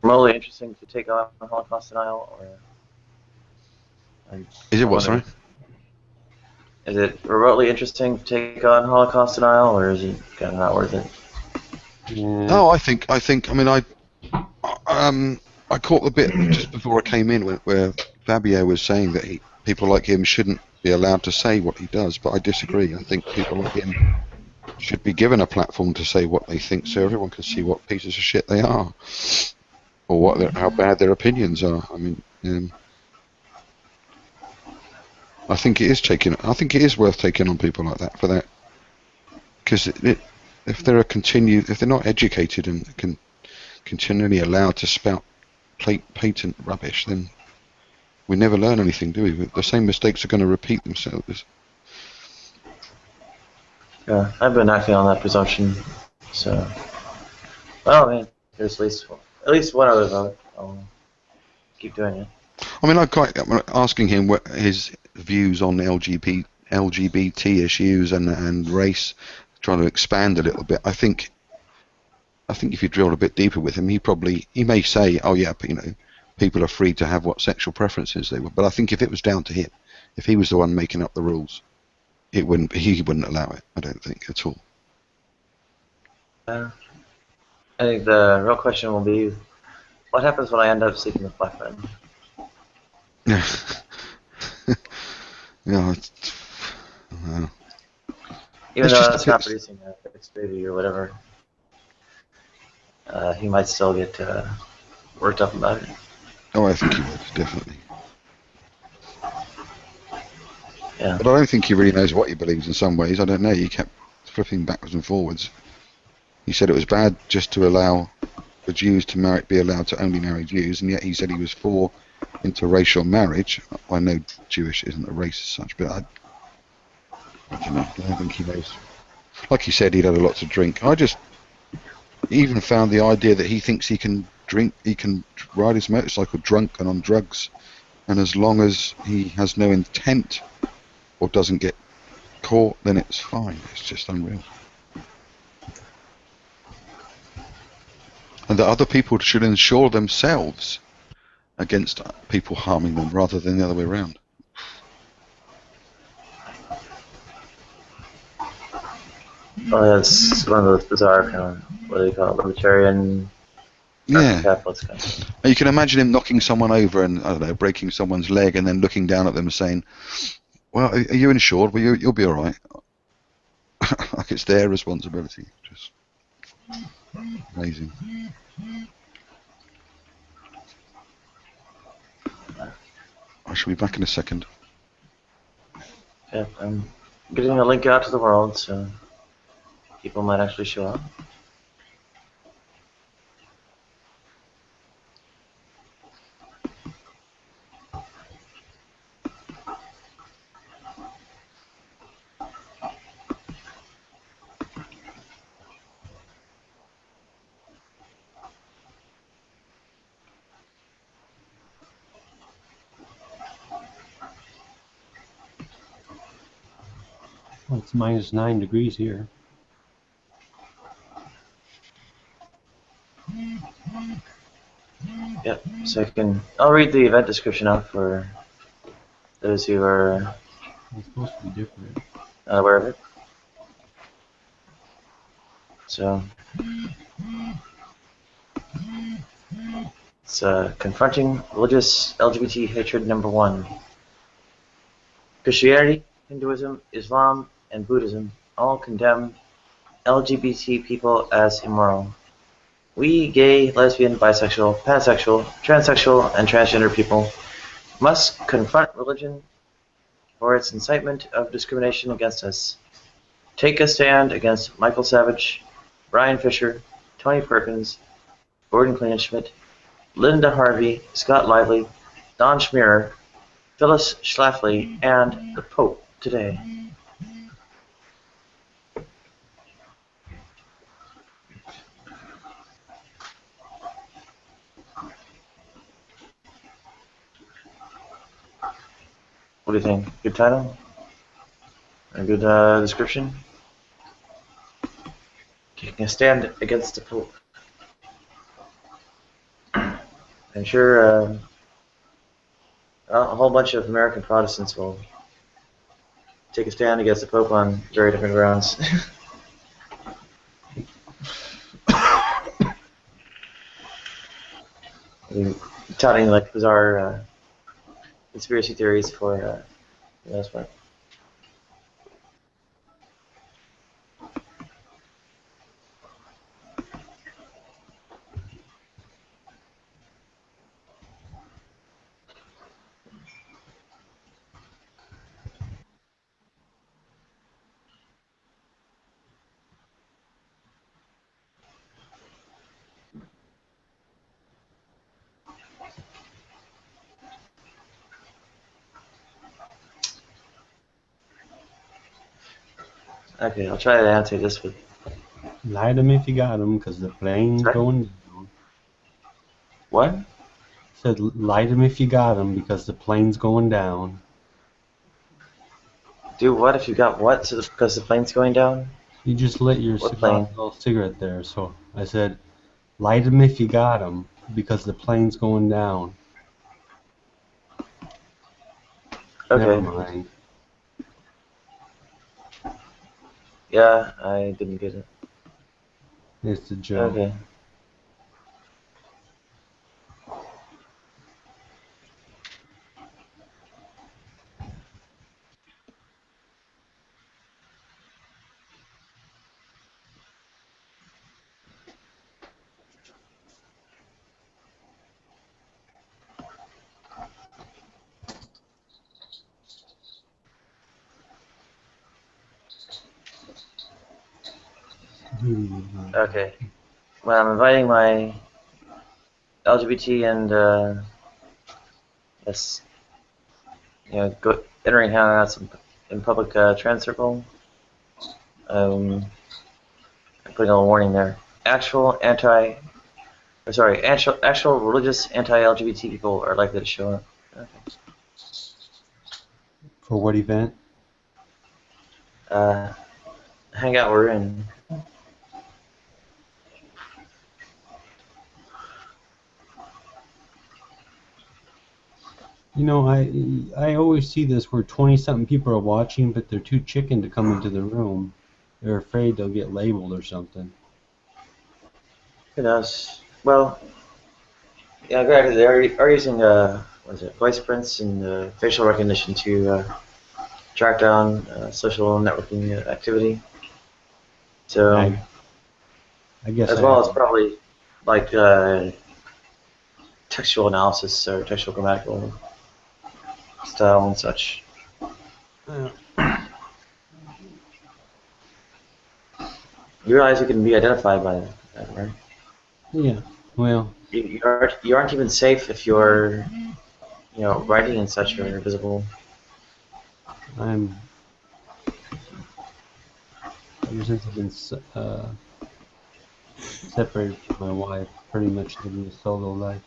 remotely interesting to take on Holocaust denial, or Is it I'm what, wondering, sorry? is it remotely interesting to take on Holocaust denial, or is it kind of not worth it? Yeah. Oh, I mean, um, I caught the bit just before I came in where Fabio was saying that people like him shouldn't be allowed to say what he does, but I disagree. I think people like him should be given a platform to say what they think, so everyone can see what pieces of shit they are, or how bad their opinions are. I mean, I think it is I think it is worth taking on people like that for that, because if if they're not educated and continually allowed to spout patent rubbish, then we never learn anything, do we? The same mistakes are going to repeat themselves. Yeah, I've been acting on that presumption, so well, I mean, there's at least one other vote. I'll keep doing it. I mean, I'm asking him what his views on LGBT issues and race, trying to expand a little bit. I think if you drilled a bit deeper with him, he may say, oh yeah, people are free to have what sexual preferences they want. But I think if it was down to him, if he was the one making up the rules, he wouldn't allow it. I don't think at all. Uh, I think the real question will be, what happens when I end up sleeping with black men? Yeah, yeah. Even It's though just a it's not bit. producing a fixed baby or whatever, he might still get worked up about it. Oh, I think he would definitely. Yeah. But I don't think he really knows what he believes in some ways. I don't know. He kept flipping backwards and forwards. He said it was bad just to allow the Jews to be allowed to only marry Jews, and yet he said he was for interracial marriage. I know Jewish isn't a race as such, but I don't know. I don't think he knows. Like he said, he'd had a lot to drink. He even found the idea that he thinks he can ride his motorcycle drunk and on drugs, and as long as he has no intent or doesn't get caught, then it's fine. It's just unreal. And that other people should insure themselves against people harming them rather than the other way around. Well, that's one of those bizarre kind of, what do they call it, libertarian, Yeah. anarcho-capitalist kind of thing. You can imagine him knocking someone over and, I don't know, breaking someone's leg and then looking down at them and saying, well, are you insured? Well, you'll be all right. Like it's their responsibility. Just amazing. I shall be back in a second. Yeah, I'm getting a link out to the world, so people might actually show up. Well, it's -9 degrees here. Yep, so I'll read the event description out for those who are It's supposed to be different. not aware of it. So, it's Confronting Religious LGBT Hatred #1. Christianity, Hinduism, Islam, and Buddhism all condemn LGBT people as immoral. We gay, lesbian, bisexual, pansexual, transsexual, and transgender people must confront religion for its incitement of discrimination against us. Take a stand against Michael Savage, Brian Fisher, Tony Perkins, Gordon Kleinschmidt, Linda Harvey, Scott Lively, Don Schmierer, Phyllis Schlafly, and the Pope today. What do you think? Good title? A good description? Taking a stand against the Pope. I'm sure a whole bunch of American Protestants will take a stand against the Pope on very different grounds. Touting like bizarre conspiracy theories for the most part. Okay, I'll try to answer this with. Light 'em if you got 'em, 'cause the plane's Sorry? going down. What? Said light 'em if you got 'em, because the plane's going down. Do what if you got what? So because the plane's going down? You just lit your What plane? little cigarette there, so I said, light 'em if you got 'em, because the plane's going down. Okay. Never mind. Yeah, I didn't get it. It's a joke. Okay. Okay. Well, I'm inviting my LGBT and yes, entering hangouts in public trans circle. I'm putting a little warning there. Actual religious anti-LGBT people are likely to show up. Okay. For what event? Hangout we're in. You know, I always see this where 20-something people are watching, but they're too chicken to come into the room. They're afraid they'll get labeled or something. Who knows? Well, yeah, granted, they are using voice prints and facial recognition to track down social networking activity. So, I guess as well as probably like textual analysis or textual grammatical style and such. You realize you can be identified by that, right? Yeah. Well, you aren't even safe if your writing and such are visible. ever since I've been separated from my wife, pretty much living a solo life.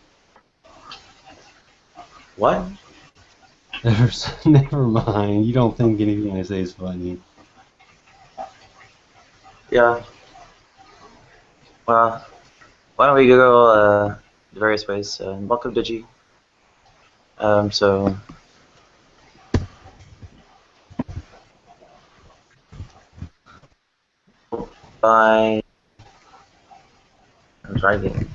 What? Never mind. You don't think anything I say is funny. Yeah. Well, why don't we go the various ways? Welcome, Digi. So. By. I'm driving.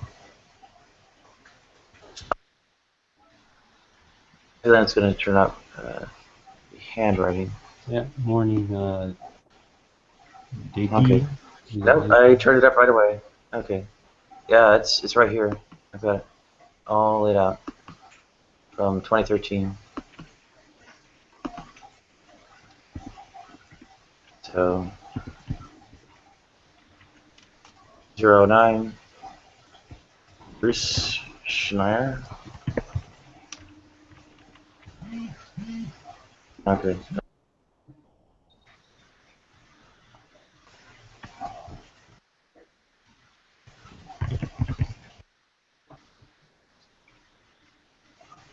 And then it's going to turn up handwriting. Yeah, morning, Digi. Okay. Nope, I turned it up right away. Okay. Yeah, it's right here. I've got it all laid out from 2013. So 09 Bruce Schneier. Okay.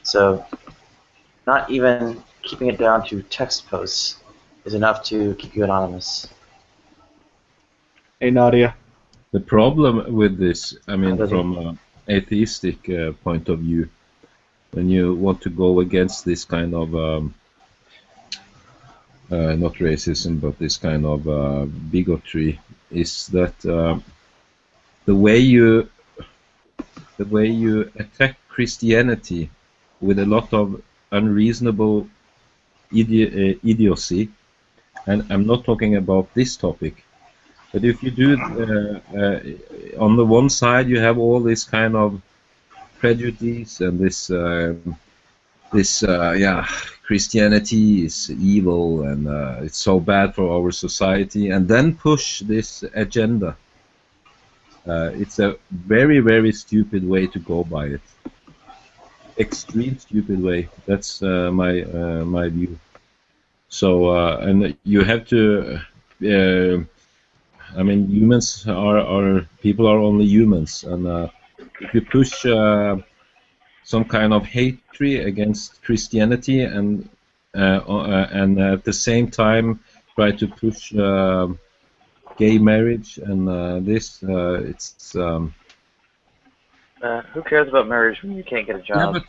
So not even keeping it down to text posts is enough to keep you anonymous. Hey Nadia. The problem with this, I mean, Does from atheistic point of view, when you want to go against this kind of not racism, but this kind of bigotry, is that the way you attack Christianity with a lot of unreasonable idiocy, and I'm not talking about this topic, but if you do on the one side you have all this kind of prejudice and this Christianity is evil and it's so bad for our society, and then push this agenda. It's a very, very stupid way to go by it. Extreme stupid way. That's my view. So and you have to. I mean, humans are people are only humans, and if you push some kind of hatred against Christianity and at the same time try to push gay marriage and it's Who cares about marriage when you can't get a yeah, job? but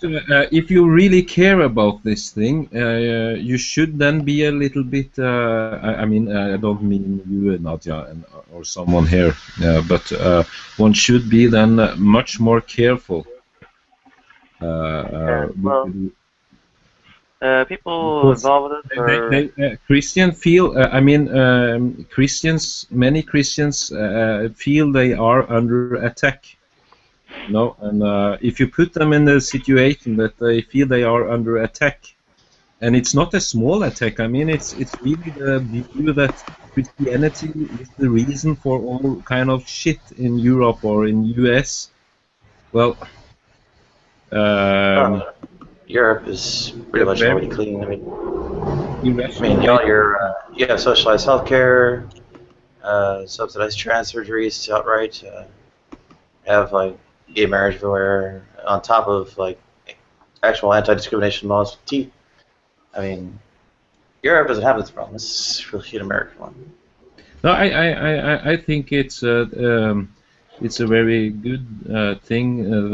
if you really care about this thing, you should then be a little bit. I mean, I don't mean you, Nadia, or someone here, but one should be then much more careful. People Because involved with it are Christian feel. I mean, Christians. Many Christians feel they are under attack. No, and if you put them in a situation that they feel they are under attack, and it's not a small attack. I mean, it's really the view that Christianity is the reason for all kind of shit in Europe or in US. Well, Europe is pretty much already clean. I mean, irrational. you have socialized healthcare, subsidized trans surgeries outright, have like gay marriage everywhere, on top of like actual anti-discrimination laws with teeth. I mean, Europe doesn't have this problem. This is really an American one. No, I think it's a very good thing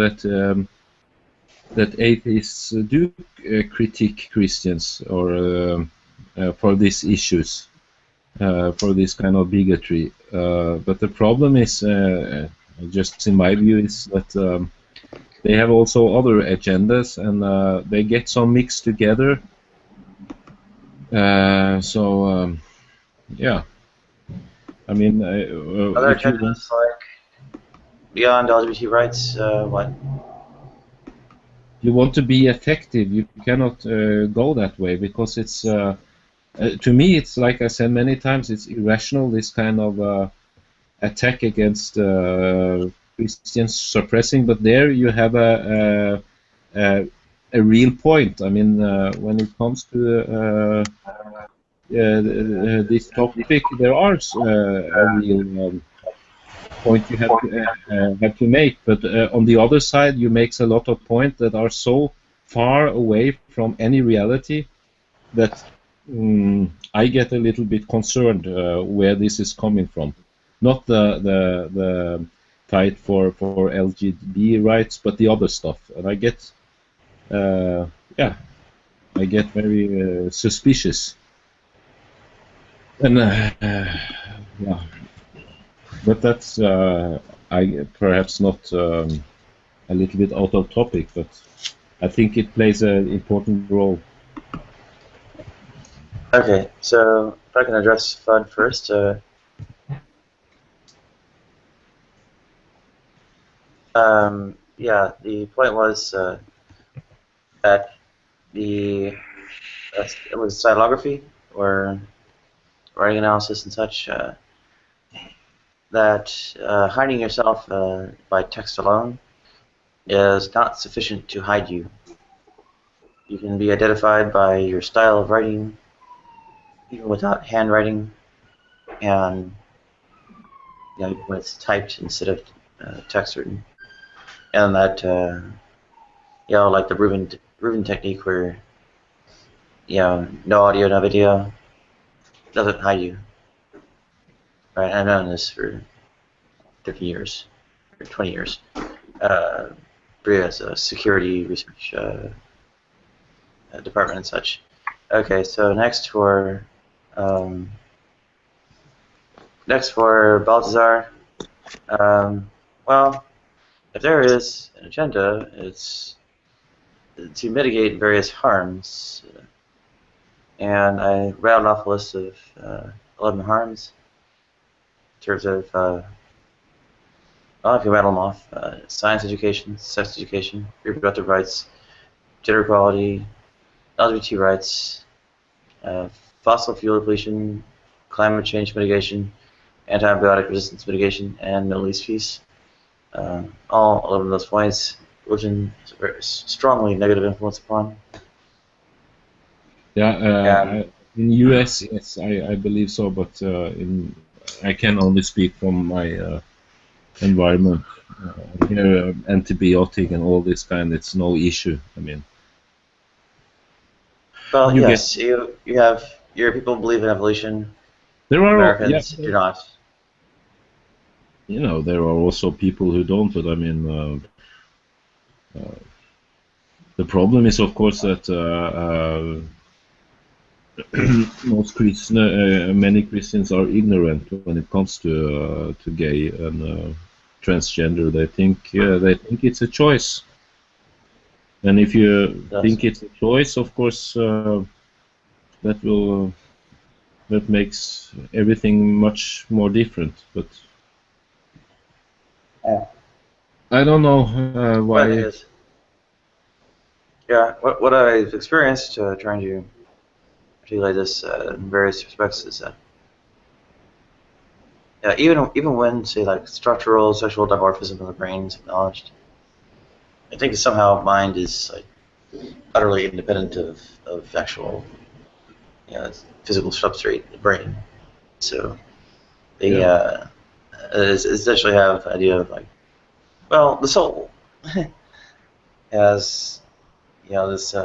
that atheists do critique Christians or for these issues, for this kind of bigotry. But the problem is, just in my view, is that they have also other agendas, and they get some mixed together. Yeah. I mean, other agendas like beyond LGBT rights, what? You want to be effective, you cannot go that way, because it's to me, it's like I said many times, it's irrational, this kind of attack against Christians suppressing. But there you have a real point. I mean, when it comes to this topic, there are a real point you have to make. But on the other side, you make a lot of points that are so far away from any reality that I get a little bit concerned where this is coming from. Not the fight for LGBT rights, but the other stuff. And I get, I get very suspicious. And yeah, but that's I perhaps not a little bit out of topic, but I think it plays an important role. Okay, so if I can address FUD first. Yeah, the point was that it was stylography or writing analysis and such, that hiding yourself by text alone is not sufficient to hide you. You can be identified by your style of writing, even without handwriting, and when it's typed instead of text written. And that, like the Rubin technique where, no audio, no video, doesn't hide you. Right, I've known this for 30 years, or 20 years. Bria's security research department and such. Okay, so next for Baltazar. Well, if there is an agenda, it's to mitigate various harms. And I rattled off a list of 11 harms in terms of, well, I can rattle them off. Science education, sex education, reproductive rights, gender equality, LGBT rights, fossil fuel depletion, climate change mitigation, antibiotic resistance mitigation, and Middle East peace. All 11 of those points, religion is a very strongly negative influence upon. Yeah, in US, yes, I believe so, but I can only speak from my environment. Here, antibiotic and all this kind, it's no issue. I mean, Well, you yes, you have your people believe in evolution. there are Americans do not. You know, there are also people who don't, but I mean, the problem is, of course, that many Christians are ignorant when it comes to gay and transgender. They think it's a choice, and if you think it's a choice, of course, that makes everything much more different. But I don't know why. But it is. Yeah, what I've experienced trying to articulate this in various respects is that even when, say, like structural sexual dimorphism of the brain is acknowledged, I think somehow mind is like utterly independent of actual physical substrate, the brain. So they essentially have the idea of like, well, the soul has this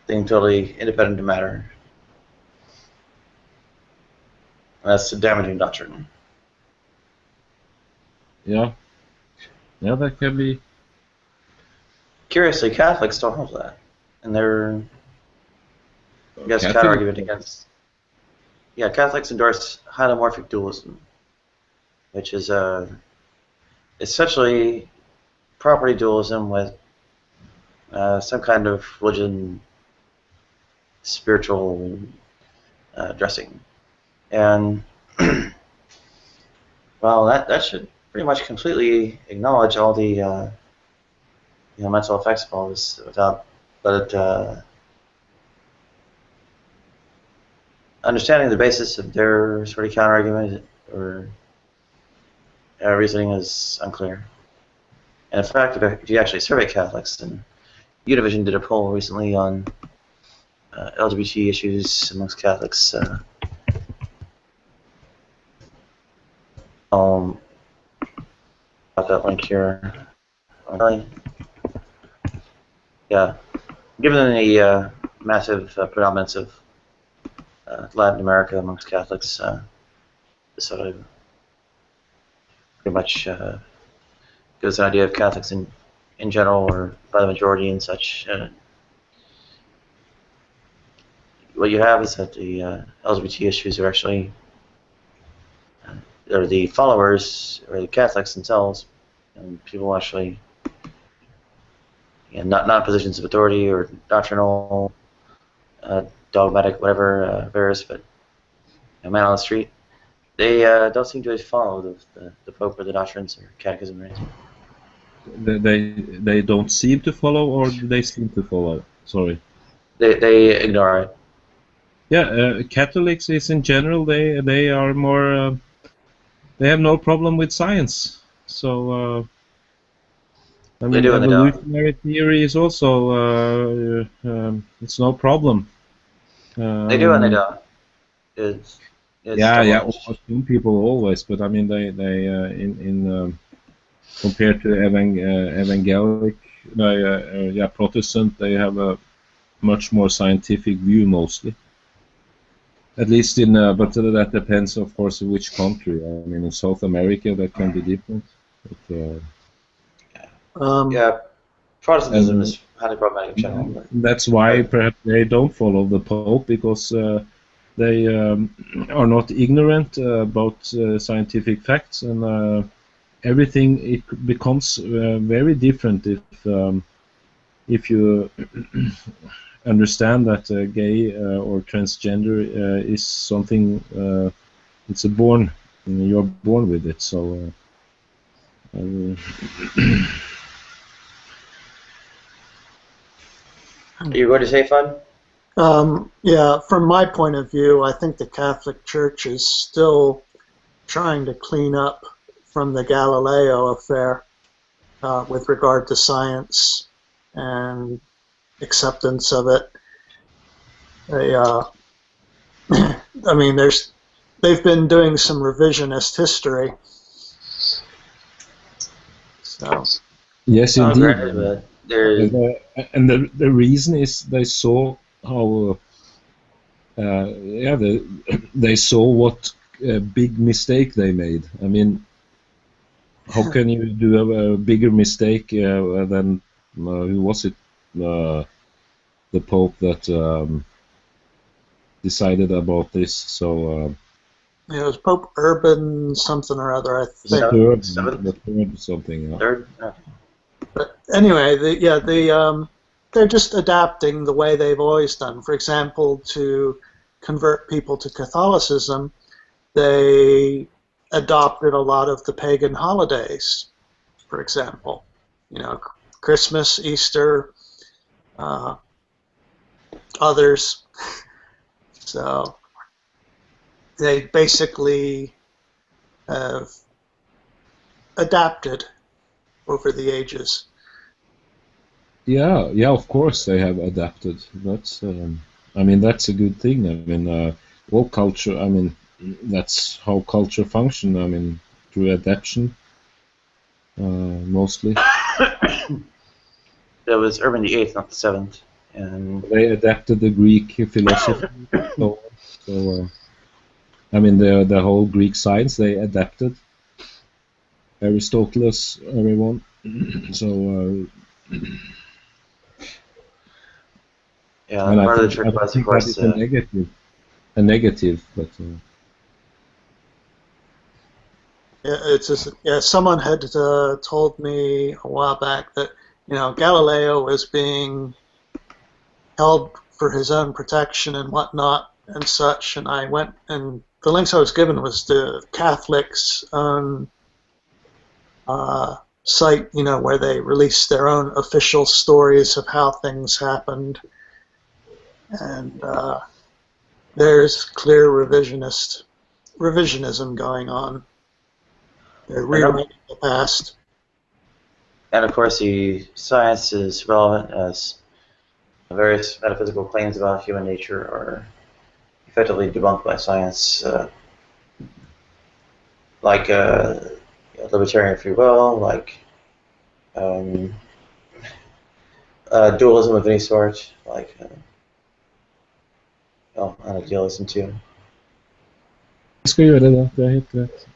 thing totally independent of matter. And that's a damaging doctrine. Yeah, that can be. Curiously, Catholics don't hold that, and they're I guess counter-argument against. Yeah, Catholics endorse hylomorphic dualism, which is essentially property dualism with some kind of religion, spiritual dressing, and well, that should pretty much completely acknowledge all the mental effects of all this without, but understanding the basis of their sort of counter-argument or reasoning is unclear. And in fact, if you actually survey Catholics, and Univision did a poll recently on LGBT issues amongst Catholics. Got that link here. Yeah, given the massive predominance of Latin America amongst Catholics, this sort of pretty much gives an idea of Catholics in general, or by the majority and such. What you have is that the LGBT issues are actually, or the followers, or the Catholics themselves, and people actually, not positions of authority or doctrinal, dogmatic, whatever, various, but man on the street, they don't seem to follow the Pope or the doctrines or catechism or anything. They don't seem to follow, or they seem to follow? Sorry. They ignore it. Yeah, Catholics is in general they are more. They have no problem with science. So I mean, evolutionary theory is also it's no problem. They do and they don't. It's Some people always, but I mean they in compared to evangelic, Protestant, they have a much more scientific view mostly. At least in, but that depends, of course, which country. I mean, in South America that can be different. But, Yeah, Protestantism And is highly problematic in general. But that's why perhaps they don't follow the Pope, because they are not ignorant about scientific facts, and everything it becomes very different if you understand that gay or transgender is something it's a born, you're born with it. So are you going to say, Fun? Yeah, from my point of view, I think the Catholic Church is still trying to clean up from the Galileo affair with regard to science and acceptance of it. They, I mean, they've been doing some revisionist history. So. yes, Oh, indeed. granted, but there's And the reason is they saw how they saw what big mistake they made. I mean, how can you do a bigger mistake than who was it? The Pope that decided about this. So It was Pope Urban something or other, I think. the third something. Yeah. third. But anyway, they're just adapting the way they've always done. For example, to convert people to Catholicism, they adopted a lot of the pagan holidays. For example, Christmas, Easter, others. So they basically have adapted over the ages. Yeah, of course they have adapted. That's, I mean, that's a good thing. I mean, all culture. I mean, that's how culture function. I mean, through adaptation, mostly. That was Urban the Eighth, not the Seventh, and They adapted the Greek philosophy. so I mean, the whole Greek science they adapted. Aristotle, everyone. So. yeah, And part of the trick was, of think that course, is a negative, but. Yeah, it's just, someone had told me a while back that Galileo was being held for his own protection and whatnot and such, and I went, and the links I was given was the Catholics' own site, where they release their own official stories of how things happened, and there's clear revisionism going on. They're rewriting the past. and of course, the science is relevant as various metaphysical claims about human nature are effectively debunked by science, like libertarian free will, like dualism of any sort, like idealism too. Jag ska göra det, det är helt rätt.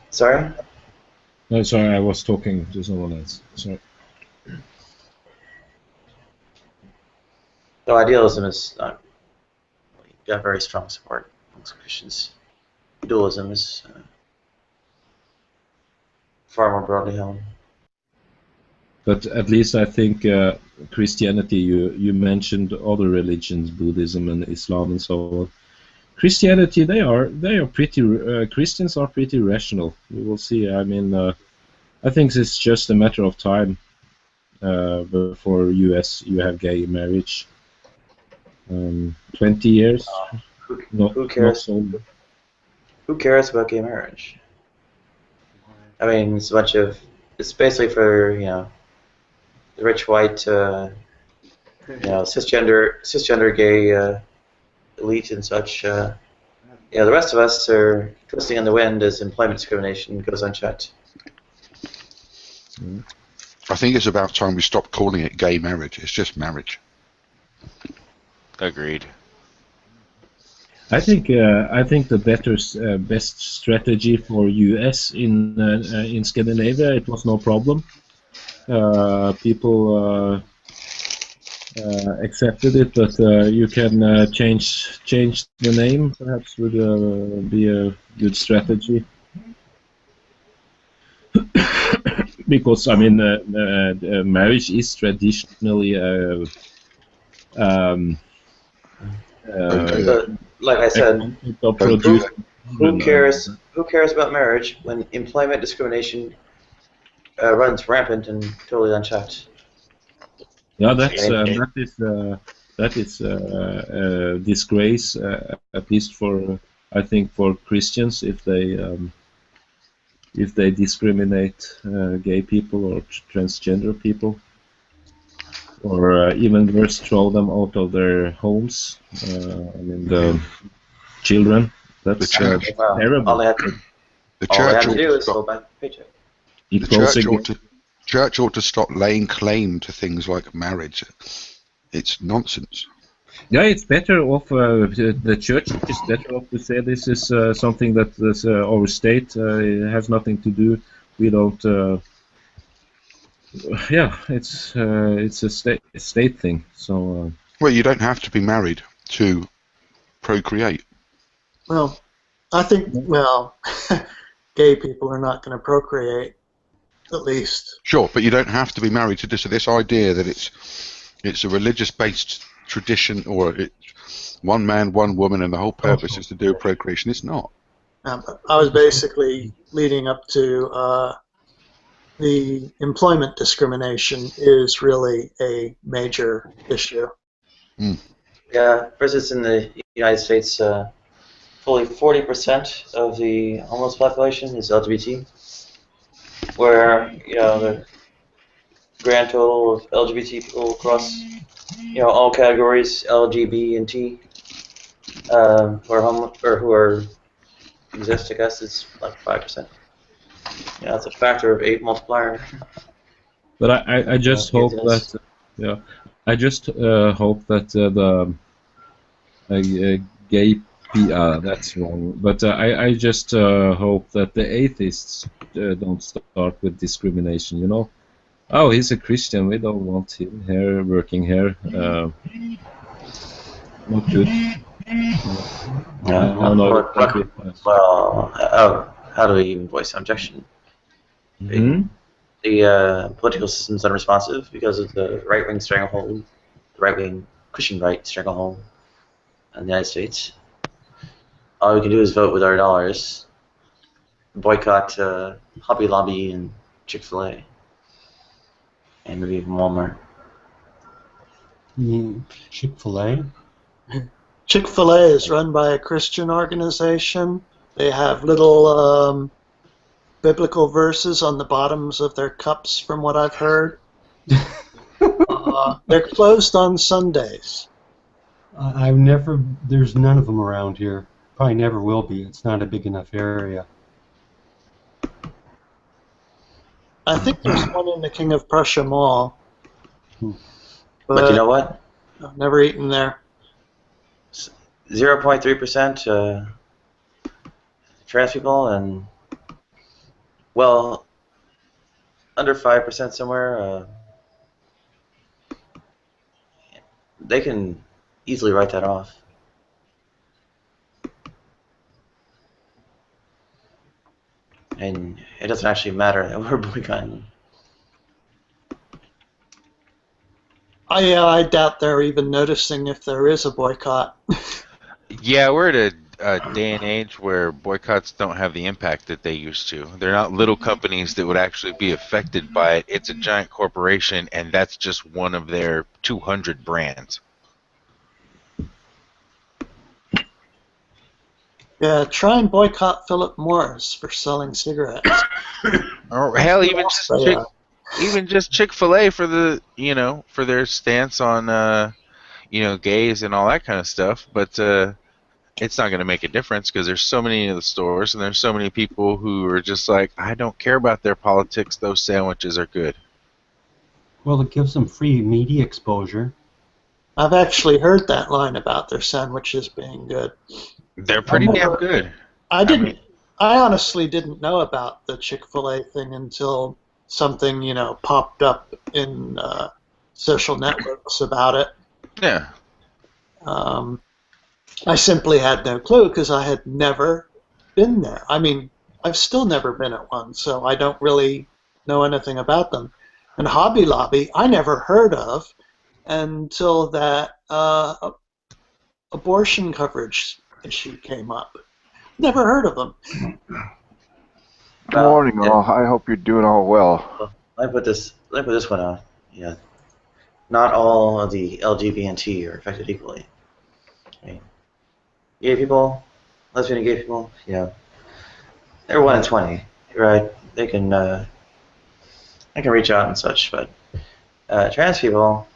Sorry? No, sorry, I was talking to someone else. Sorry. No, idealism is not got very strong support amongst Christians. Dualism is far more broadly held. But at least I think Christianity. You mentioned other religions, Buddhism and Islam and so on. Christianity, they are pretty. Christians are pretty rational. We will see. I mean, I think it's just a matter of time before U.S. you have gay marriage. 20 years. Who cares? Who cares about gay marriage? I mean, it's a bunch of. It's basically for the rich white, cisgender gay elite and such. The rest of us are twisting in the wind as employment discrimination goes unchecked. I think it's about time we stop calling it gay marriage. It's just marriage. Agreed. I think the best strategy for U.S. in Scandinavia, it was no problem. people accepted it, but you can change the name. Perhaps would be a good strategy. Because I mean, marriage is traditionally Okay. But like I a said, concept of Don't do who, producing who children. cares? Who cares about marriage when employment discrimination runs rampant and totally unchecked? Yeah, It's like anything. that is a disgrace, at least for I think for Christians if they discriminate gay people or transgender people, or even worse, throw them out of their homes. I mean, the children. The That's church. Well, terrible. The all they church have to ought to do is stop. hold back the paycheck. It The goes church against. church ought to stop laying claim to things like marriage. It's nonsense. Yeah, it's better off. The church is better off to say this is something that is, our state has nothing to do. We don't. Yeah, it's a state thing. So Well, you don't have to be married to procreate. Well, I think, well, gay people are not going to procreate, at least. Sure, but you don't have to be married to this. So this idea that it's a religious-based tradition, or it's one man, one woman, and the whole purpose is to do procreation. It's not. But I was basically leading up to the employment discrimination is really a major issue. Yeah, for instance, in the United States, fully 40% of the homeless population is LGBT, where the grand total of LGBT people across all categories, LGB and T, who are homeless or who are exist, I guess, is like 5%. Yeah, it's a factor of 8 multiplier. but I just hope Craziness. that I just hope that the gay that's wrong. But I just hope that the atheists don't start with discrimination. You know, oh, he's a Christian. We don't want him here working here. Not good. No. Well, how do we even voice an objection? Mhm. The political system is unresponsive because of the right-wing stranglehold, the right-wing Christian right stranglehold in the United States. All we can do is vote with our dollars, boycott Hobby Lobby and Chick-fil-A, and maybe even Walmart. Chick-fil-A? Chick-fil-A is run by a Christian organization. They have little biblical verses on the bottoms of their cups, from what I've heard. They're closed on Sundays. There's none of them around here. Probably never will be. It's not a big enough area. I think there's one in the King of Prussia Mall. But you know what? I've never eaten there. 0.3% trans people, and well, under 5% somewhere. They can easily write that off. And it doesn't actually matter that we're boycotting. I doubt they're even noticing if there is a boycott. Yeah, we're at a day and age where boycotts don't have the impact that they used to. They're not little companies that would actually be affected by it. It's a giant corporation, and that's just one of their 200 brands. Yeah, try and boycott Philip Morris for selling cigarettes. Or hell, even just Chick-fil-A for for their stance on gays and all that kind of stuff. But it's not going to make a difference because there's so many of the stores and there's so many people who are just like, I don't care about their politics. Those sandwiches are good. Well, it gives them free media exposure. I've actually heard that line about their sandwiches being good. They're pretty damn good. I honestly didn't know about the Chick-fil-A thing until something, popped up in social networks about it. Yeah. I simply had no clue because I had never been there. I mean, I've still never been at one, so I don't really know anything about them. And Hobby Lobby, I never heard of until that abortion coverage issue came up. Never heard of them. Good morning, all. I hope you're doing all well. Let me put this one on. Yeah. Not all of the LGBT are affected equally. I mean, gay people, lesbian and gay people, they're 1 in 20, right? They can reach out and such, but trans people,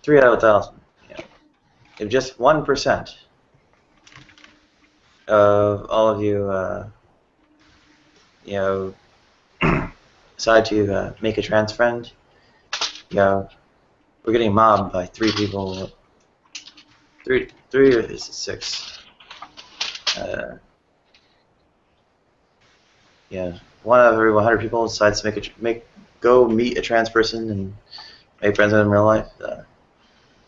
3 out of 1,000. If just 1% of all of you, decide to make a trans friend, we're getting mobbed by 3 people. Three or is it 6? 1 out of every 100 people decides to go meet a trans person and make friends with them in real life.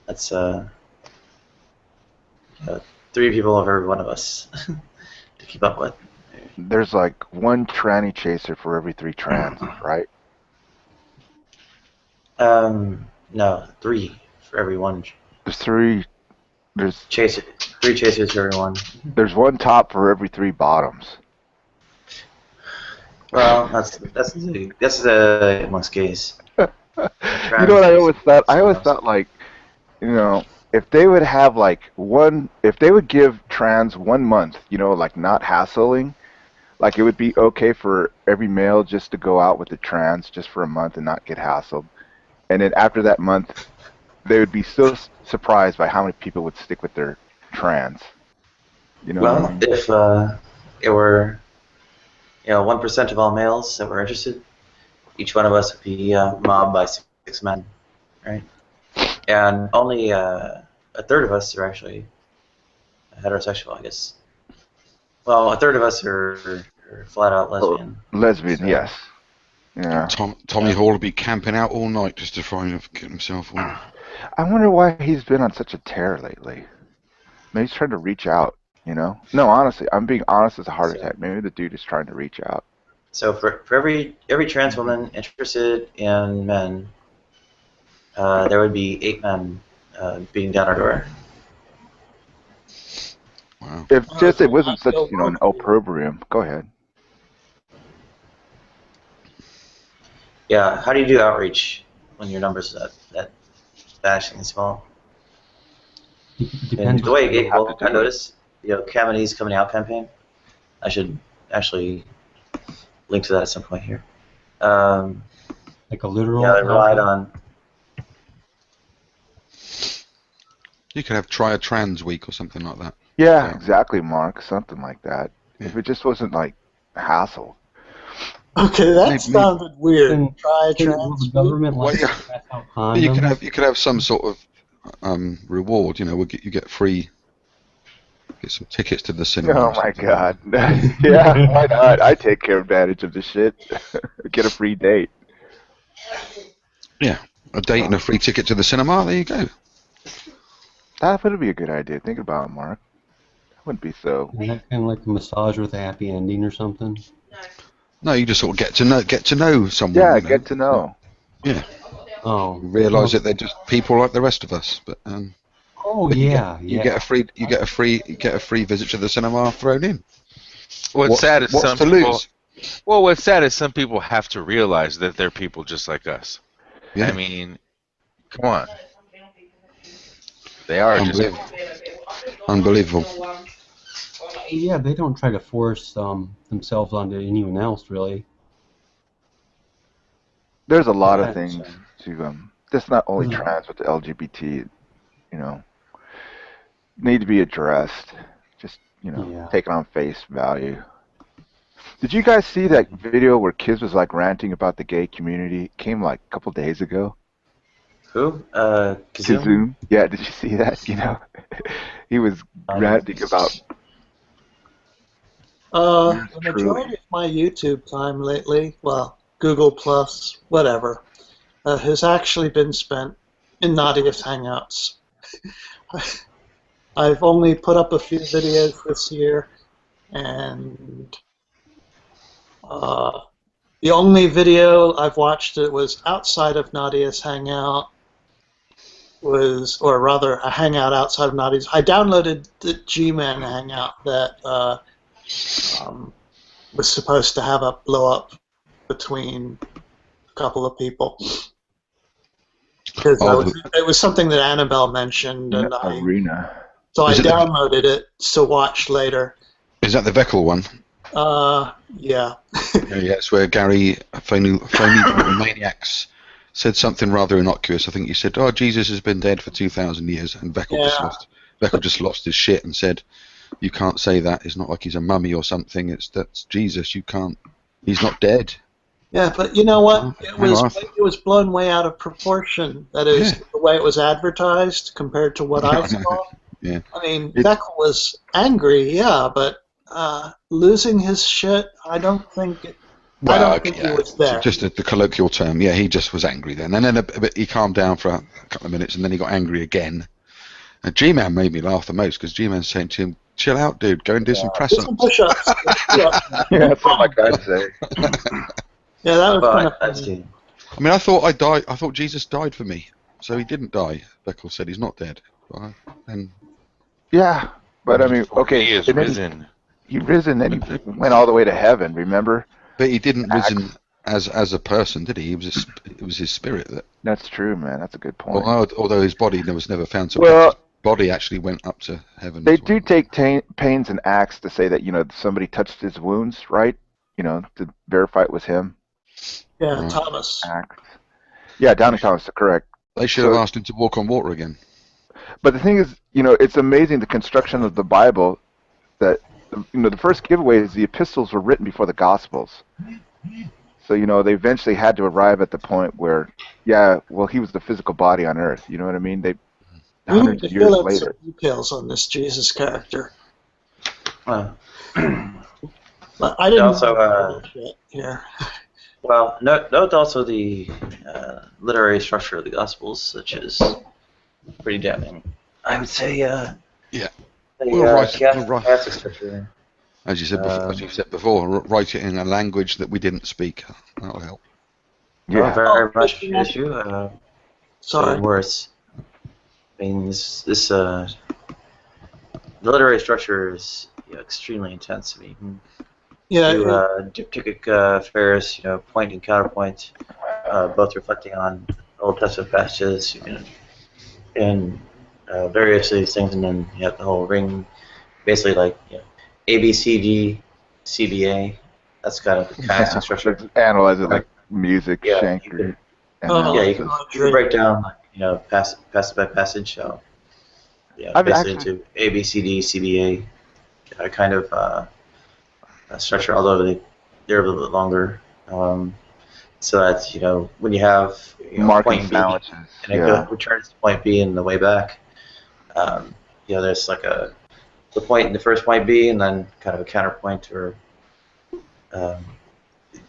That's 3 people of every one of us to keep up with. There's like 1 tranny chaser for every 3 trans, right? No, 3 for every 1. There's 3. 3 chasers for every 1. There's 1 top for every 3 bottoms. Well, that's amongst gays. You know what I always thought? I always thought, like, if they would have if they would give trans 1 month, like not hassling, like it would be okay for every male just to go out with the trans just for a month and not get hassled, and then after that month, they would be so surprised by how many people would stick with their trans. Well, if it were 1% of all males that were interested, each one of us would be mobbed by 6 men, right? And only a third of us are actually heterosexual, I guess. Well, a third of us are flat out lesbian. Lesbian, so. Yes. Yeah. Tommy Hall will be camping out all night just to try and get himself on. I wonder why he's been on such a tear lately. Maybe he's trying to reach out, No, honestly, I'm being honest as a heart attack. Maybe the dude is trying to reach out. So for every trans woman interested in men, there would be 8 men beating down our door. Wow. If just it wasn't such, an opprobrium. Go ahead. Yeah, how do you do outreach when your numbers are that vanishingly small? And the way gay people, I noticed, Kamini's Coming Out campaign. I should actually link to that at some point here. Like a literal. Yeah, they relied on. You could have Try a Trans Week or something like that. Yeah, exactly, Mark. Something like that. Yeah. If it just wasn't like hassle. Okay, that sounded weird. Try a trans the government you could have some sort of reward. You get some tickets to the cinema. Oh my God! Yeah, why not? I take advantage of the shit. Get a free date. Yeah, a date and a free ticket to the cinema. There you go. That would be a good idea. Think about it, Mark. That wouldn't be so. Isn't that kind of like a massage with a happy ending or something? No, you just sort of get to know someone. Yeah, get to know. Yeah. Oh. Realise that they're just people like the rest of us, but Oh yeah, you get a free visit to the cinema thrown in. What's sad is what's some to people. lose? Well, what's sad is some people have to realize that they're people just like us. Yeah. I mean, come on. They are just. Unbelievable. Yeah, they don't try to force themselves onto anyone else, really. There's a lot of things to that's not only trans, but the LGBT, need to be addressed. Just taken on face value. Did you guys see that video where Kiz was like ranting about the gay community? It came like a couple days ago. Who? Kazoom? Yeah, did you see that? He was ranting about. The majority of my YouTube time lately, well, Google Plus, whatever, has actually been spent in Nadia's Hangouts. I've only put up a few videos this year, and the only video I've watched that was outside of Nadia's Hangout or rather, a Hangout outside of Nadia's. I downloaded the G-Man Hangout that was supposed to have a blow-up between a couple of people. Because it was something that Annabelle mentioned, and Arena. So I downloaded it to watch later. Is that the Veckel one? Yeah. Yeah, it's where Gary Phony Maniacs said something rather innocuous. I think he said, "Oh, Jesus has been dead for 2,000 years," and Veckel just lost his shit and said, "You can't say that. It's not like he's a mummy or something. That's Jesus. You can't. He's not dead." Yeah, but you know what? It was blown way out of proportion. That is, the way it was advertised compared to what I saw. Yeah. I mean, Veckel was angry, but losing his shit, I don't think it. I don't think he was there. Just the colloquial term. Yeah, he just was angry then, and then he calmed down for a couple of minutes, and then he got angry again. And G-Man made me laugh the most because G-Man's saying to him, "Chill out, dude. Go and do some press-ups." Some push-ups. Yeah, that's what my guys say. Yeah, that was kind of funny. I mean, I thought Jesus died for me, so he didn't die. Beckel said he's not dead. And yeah, but I mean, okay, he is risen. He risen, and he went all the way to heaven. Remember? But he didn't risen as a person, did he? It was his spirit that. That's true, man. That's a good point. Well, although his body was never found, so his body actually went up to heaven. They do take pains and acts to say that somebody touched his wounds, right? To verify it was him. Yeah, Thomas. Acts. Yeah, Downey Thomas, correct. They should have asked him to walk on water again. But the thing is, it's amazing the construction of the Bible. That the first giveaway is the epistles were written before the Gospels. So they eventually had to arrive at the point where, he was the physical body on earth. You know what I mean? They hundreds of years later. Some details on this Jesus character. But I didn't also here. Well, note also the literary structure of the Gospels, which is pretty damning. I would say, Catholic structure. As you said before, write it in a language that we didn't speak. That'll help. Yeah, very much an issue. Sorry. Worse. I mean, the literary structure is extremely intense. I mean, diptychic affairs, point and counterpoint, both reflecting on Old Testament passages and various of these things, and then you have the whole ring, basically like A, B, C, D, C, B, A. That's kind of the casting structure. Analyze it like music, Shanker. You can break down passage by passage. So basically into A, B, C, D, C, B, A kind of structure, although they're a little bit longer. So that when you have point B and it returns to point B in the way back, there's like the point in the first point B and then kind of a counterpoint or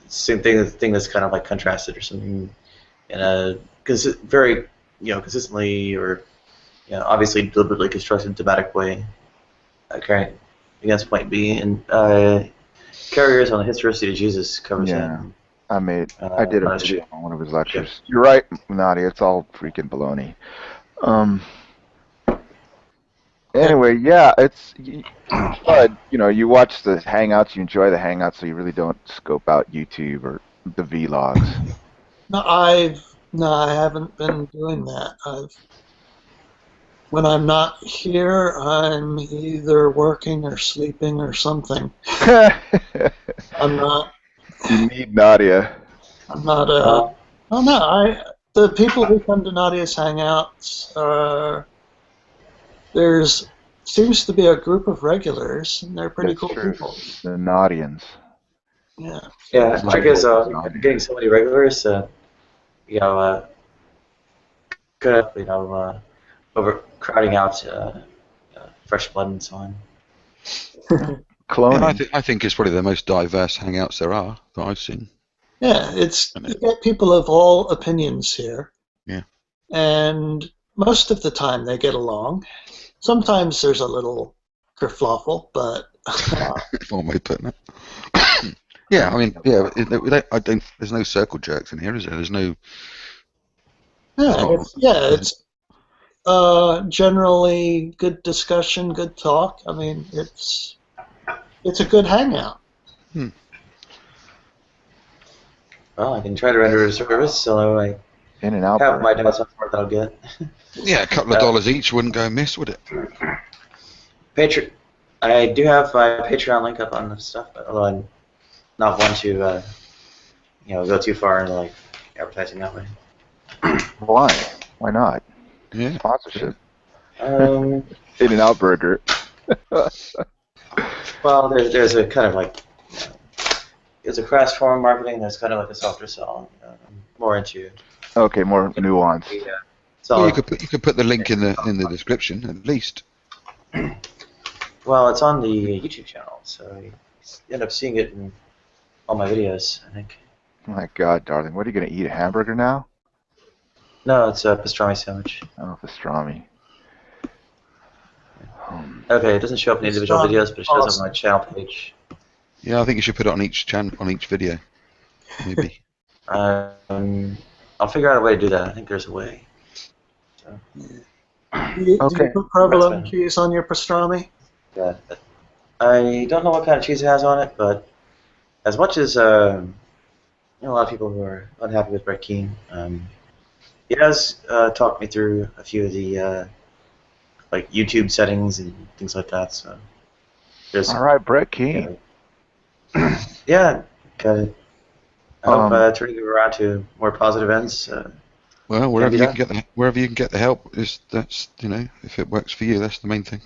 same thing that's kind of like contrasted or something in a very consistently or obviously deliberately constructed thematic way against point B, and Carriers on the Historicity of Jesus covers that. I did a video on one of his lectures. You're right, Nadia. It's all freaking baloney. Anyway, it's but you watch the Hangouts, you enjoy the Hangouts, so you really don't scope out YouTube or the vlogs. No, I haven't been doing that. When I'm not here, I'm either working or sleeping or something. I'm not. You need Nadia. I'm not. The people who come to Nadia's Hangouts seems to be a group of regulars, and they're pretty cool people. The Nadians. Yeah. Yeah, I guess getting so many regulars, overcrowding out fresh blood and so on. Cloning. I think it's probably the most diverse Hangouts there are that I've seen. Yeah, you get people of all opinions here. Yeah. And most of the time they get along. Sometimes there's a little kerfluffle, but One way of putting it. Yeah, I mean, yeah, I don't. There's no circle jerks in here, is there? There's no. it's generally good discussion, good talk. I mean, it's a good hangout. Well, I can try to render a service, so I In and out. have my demo software that I'll get. Yeah, a couple of dollars each wouldn't go amiss, would it? I do have my Patreon link up on the stuff, although I'm not one to, go too far into like advertising that way. Why? Why not? Yeah. Sponsorship. Um, In and out burger. well, there's a kind of like, there's a crash form marketing. There's kind of like a softer sell. I'm more into. Okay, more nuance. Yeah. Well, you could put the link in the description at least. Well, it's on the YouTube channel, so you end up seeing it in all my videos, I think. Oh my God, darling, what are you gonna eat? A hamburger now? No, it's a pastrami sandwich. Oh, pastrami. Okay, it doesn't show up in individual videos, but it shows up on my channel page. Yeah, I think you should put it on each video, maybe. I'll figure out a way to do that. I think there's a way. So. Do you put provolone cheese on your pastrami? Yeah. I don't know what kind of cheese it has on it, but as much as a lot of people who are unhappy with Brett Keane, he has talked me through a few of the like YouTube settings and things like that. So all right, Brett Keane. Yeah, got it. I hope turning it around to more positive ends. Well, wherever you can get the help that's if it works for you, that's the main thing.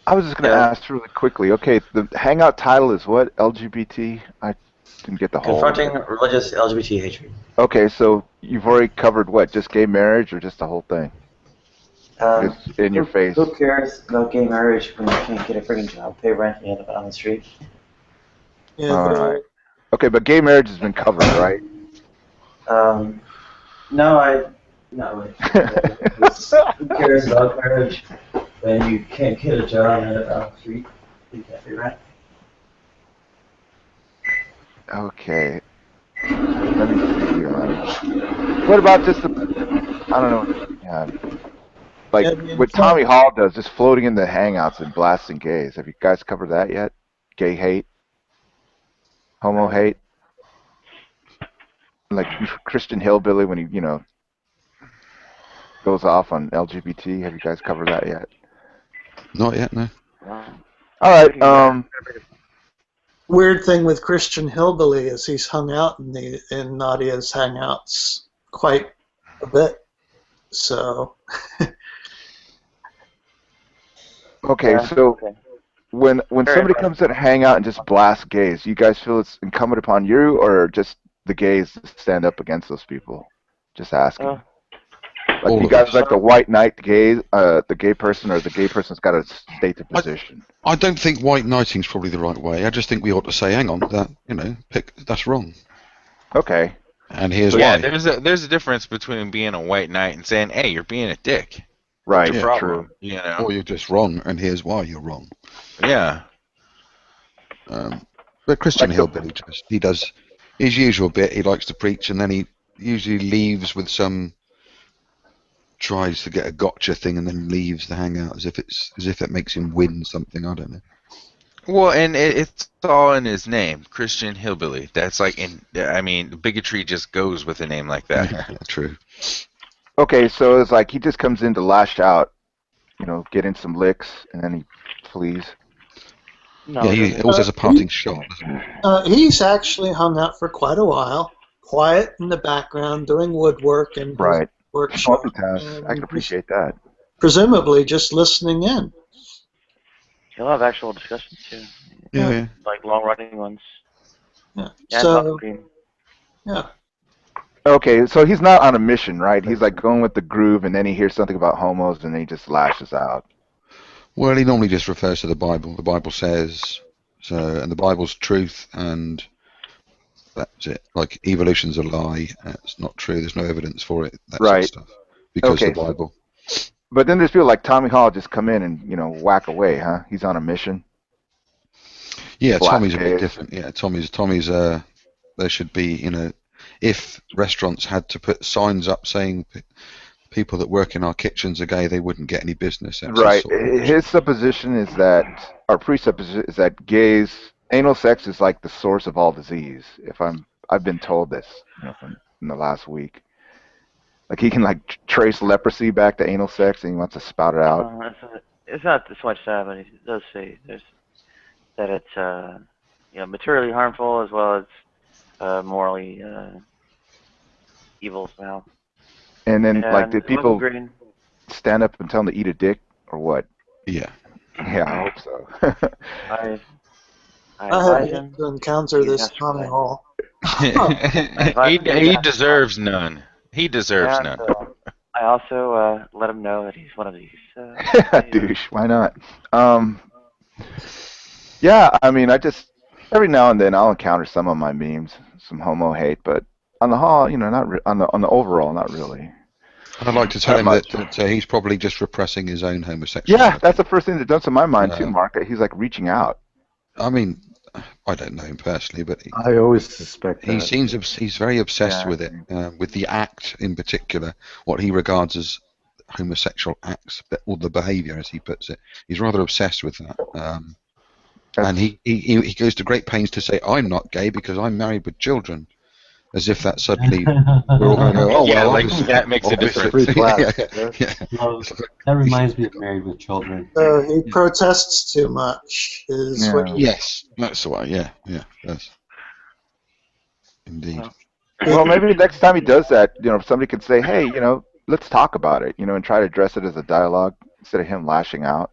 I was just going to ask really quickly. Okay, the hangout title is what? LGBT? I didn't get the whole. Confronting religious LGBT hatred. Okay, so you've already covered what? Just gay marriage or just the whole thing? Just in your face. Who cares about gay marriage when you can't get a friggin' job, pay rent, and end up on the street? Yeah. All right. Okay, but gay marriage has been covered, right? No. Who cares about marriage when you can't get a job and end up on the street? You can't pay rent. Okay. Let me see here. What about just the? I don't know. Yeah. Like what Tommy Hall does, just floating in the hangouts and blasting gays. Have you guys covered that yet? Gay hate, homo hate, like Christian Hillbilly when he goes off on LGBT. Have you guys covered that yet? Not yet, no. All right. Weird thing with Christian Hillbilly is he's hung out in Nadia's hangouts quite a bit. So. Okay, so when somebody comes to hang out and just blast gays, you guys feel it's incumbent upon you or just the gays to stand up against those people? Just asking. Like you guys like the white knight the gay person, or the gay person's got to state the position? I don't think white knighting's probably the right way. I just think we ought to say, hang on, that's wrong. Okay. And here's why. Yeah, there's a difference between being a white knight and saying, hey, you're being a dick. Right, What's your true. problem? Or you're just wrong, and here's why you're wrong. Yeah. But Christian Hillbilly, he does his usual bit. He likes to preach, and then he usually leaves with tries to get a gotcha thing, and then leaves the hangout as if it makes him win something. I don't know. Well, and it's all in his name, Christian Hillbilly. That's like, bigotry just goes with a name like that. Yeah, true. Okay, so it's like he just comes in to lash out, get in some licks, and then he flees. No, yeah, he also has a parting shot, doesn't he? He's actually hung out for quite a while, quiet in the background, doing woodwork and workshop. I can appreciate that. Presumably just listening in. He'll have actual discussions too. Yeah. Like long-running ones. Yeah. Yeah. Okay, so he's not on a mission, right? He's like going with the groove, and then he hears something about homos, and then he just lashes out. Well, he normally just refers to the Bible. The Bible says so, and the Bible's truth, and That's it. Like evolution's a lie. It's not true. There's no evidence for it. That sort of Right. stuff. Because Okay. the Bible. But then there's people like Tommy Hall just come in and whack away, huh? He's on a mission. Yeah, Blast Tommy's a bit gays. different. Yeah, Tommy's. There should be, if restaurants had to put signs up saying people that work in our kitchens are gay, they wouldn't get any business. That's Right. sort of His supposition is that, our presupposition is that anal sex is like the source of all disease. I've been told this, from in the last week. Like he can trace leprosy back to anal sex, and he wants to spout it out. It's not so much that, but he does say that it's materially harmful as well as morally evil somehow. And then, And did people stand up and tell him to eat a dick or what? Yeah. Yeah, I hope so. I I advise have him. to encounter this Tommy Hall. he deserves none. He deserves none. I also let him know that he's one of these. Douche. Why not? Yeah, I mean, every now and then I'll encounter some of my memes, some homo hate, but on the whole, not on the overall, not really. I'd like to tell him that he's probably just repressing his own homosexuality. Yeah, that's the first thing that jumps in my mind too, Mark. That he's reaching out. I mean, I don't know him personally, but I always suspect that. He's very obsessed with it, with the act in particular, what he regards as homosexual acts, or the behaviour, as he puts it. He's rather obsessed with that. And he goes to great pains to say, I'm not gay because I'm married with children. As if that suddenly we're all going to go, oh, yeah, well, that makes a difference. That reminds me of Married with Children. So he protests too much, is what you... Yes, that's the way, yeah, yes. Indeed. Well, maybe next time he does that, if somebody could say, hey, let's talk about it, and try to address it as a dialogue instead of him lashing out.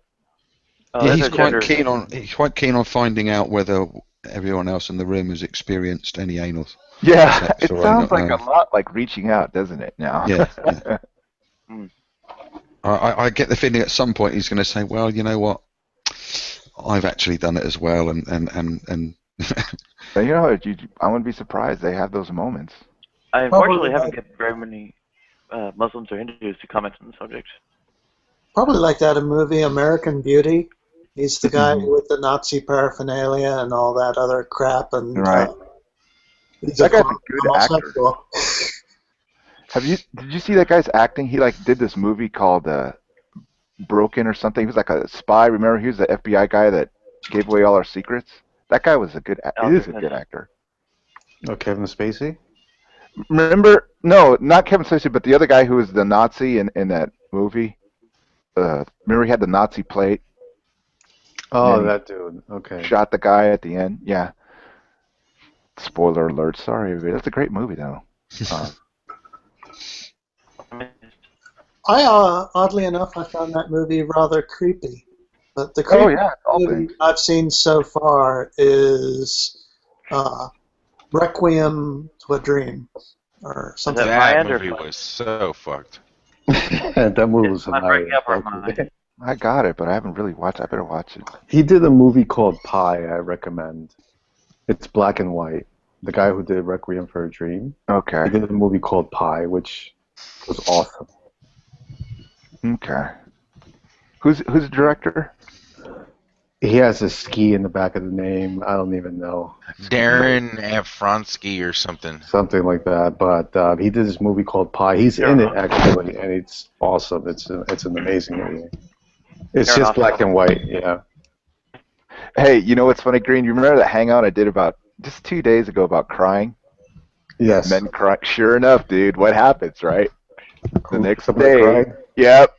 Yeah, he's quite keen on finding out whether everyone else in the room has experienced any anal. Yeah, it sounds like a lot like reaching out, doesn't it? Now. Yeah. I get the feeling at some point he's going to say, "Well, you know what? I've actually done it as well," and. I wouldn't be surprised they have those moments. I unfortunately haven't get very many Muslims or Hindus to comment on the subject. Probably like that in movie American Beauty. He's the guy with the Nazi paraphernalia and all that other crap, and right. That guy's a good actor. Did you see that guy's acting? He did this movie called Broken or something. He was like a spy. Remember, he was the FBI guy that gave away all our secrets. That guy was a good actor. Oh, Kevin Spacey? Remember? No, not Kevin Spacey, but the other guy who was the Nazi in that movie. Remember, he had the Nazi plate. Oh, that dude. Okay. Shot the guy at the end. Yeah. Spoiler alert. Sorry, everybody. That's a great movie, though. Oddly enough, I found that movie rather creepy. But the creepiest movie I've seen so far is Requiem to a Dream, or something. That movie was so fucked. That movie was hilarious. I got it, but I haven't really watched it. I better watch it. He did a movie called Pi, I recommend. It's black and white. The guy who did Requiem for a Dream. Okay. He did a movie called Pi, which was awesome. Okay. Who's the director? He has a ski in the back of the name. I don't even know. Darren Aronofsky or something. Something like that. But he did this movie called Pi. He's in it, actually, and it's awesome. It's an amazing movie. It's just black and white, yeah. Hey, you know what's funny, Green? You remember that hangout I did about just 2 days ago about crying? Yes. Men cry. Sure enough, dude. What happens, right? The next Somebody day. cried? Yep.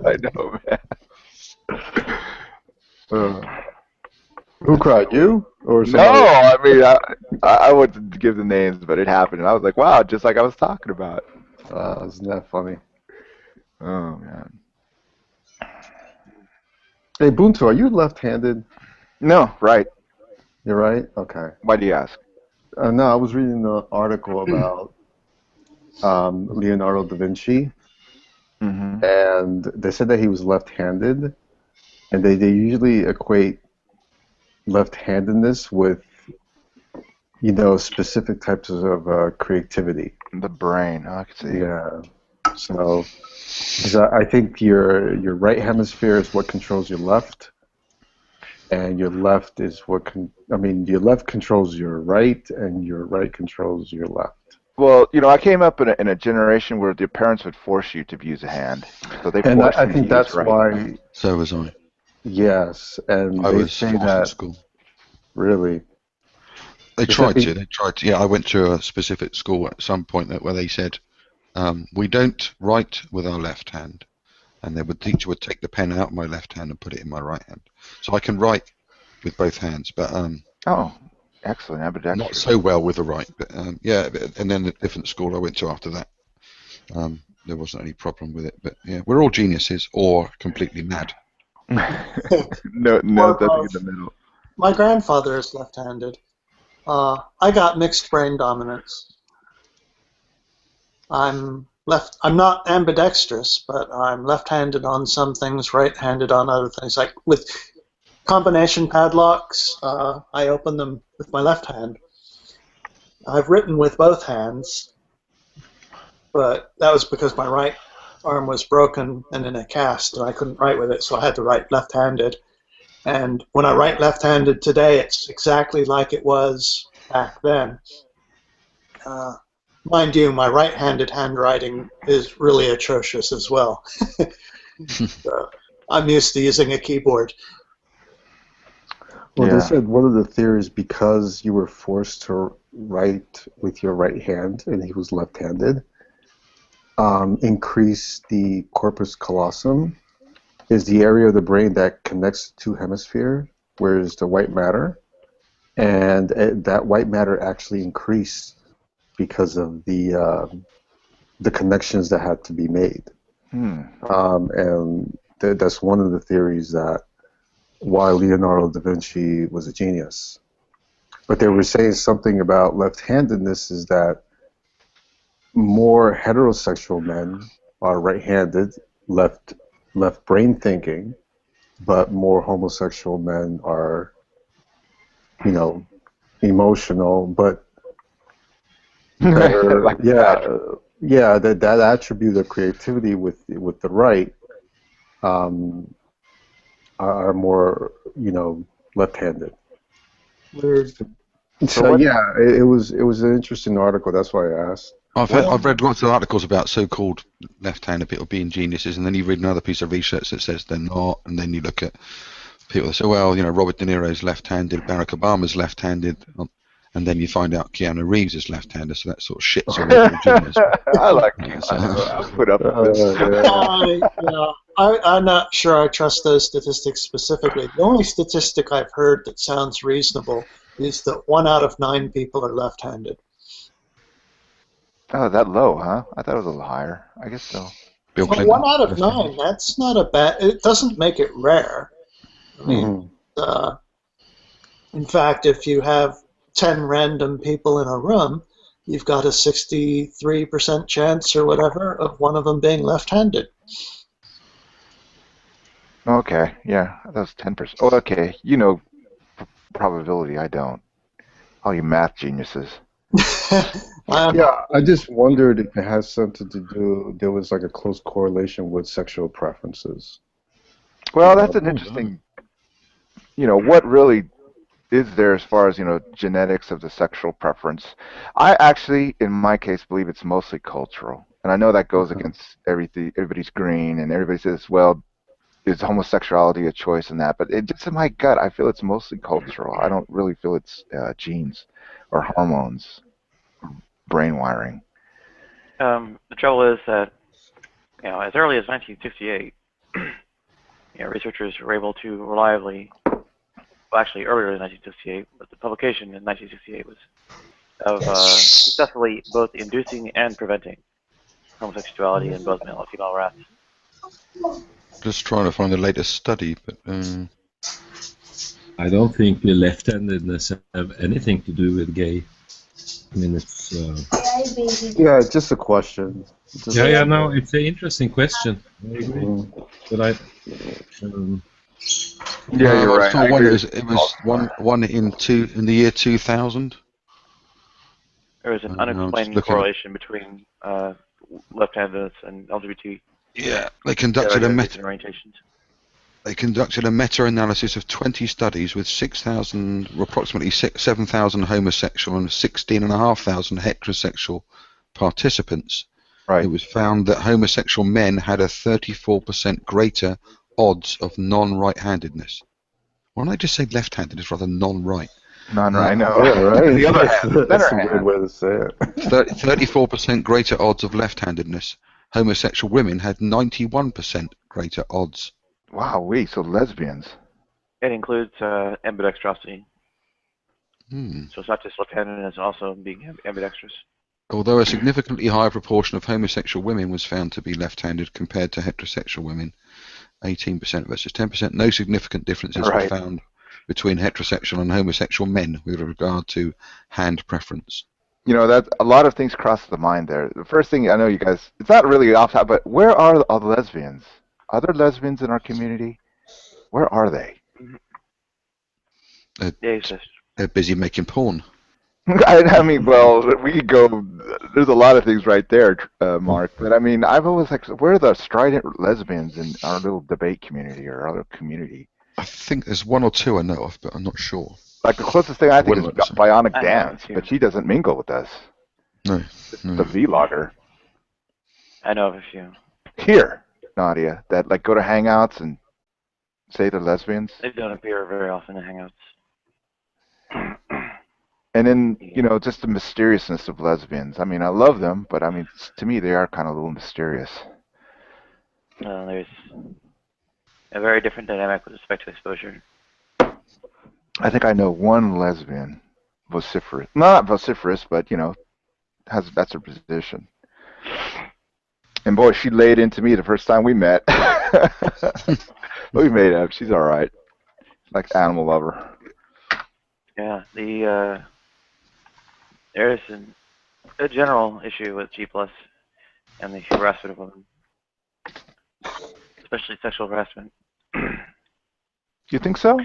I know, man. Who cried? You or somebody? No, I mean I wouldn't give the names, but it happened, and I was like, wow, just like I was talking about. Isn't that funny? Oh man. Hey, Buntu, are you left-handed? No, right. You're right? Okay. Why do you ask? No, I was reading an article about Leonardo da Vinci, and they said that he was left-handed, and they usually equate left-handedness with specific types of creativity. The brain, I could see. Yeah. So, because I think your right hemisphere is what controls your left, and your left is what your left controls your right, and your right controls your left. Well, I came up in a generation where the parents would force you to use a hand, so they And forced I me think to use that's right. why. So was I. Yes, and I they was say forced that at school. really. They tried to. Yeah, I went to a specific school at some point where they said, we don't write with our left hand. And the teacher would take the pen out of my left hand and put it in my right hand. So I can write with both hands, but Oh, excellent, ambidextrous. not so well with the right. But yeah, and then a different school I went to after that, there wasn't any problem with it. But yeah, we're all geniuses or completely mad. no, nothing in the middle. My grandfather is left-handed. I got mixed brain dominance. I'm not ambidextrous, but I'm left-handed on some things, right-handed on other things. Like with combination padlocks, I open them with my left hand. I've written with both hands, but that was because my right arm was broken and in a cast, and I couldn't write with it, so I had to write left-handed. And when I write left-handed today, it's exactly like it was back then. Mind you, my right-handed handwriting is really atrocious as well. So I'm used to using a keyboard. Well, they said one of the theories, because you were forced to write with your right hand and he was left-handed, increase the corpus callosum, is the area of the brain that connects the two hemispheres, whereas the white matter, and that white matter actually increased because of the connections that had to be made. And that's one of the theories that why Leonardo da Vinci was a genius. But they were saying something about left-handedness is that more heterosexual men are right-handed, left brain thinking, but more homosexual men are, emotional, but better, like that attribute of creativity with the right are more, left-handed. Weird. So it was an interesting article. That's why I asked. I've read lots of articles about so-called left-handed people being geniuses, and then you read another piece of research that says they're not, and then you look at people that say, well, Robert De Niro's left-handed, Barack Obama's left-handed, and then you find out Keanu Reeves is left-handed, so that sort of shits on every genius. I like I'll put up with this. I'm not sure I trust those statistics specifically. The only statistic I've heard that sounds reasonable is that 1 out of 9 people are left-handed. Oh, that low, huh? I thought it was a little higher. I guess so. Bill Well, Clinton, 1 out of 9, that's not a bad... It doesn't make it rare. I mean, in fact, if you have 10 random people in a room, you've got a 63% chance or whatever of one of them being left-handed. Okay, yeah, that's 10%. Oh, okay, probability, I don't. All you math geniuses. I just wondered if it has something to do, there was like a close correlation with sexual preferences. Well, that's an interesting, what really is there as far as, genetics of the sexual preference? I actually, in my case, believe it's mostly cultural. And I know that goes against everybody's green, and everybody says, well, is homosexuality a choice in that? But it just in my gut, I feel it's mostly cultural. I don't really feel it's genes or hormones, brain wiring. The trouble is that, as early as 1968, researchers were able to reliably, well, actually earlier than 1968, but the publication in 1968 was of successfully both inducing and preventing homosexuality in both male and female rats. just trying to find the latest study, but I don't think the left-handedness have anything to do with gay. I mean, it's it's just a question. No, it's an interesting question. I agree, but you're right. It was one in the year 2000. There was an I'm just unexplained looking at- correlation between left-handedness and LGBT Yeah, they conducted a orientations. They conducted a meta-analysis of 20 studies with approximately 7,000 homosexual and 16,500 heterosexual participants. Right. It was found that homosexual men had a 34% greater odds of non-right-handedness. Why don't I just say left-handedness rather than non-right? Non-right, I know. Yeah, right. The other hand, the That's center a weird hand. way to say it. 34% greater odds of left-handedness. Homosexual women had 91% greater odds. Wow, so lesbians. It includes ambidextrosity. Hmm. So it's not just left-handed, it's also being ambidextrous. Although a significantly higher proportion of homosexual women was found to be left-handed compared to heterosexual women, 18% versus 10%, no significant differences were found between heterosexual and homosexual men with regard to hand preference. You know, that a lot of things cross the mind there. The first thing, I know you guys, it's not really off topic, but where are the lesbians? Are there lesbians in our community? Where are they? They're busy making porn. I mean, well, we could go. There's a lot of things right there, Mark. But I mean, I've always like, where are the strident lesbians in our little debate community or other community? I think there's one or two I know of, but I'm not sure. Like the closest thing I think is Bionic I Dance, but she doesn't mingle with us. No. The vlogger. I know of a few. Here, Nadia, that like go to Hangouts and say they're lesbians. They don't appear very often in Hangouts. And then, you know, just the mysteriousness of lesbians. I mean, I love them, but I mean, to me, they are kind of a little mysterious. There's a very different dynamic with respect to exposure. I think I know one lesbian, vociferous. Not vociferous, but, you know, that's her position. And boy, she laid into me the first time we met. We made up. She's all right. Like animal lover. Yeah, there's a general issue with G+ and the harassment of women, especially sexual harassment. You think so?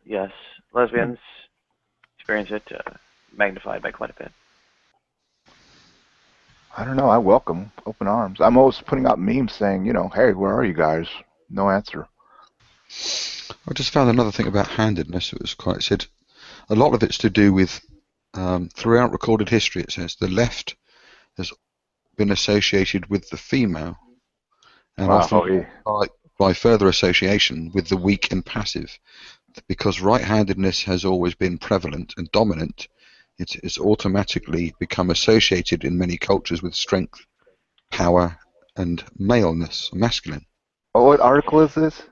Yes, lesbians experience it magnified by quite a bit. I don't know. I welcome open arms. I'm always putting out memes saying, you know, hey, where are you guys? No answer. I just found another thing about handedness. It was quite said. A lot of it's to do with throughout recorded history. It says the left has been associated with the female, and often by further association with the weak and passive. Because right-handedness has always been prevalent and dominant, it has automatically become associated in many cultures with strength, power, and maleness, masculine. Oh, what article is this?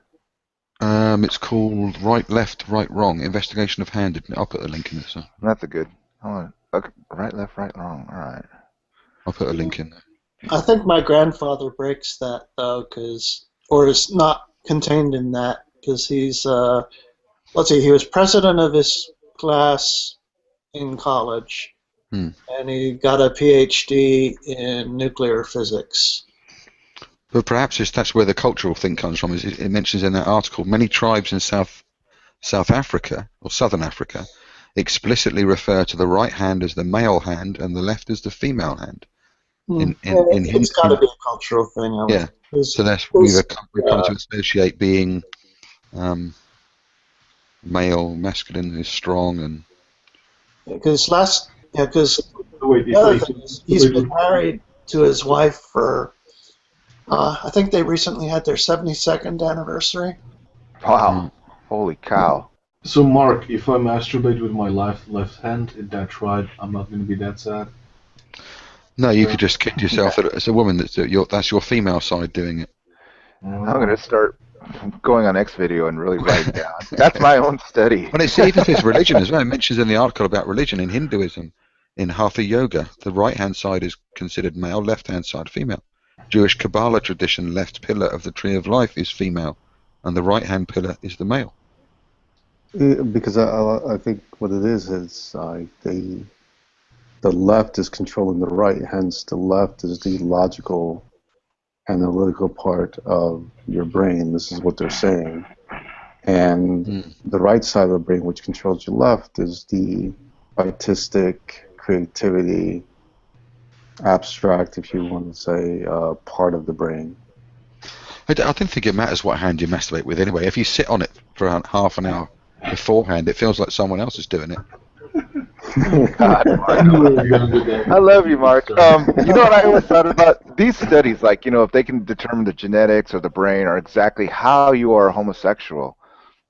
It's called Right, Left, Right, Wrong, Investigation of Handedness. I'll put a link in this. That's a good. Hold on. Okay. Right, left, right, wrong. All right. I'll put a link in there. I think my grandfather breaks that, though, or is not contained in that, because he's, let's see, he was president of his class in college, and he got a PhD in nuclear physics. But perhaps that's where the cultural thing comes from. It mentions in that article many tribes in South Africa or Southern Africa explicitly refer to the right hand as the male hand and the left as the female hand. It's got to be a cultural thing. Yeah. So we've come to associate being male, masculine is strong, and because he's been married to his wife for. I think they recently had their 72nd anniversary. Wow. Holy cow. So, Mark, if I masturbate with my left hand in that tribe, I'm not going to be that sad? No, you could just kid yourself that it's a woman that's your female side doing it. I'm going to start going on X video and really write it down. That's my own study. Well, it's even if it's religion as well. It mentions in the article about religion in Hinduism, in Hatha Yoga, the right-hand side is considered male, left-hand side female. Jewish Kabbalah tradition, left pillar of the tree of life is female, and the right-hand pillar is the male. Because I think what it is the left is controlling the right, hence the left is the logical, analytical part of your brain. This is what they're saying. And the right side of the brain, which controls your left, is the artistic, creativity, abstract, if you want to say, part of the brain. I don't think it matters what hand you masturbate with anyway. If you sit on it for half an hour beforehand, it feels like someone else is doing it. God, Mark. I love you, Mark. You know what I always thought about? These studies, like, if they can determine the genetics or the brain or exactly how you are homosexual,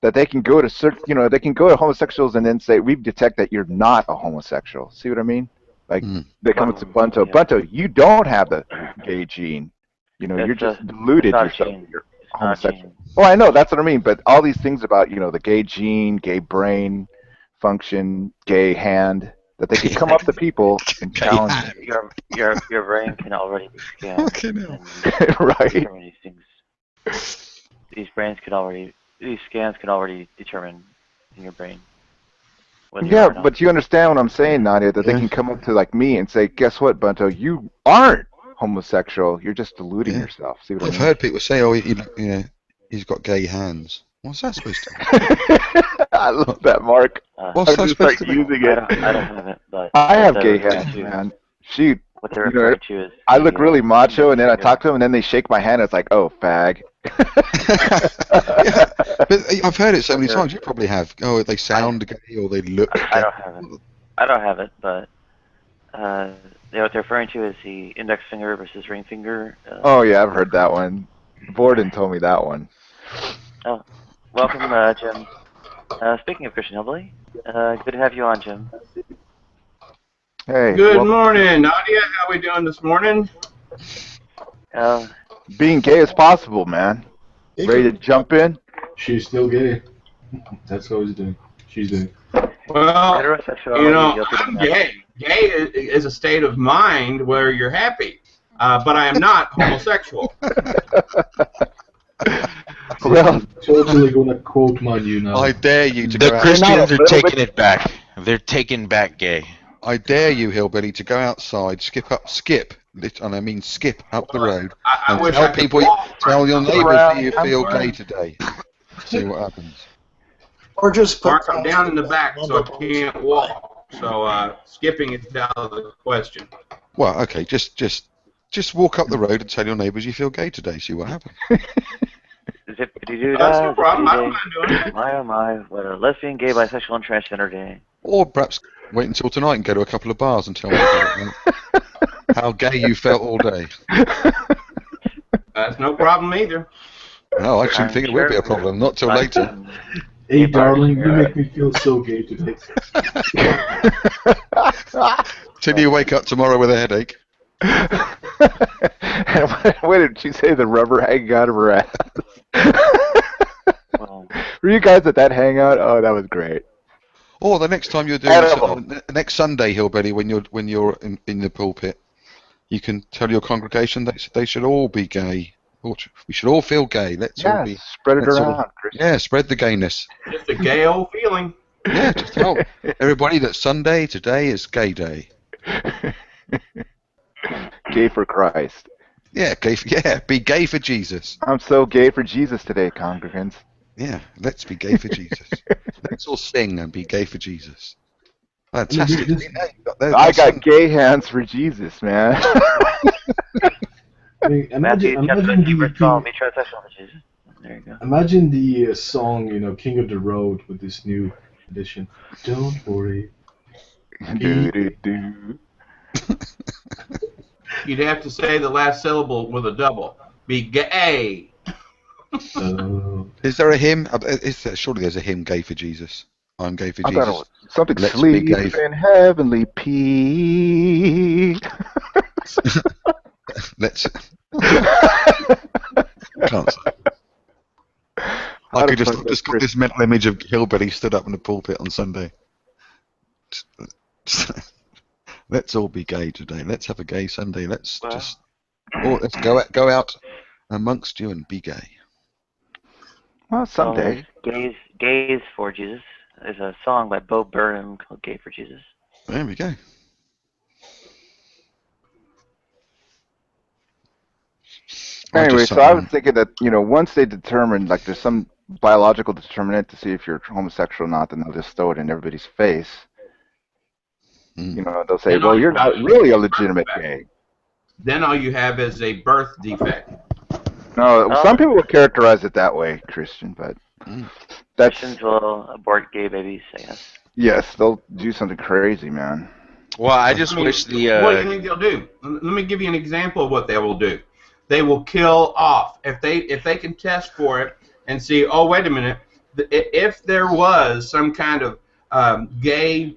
that they can go to certain, they can go to homosexuals and then say, we detect that you're not a homosexual. See what I mean? Like, they come to Bunto. Bunto, you don't have the gay gene. You're just deluded yourself. You're homosexual. Oh, I know. That's what I mean. But all these things about, the gay gene, gay brain function, gay hand, that they can come up to people and challenge. Your brain can already be scanned. Right. Determine these things. These scans can already determine in your brain. Yeah, but you understand what I'm saying, Nadia, that they can come up to like me and say, guess what, Bunto, you aren't homosexual. You're just deluding yourself. See what I mean? I've heard people say, oh, he's got gay hands. What's that supposed to mean? I love that, Mark. What's that supposed to mean? Using it. I don't have it, but I have gay hands, man. Shoot. What they're referring to is I look really macho, and then I talk to them, and then they shake my hand. It's like, oh, fag. Yeah, but I've heard it so many times. You probably have. Oh, they sound gay or they look. I don't have it. I don't have it, but what they're referring to is the index finger versus ring finger. Oh yeah, I've heard that one. Borden told me that one. Oh, welcome, Jim. Speaking of Christian Hillbilly, good to have you on, Jim. Hey. Good morning, Nadia. How we doing this morning? Being gay as possible, man. Ready to jump in? She's still gay. That's how he's doing. She's doing. Well, I'm gay. Gay is a state of mind where you're happy, but I am not homosexual. Well, I'm totally gonna quote you now. I dare you to the go out. Christians are taking it back. They're taking back gay. I dare you, hillbilly, to go outside, skip, and I mean skip up the road, and tell your neighbours that you feel gay today. See what happens. Or just Mark, I'm down in the back, so I can't walk. So skipping is out of the question. Well, okay, just walk up the road and tell your neighbours you feel gay today. See what happens. That's no problem. I don't mind doing it. My oh my, what a lesbian, gay, bisexual, and transgender day. Or perhaps wait until tonight and go to a couple of bars and tell me how gay you felt all day. That's no problem either. No, I actually think it would be a problem. Not till later. Hey, darling, you make me feel so gay today. Till you wake up tomorrow with a headache. What did she say? The rubber hanging out of her ass. Were you guys at that hangout? Oh, that was great. Or the next time you're doing next Sunday, hillbilly, when you're in the pulpit, you can tell your congregation that they should all be gay. We should all feel gay. Let's all be. Spread it around. Yeah, spread the gayness. Just a gay old feeling. Yeah, just tell everybody that Sunday today is gay day. Gay for Christ. Yeah, be gay for Jesus. I'm so gay for Jesus today, congregants. Yeah, let's be gay for Jesus. Let's all sing and be gay for Jesus. Fantastic. I got gay hands for Jesus, man. Imagine the song, King of the Road with this new edition. Don't worry. You'd have to say the last syllable with a double. Be gay. Is there a hymn? Surely there's a hymn, "Gay for Jesus." I'm gay for Jesus. Thought it was something. Let's sleep in heavenly peace. Let's. Can't say. I could just got this mental image of hillbilly stood up in the pulpit on Sunday. Let's all be gay today. Let's have a gay Sunday. Let's go out amongst you and be gay. Well, someday. Gays for Jesus. There's a song by Bo Burnham called "Gay for Jesus." There we go. Anyway, so I was thinking that, once they determine, like, there's some biological determinant to see if you're homosexual or not, then they'll just throw it in everybody's face. You know, they'll say, well, you're not really a legitimate gay. Then all you have is a birth defect. No, some people will characterize it that way, Christian, but that's... Christians will abort gay babies, I guess. Yes, they'll do something crazy, man. Well, I just wish the... What do you think they'll do? Let me give you an example of what they will do. They will kill off. If they can test for it and see, oh, wait a minute, if there was some kind of gay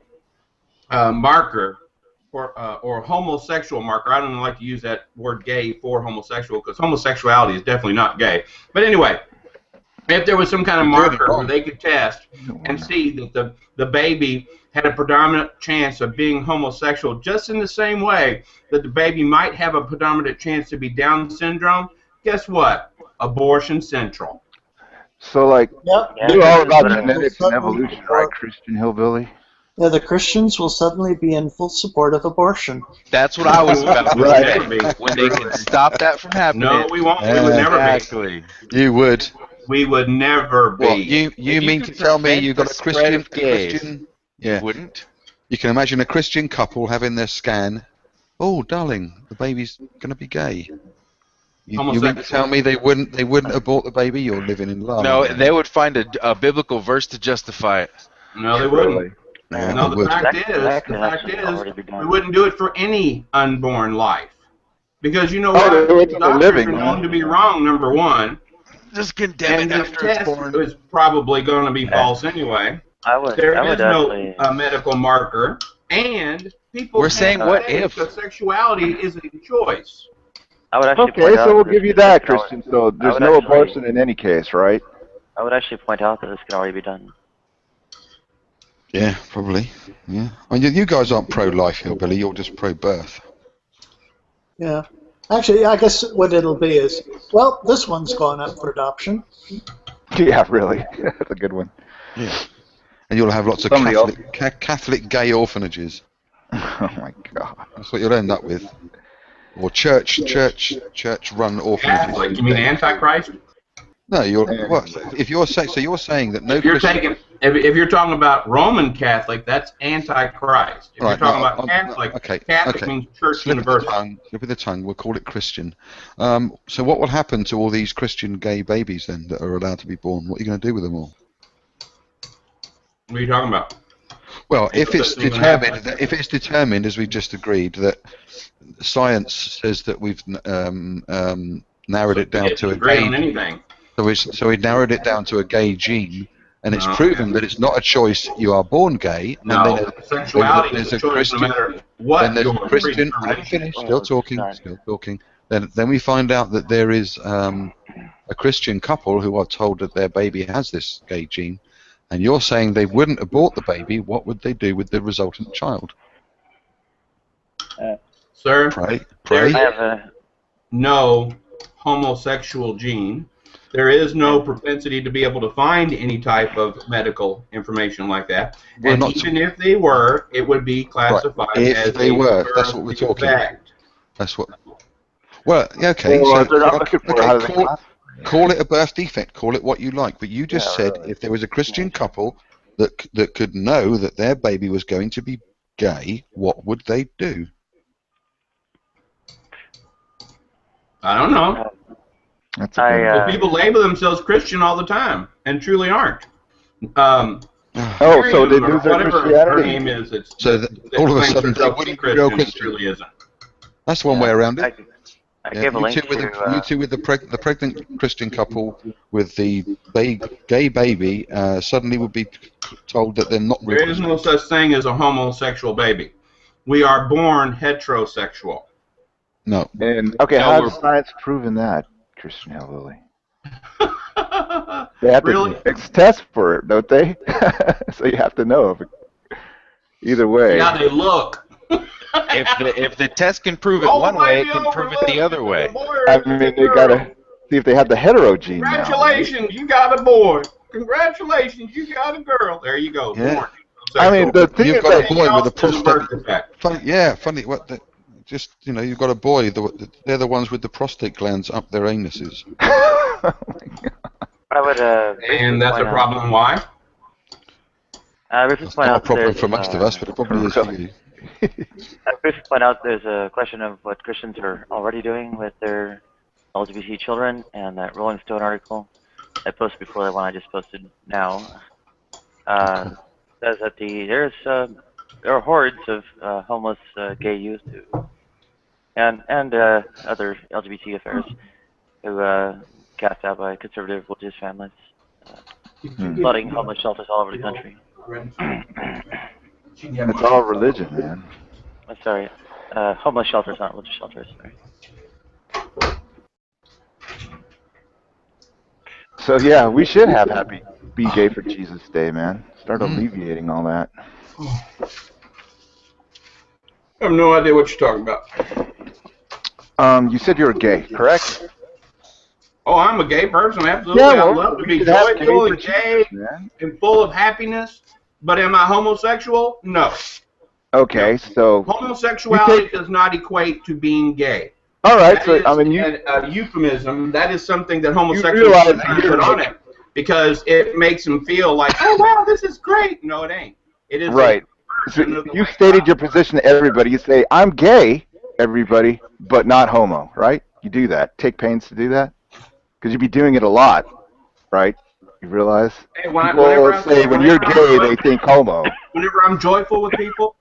marker or homosexual marker, I don't like to use that word gay for homosexual because homosexuality is definitely not gay. But anyway, if there was some kind of marker where they could test and see that the baby had a predominant chance of being homosexual, just in the same way that the baby might have a predominant chance to be Down syndrome, guess what? Abortion central. So, like, Yep. you're all about genetics and evolution, right, Christian Hillbilly? Yeah, the Christians will suddenly be in full support of abortion. That's what I was about to Right. say. When they can stop that from happening. No, we won't. We would never Exactly. You would. We would never be. What, you mean to tell me you've got a Christian? Yeah. You wouldn't? You can imagine a Christian couple having their scan. Oh, darling, the baby's going to be gay. You mean to tell me they wouldn't abort the baby? You're living in love. No, they would find a biblical verse to justify it. No, they wouldn't. Yeah, No, they the would. fact is, we wouldn't do it for any unborn life. Because you know what? Doctors are known to be wrong, number one. Just condemn And it this after it's test born. is probably going to be false anyway. There is no medical marker, and people. We're saying what if? Sexuality is a choice. I would actually Okay, so we'll give you that, Christian. So there's no abortion in any case, right? I would actually point out that this can already be done. Yeah, probably. Yeah. I mean, you guys aren't pro-life, Hillbilly. You're just pro-birth. Yeah. Actually, I guess what it'll be is, well, this one's gone up for adoption. Yeah, really. That's a good one. Yeah. And you'll have lots of Catholic gay orphanages. Oh my God. That's what you'll end up with. Or church-run orphanages. Catholic? You mean Antichrist? No, if you're saying so, you're saying that no. If you're talking about Roman Catholic, that's Antichrist. If you're talking about Catholic, Catholic means Church Universal. Slip of the tongue. We'll call it Christian. So what will happen to all these Christian gay babies then that are allowed to be born? What are you going to do with them all? What are you talking about? Well, if it's determined, as we just agreed, that science says that we've narrowed it down to a gay. So we narrowed it down to a gay gene, and it's proven that it's not a choice. You are born gay. No, and sexuality is a choice no matter what. Then there's a Christian. I'm finished. Still talking. Then we find out that there is a Christian couple who are told that their baby has this gay gene, and you're saying they wouldn't abort the baby. What would they do with the resultant child? Sir, pray. No homosexual gene. There is no propensity to be able to find any type of medical information like that. And even if they were, it would be classified as if they were. That's what we're talking about. That's what. Well, okay. Call it a birth defect. Call it what you like. But you just said if there was a Christian couple that could know that their baby was going to be gay, what would they do? I don't know. People label themselves Christian all the time and truly aren't. So they lose their Christianity. Her name is, all of a sudden they wouldn't be real Christian. Truly isn't. That's one way around it. I gave a link you two with the pregnant Christian couple with the gay baby suddenly would be told that they're not real. There is no such thing as a homosexual baby. We are born heterosexual. No. And how has science proven that, Christian Hillbilly? They have to test for it, don't they? So you have to know if either way. Yeah, they look. If the test can prove it one way, it can prove it the other way. I mean, they gotta see if they have the hetero gene. Congratulations, you got a boy. Congratulations, you got a girl. There you go. Yeah. Born. I mean, the thing you've is got a boy with a prostate. Funny. You've got a boy. They're the ones with the prostate glands up their anuses. I would. And that's a problem. Why? It's not a problem for most of us, but it probably is for you. I briefly point out there's a question of what Christians are already doing with their LGBT children, and that Rolling Stone article I posted before, the one I just posted now, says that there are hordes of homeless gay youth and other LGBT affairs who cast out by conservative religious families, flooding homeless shelters all over the country. It's all religion, man. I'm sorry, homeless shelters, not religious shelters. Sorry. So yeah, we should have Happy Be Gay for Jesus Day, man. Start alleviating all that. I have no idea what you're talking about. You said you were gay, correct? Oh, I'm a gay person, absolutely. Yeah, well, I love to we be should have joyful gay and for gay Jesus, man. and full of happiness. But am I homosexual? No. Okay, so homosexuality does not equate to being gay. All right, That so is I mean, a euphemism. That is something that homosexuals put on it because it makes them feel like, oh wow, this is great. No, it ain't. It is right. So you stated your position to everybody. You say, I'm gay, everybody, but not homo, right? You do that. Take pains to do that? Because you'd be doing it a lot, right? You realize? Hey, people say when you're gay, they think homo. Whenever I'm joyful with people,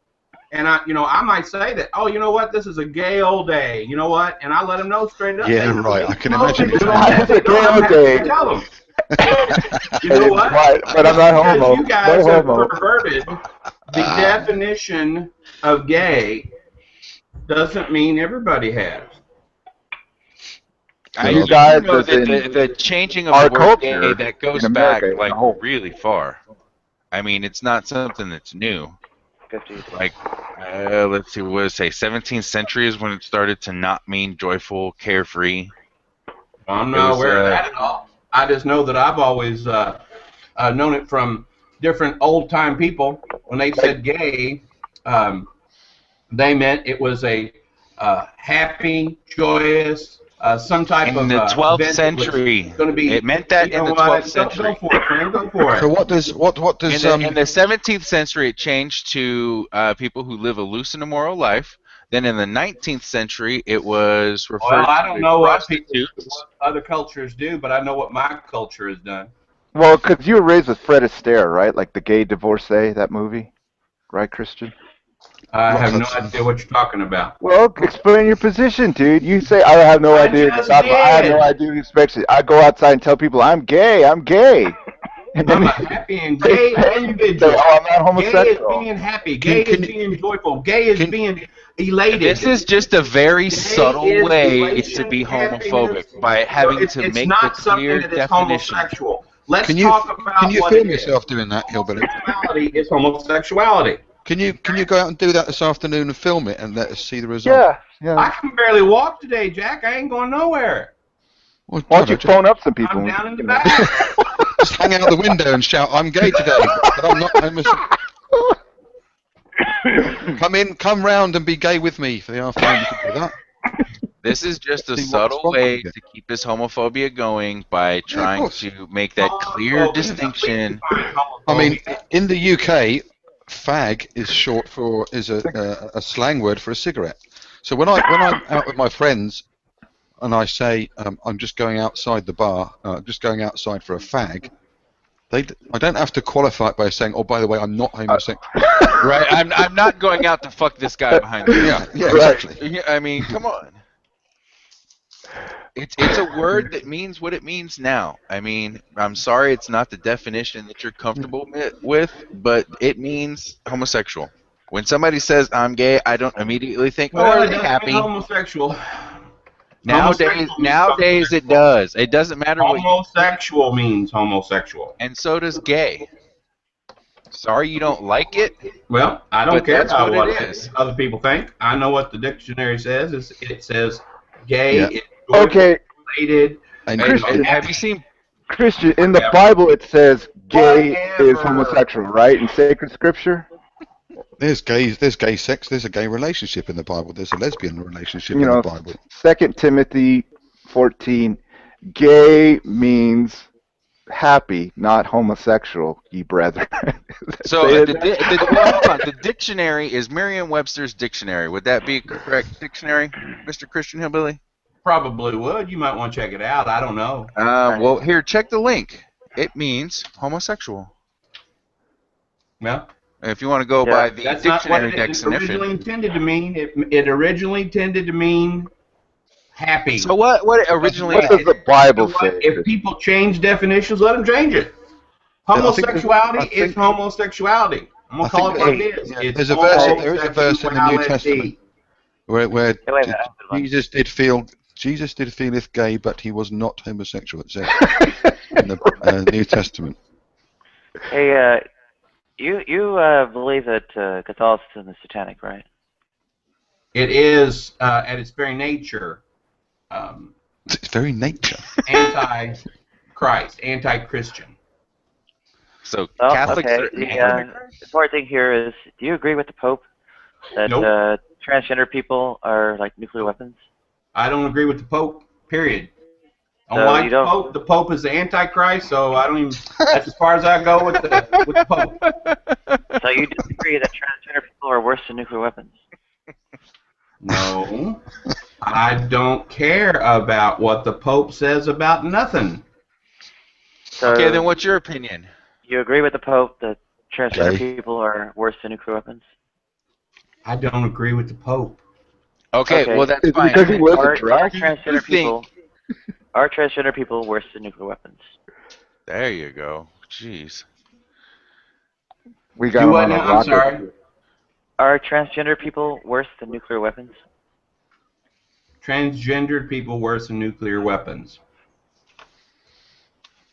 and I might say that, oh, you know what, this is a gay old day, you know what, and I let them know straight up. Yeah, right. I can imagine it. It's a gay old day. Tell them. You know what? Right, but I'm not homo. Because you guys No have homo. perverted the definition of gay. Doesn't mean everybody has. You guys, know as in the changing of our the word culture gay that goes in back America as a like whole. really far. I mean, it's not something that's new. Like, let's see, what did it say? 17th century is when it started to not mean joyful, carefree. I'm not aware of that at all. I just know that I've always known it from different old-time people. When they said gay, they meant it was a happy, joyous, some type in of the 12th event century. Going to be, it meant that in the 12th century. Go for it, friend. Go for it. So what does in the 17th century it changed to people who live a loose and immoral life. Then in the 19th century it was referred Well, I don't to know what prostitutes. other cultures do, but I know what my culture has done. Well, because you were raised with Fred Astaire, right? Like the gay divorcee, that movie, right, Christian? I have no idea what you're talking about. Well, explain your position, dude. You say I have no idea. just I have did. no idea who expects it. I go outside and tell people I'm gay. I'm gay. And I'm then a happy and gay individual. say, oh, I'm not homosexual. Gay is being happy. Gay is being joyful. Gay is being elated. This is just a very subtle is way elation, to be happiness. homophobic by having It's to make not the something clear that is definition. homosexual. Let's Can you talk about can you what film it is. yourself doing that, Hillbilly? Homosexuality is homosexuality. Can you go out and do that this afternoon and film it and let us see the result? Yeah. I can barely walk today, Jack. I ain't going nowhere. Well, Why don't you phone up some people? I'm down in the back. Just hang out the window and shout, "I'm gay today, but I'm not homosexual." Come round and be gay with me for the afternoon. You can do that. This is just a See what's subtle wrong way with it. to keep this homophobia going by trying course. to make that clear distinction. I mean, in the UK, fag is short for a slang word for a cigarette. So when I'm out with my friends and I say I'm just going outside the bar, just going outside for a fag, I don't have to qualify it by saying, oh, by the way, I'm not homosexual. Right? I'm not going out to fuck this guy behind you. Yeah, exactly. I mean, come on. It's a word that means what it means now. I mean, I'm sorry it's not the definition that you're comfortable with, but it means homosexual. When somebody says I'm gay, I don't immediately think, oh, are they happy? Homosexual. Nowadays it does. It doesn't matter what. Homosexual means homosexual. And so does gay. Sorry you don't like it. Well, I don't But care that's about what what it is. other people think. I know what the dictionary says. It says gay Yeah. is Okay, related. And Christian, Have you seen? Christian, in the Bible it says gay is homosexual, right? In sacred scripture? there's gay sex, there's a gay relationship in the Bible, there's a lesbian relationship You in know, the Bible. 2 Timothy 14, gay means happy, not homosexual, ye brethren. So Say it hold on. The dictionary is Merriam-Webster's dictionary. Would that be a correct dictionary, Mr. Christian Hillbilly? Probably would. You might want to check it out. I don't know. Well, here, check the link. It means homosexual. Well, if you want to go by the that's not what dictionary it originally intended to mean. It originally tended to mean happy. So what originally? What does the Bible say? If people change definitions, let them change it. Homosexuality is homosexuality. I'm gonna call it what it is. There is a verse in the New Testament where Jesus did feel if gay, but he was not homosexual. It says in the New Testament. Hey, you believe that Catholicism is satanic, right? It is at its very nature. Its very nature. Anti-Christ, anti-Christian. So Catholics are the important thing here is, do you agree with the Pope that transgender people are like nuclear weapons? I don't agree with the Pope, period. The Pope is the Antichrist, so I don't even. That's as far as I go with the Pope. So you disagree that transgender people are worse than nuclear weapons? No, I don't care about what the Pope says about nothing. So okay, then what's your opinion? You agree with the Pope that transgender people are worse than nuclear weapons? I don't agree with the Pope. Okay. Well that's fine. Because he was Are transgender people worse than nuclear weapons? There you go. Jeez. We got him on a rocket. I'm sorry. Are transgender people worse than nuclear weapons? Transgendered people worse than nuclear weapons?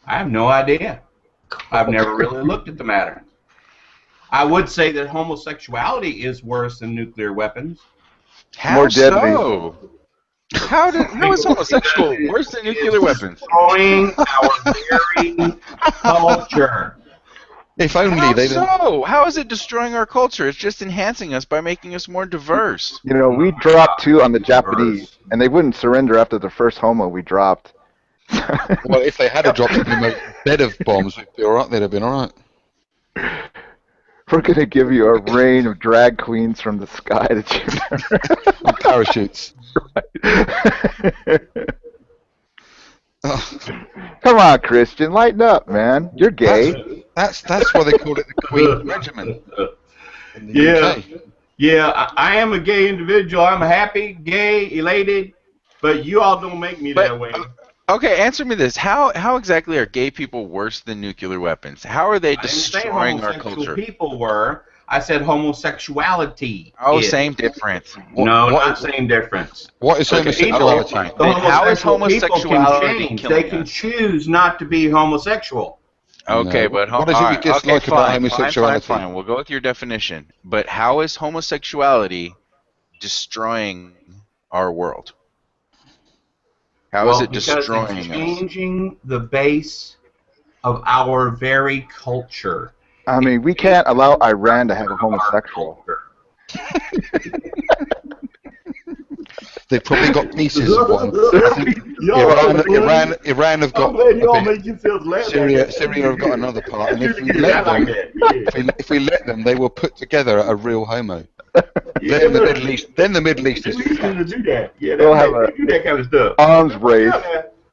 I have no idea. I've never really looked at the matter. I would say that homosexuality is worse than nuclear weapens. How More deadly. so? How is homosexual worse than nuclear weapons? Destroying our very culture. If only How is it destroying our culture? It's just enhancing us by making us more diverse. You know, we dropped 2 on the Japanese, and they wouldn't surrender after the first homo we dropped. Well, if they had dropped a bed of bombs, they'd have been all right. We're going to give you a rain of drag queens from the sky that you never... On parachutes. Come on, Christian, lighten up, man. You're gay. That's why they call it the Queen Regiment. In the UK. Yeah, I am a gay individual. I'm happy, gay, elated, but you all don't make me that way. Okay, answer me this. How exactly are gay people worse than nuclear weapons? How are they destroying our culture? People were. I said homosexuality. Same difference. No, not same difference. What is homosexuality? How is homosexuality killing They can choose not to be homosexual. Okay, but what is it you dislike about homosexuality? Fine. We'll go with your definition. But how is homosexuality destroying our world? How is it destroying us? It's changing the base of our very culture. I mean, we can't allow Iran to have a homosexual. They've probably got pieces of one. Iran have got. Syria have got another part, and if we let them, they will put together a real homo. Then the Middle East is. They'll have do that kind of stuff. Arms race.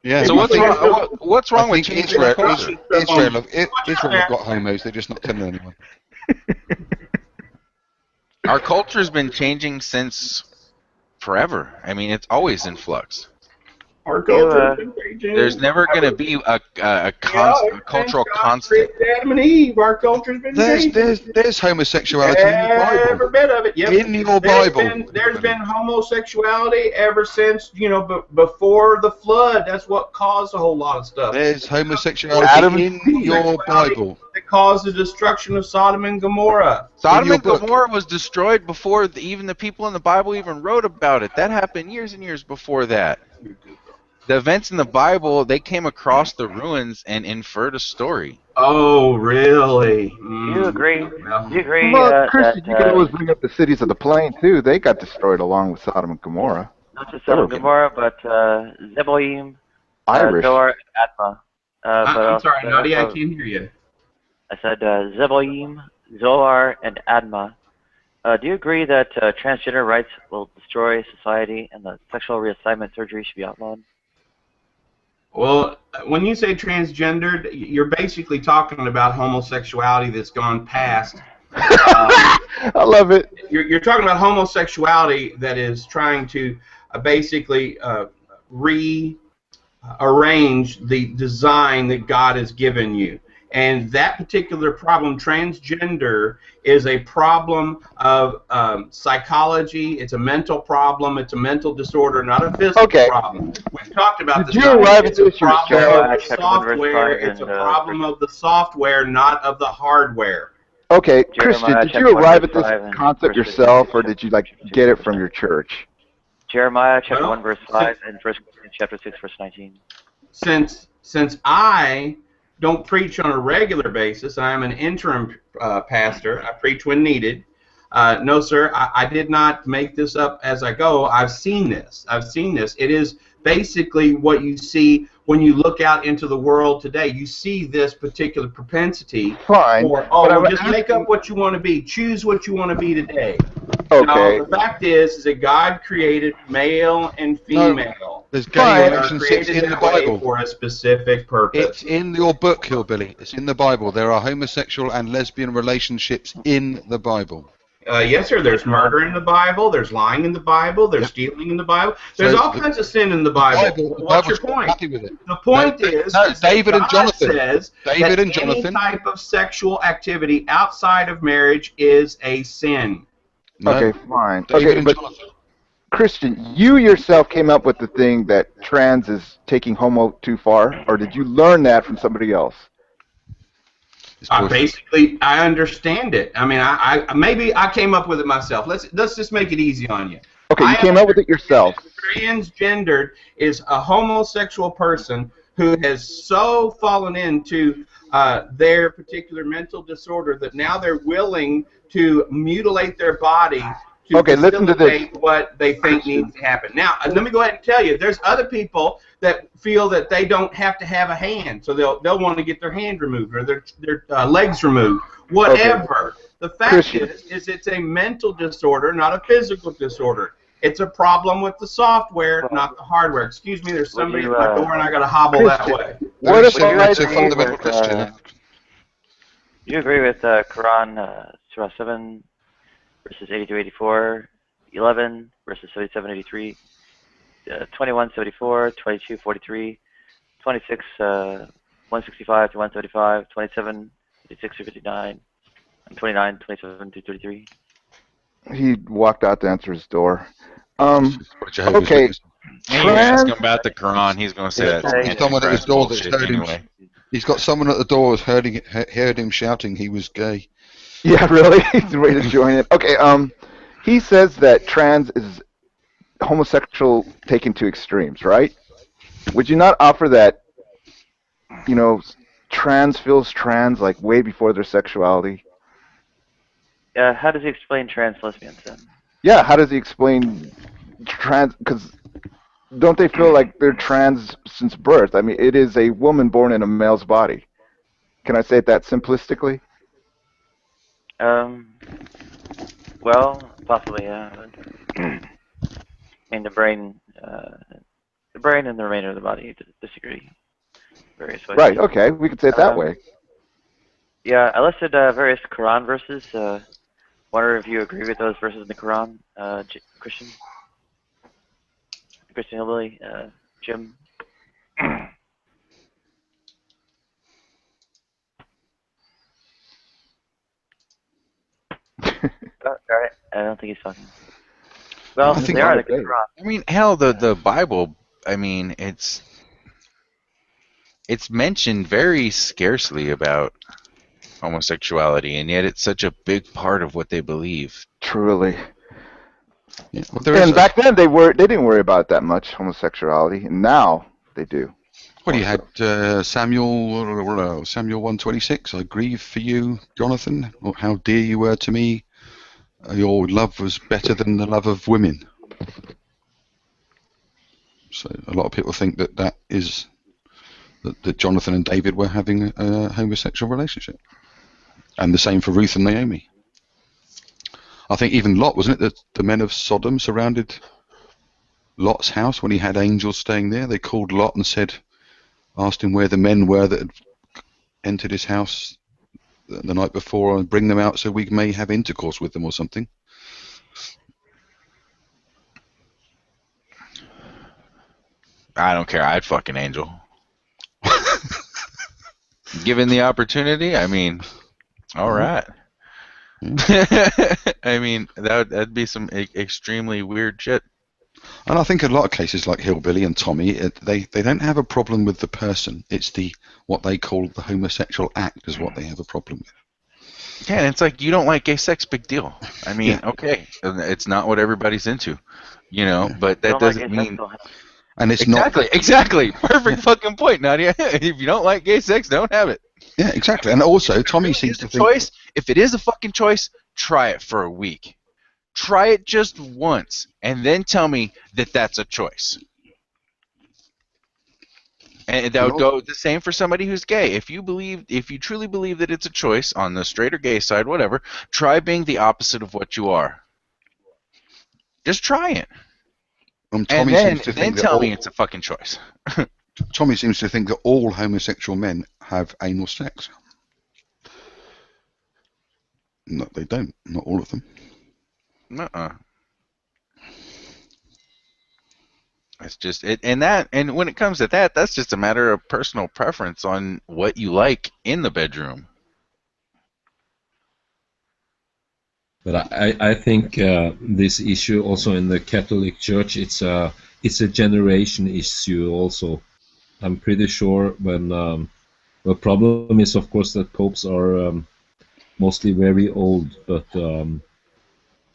Yeah. So what's wrong with changing Israel? culture? Israel have got homos. They're just not telling anyone. Our culture's been changing since forever. I mean, it's always in flux. Our culture has been changing. There's never going to be a cultural constant. Adam and Eve, our culture's been changing. There's homosexuality in the Bible. Every bit of it. Yep. In your Bible. There's been homosexuality ever since, before the flood. That's what caused a whole lot of stuff. There's homosexuality in your Bible. That caused the destruction of Sodom and Gomorrah. Sodom and Gomorrah was destroyed before even the people in the Bible even wrote about it. That happened years and years before that. The events in the Bible, they came across the ruins and inferred a story. Oh, really? Do you agree? Well, Christian, you can always bring up the cities of the plain, too. They got destroyed along with Sodom and Gomorrah. Not just Sodom and Gomorrah, but Zeboim, Irish. Zoar, and Atma. I'm sorry, Nadia, I can't hear you. I said Zeboim, Zohar, and Adma. Do you agree that transgender rights will destroy society and that sexual reassignment surgery should be outlawed? Well, when you say transgendered, you're basically talking about homosexuality that's gone past. I love it. You're talking about homosexuality that is trying to basically rearrange the design that God has given you. And that particular problem, transgender, is a problem of psychology. It's a mental problem. It's a mental disorder, not a physical problem. We've talked about this. Did you arrive at this yourself? yourself? Software. It's a problem of the software, not of the hardware. Okay, Christian, did you arrive at this concept yourself, or did you get it from your church? Jeremiah chapter 1 verse 5 and 1 Corinthians chapter 6 verse 19. Since I don't preach on a regular basis, I'm an interim pastor. I preach when needed. No, sir, I did not make this up as I go. I've seen this. It is basically what you see when you look out into the world today. You see this particular propensity for, just make up what you want to be. Choose what you want to be today. Okay. Now, the fact is that God created male and female. There's gay relationships in the way Bible for a specific purpose. It's in your book, Hillbilly. It's in the Bible. There are homosexual and lesbian relationships in the Bible. Yes, sir. There's murder in the Bible. There's lying in the Bible. There's stealing in the Bible. There's all kinds of sin in the Bible. What's your point? The point is David and Jonathan says that any type of sexual activity outside of marriage is a sin. Okay, fine. Okay, but Christian, you yourself came up with the thing that trans is taking homo too far, or did you learn that from somebody else? Basically, I understand it. I mean, maybe I came up with it myself. Let's just make it easy on you. Okay, you came up with it yourself. Transgendered is a homosexual person who has so fallen into their particular mental disorder that now they're willing to mutilate their body to facilitate what they think needs to happen. Now, let me go ahead and tell you, there's other people that feel that they don't have to have a hand, so they'll want to get their hand removed or their legs removed, whatever. Okay. The fact is it's a mental disorder, not a physical disorder. It's a problem with the software, not the hardware. Excuse me, there's somebody at my door and I got to hobble that way. What if it's a fundamental Christian? Do you agree with Quran Surah 7 verses 80 to 84, 11 verses 77 83, 21 74, 22 43, 26 165 to 175, 27 56 to 59, and 29 27 to 33? He walked out to answer his door. Okay. You ask him about the Quran, he's going to say that. Someone at his door that's heard him. He's got someone at the door who's heard him shouting he was gay. Yeah, really? He's ready to join it. Okay, he says that trans is homosexual taken to extremes, right? Would you not offer that, trans feels trans like way before their sexuality? How does he explain trans lesbians then? Yeah, how does he explain trans? Because don't they feel like they're trans since birth? I mean, it is a woman born in a male's body. Can I say it that simplistically? Well, possibly, yeah. I mean, the brain and the remainder of the body disagree various ways. Right. Okay, we could say it that way. Yeah, I listed various Quran verses. Wonder if you agree with those verses in the Quran, Christian Hillbilly, Jim. Alright, I don't think he's talking. Well, they are the Quran. I mean, hell, the Bible. I mean, it's mentioned very scarcely about homosexuality, and yet it's such a big part of what they believe. Truly. Yeah. Well, and back then they didn't worry about that much, homosexuality, and now they do. Well, you had Samuel 1:26. I grieve for you, Jonathan. Or how dear you were to me. Your love was better than the love of women. So a lot of people think that is that Jonathan and David were having a homosexual relationship. And the same for Ruth and Naomi. I think even Lot, wasn't it, that the men of Sodom surrounded Lot's house when he had angels staying there? They called Lot and asked him where the men were that had entered his house the night before, and bring them out so we may have intercourse with them or something. I don't care. I'd fuck an angel. Given the opportunity, I mean, all right. I mean, that'd be some extremely weird shit. And I think in a lot of cases, like Hillbilly and Tommy, they don't have a problem with the person. It's what they call the homosexual act is what they have a problem with. Yeah, and it's like, you don't like gay sex, big deal. I mean, okay, it's not what everybody's into, but that doesn't mean... And it's exactly. Perfect fucking point, Nadia. If you don't like gay sex, don't have it. Yeah, exactly. And also, Tommy seems to think... choice. If it is a fucking choice, try it for a week. Try it just once, and then tell me that that's a choice. And that would go the same for somebody who's gay. If you truly believe that it's a choice on the straight or gay side, whatever, try being the opposite of what you are. Just try it. Tommy seems to then think tell me it's a fucking choice. Tommy seems to think that all homosexual men have anal sex. No, they don't. Not all of them. Nuh-uh. It's just and when it comes to that, that's just a matter of personal preference on what you like in the bedroom. But I think this issue also in the Catholic Church, it's a generation issue also. I'm pretty sure when the problem is, of course, that popes are mostly very old, but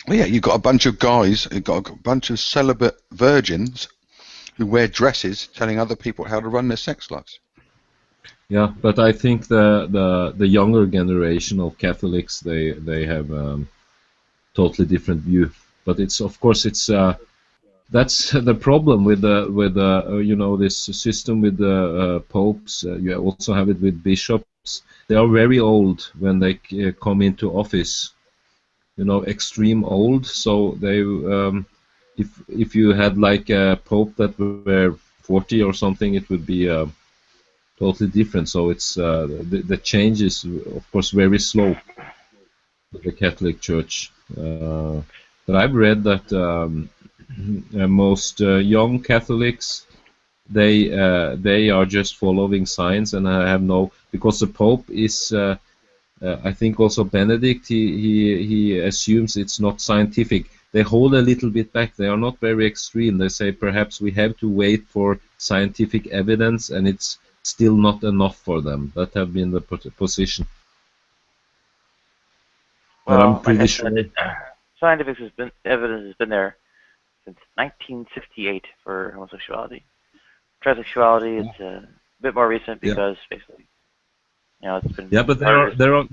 yeah, you've got a bunch of guys, you've got a bunch of celibate virgins who wear dresses telling other people how to run their sex lives. Yeah, but I think the younger generation of Catholics, they have totally different view. But it's, of course, it's that's the problem with this system with the popes. You also have it with bishops. They are very old when they come into office. Extreme old. So they, if you had like a pope that were 40 or something, it would be totally different. So it's the change is, of course, very slow with the Catholic Church. But I've read that most young Catholics, they are just following science, and I have because the Pope is I think also Benedict, he assumes it's not scientific. They hold a little bit back. They are not very extreme. They say perhaps we have to wait for scientific evidence, and it's still not enough for them. That have been the position. Well, and I'm pretty sure scientific evidence has been there since 1968 for homosexuality. Transsexuality is a bit more recent because basically, it's been. Yeah, but there are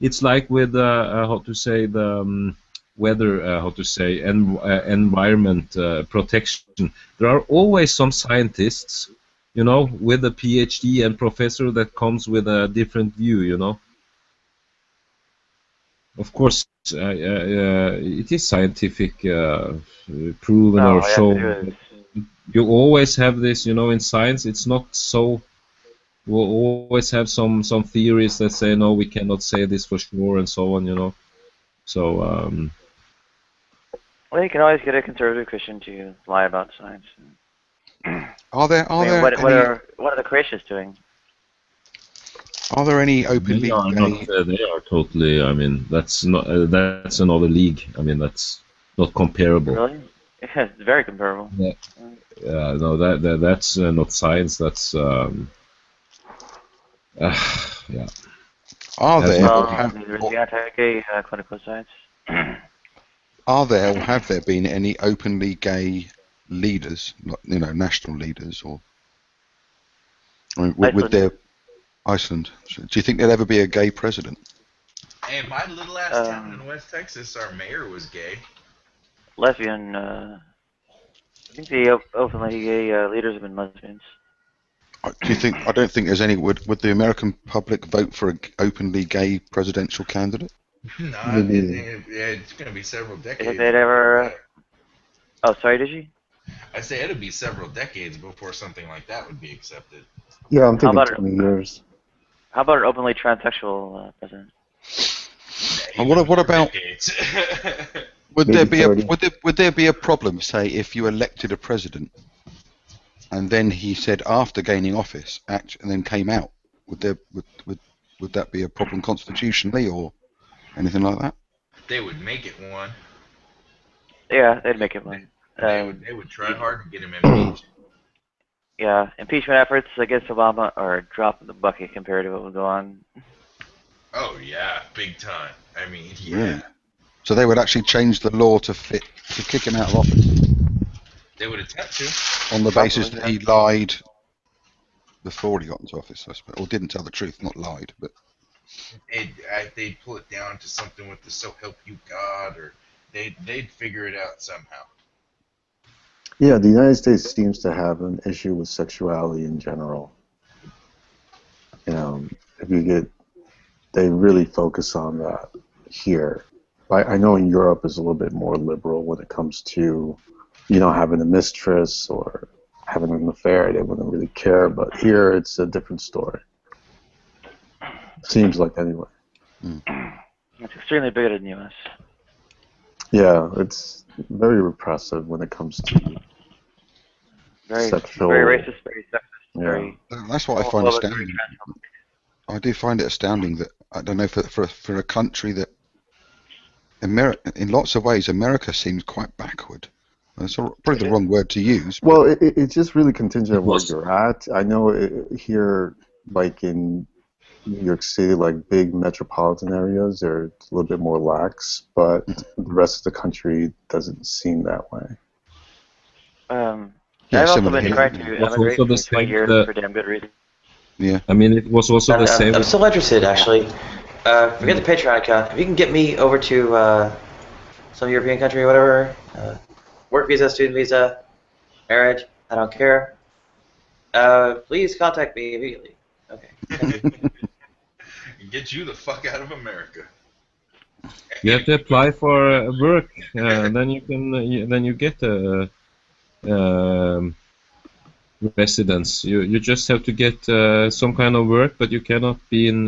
it's like with how to say the weather, how to say environment protection. There are always some scientists, with a PhD and professor that comes with a different view, Of course, it is scientific proven or shown. You always have this, in science. It's not so. We'll always have some theories that say no, we cannot say this for sure, and so on. So. Well, you can always get a conservative Christian to lie about science. What are the creationists doing? Are there any openly gay? They are totally. I mean, that's not. That's another league. I mean, that's not comparable. Really? Yeah, it's very comparable. Yeah. No, that's not science. That's yeah. Are there? There's the anti-gay clinical science. Are there or have there been any openly gay leaders, national leaders, or with their Iceland? Do you think there'll ever be a gay president? Hey, my little ass town in West Texas, our mayor was gay. Lesbian. I think the openly gay leaders have been lesbians. Do you think? I don't think there's any. Would the American public vote for an openly gay presidential candidate? No, it's going to be several decades. If they'd ever. Oh, sorry, did you? I say it'll be several decades before something like that would be accepted. Yeah, I'm thinking 20 years. How about an openly transsexual president? What about? Would there be a problem, say, if you elected a president, and then he said after gaining office, and then came out? Would that be a problem constitutionally or anything like that? They would make it one. Yeah, they'd make it one. They would try hard to get him impeached. Yeah, impeachment efforts against Obama are a drop in the bucket compared to what would go on. Oh yeah, big time. I mean, yeah. Really? So they would actually change the law to kick him out of office. They would attempt to. On the basis that he lied before he got into office, I suppose, or didn't tell the truth, not lied, but. They'd pull it down to something with the "So help you God," or they'd figure it out somehow. Yeah, the United States seems to have an issue with sexuality in general. They really focus on that here. I know in Europe is a little bit more liberal when it comes to, having a mistress or having an affair. They wouldn't really care, but here it's a different story. Seems like anyway. It's extremely bigoted in the U.S. Yeah, it's very repressive when it comes to sexual. Very racist, very sexist. Yeah. Very. That's what I find astounding. I do find it astounding that, I don't know, for a country that, in lots of ways, America seems quite backward. That's probably the wrong word to use. Well, it's just really contingent on where you're at. I know here, like in New York City, like big metropolitan areas, they're a little bit more lax, but the rest of the country doesn't seem that way. I've also been trying to emigrate for 20 years for damn good reason. Yeah. I mean, it was also the same. I'm still interested, actually. Forget the Patreon account. If you can get me over to some European country or whatever, work visa, student visa, marriage, I don't care. Please contact me immediately. Okay. Get you the fuck out of America. You have to apply for work, then you can then you get a residence. You just have to get some kind of work, but you cannot be in.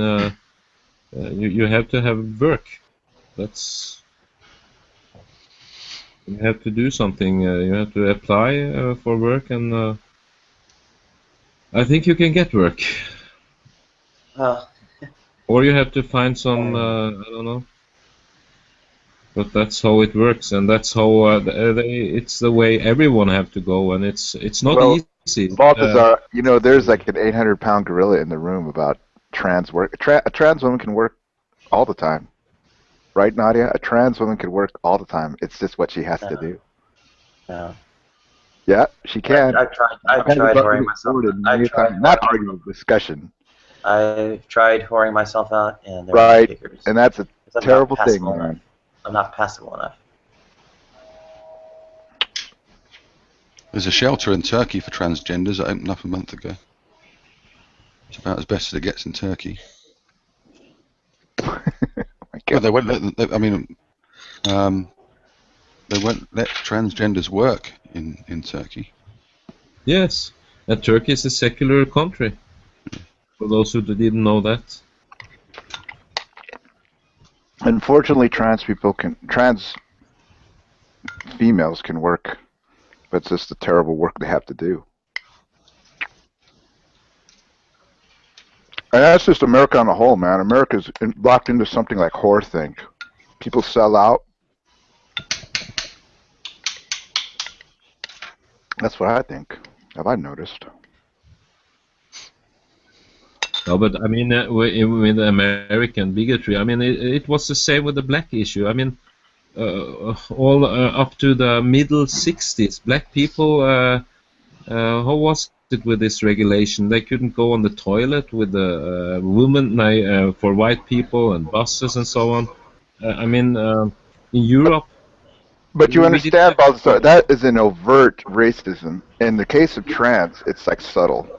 You have to have work. You have to do something. You have to apply for work, and I think you can get work. Or you have to find some. I don't know. But that's how it works, and that's how it's the way everyone have to go, and it's not easy. Balthazar, there's like an 800-pound gorilla in the room about trans work. A trans woman can work all the time, right, Nadia? A trans woman can work all the time. It's just what she has to do. No. Yeah, she can. I've tried whoring myself. Not argument, discussion. I've tried whoring myself out, and there right, are kickers. And that's a terrible thing, man. I'm not passable enough. There's a shelter in Turkey for transgenders that opened up a month ago. It's about as best as it gets in Turkey. Well, they won't let. They won't let transgenders work in Turkey. Yes, and Turkey is a secular country. For those who didn't know that. Unfortunately, trans females can work, but it's just the terrible work they have to do. And that's just America on the whole, man. America's locked into something like whorethink. People sell out. That's what I think. Have I noticed? No, but I mean, with American bigotry, I mean, it was the same with the black issue. I mean, all up to the middle 60s, black people, how was it with this regulation? They couldn't go on the toilet with the women for white people and buses and so on. I mean, in Europe. But you understand, Balthazar, that is an overt racism. In the case of trans, it's like subtle.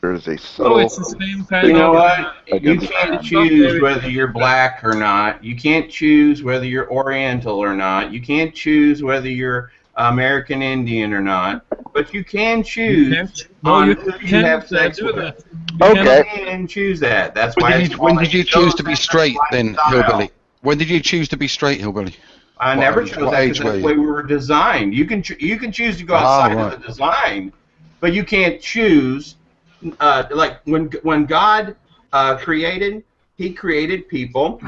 There's a No, subtle it's the same kind You know of. what? You against can't that. choose whether you're black or not. You can't choose whether you're Oriental or not. You can't choose whether you're American Indian or not. But you can You choose can't. No, on you who you can't have sex do with. that. You Okay. can choose that. That's When why did it's you, when called did you a choose to be chosen straight then, lifestyle. Hillbilly? When did you choose to be straight, Hillbilly? I What never age- chose what that age because were that's the you? way we were designed. You can choose to go Ah, outside right. of the design, but you can't choose. Like when God created, He created people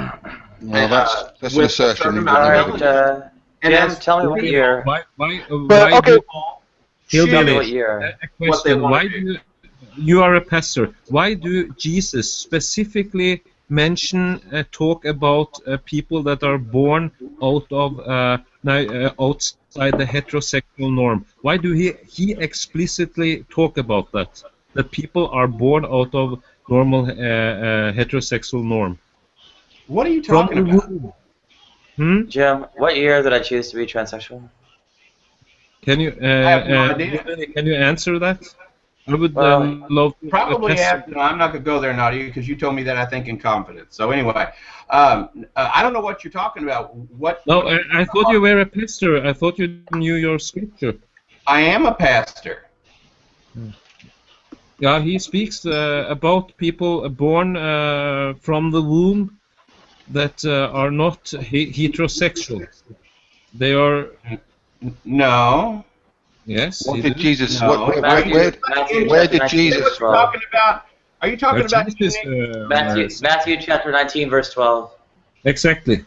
Well, that's an with a assertion certain you've amount got of no Alright, evidence. element. And Jim, as tell me what people, year. But Why okay, do Tell me Hillbilly? what year. A what they question. want Why to do. do you are a pastor? Why do Jesus specifically mention talk about people that are born out of outside the heterosexual norm? Why do he explicitly talk about that? That people are born out of normal heterosexual norm What are you from talking the about? womb. Hmm? Jim, what year did I choose to be transsexual? Can you I have no idea. can you answer that? I would Well, love to have a Probably pastor. after. No, I'm not gonna go there, Nadia, because you told me that I think in confidence. So anyway, I don't know what you're talking about. No, What I thought you were a pastor. I thought you knew your scripture. I am a pastor. Yeah, he speaks about people born from the womb that are not heterosexual. They are. No. Yes, What he did did. Jesus? No. Matthew Where chapter did 19, Jesus? verse What are you 12. talking about? Are you talking about Jesus, eunuch? Matthew chapter 19, verse 12. exactly.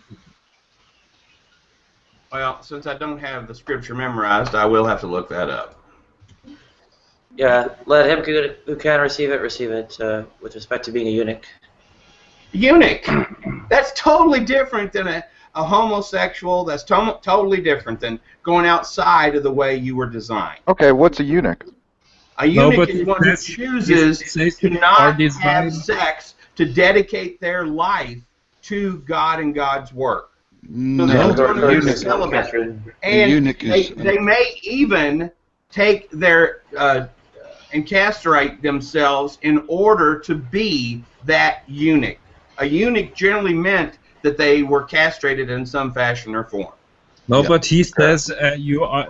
Well, since I don't have the scripture memorized, I will have to look that up. Yeah, let him who can receive it, with respect to being a eunuch. Eunuch. That's totally different than a homosexual. That's totally different than going outside of the way you were designed. okay, what's a eunuch? A eunuch is one who chooses to not have sex, to dedicate their life to God and God's work. So they're No, one who is eunuch. celibate. A And eunuch is. they may even take their and castrate themselves in order to be that eunuch. A eunuch generally meant that they were castrated in some fashion or form. No, Yeah. but he says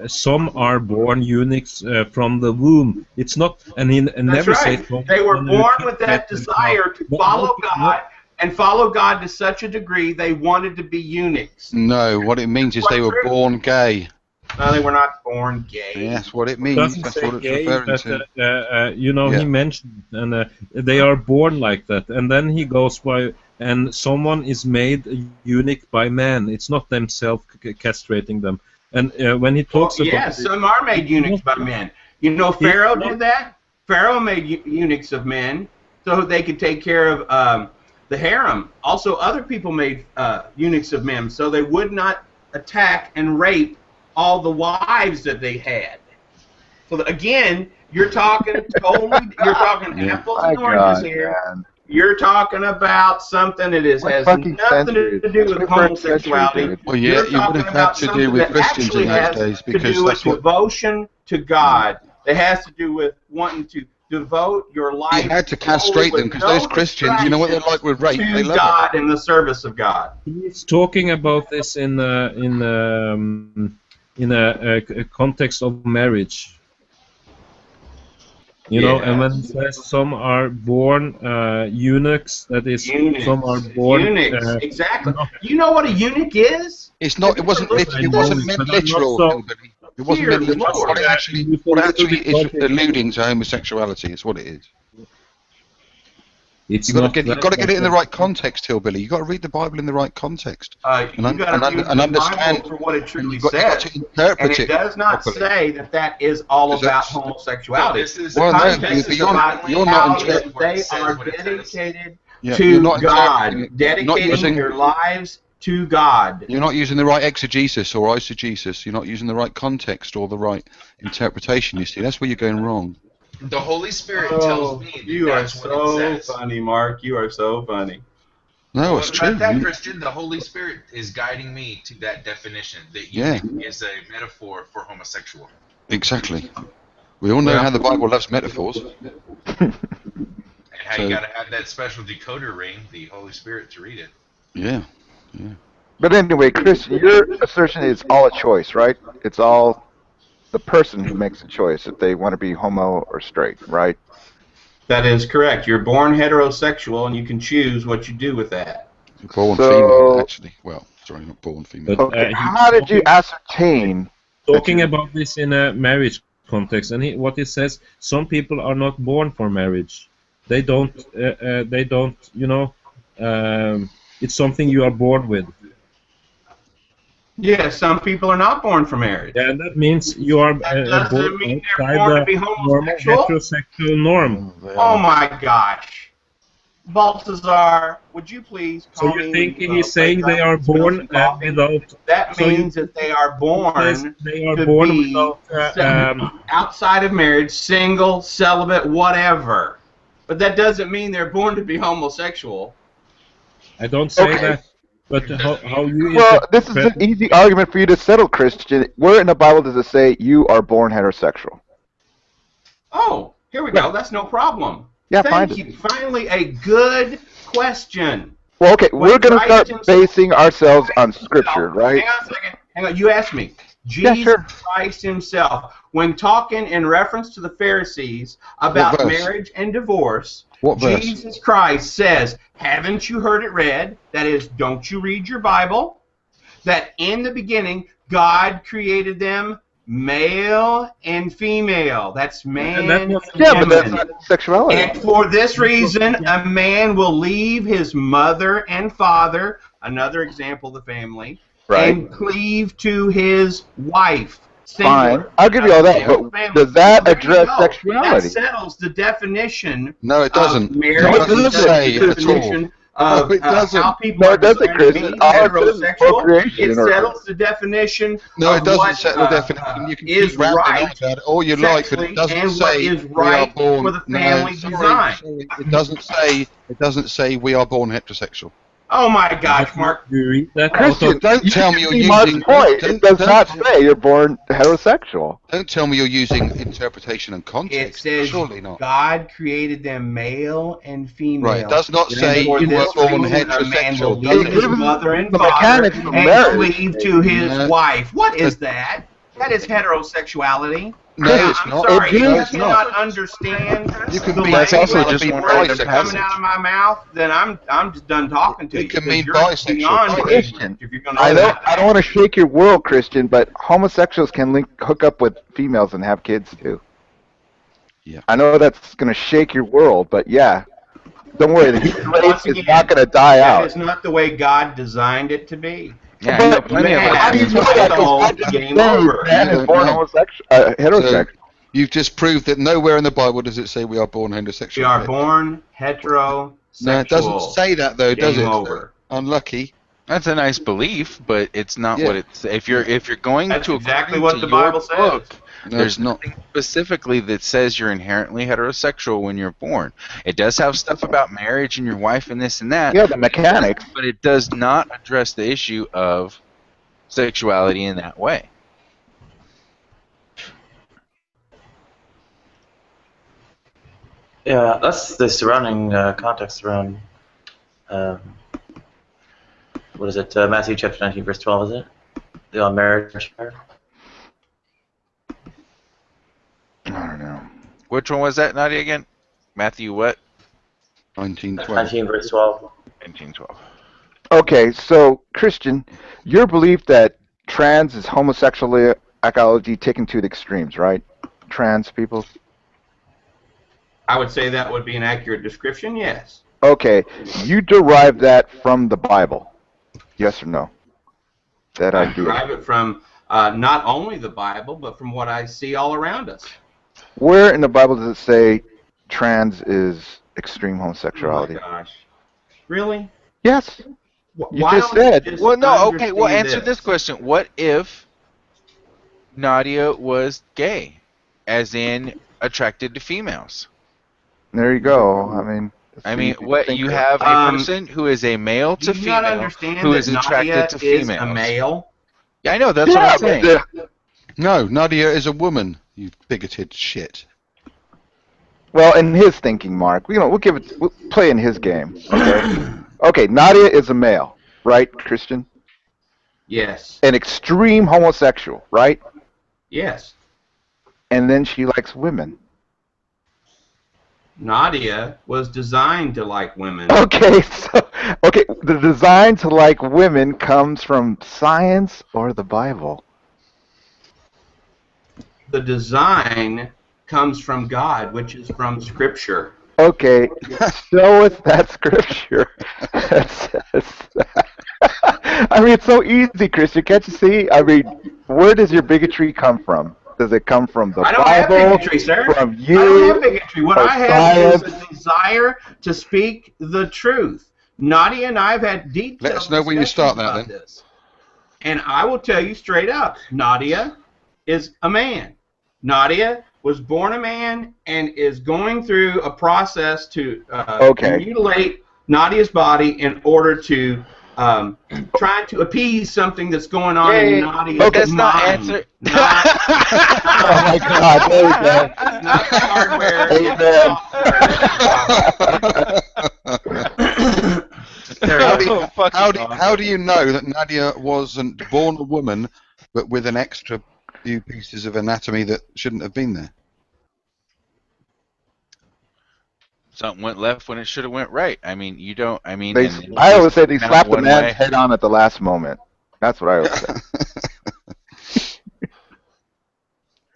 some are born eunuchs from the womb. It's not, and he never right. says They were born with that desire to follow God and follow God to such a degree they wanted to be eunuchs. No, what it means is they were born gay. No, they were not born gay. That's what it It means. doesn't That's say what it's gay, referring but to. he mentioned, and they are born like that. And then he goes by, and someone is made a eunuch by man. It's not themselves castrating them. And when he talks about, yes, some are made eunuchs by men. You know, Pharaoh did that. Pharaoh made eunuchs of men so they could take care of the harem. Also, other people made eunuchs of men so they would not attack and rape all the wives that they had. So that, again, you're talking apples and oranges here. Man. You're talking about something that has nothing to do with homosexuality. Well, yeah, you would have had to do with Christians in those days to because do with that's what devotion to God. It has to do with wanting to devote your life. you had to castrate them because those Christians, you know what they're like with rape. They To love God it. and the service of God. he's talking about this in a context of marriage. You know, and when he says some are born eunuchs, that is, some are born. Eunuchs, exactly. You know what a eunuch is? It's not. It wasn't. It wasn't meant literal. It wasn't meant literal. What it actually is alluding to homosexuality. Is what it is. You've got to get it in the right context, Hillbilly. You've got to read the Bible in the right context and understand for what it truly says. Got to interpret and it does not say that is all about homosexuality. You're not interpreting. They are dedicated to God, dedicating their lives to God. You're not using the right exegesis or eisegesis. You're not using the right context or the right interpretation. You see, that's where you're going wrong. The Holy Spirit tells me you are that's what it says. funny, Mark. You are so funny. No, it's true. About that, Christian, the Holy Spirit is guiding me to that definition that eunuch is a metaphor for homosexual. Exactly. We all know how the Bible loves metaphors. how So- you got to have that special decoder ring, the Holy Spirit, to read it. Yeah. But anyway, Chris, your assertion is all a choice, right? It's all the person who makes the choice if they want to be homo or straight, right? That is correct. You're born heterosexual, and you can choose what you do with that. You're born So- female, actually. Well, sorry, not born female. But, Okay, he's how did you ascertain? talking you- about this in a marriage context, and what he says, some people are not born for marriage. They don't, it's something you are born with. Yes, some people are not born for marriage. Yeah, and that means you are That doesn't born mean they're outside born to the be normal homosexual. heterosexual norm. Oh my gosh. Baltazar, would you please So call you me? think he's saying they are born without? That so means that they are born they are to born be without. outside of marriage, single, celibate, whatever. But that doesn't mean they're born to be homosexual. I don't say Okay. that, but how you? Well, this is interpret- an easy argument for you to settle, Christian. Where in the Bible does it say you are born heterosexual? Oh, here we go. That's no problem. Yeah, Thank find you. Finally, a good question. Well, okay, When we're going to Christ start himself- basing ourselves on Scripture, right? Hang on a second. Hang on. You asked me. Yeah, Jesus sure. Christ himself, when talking in reference to the Pharisees about What verse? marriage and divorce, What verse? Jesus Christ says, haven't you heard it read? That is, don't you read your Bible? That in the beginning, God created them male and female. That's man and Yeah, but that's woman. not sexuality. And for this reason, a man will leave his mother and father, another example of the family, Right. and cleave to his wife. Fine. Singular. I'll give you all that, Single but family. does that There you address go. sexuality? That settles the definition No, it doesn't. of marriage. No, it doesn't It say settles the it at all. definition of No, it doesn't. how people No, are it doesn't, designed to Chris. be All it says is heterosexual. procreation It or- settles the definition No, of it doesn't what, settle the definition. You can is keep rambling right on about it all you like, but sexually it doesn't and what say is we are right born. for the family sorry, design. sorry. It doesn't say we are born heterosexual. Oh my gosh, Mark. You read that? Christian, Don't you tell can me you're see Mark's using. point. Don't- It does don't- not say you're born heterosexual. Don't tell me you're using interpretation and It context. says Surely not. God created them male and female. Right, it does not say For you this were born reason, a man heterosexual, will does leave it? his mother and The father mechanics of and marriage. cleave to his Yeah. wife. What is that? That is heterosexuality. No, it's I'm not. sorry, No, you it's cannot not. understand You can the be- That's language also of just the one words random that's coming passage. out of my mouth. Then I'm just done talking to It you. can because mean you're bisexual. beyond Christian, ignorant if you're going to I say don't. that. I don't want to shake your world, Christian, but homosexuals can hook up with females and have kids too. Yeah. I know that's going to shake your world, but yeah, don't worry. The human race Once is again, not going to die That out. is not the way God designed it to be. Yeah, I know But plenty of man, how do you us. know that? 'Cause I just Game said over. man is born No. homosexual, heterosexual. You've just proved that nowhere in the Bible does it say we are born heterosexual. We are born heterosexual. No, it doesn't say that though, does Game it? over. Unlucky. That's a nice belief, but it's not Yeah. what it's. If you're going That's to exactly according what to the your Bible says. book, No, there's it's not. nothing specifically that says you're inherently heterosexual when you're born. It does have stuff about marriage and your wife and this and that. Yeah, the mechanics. But it does not address the issue of sexuality in that way. Yeah, that's the surrounding context around. What is it? Matthew chapter 19, verse 12, is it? The marriage. I don't know. Which one was that, Nadia, again? Matthew what? 1912. 19, verse 12. 1912. Okay, so Christian, your belief that trans is homosexuality taken to the extremes, right? Trans people. I would say that would be an accurate description, yes. Okay, you derive that from the Bible, yes or no? That I idea. derive it from not only the Bible, but from what I see all around us. Where in the Bible does it say trans is extreme homosexuality? Oh my gosh. Really? Yes. You just said. Well, no, okay, well, understand answer this question. What if Nadia was gay, as in attracted to females? There you go. I mean, what you have a person who is a male to Do you not female understand who that is attracted Nadia to is females. a male? Yeah, I know, that's what I'm saying. No, Nadia is a woman, you bigoted shit. Well, in his thinking, Mark, we'll play in his game. Okay. Okay. Nadia is a male, right, Christian? Yes. An extreme homosexual, right? Yes. And then she likes women. Nadia was designed to like women. Okay, the design to like women comes from science or the Bible? The design comes from God, which is from Scripture. Okay, show us that Scripture that says that. I mean, it's so easy, Christian. Can't you see? I mean, where does your bigotry come from? Does it come from the Bible? I don't have bigotry, sir. From you? I don't have bigotry. What I have science? is a desire to speak the truth. Nadia and I have had detailed Let us know when you start that, then. this. And I will tell you straight up, Nadia is a man. Nadia was born a man and is going through a process to mutilate Nadia's body in order to trying to appease something that's going on in Nadia's mind. That's not answer. Oh my God! There we go. Not the hardware. How do you know that Nadia wasn't born a woman, but with an extra few pieces of anatomy that shouldn't have been there? Something went left when it should have went right. I mean, you don't. I mean, I always say they slapped the man's head on at the last moment. That's what I always say.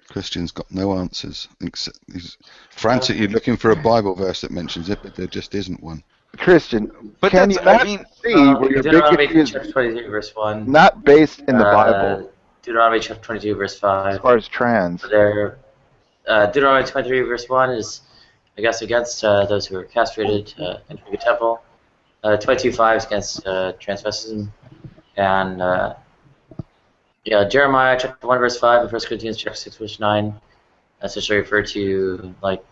Christian's got no answers. He's frantic. You're looking for a Bible verse that mentions it, but there just isn't one. Christian, can you not see where your bigotry is 22, verse 1. not based in the Bible? Deuteronomy chapter 22, verse 5. As far as trans. Deuteronomy 23, verse 1 is, I guess, against those who are castrated entering the temple. 22:5 is against transvestism. And Jeremiah chapter 1, verse 5, and 1 Corinthians chapter 6, verse 9 essentially refer to like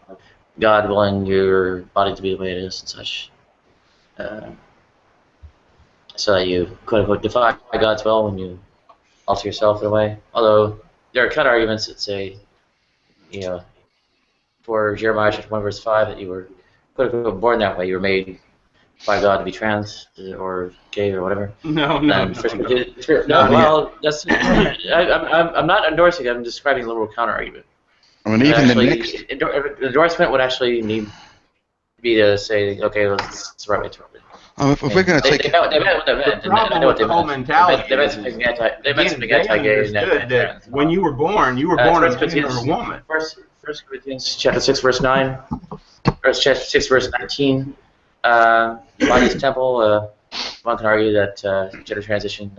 God willing your body to be the way it is and such. So that you quote unquote defy God's will when you alter yourself in a way. Although there are counter arguments that say, for Jeremiah chapter 1 verse 5 that you were quote unquote born that way, you were made by God to be trans or gay or whatever. No. Well, that's I'm not endorsing it. I'm describing a little counter argument. I mean, even the next endorsement would actually need to be to say, okay, that's the right way to interpret it. Oh, if we're going to take it, they meant what they meant. I know what they meant. They meant something anti-gay. That when you were born a man or a woman. First Corinthians chapter 6 verse 9, or chapter 6 verse 19. Body's temple. One can argue that gender transition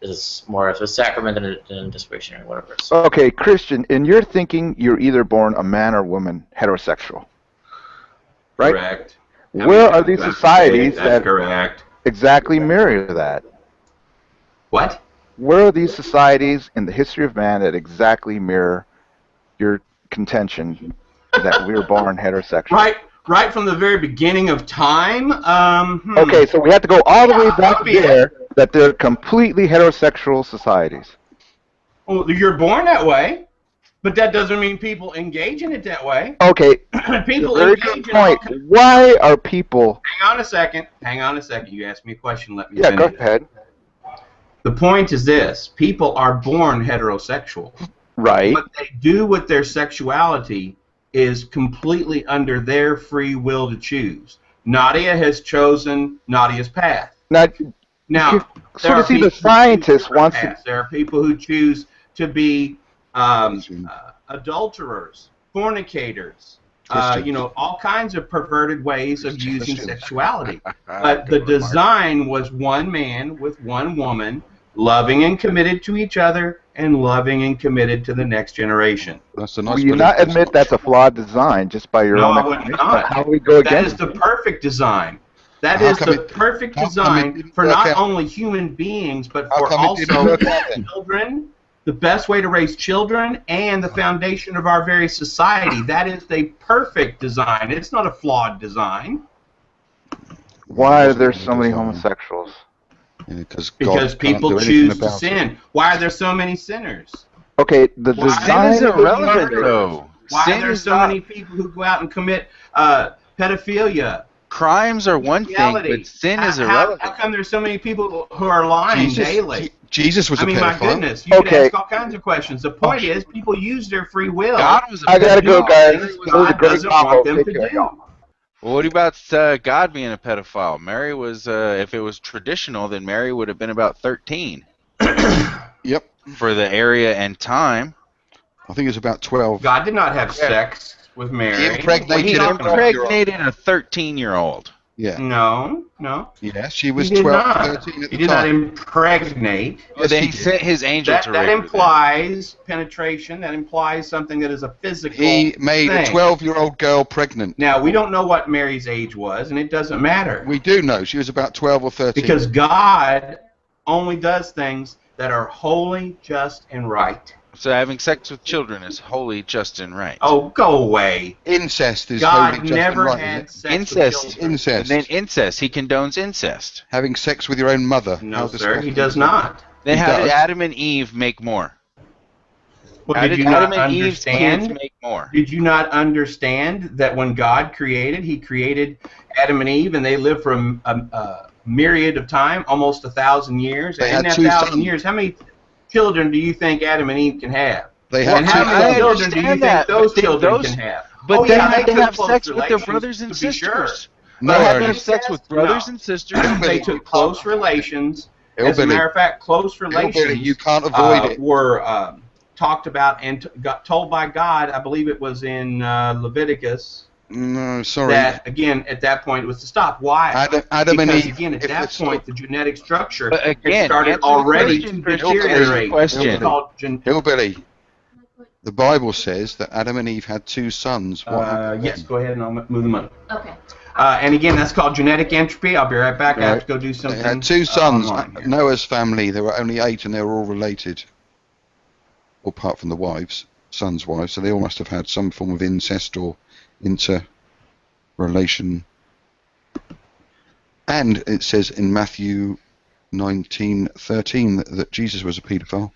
is more of a sacrament than an inspiration or whatever. So. Okay, Christian, in your thinking, you're either born a man or woman, heterosexual, right? Correct. Where are these societies that correct. exactly mirror that? What? Where are these societies in the history of man that exactly mirror your contention that we were born heterosexual? Right from the very beginning of time. Okay, so we have to go all the way back there. That they're completely heterosexual societies. Well, you're born that way, but that doesn't mean people engage in it that way. Okay, people very engage good point. Why are people... Hang on a second. You asked me a question. Let me finish. Yeah, go ahead. The point is this. People are born heterosexual. Right. What they do with their sexuality is completely under their free will to choose. Nadia has chosen Nadia's path. Now, so to see the scientists wants to... There are people who choose to be adulterers, fornicators, all kinds of perverted ways of using sexuality. But the design was one man with one woman, loving and committed to each other, and loving and committed to the next generation. That's a nice. Will you not admit that's a flawed design just by your own explanation? No, I would not. How we go against that is the perfect design. That is the perfect design for not only human beings, but for also children, the best way to raise children, and the foundation of our very society. That is the perfect design. It's not a flawed design. Why are there so many homosexuals? Because people choose to sin. Why are there so many sinners? Okay, the design is irrelevant, though. Why Sin are there is so not- many people who go out and commit pedophilia? Crimes are one thing, Bestiality? but sin is How irrelevant. come there's so many people who are lying daily? Jesus was I a mean, pedophile. my goodness, you could Okay. ask all kinds of questions. The point is, people use their free will. God was a I gotta go, pedophile. guys. Things This was a God great doesn't want combo. them Take to care, do. y'all. Well, what about God being a pedophile? Mary was, if it was traditional, then Mary would have been about 13 Yep. for the area and time. I think it was about 12. God did not have sex with He Mary. impregnated He a 12-year-old. impregnated a 13-year-old. Yeah. No. Yes, she was He did 12 not. to 13 at He the did not time. impregnate. Well, then he sent his angel to That rape her implies penetration. That implies something that is a physical He made thing. a 12-year-old girl pregnant. Now, we don't know what Mary's age was, and it doesn't matter. We do know she was about 12 or 13. Because God only does things that are holy, just, and right. So having sex with children is holy, just, and right. Oh, go away. Incest is God holy, just, never and right, had isn't sex Incest. with children. Incest. And then incest. He condones incest. Having sex with your own mother. No, How sir, disgusting he does is that? not. Then He how did does. Adam and Eve make more? Well, How did you Adam not and Eve's kids understand? make more? Did you not understand that when God created, He created Adam and Eve, and they lived for a myriad of time, almost 1,000 years. They And in had that 2 1,000 years, how many children do you think Adam and Eve can have? They And had how 2 many sons. children do you think that, those but children those- can have? But Oh, they yeah, had to took have close sex with their relations, brothers and to be sure. sisters. No, They had to Ernie. have sex with brothers No. and sisters. They took close relations. As a Hillbilly. matter of fact, close Hillbilly, relations you can't avoid it. were talked about and got told by God. I believe it was in Leviticus. No, sorry. That again, at that point, was to stop. Why? Adam and because Eve, again, at if that it's point, the genetic structure But had again, started answer the already question, to Christian. deteriorate. Question. It's called Hillbilly. The Bible says that Adam and Eve had 2 sons. What happened yes, then? go ahead and I'll move them up. Okay. And again, that's called genetic entropy. I'll be right back. I have to go do They something. had 2 sons. Online here. Noah's family, there were only 8 and they were all related. Apart from the wives, sons' wives. So they all must have had some form of incest or interrelation. And it says in Matthew 19:13 that Jesus was a paedophile.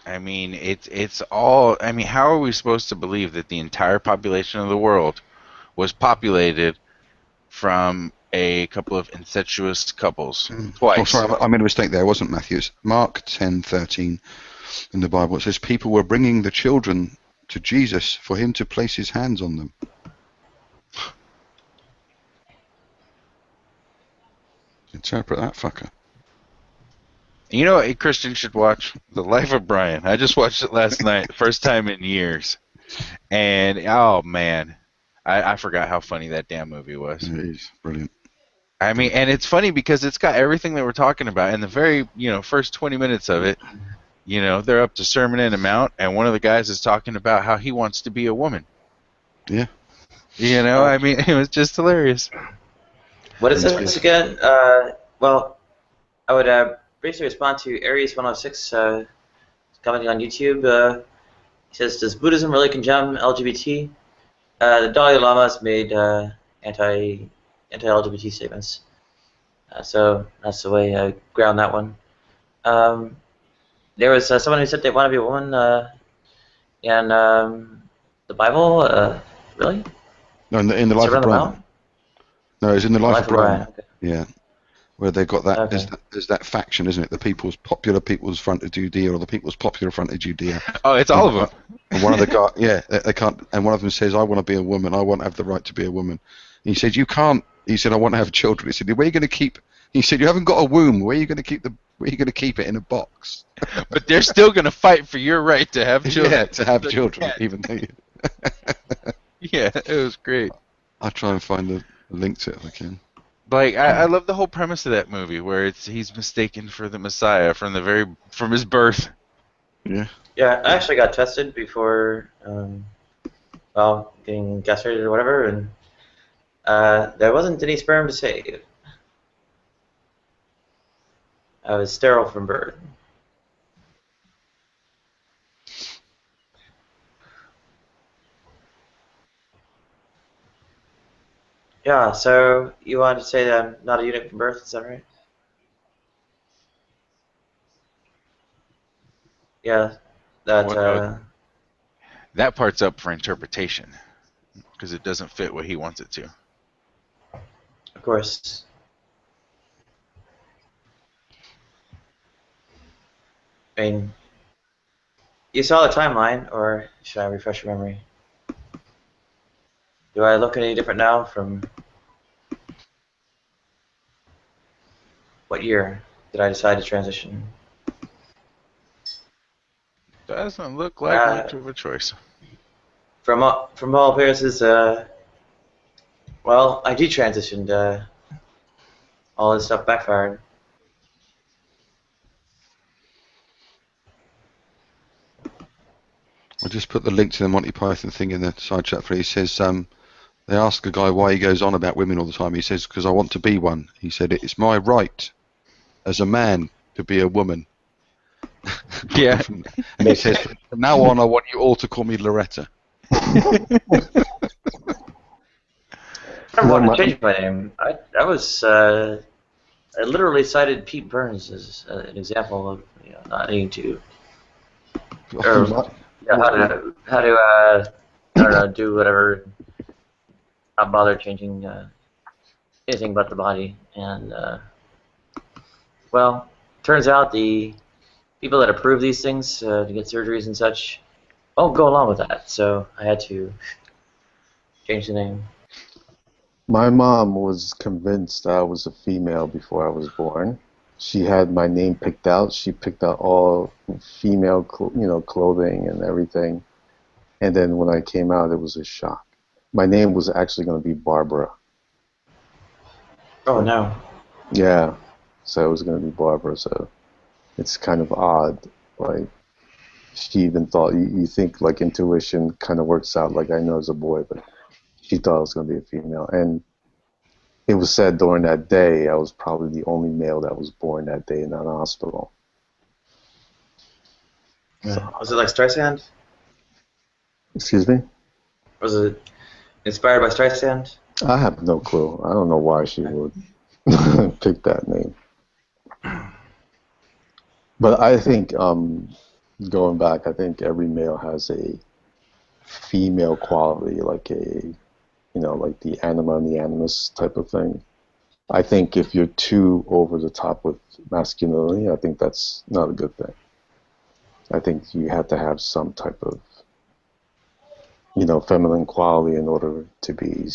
I mean, it's all. I mean, how are we supposed to believe that the entire population of the world was populated from a couple of incestuous couples twice? Oh, sorry, I made a mistake there. It wasn't Matthew. It's Mark 10:13 in the Bible. It says people were bringing the children to Jesus for him to place his hands on them. Interpret that fucker. You know what a Christian should watch? The Life of Brian. I just watched it last night, first time in years. And, oh, man. I forgot how funny that damn movie was. It is brilliant. I mean, and it's funny because it's got everything that we're talking about. In the very, first 20 minutes of it, they're up to Sermon on the Mount, and one of the guys is talking about how he wants to be a woman. Yeah. I mean, it was just hilarious. What is this again? Well, I would briefly respond to Aries 106 commenting on YouTube. He says, "Does Buddhism really condemn LGBT?" The Dalai Lama has made anti-LGBT statements, so that's the way I ground that one. There was someone who said they want to be a woman in the Bible. Really? No, in the Life of Brian. No, it's in the Life of Brian. Okay. Yeah, where they've got that. Okay. There's that faction, isn't it? The Popular People's Front of Judea, or the People's Popular Front of Judea. Oh, it's all of them. And one of the guys, yeah, they can't. And one of them says, "I want to be a woman. I want to have the right to be a woman." And he said, "You can't." He said, "I want to have children." He said, "Where are you going to keep?" He said, "You haven't got a womb. Where are you going to keep Where are you going to keep it in a box?" But they're still going to fight for your right to have children. Yeah, to have children, even though. Yeah, it was great. I'll try and find the link to it if I can. Like I love the whole premise of that movie, where he's mistaken for the Messiah from his birth. Yeah. Yeah, I actually got tested before, getting castrated or whatever, and there wasn't any sperm to save. I was sterile from birth. Yeah, so you wanted to say that I'm not a eunuch from birth, is that right? Yeah, that that part's up for interpretation because it doesn't fit what he wants it to. of course. I mean, you saw the timeline, or should I refresh your memory? Do I look any different now from what year did I decide to transition? Doesn't look like much of a choice. From all appearances, well, I detransitioned. All this stuff backfired. I just put the link to the Monty Python thing in the side chat for you. He says, they ask a guy why he goes on about women all the time. He says, because I want to be one. He said, it's my right as a man to be a woman. Yeah. And he says, from now on, I want you all to call me Loretta. I wanted to change my name. I literally cited Pete Burns as an example of not needing to, or how to I don't know, do whatever, not bother changing anything but the body. And well, turns out the people that approve these things to get surgeries and such won't go along with that. So I had to change the name. My mom was convinced I was a female before I was born. She had my name picked out. She picked out all female, clothing and everything. And then when I came out, it was a shock. My name was actually going to be Barbara. Oh no. Yeah, so it was going to be Barbara. So it's kind of odd. Like she even thought you think like intuition kind of works out. Like I know as a boy, but she thought I was going to be a female. And it was said during that day I was probably the only male that was born that day in that hospital. Yeah. So, was it like Streisand? Excuse me? Was it inspired by Streisand? I have no clue. I don't know why she would pick that name. But I think, going back, I think every male has a female quality, like like the anima and the animus type of thing. I think if you're too over the top with masculinity, I think that's not a good thing. I think you have to have some type of, feminine quality in order to be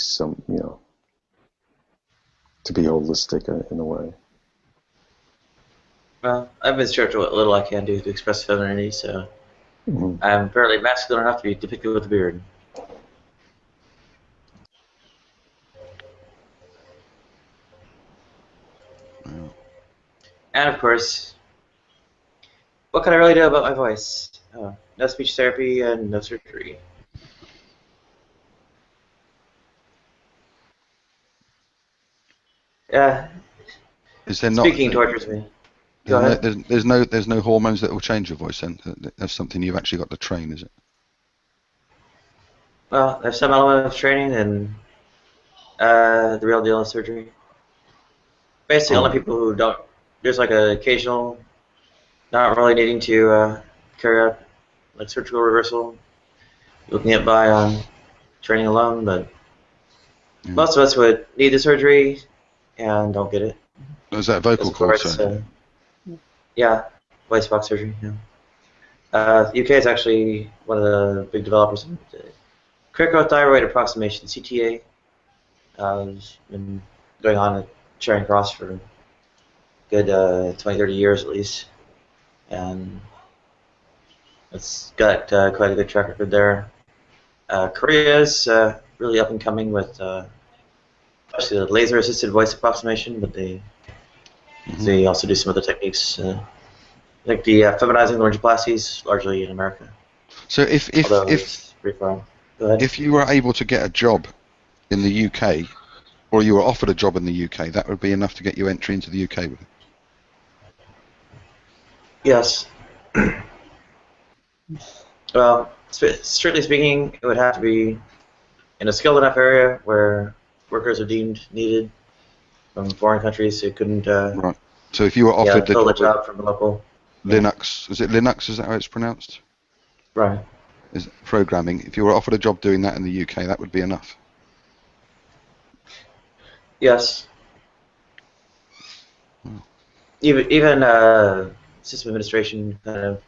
to be holistic in a way. Well, I've been stretched what little I can do to express femininity, so I'm fairly masculine enough to be depicted with a beard. And of course, what can I really do about my voice? Oh, no speech therapy and no surgery. Yeah. Is there Speaking tortures me. Go ahead. There's no hormones that will change your voice then? That's something you've actually got to train, is it? Well, there's some element of training and the real deal is surgery. Basically, only people who don't. There's like an occasional, not really needing to carry out like surgical reversal. You can get by on training alone, but most of us would need the surgery and don't get it. Is that vocal cord surgery? Yeah, voice box surgery. Yeah. The UK is actually one of the big developers of cricothyroid approximation (CTA). It's been going on at Charing Cross for a good 20-30 years at least, and it's got quite a good track record there. Korea is really up and coming with especially the laser-assisted voice approximation, but they also do some other techniques. I think the feminizing laryngoplasty is largely in America. So if you were able to get a job in the UK, or you were offered a job in the UK, that would be enough to get you entry into the UK, would it? Yes. Well, strictly speaking, it would have to be in a skilled enough area where workers are deemed needed from foreign countries. So it couldn't. Right. So if you were offered fill the job from the local. Linux, is it Linux? Is that how it's pronounced? Right. Is programming. If you were offered a job doing that in the UK, that would be enough. Yes. Hmm. Even system administration, kind of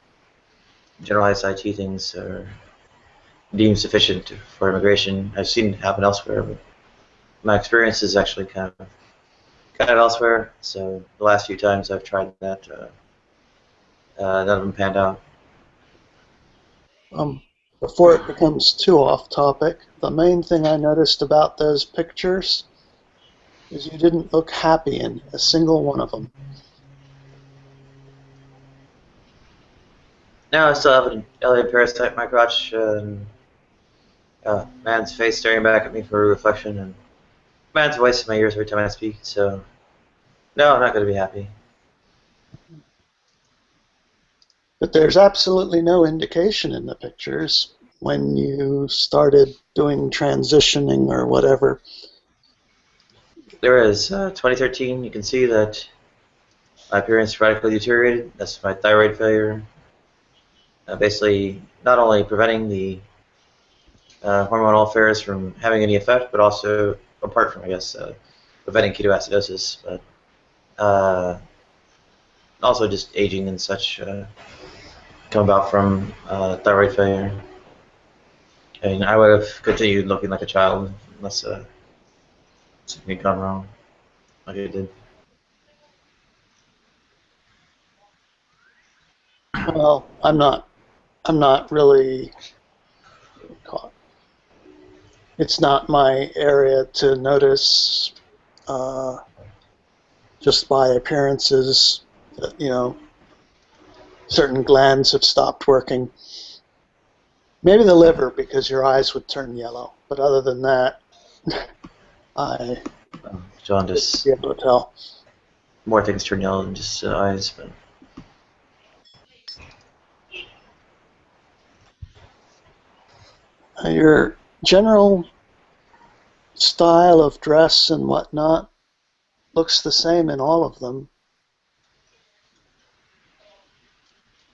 generalized IT things are deemed sufficient for immigration. I've seen it happen elsewhere, but my experience is actually kind of elsewhere. So the last few times I've tried that, none of them panned out. Before it becomes too off topic, the main thing I noticed about those pictures is you didn't look happy in a single one of them. Now I still have an alien parasite in my crotch, and man's face staring back at me for a reflection, and man's voice in my ears every time I speak. So no, I'm not going to be happy. But there's absolutely no indication in the pictures when you started doing transitioning or whatever. There is 2013. You can see that my appearance radically deteriorated. That's my thyroid failure. Basically, not only preventing the hormonal affairs from having any effect, but also, apart from, I guess, preventing ketoacidosis, but also just aging and such come about from thyroid failure. I mean, I would have continued looking like a child unless something had gone wrong, like it did. Well, I'm not really caught. It's not my area to notice just by appearances that, you know, certain glands have stopped working. Maybe the liver, because your eyes would turn yellow. But other than that, I Jaundice. wouldn't be able to tell. More things turn yellow than just eyes, but Your general style of dress and whatnot looks the same in all of them.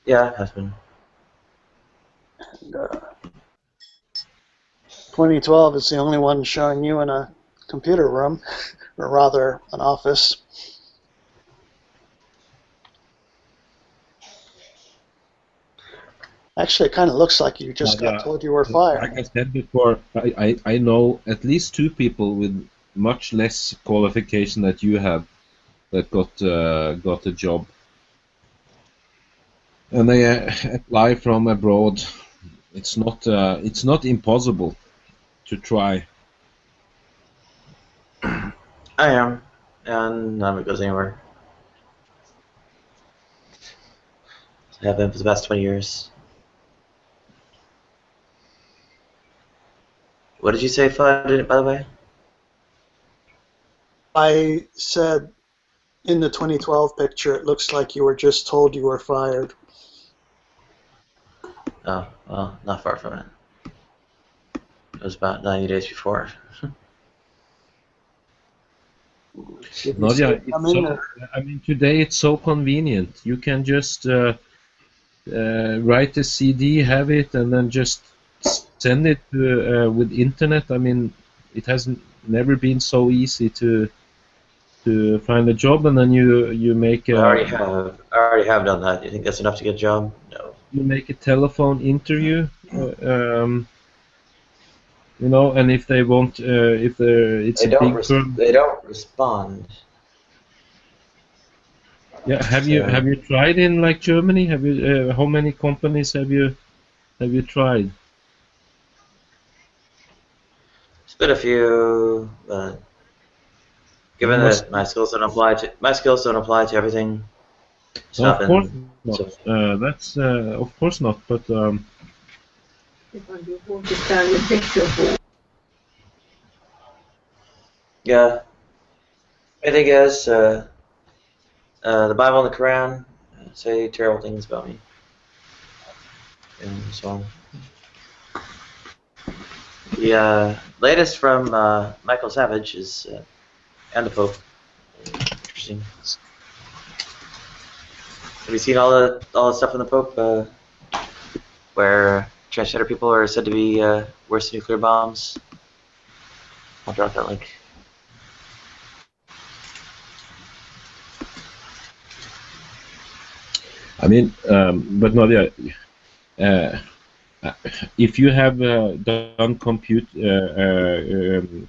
yeah, it has been. And, 2012 is the only one showing you in a computer room, or rather an office. Actually, it kind of looks like you just got told you were fired. Like I said before, I know at least two people with much less qualification that you have that got a job, and they apply from abroad. It's not impossible to try. I am, and none of it goes anywhere. I have been for the past 20 years. What did you say, Fudd, by the way? I said in the 2012 picture, it looks like you were just told you were fired. Oh, well, not far from it. It was about 90 days before. Nadia, I mean, today it's so convenient. You can just write a CD, have it, and then just send it with internet. I mean, it has never been so easy to find a job, and then you make a. I already have done that. You think that's enough to get a job? No. You make a telephone interview. You know, and if they want, if it's a big firm, they don't respond. Yeah, have you tried in like Germany? Have you how many companies have you tried? It's been a few, but given that my skills don't apply to everything, it's No, not of course been. not. So, That's of course not. But yeah, I think as the Bible and the Quran say terrible things about me, and so on. The latest from Michael Savage is and the Pope. Interesting. Have you seen all the stuff from the Pope? where transgender people are said to be worse than nuclear bombs. I'll drop that link. I mean, but Nadia, if you have done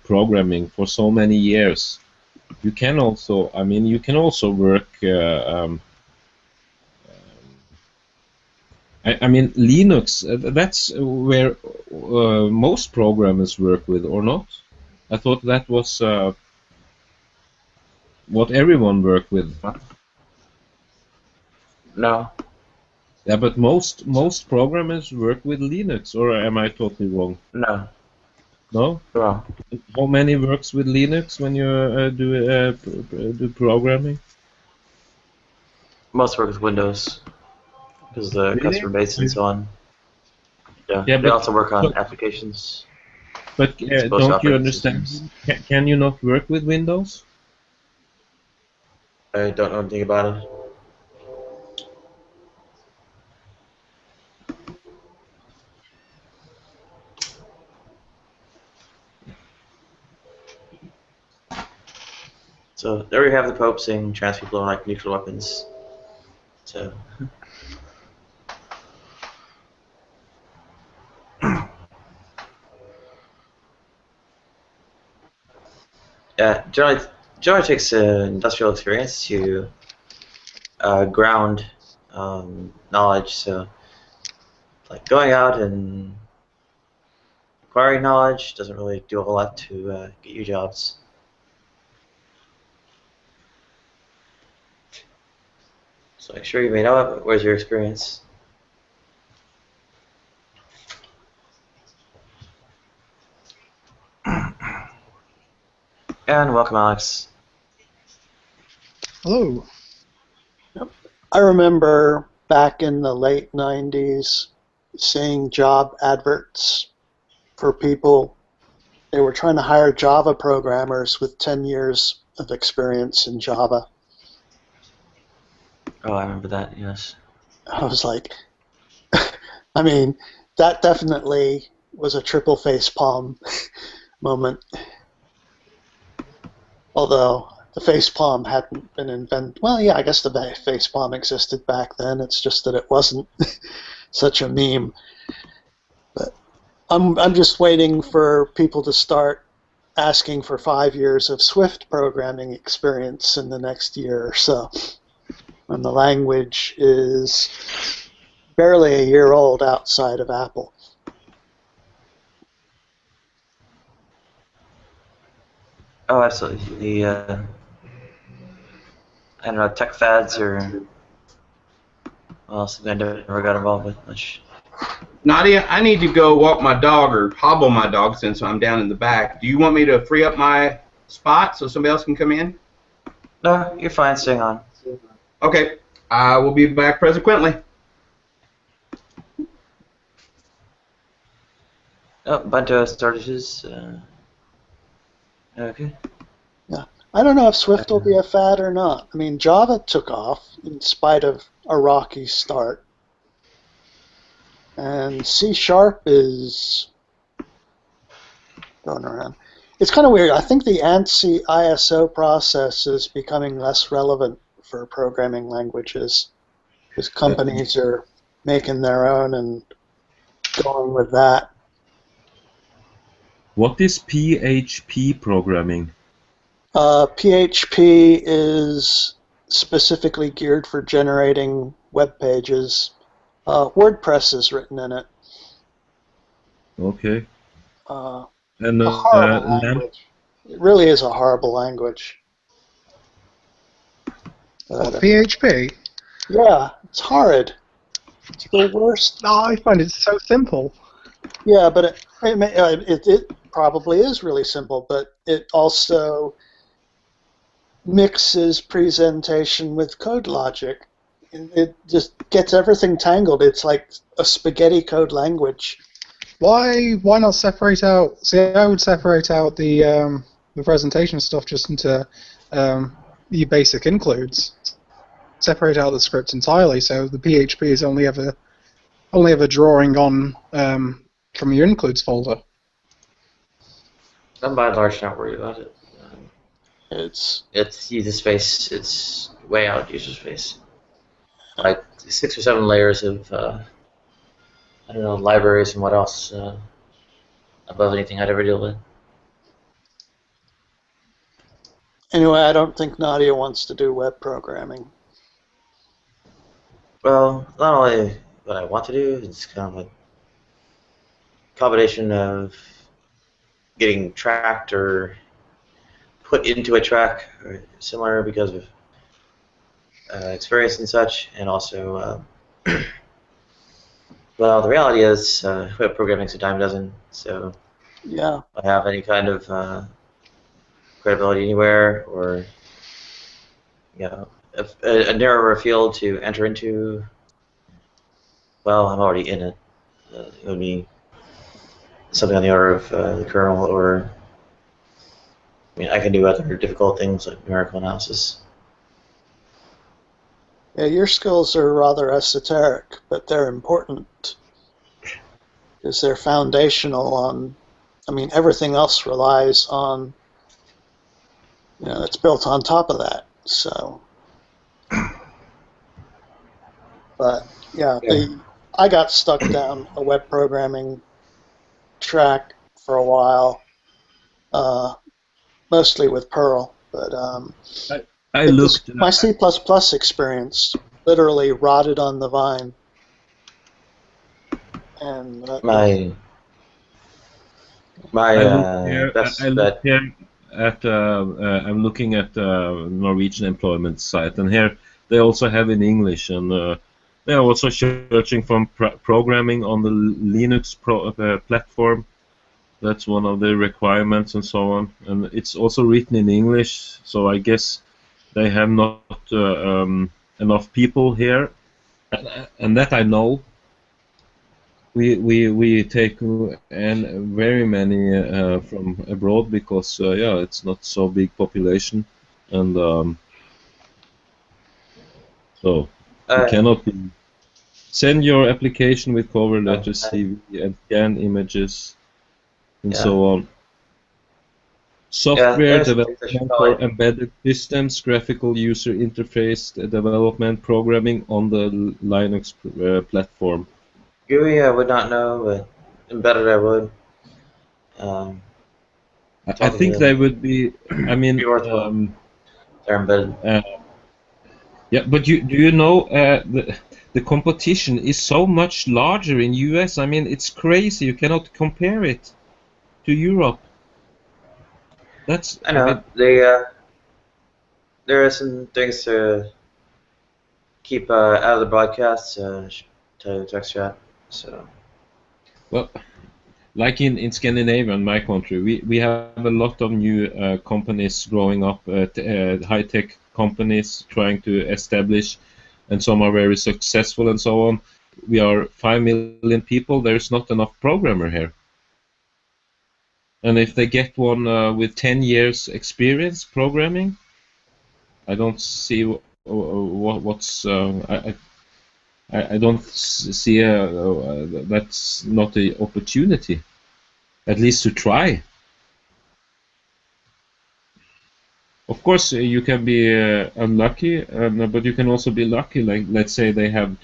programming for so many years, you can also, I mean, you can also work. I mean, Linux. That's where most programmers work with, or not? I thought that was what everyone worked with. No. Yeah, but most programmers work with Linux, or am I totally wrong? No. No? Wrong. How many works with Linux when you do programming? Most work with Windows because of the customer base and so on. Yeah, Yeah, they but also work on applications. But It's both don't you operating understand? systems. Can you not work with Windows? I don't know anything about it. So there we have the Pope saying trans people are like nuclear weapons. So. Yeah, generally takes industrial experience to ground knowledge. So, like going out and acquiring knowledge doesn't really do a whole lot to get you jobs. So, I'm sure you may know it, but where's your experience? And welcome, Alex. Hello. I remember back in the late 90s seeing job adverts for people. They were trying to hire Java programmers with 10 years of experience in Java. Oh, I remember that, yes. I was like, I mean, that definitely was a triple face palm moment. Although the face palm hadn't been invented. Well, yeah, I guess the face palm existed back then. It's just that it wasn't such a meme. But I'm just waiting for people to start asking for 5 years of Swift programming experience in the next year or so. And the language is barely a year old outside of Apple. Oh, absolutely. The I don't know, tech fads or well, something I never got involved with much. Nadia, I need to go walk my dog or hobble my dog since I'm down in the back. Do you want me to free up my spot so somebody else can come in? No, you're fine. Staying on. Okay, I will be back presently. Oh, Bunto started his. Okay. Yeah, I don't know if Swift will be a fad or not. I mean, Java took off in spite of a rocky start. And C# is going around. It's kind of weird. I think the ANSI ISO process is becoming less relevant for programming languages because companies are making their own and going with that. What is PHP programming? PHP is specifically geared for generating web pages. WordPress is written in it. Okay. And a horrible language. It really is a horrible language. PHP? Yeah, it's horrid. It's the worst. No, I find it so simple. Yeah, but it probably is really simple, but it also mixes presentation with code logic. It just gets everything tangled. It's like a spaghetti code language. Why not separate out? See, I would separate out the presentation stuff just into the basic includes. Separate out the script entirely, so the PHP is only ever only have a drawing on from your includes folder. I'm by and large not worried about it. It's user space. It's way out user space. Like 6 or 7 layers of I don't know, libraries and what else above anything I'd ever deal with. anyway. I don't think Nadia wants to do web programming. Well, not only what I want to do, it's kind of a combination of getting tracked or put into a track or similar because of experience and such, and also, well, the reality is web programming is a dime a dozen, so Yeah. I have any kind of credibility anywhere, or you know, a narrower field to enter into. Well, I'm already in it. It would be something on the order of the kernel, or I mean, I can do other difficult things like numerical analysis. Yeah, your skills are rather esoteric, but they're important because they're foundational on, I mean, everything else relies on, it's built on top of that. So, but yeah, I got stuck down a web programming track for a while, mostly with Perl, but I looked. my C++ experience literally rotted on the vine, and My best bet. I'm looking at the Norwegian employment site, and here they also have in English, and they are also searching for programming on the Linux platform. That's one of the requirements and so on, and it's also written in English, so I guess they have not enough people here, and that I know. We take very many from abroad because it's not so big population, and so you cannot send your application with cover letter, CV, and scan images, and so on. Software development for embedded systems, graphical user interface development, programming on the Linux platform. GUI I would not know, but embedded I would. I think they would be. I mean, they're embedded. Yeah, but do you know the competition is so much larger in US? I mean, it's crazy. You cannot compare it to Europe. I know. There are some things to keep out of the broadcasts to text chat. So. Well, like in Scandinavia, in my country, we have a lot of new companies growing up, high-tech companies trying to establish, and some are very successful and so on. We are 5 million people. There's not enough programmer here. And if they get one with 10 years experience programming, I don't see what's I don't see that's not an opportunity, at least to try. Of course, you can be unlucky, but you can also be lucky. Like, let's say they have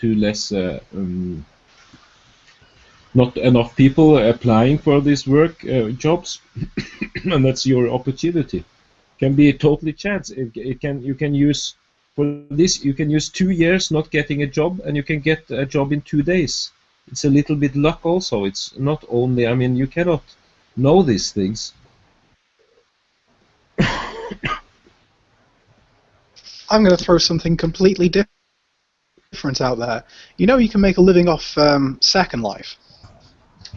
not enough people applying for these work jobs, and that's your opportunity. Can be a totally chance. You can use for this. You can use 2 years not getting a job, and you can get a job in 2 days. It's a little bit luck also. It's not only. I mean, you cannot know these things. I'm going to throw something completely different out there. You know, you can make a living off Second Life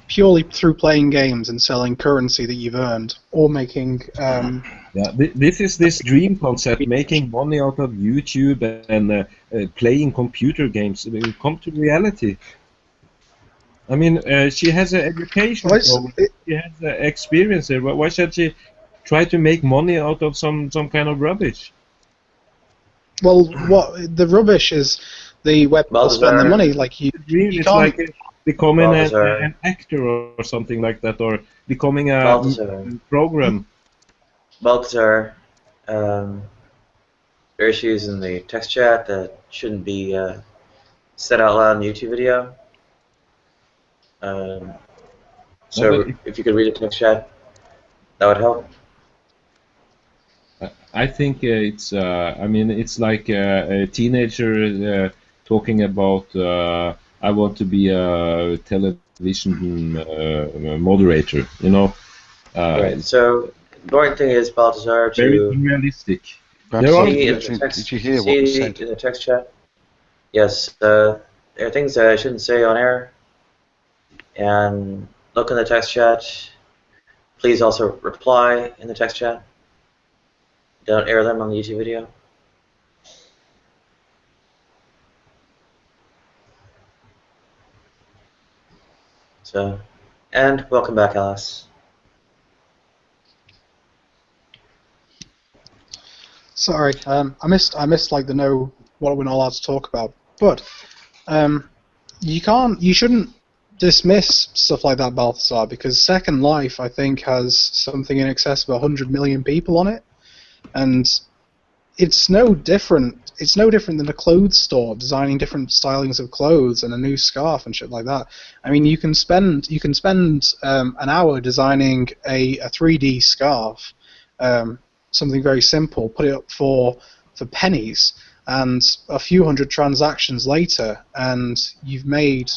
purely through playing games and selling currency that you've earned, or making. This is this dream concept, making money out of YouTube and playing computer games. Come to reality. I mean, she has an education. She has experience there. Why should she try to make money out of some kind of rubbish? Well, what the rubbish is the web will spend the money. Like you It's can't. like becoming Balthazar. an actor or something like that, or becoming a Balthazar. program. Balthazar, there are issues in the text chat that shouldn't be said out loud in the YouTube video. So if you could read the text chat, that would help. I think it's. I mean, it's like a teenager talking about. I want to be a television moderator. You know. Right. So the important thing is Balthazar to Very unrealistic. see in the text. Did you hear what was said? In the text chat? Yes. There are things that I shouldn't say on air. And look in the text chat. Please also reply in the text chat. Don't air them on the YouTube video. So, and welcome back, Alice. Sorry, I missed like the know what we're not allowed to talk about. But you shouldn't dismiss stuff like that, Balthazar, because Second Life, I think, has something in excess of 100 million people on it, and it's no different. It's no different than a clothes store designing different stylings of clothes and a new scarf and shit like that. I mean, you can spend an hour designing a 3D scarf, something very simple, put it up for pennies, and a few hundred transactions later, and you've made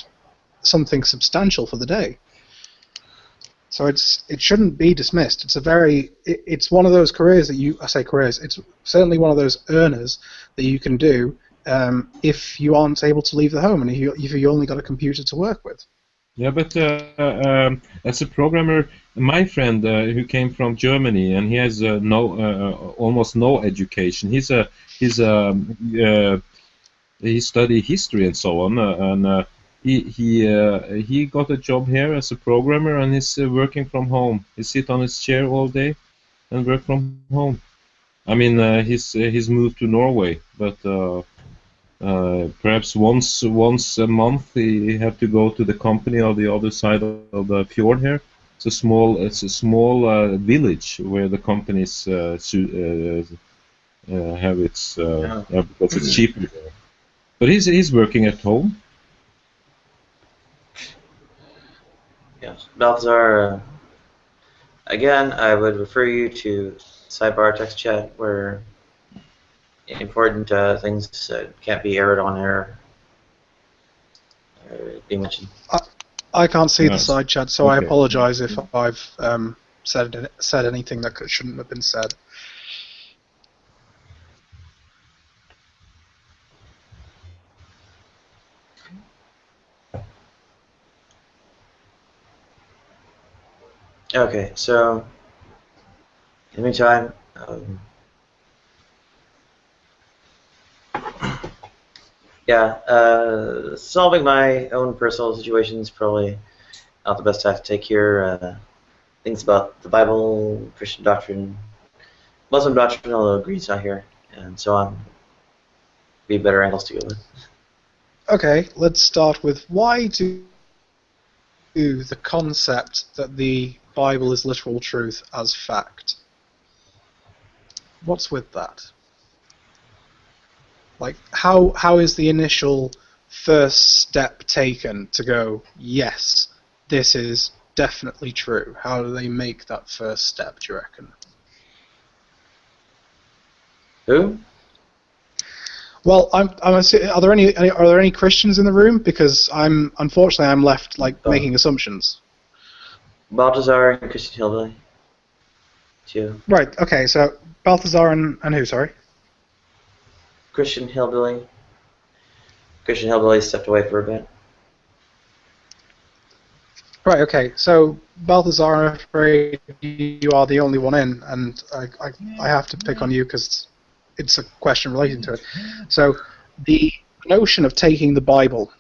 something substantial for the day. So it shouldn't be dismissed. It's one of those careers that it's certainly one of those earners that you can do if you aren't able to leave the home and if you only got a computer to work with. Yeah, but as a programmer, my friend who came from Germany, and he has almost no education. He studied history and so on, and he got a job here as a programmer, and he's working from home. He sit on his chair all day and work from home. I mean, he's moved to Norway, but perhaps once a month he have to go to the company on the other side of the fjord here. It's a small village where the companies have its because it's cheaper there. But he's working at home. Yes, Balthazar. Again, I would refer you to sidebar text chat where important things can't be aired on air be mentioned. I can't see the side chat, so I apologize if I've said anything that shouldn't have been said. Okay, so in the meantime, solving my own personal situation is probably not the best tack to take here. Things about the Bible, Christian doctrine, Muslim doctrine, although agreed's not here, and so on. Be better angles to go with. Okay, let's start with why do the concept that the Bible is literal truth as fact? What's with that? Like, how is the initial first step taken to go, yes, this is definitely true? How do they make that first step, do you reckon? Who? Well, are there any Christians in the room? Because unfortunately I'm left making assumptions. Balthazar and Christian Hillbilly. Two. Right. Okay. So Balthazar and who? Sorry. Christian Hillbilly. Christian Hillbilly stepped away for a bit. Right. Okay. So Balthazar, I'm afraid you are the only one in, and I have to pick on you because it's a question relating to it. So the notion of taking the Bible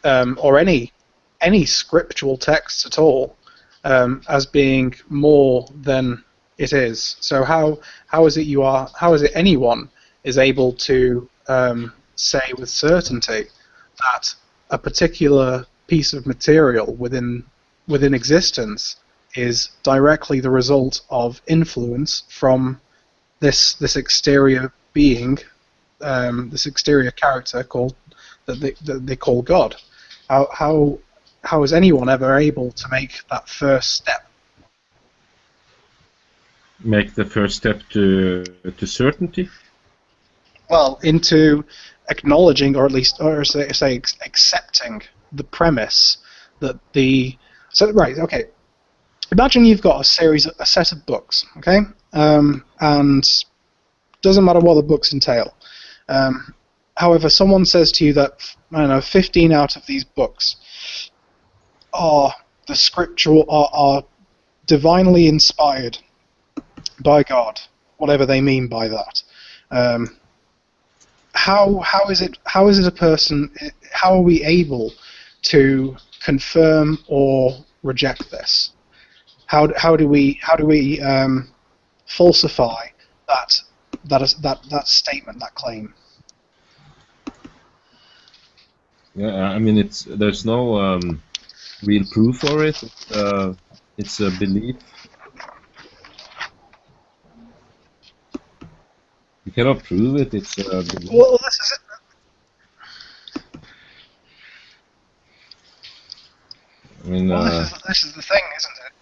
or any scriptural text at all as being more than it is. So how is it anyone is able to say with certainty that a particular piece of material within existence is directly the result of influence from this exterior being, this exterior character that they call God. How is anyone ever able to make that first step? Make the first step to certainty? Well, into acknowledging, or at least, or say accepting the premise that right, okay. Imagine you've got a set of books, okay, and doesn't matter what the books entail. However, someone says to you that, I don't know, 15 out of these books are are divinely inspired by God, whatever they mean by that. How is it a person? How are we able to confirm or reject this? How do we falsify that statement, that claim? Yeah, I mean, there's no real proof for it. It's a belief. You cannot prove it. It's a belief. Well, this is it. I mean, this is the thing, isn't it?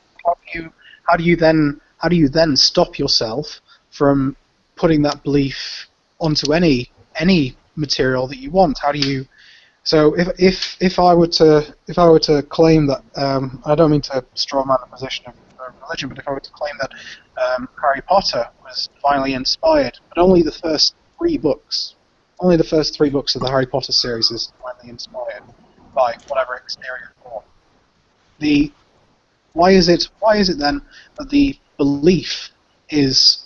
How do you then stop yourself from putting that belief onto any material that you want? How do you? So if I were to claim that, I don't mean to straw man the position of religion, but if I were to claim that Harry Potter was divinely inspired, but only the first three books of the Harry Potter series is divinely inspired by whatever exterior form. Why is it then that the belief is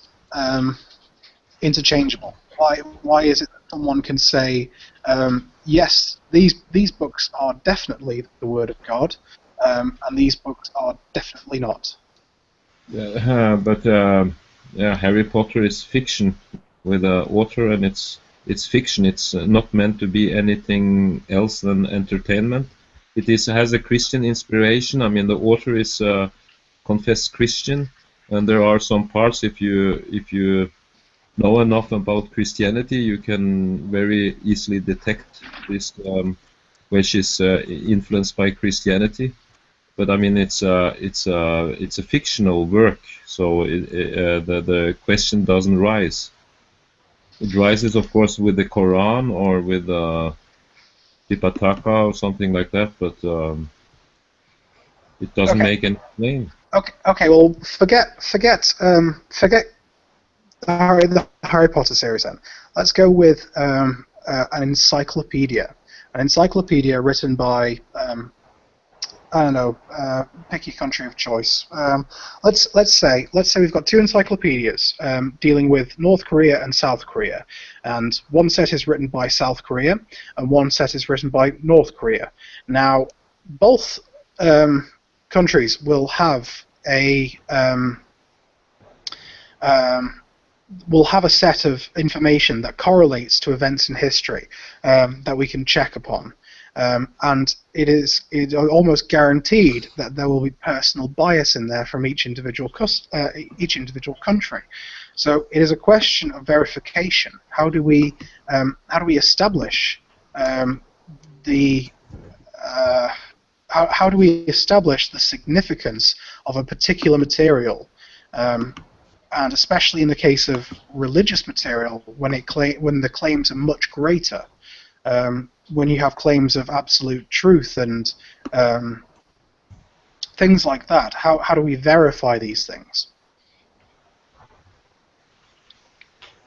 interchangeable? Why is it that someone can say, yes, these books are definitely the Word of God, and these books are definitely not? But Harry Potter is fiction with an author, and it's fiction. It's not meant to be anything else than entertainment. It has a Christian inspiration. I mean, the author is a confessed Christian, and there are some parts, if you know enough about Christianity, you can very easily detect this, where she's influenced by Christianity. But I mean, it's a fictional work, so the question doesn't rise. It rises, of course, with the Quran or with Tipitaka or something like that, but it doesn't make any claim. Okay. Well, forget the Harry Potter series then. Let's go with an encyclopedia. An encyclopedia written by I don't know, pick your country of choice. Let's say we've got two encyclopedias dealing with North Korea and South Korea, and one set is written by South Korea and one set is written by North Korea. Now, both countries will have a set of information that correlates to events in history that we can check upon. And it's almost guaranteed that there will be personal bias in there from each individual country. So it is a question of verification. How do we establish how do we establish the significance of a particular material? And especially in the case of religious material, when the claims are much greater. When you have claims of absolute truth and things like that, how do we verify these things?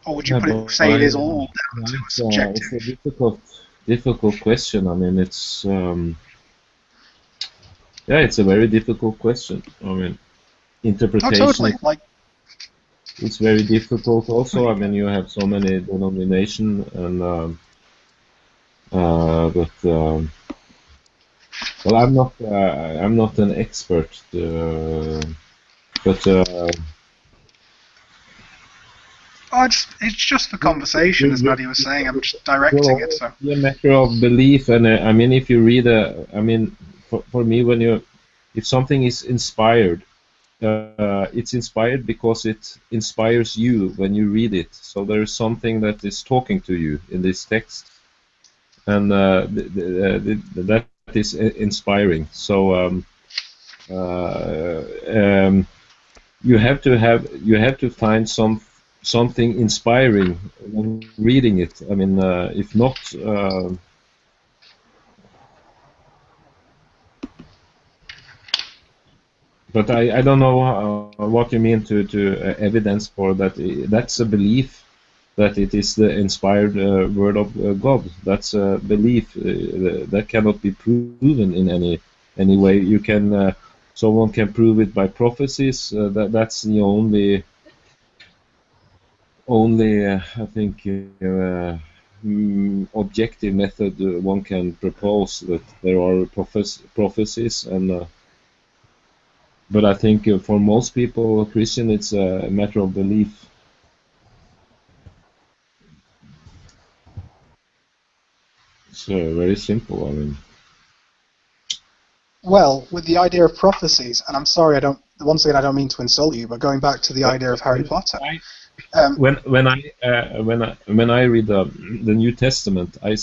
Or would you say it is all down to subjective? It's a difficult question. I mean, it's a very difficult question. I mean, interpretation. Oh, totally. It's very difficult. Also, I mean, you have so many denominations and. Well, I'm not an expert, but Oh, it's just for conversation, as Maddie was saying. I'm just directing it. So. It's a matter of belief, and I mean, if you read for me, if something is inspired, it's inspired because it inspires you when you read it. So there is something that is talking to you in this text, and that is inspiring. So you have to find something inspiring when reading it. I mean, if not. But I don't know what you mean to evidence for that. That's a belief that it is the inspired word of God. That's a belief that cannot be proven in any way. You can someone can prove it by prophecies. That's the only I think objective method one can propose, that there are prophecies and. But I think for most people, Christian, it's a matter of belief. It's very simple. I mean. Well, with the idea of prophecies, and I'm sorry, once again, I don't mean to insult you, but going back to the idea of Harry Potter. When I read the New Testament, I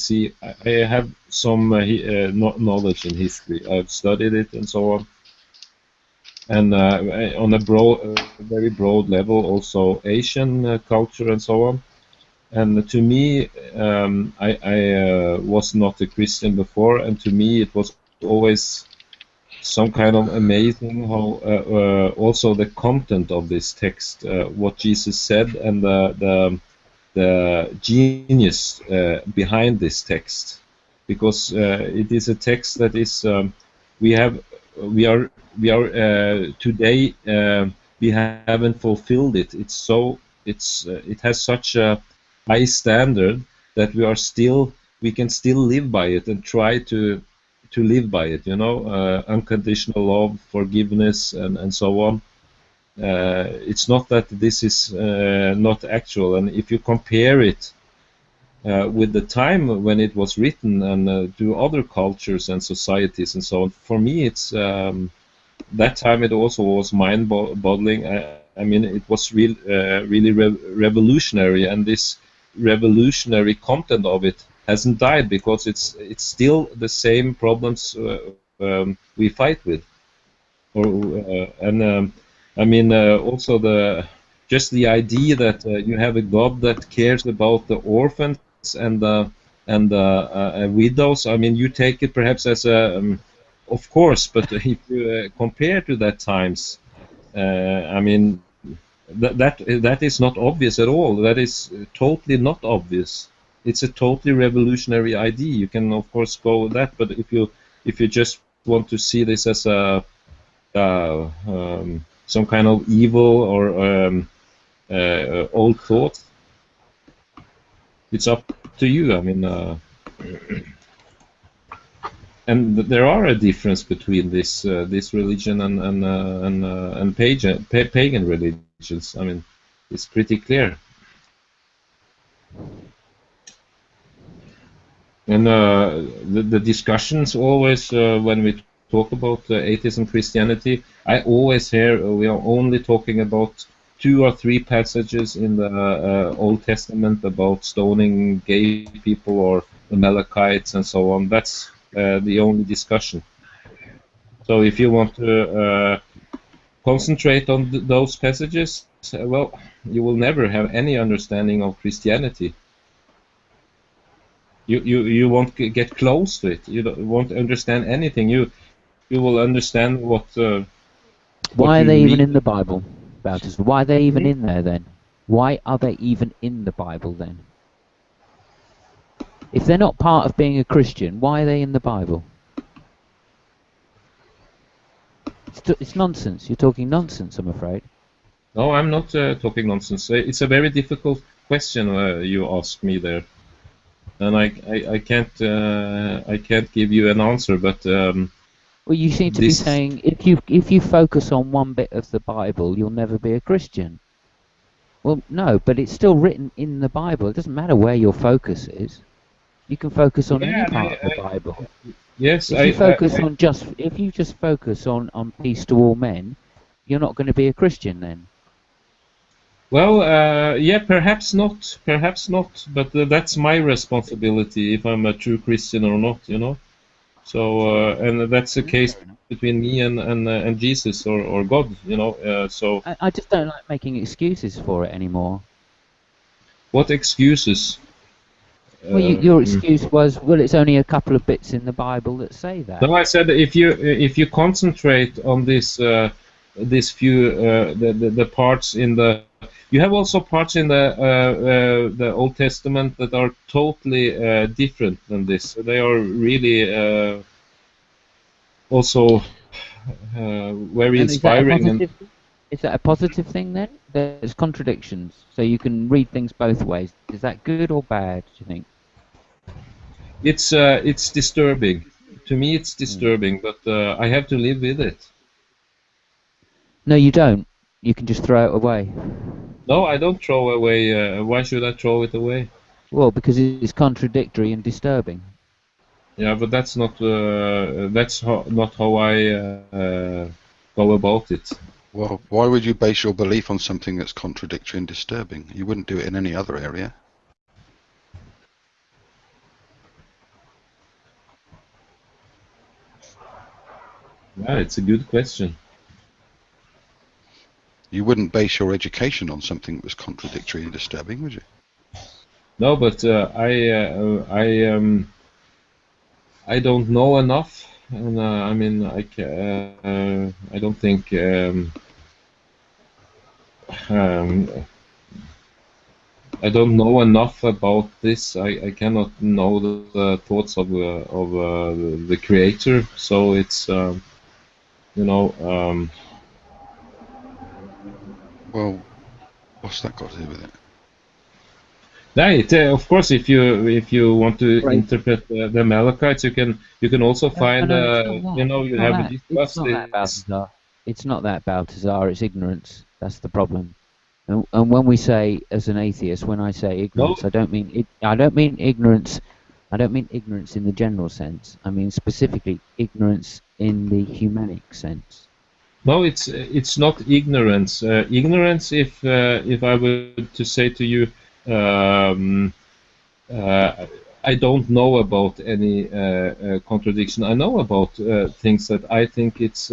have some knowledge in history. I've studied it and so on. And on a very broad level, also Asian culture and so on. And to me, I was not a Christian before, and to me it was always some kind of amazing how also the content of this text, what Jesus said, and the genius behind this text, because it is a text that is we are today we haven't fulfilled it. It has such a high standard that we can still live by it and try to live by it. Unconditional love, forgiveness, and so on. It's not that this is not actual, and if you compare it with the time when it was written and to other cultures and societies and so on, for me it's that time it also was mind-boggling. I mean, it was really revolutionary, and this revolutionary content of it hasn't died, because it's still the same problems we fight with. I mean, also just the idea that you have a God that cares about the orphans and widows. I mean, you take it perhaps as of course, but if you compare to that times, I mean, that is not obvious at all. That is totally not obvious. It's a totally revolutionary idea. You can of course go with that, but if you just want to see this as some kind of evil or old thought, it's up to you. I mean, and there are a difference between this religion and pagan religions. I mean, it's pretty clear. And the discussions always when we talk about atheism, Christianity, I always hear we are only talking about 2 or 3 passages in the Old Testament about stoning gay people or the Amalekites and so on. That's the only discussion. So if you want to concentrate on those passages, well, you will never have any understanding of Christianity. You won't get close to it. You won't understand anything. You will understand what. Why are they even in the Bible, Baptist? Why are they even in there then? Why are they even in the Bible then? If they're not part of being a Christian, why are they in the Bible? It's nonsense. You're talking nonsense, I'm afraid. No, I'm not talking nonsense. It's a very difficult question you ask me there, and I can't give you an answer. But well, you seem to be saying if you focus on one bit of the Bible, you'll never be a Christian. Well, no, but it's still written in the Bible. It doesn't matter where your focus is. You can focus on any Yeah, part of the Bible. yes, If you focus on if you just focus on peace to all men, you're not going to be a Christian then. Well, yeah, perhaps not, but that's my responsibility if I'm a true Christian or not, you know. So, and that's the case between me and Jesus or God, you know. So, I just don't like making excuses for it anymore. what excuses? Well, your excuse was, well, it's only a couple of bits in the Bible that say that. No, I said if you concentrate on this few the parts in the, you have also parts in the Old Testament that are totally different than this. They are really also very And inspiring. Is that a positive thing then? There's contradictions, so you can read things both ways. Is that good or bad, do you think? It's disturbing. To me, it's disturbing, but I have to live with it. No, you don't. You can just throw it away. No, I don't throw away. Why should I throw it away? Well, because it's contradictory and disturbing. Yeah, but that's not not how I go about it. Well, why would you base your belief on something that's contradictory and disturbing? You wouldn't do it in any other area. Yeah, it's a good question. You wouldn't base your education on something that was contradictory and disturbing, would you? No, but I don't know enough, and I mean I don't think I don't know enough about this. I cannot know the thoughts of the creator, so it's you know. Well, what's that got to do with it? Right, of course, if you want to interpret the Amalekites, you can also find you know you have discussed this. It's not that, Balthazar. It's ignorance. That's the problem. And when we say, as an atheist, when I say ignorance, I don't mean ignorance. I don't mean ignorance in the general sense. I mean specifically ignorance in the humanic sense. No, it's not ignorance. Ignorance, if I were to say to you, I don't know about any contradiction. I know about things that I think it's.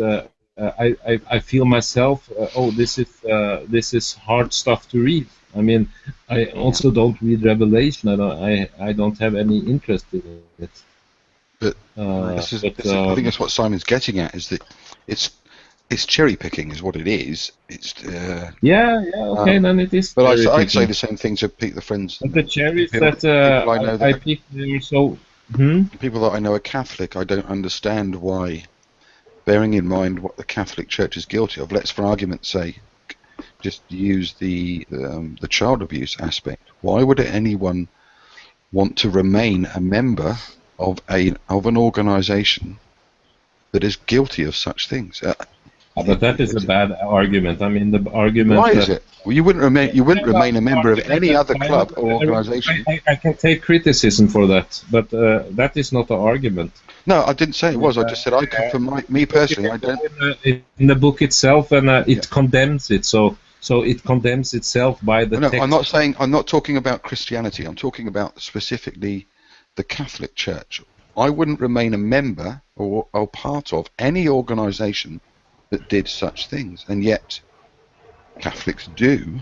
I feel myself. Oh, this is hard stuff to read. I mean, I also don't read Revelation. I don't have any interest in it. But I think that's what Simon's getting at, is that it's cherry picking is what it is. It's okay, then it is. But I'd say the same thing to the friends. But the cherries people, that I picked, they were so. People that I know are Catholic, I don't understand why. Bearing in mind what the Catholic Church is guilty of, let's for argument's sake just use the child abuse aspect. Why would anyone want to remain a member of an organisation that is guilty of such things? But that is a bad argument. I mean, the argument. Why is it? Well, you wouldn't remain a member of any other club or organisation. I can take criticism for that, but that is not an argument. No, I didn't say it was. I just said I could, for me personally, I don't. In the book itself, and it condemns it. So it condemns itself by the text. I'm not talking about Christianity. I'm talking about specifically the Catholic Church. I wouldn't remain a member or part of any organisation that did such things, and yet Catholics do,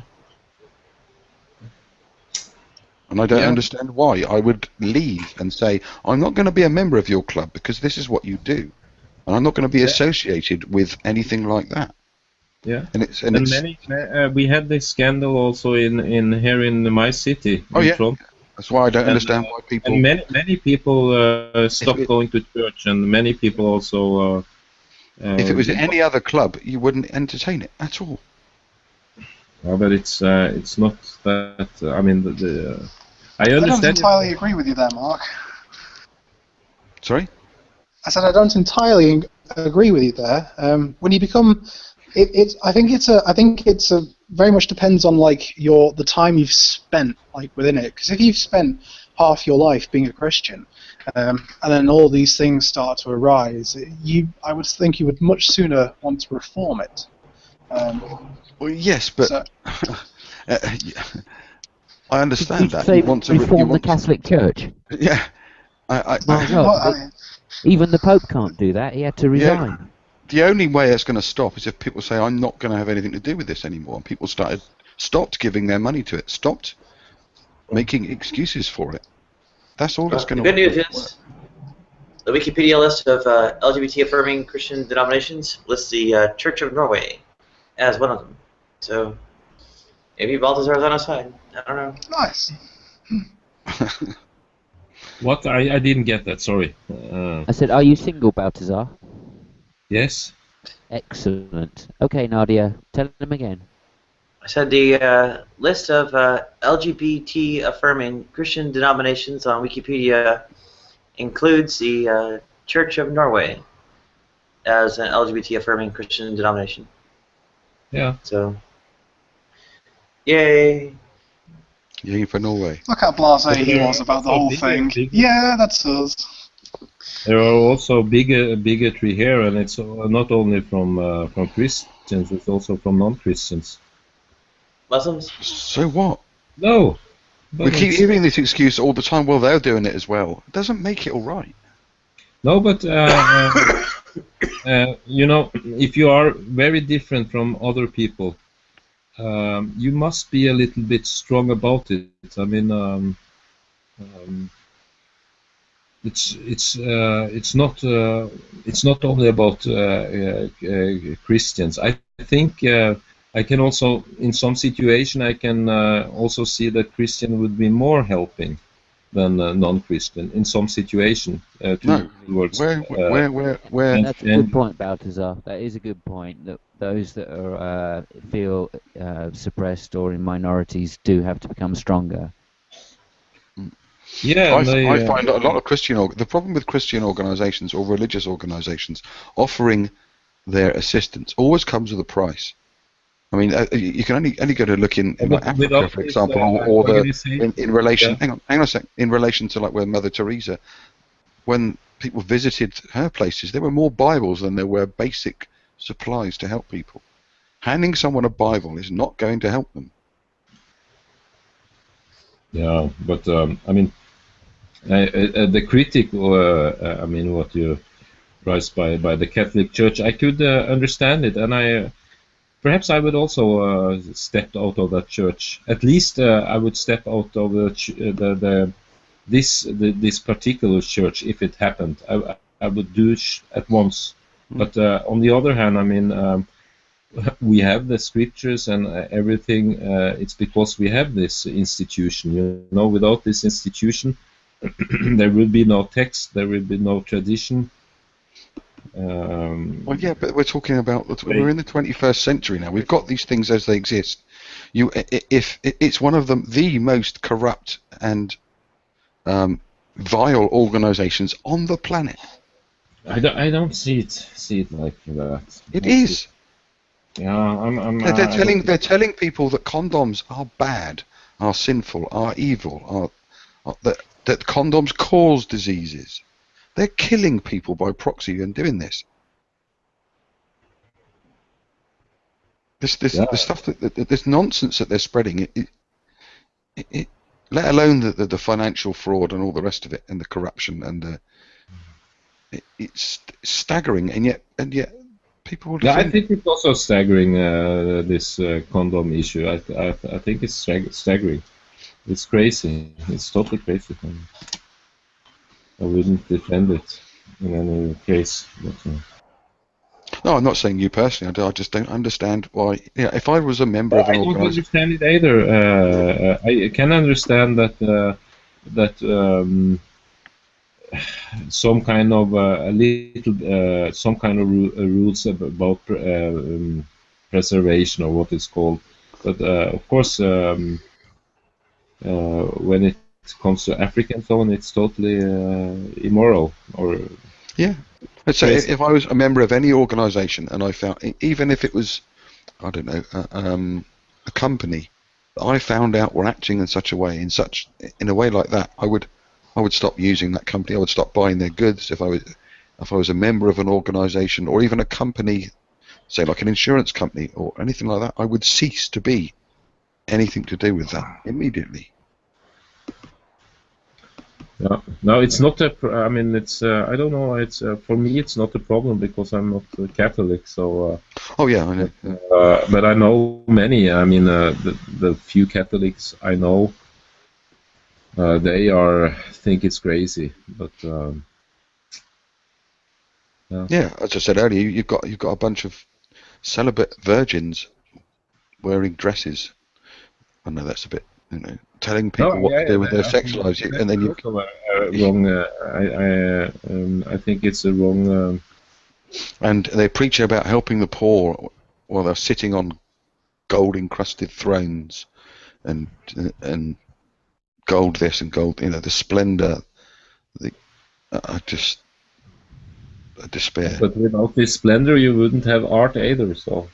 and I don't understand why. I would leave and say, I'm not going to be a member of your club because this is what you do, and I'm not going to be associated with anything like that. Yeah, we had this scandal also in here in my city. Front. That's why I don't understand why people. And many people stopped going to church, and many people also. If it was any other club, you wouldn't entertain it at all. Well, but it's not that. I mean, I understand. I don't entirely agree with you there, Mark. Sorry? I said I don't entirely agree with you there. When you become, I think it's a very much depends on like the time you've spent like within it. Because if you've spent half your life being a Christian, and then all these things start to arise, I would think you would much sooner want to reform it. Well, yes, but so, I understand that. Say You want to reform the Catholic Church. Yeah. My God, even the Pope can't do that. He had to resign. Yeah, the only way it's going to stop is if people say, I'm not going to have anything to do with this anymore. And people stopped giving their money to it, stopped making excuses for it. That's all that's going to work. The good news is the Wikipedia list of LGBT-affirming Christian denominations lists the Church of Norway as one of them. So maybe Balthazar's on his side. I don't know. Nice. What? I didn't get that, sorry. I said, are you single, Balthazar? Yes. Excellent. Okay, Nadia, tell them again. I said the list of LGBT-affirming Christian denominations on Wikipedia includes the Church of Norway as an LGBT-affirming Christian denomination. Yeah. So, yay. Yay for Norway. Look how blasé he was about the whole thing. Yeah, that's us. There are also bigotry here, and it's not only from Christians, it's also from non-Christians. Muslims? So what? No. We keep hearing this excuse all the time, well, they're doing it as well. It doesn't make it all right. No, but, you know, if you are very different from other people, you must be a little bit strong about it. I mean, it's not only about Christians. I think I can also, in some situation, I can also see that Christian would be more helping than non-Christian in some situation. Towards, where? That's a good point, Balthazar. That is a good point. That those that are feel suppressed or in minorities do have to become stronger. Yeah, I find a lot of the problem with Christian organisations or religious organisations offering their assistance always comes with a price. I mean, you can only go to look in like Africa, for example, or in relation. Yeah. Hang on a sec. In relation to like where Mother Teresa, when people visited her places, there were more Bibles than there were basic supplies to help people. Handing someone a Bible is not going to help them. Yeah, but I mean, the critic, I mean, what you raised by the Catholic Church, I could understand it, and perhaps I would also step out of that church. At least I would step out of this particular church if it happened. I would do it at once. But on the other hand, I mean, we have the scriptures and everything. It's because we have this institution. You know, without this institution, there will be no text. There will be no tradition. Well, yeah, but we're talking about we're in the 21st century now. We've got these things as they exist. If it's one of the most corrupt and vile organisations on the planet. I don't see it like that. It is. Yeah, they're telling people that condoms are bad, are sinful, are evil, that condoms cause diseases. They're killing people by proxy and doing this. The stuff this nonsense that they're spreading, let alone the financial fraud and all the rest of it, and the corruption and it's staggering, and yet people will defend. Yeah, I think it's also staggering this condom issue. I think it's staggering. It's crazy. It's totally crazy. I wouldn't defend it in any case. But, no, I'm not saying you personally. I just don't understand why. Yeah, if I was a member of an organisation, I don't understand it either. I can understand that some kind of some kind of rules about preservation or what it's called. But of course, when it comes to African zone, it's totally immoral. Or yeah. So if I was a member of any organisation and I found, even if it was, I don't know, a company that I found out were acting in such a way, in a way like that, I would stop using that company. I would stop buying their goods if I was a member of an organisation or even a company, say like an insurance company or anything like that. I would cease to be anything to do with that immediately. No, it's not I mean, it's. I don't know. It's for me, it's not a problem because I'm not Catholic. So. Oh yeah, I know. But I know many. I mean, the few Catholics I know, they think it's crazy. But. Yeah, as I said earlier, you've got a bunch of celibate virgins wearing dresses. I know that's a bit, telling people what to do with their sex lives, and then you. Wrong. I think it's a wrong. And they preach about helping the poor while they're sitting on gold-encrusted thrones, and gold this and gold, the splendor. I despair. But without this splendor, you wouldn't have art either. So,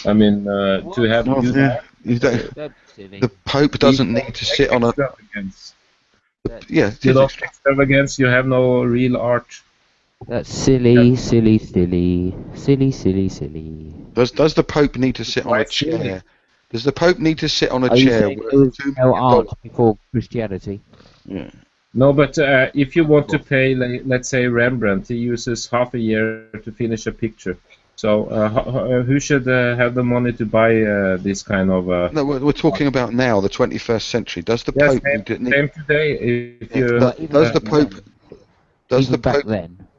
I mean, to have the Pope doesn't need to sit on a. Without extravagance, you have no real art. That's silly. Does the Pope need to sit on a chair? Does the Pope need to sit on a chair? There was no art before Christianity. Yeah. No, but if you want to pay, let's say Rembrandt, he uses half a year to finish a picture. So who should have the money to buy this kind of? No, we're talking about now, the 21st century. Does the Pope same today? If you does the Pope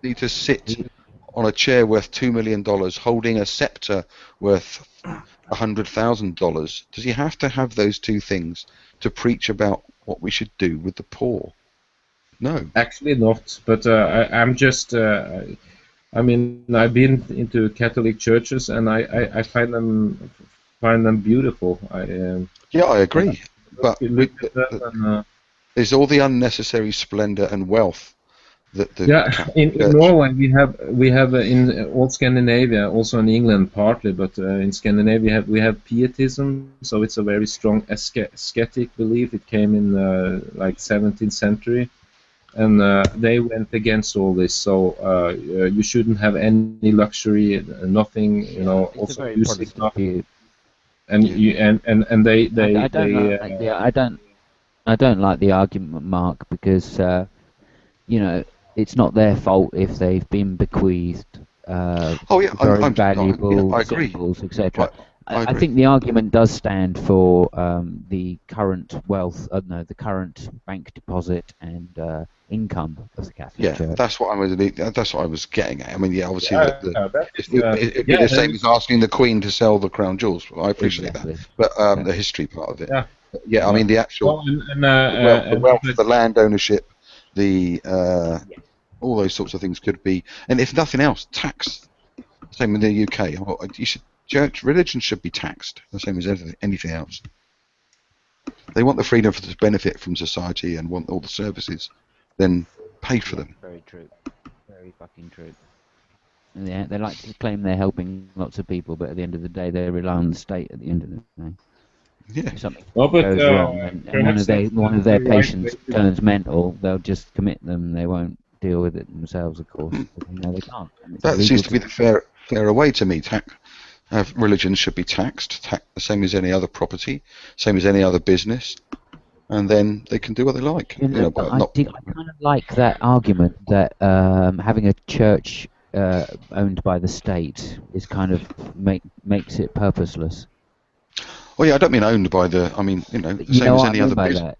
need to sit on a chair worth $2 million, holding a scepter worth $100,000? Does he have to have those two things to preach about what we should do with the poor? No, actually not. But I'm just. I mean, I've been into Catholic churches, and I find them beautiful. I agree. But there's all the unnecessary splendor and wealth that in Norway we have in all Scandinavia, also in England partly, but in Scandinavia we have pietism, so it's a very strong ascetic belief. It came in like 17th century. And they went against all this, so you shouldn't have any luxury, nothing, also music, and they. I don't like the argument, Mark, because it's not their fault if they've been bequeathed very valuable symbols, etc. I think the argument does stand for the current wealth, the current bank deposit and income of the Catholic Church. Yeah, that's what I was getting at. I mean, obviously, it'd be the same as asking the Queen to sell the crown jewels. I appreciate that, but the history part of it. I mean, the actual the wealth, the land ownership, all those sorts of things could be, and if nothing else, tax. Same in the UK. Religion should be taxed, the same as anything else. They want the freedom to benefit from society and want all the services, then pay for them. Very true. Very fucking true. Yeah, they like to claim they're helping lots of people, but at the end of the day, they rely on the state at the end of the day. Yeah. If something goes wrong and one of their patients turns mental, they'll just commit them. They won't deal with it themselves, of course. They can't. That seems to be the fairer way to me. Religion should be taxed, the same as any other property, same as any other business, and then they can do what they like. I kind of like that argument that having a church owned by the state is kind of makes it purposeless. Well, yeah, I don't mean owned by the. I mean, the same as any other business.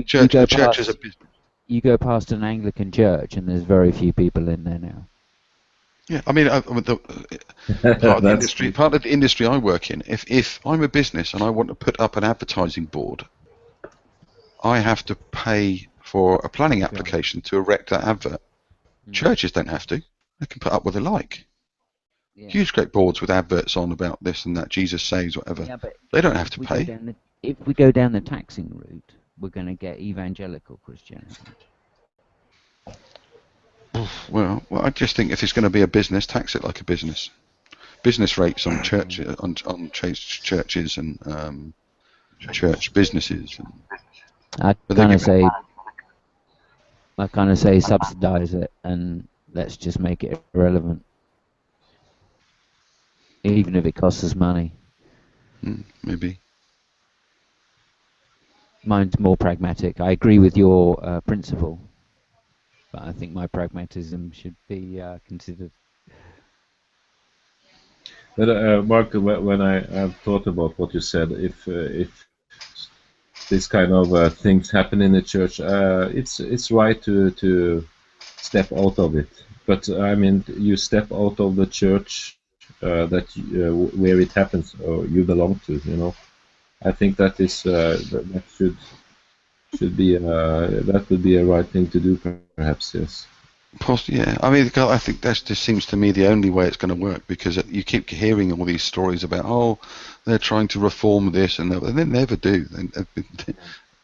Church is a business. You go past an Anglican church, and there's very few people in there now. Yeah, I mean, part of the industry I work in, if I'm a business and I want to put up an advertising board, I have to pay for a planning application to erect that advert. Churches don't have to. They can put up what they like. Yeah. Huge great boards with adverts on about this and that, Jesus saves, whatever. Yeah, they don't have to pay. If we go down the taxing route, we're going to get evangelical Christianity. Well, I just think if it's going to be a business, tax it like a business. Business rates on churches and church businesses. I kind of say subsidize it and let's just make it irrelevant, even if it costs us money. Maybe. Mine's more pragmatic. I agree with your principle, but I think my pragmatism should be considered. But Mark, when I've thought about what you said, if this kind of things happen in the church, it's right to step out of it. But I mean, you step out of the church where it happens or you belong to. You know, I think that is that should be that would be a right thing to do, perhaps. Yes. Yeah, I mean, I think that just seems to me the only way it's going to work, because you keep hearing all these stories about, they're trying to reform this, and they never do.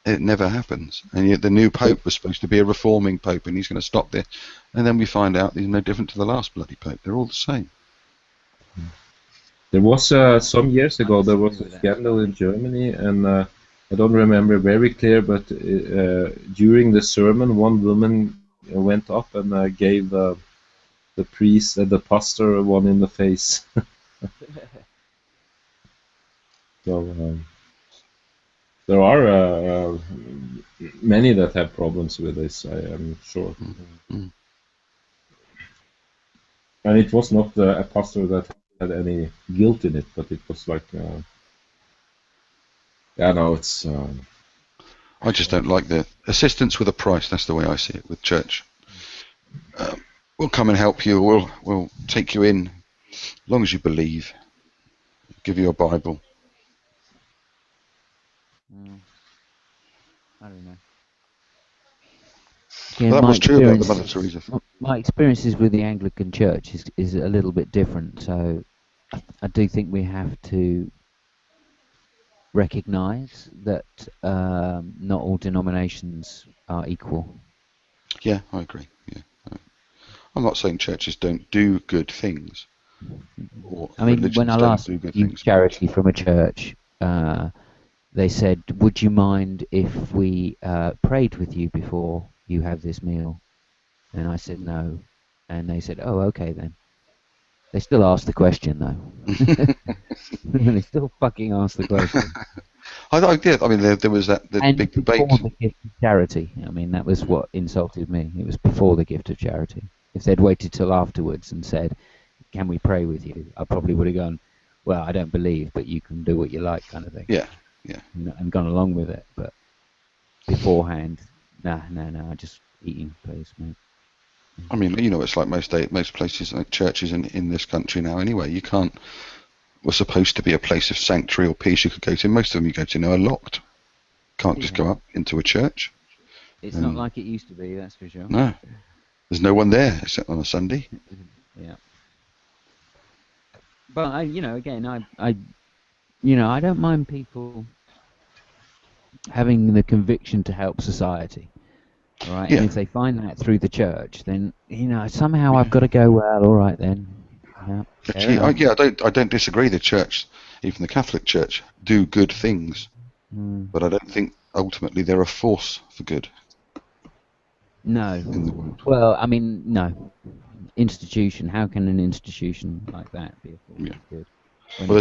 It never happens. And yet the new pope was supposed to be a reforming pope, and he's going to stop this. And then we find out he's no different to the last bloody pope. They're all the same. There was some years ago there was a scandal in Germany, and I don't remember very clear, but during the sermon, one woman went up and gave the priest and the pastor one in the face. So there are many that have problems with this, I am sure. And it was not a pastor that had any guilt in it, but it was like, it's... I just don't like the assistance with a price. That's the way I see it with church. We'll come and help you. We'll take you in, as long as you believe. Give you a Bible. I don't know. Well, that was true about the Mother Teresa. My experiences with the Anglican Church is a little bit different. So I do think we have to recognise that not all denominations are equal. Yeah, I agree. Yeah, I'm not saying churches don't do good things. I mean, when I last used charity from a church, they said, "Would you mind if we prayed with you before you have this meal?" And I said no, and they said, "Oh, okay then." They still asked the question though. They still fucking asked the question. I did. I mean, there was that big debate. Before the gift of charity. I mean, that was what insulted me. It was before the gift of charity. If they'd waited till afterwards and said, "Can we pray with you?" I probably would have gone, "Well, I don't believe, but you can do what you like," kind of thing. Yeah. And gone along with it. But beforehand, no, just eating, please, mate. I mean, it's like most places, like churches in this country now. Anyway, you can't. We're supposed to be a place of sanctuary or peace you could go to. Most of them you go to now are locked. Can't just go up into a church. It's not like it used to be, that's for sure. No, there's no one there except on a Sunday. Yeah. But I don't mind people having the conviction to help society. Right, and if they find that through the church, then somehow I've got to go. Well, all right then. Yeah. Actually, I don't disagree. The church, even the Catholic Church, do good things, but I don't think ultimately they're a force for good. No. In the world. Well, I mean, no. Institution. How can an institution like that be a force for good? Well, there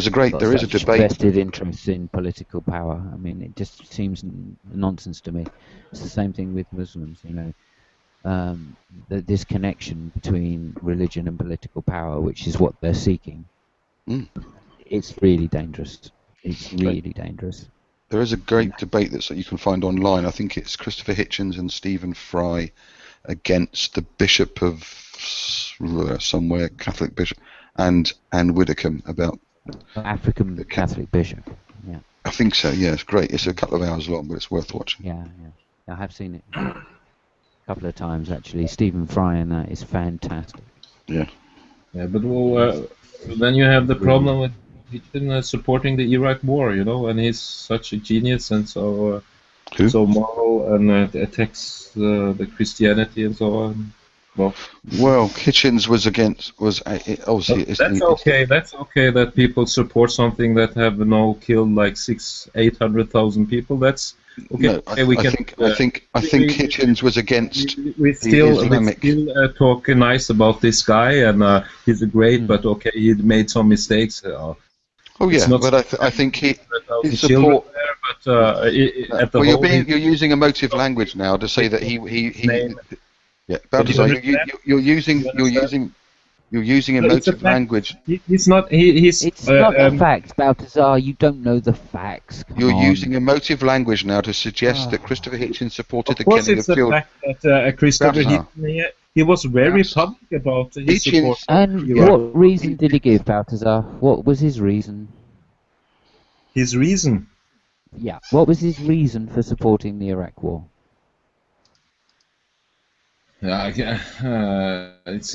is a debate. Vested interests in political power. I mean, it just seems nonsense to me. It's the same thing with Muslims, this connection between religion and political power, which is what they're seeking. It's really dangerous. It's really dangerous. There is a great debate that you can find online. I think it's Christopher Hitchens and Stephen Fry against the Bishop of somewhere, Catholic Bishop, and Anne Widdecombe about African Catholic Bishop. Yeah. I think so. Yeah, it's great. It's a couple of hours long, but it's worth watching. Yeah. I have seen it a couple of times actually. Stephen Fry and that is fantastic. Yeah. Yeah, but then you have the problem with Hitchens supporting the Iraq War, and he's such a genius and so moral and attacks the Christianity and so on. Well, Hitchens was obviously. That's okay. That's okay that people support something that have killed like 800,000 people. That's okay. No, I think Hitchens was against we the Islamic. We still talk nice about this guy, and he's great. But okay, he made some mistakes. Oh yeah, but I think he support. There, you're using emotive language now to say that he yeah, Balthazar, you're using emotive language. He's not. He's. It's not a fact, Balthazar. You don't know the facts. You're using emotive language now to suggest that Christopher Hitchens supported the killing of children. Of course, it's a fact that Christopher Hitchens. He was very public about his support. And what reason did he give, Balthazar? What was his reason? His reason? Yeah. What was his reason for supporting the Iraq War? It's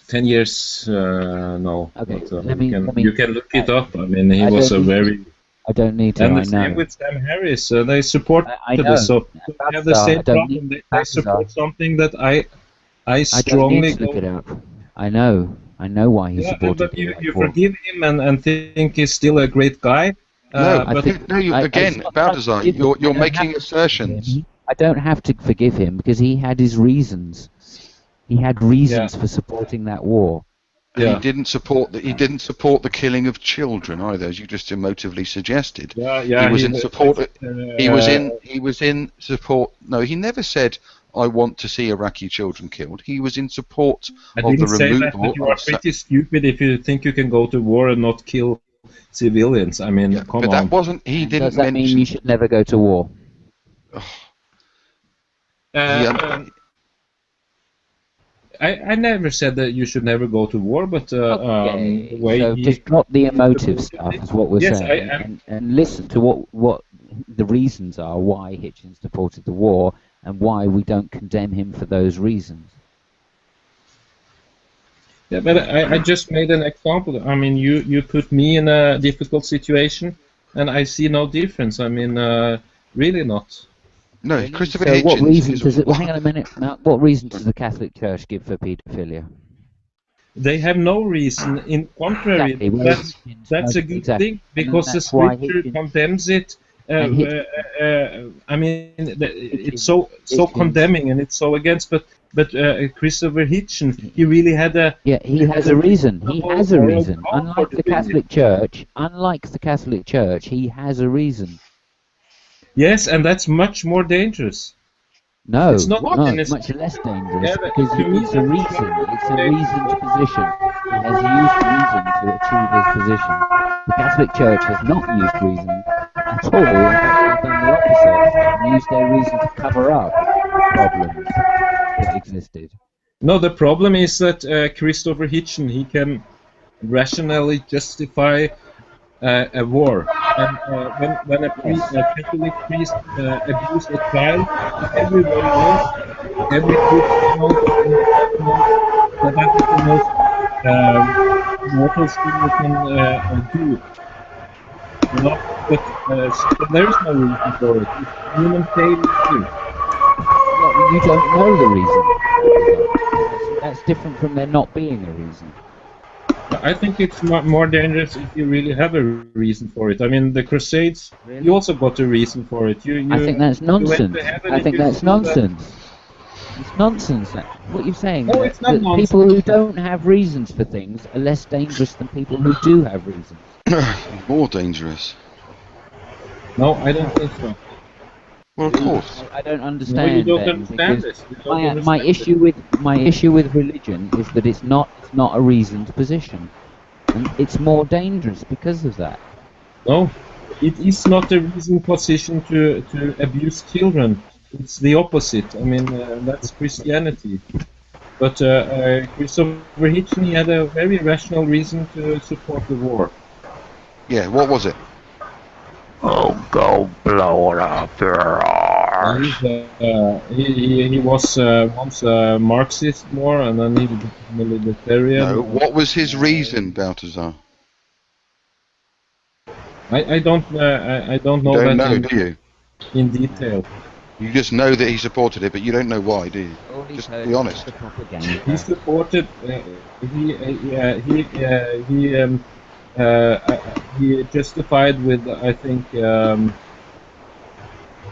10 years now. Okay, But, you can look it up. I mean, he was a very. I don't need to. And I the same know. with Sam Harris. They support I know. so they have the same problem. They support something that I strongly. I don't need to look it up. I know why he supported. But you forgive him and think he's still a great guy. Balthazar, you're making assertions. I don't have to forgive him because he had his reasons. He had reasons for supporting that war. He didn't support the killing of children either, as you just emotively suggested. He was in support. He was in support. No, he never said, "I want to see Iraqi children killed." He was in support of the removal. You are pretty stupid if you think you can go to war and not kill civilians. I mean, come on. But that wasn't. He didn't Does that mean you should never go to war? I never said that you should never go to war, but Okay, so just drop the emotive stuff, is what we're saying, and listen to what the reasons are why Hitchens supported the war and why we don't condemn him for those reasons. Yeah, but I just made an example. I mean, you put me in a difficult situation, and I see no difference. I mean, really not. No, Christopher So Hitchens. what reason does it? Well, hang on a minute. Now, what reason does the Catholic Church give for paedophilia? They have no reason. In contrary, exactly. that's a good thing because the Scripture condemns it. I mean, it's so condemning and it's so against. But Christopher Hitchens, he really had a. Yeah, he has a reason. He has a reason. Unlike the Catholic Church, he has a reason. Yes, and that's much more dangerous. No, it's not it's much less dangerous because it's a reason. It's a reasoned position. He has used reason to achieve his position. The Catholic Church has not used reason at all. In fact, they've done the opposite and used their reason to cover up problems that existed. No, the problem is that Christopher Hitchens, he can rationally justify a war. And when a Catholic priest abused a child, everyone knows, every Christian knows that that is the most mortal thing you can do. You know? But so there is no reason for it. It's human failure too. Yeah, you don't know the reason. That's different from there not being a reason. I think it's more dangerous if you really have a reason for it. I mean, the Crusades, you also got a reason for it. I think that's nonsense. I think that's nonsense. It's nonsense. What you're saying, no, it's not nonsense. People who don't have reasons for things are less dangerous than people who do have reasons. More dangerous. No, I don't think so. Well, of course. I don't understand. No, you don't understand this. My issue with religion is that it's not a reasoned position, and it's more dangerous because of that. No, it is not a reasoned position to abuse children. It's the opposite. I mean, that's Christianity. But Christopher Hitchens, he had a very rational reason to support the war. Yeah, what was it? Oh, go blow it up your arse. He was once a Marxist more, and then he became a libertarian. No, what was his reason, Balthazar? I don't know you don't that know, do you? in detail. You just know that he supported it, but you don't know why, do you? All he's Just heard be is honest. the propaganda. He supported. He justified with, I think,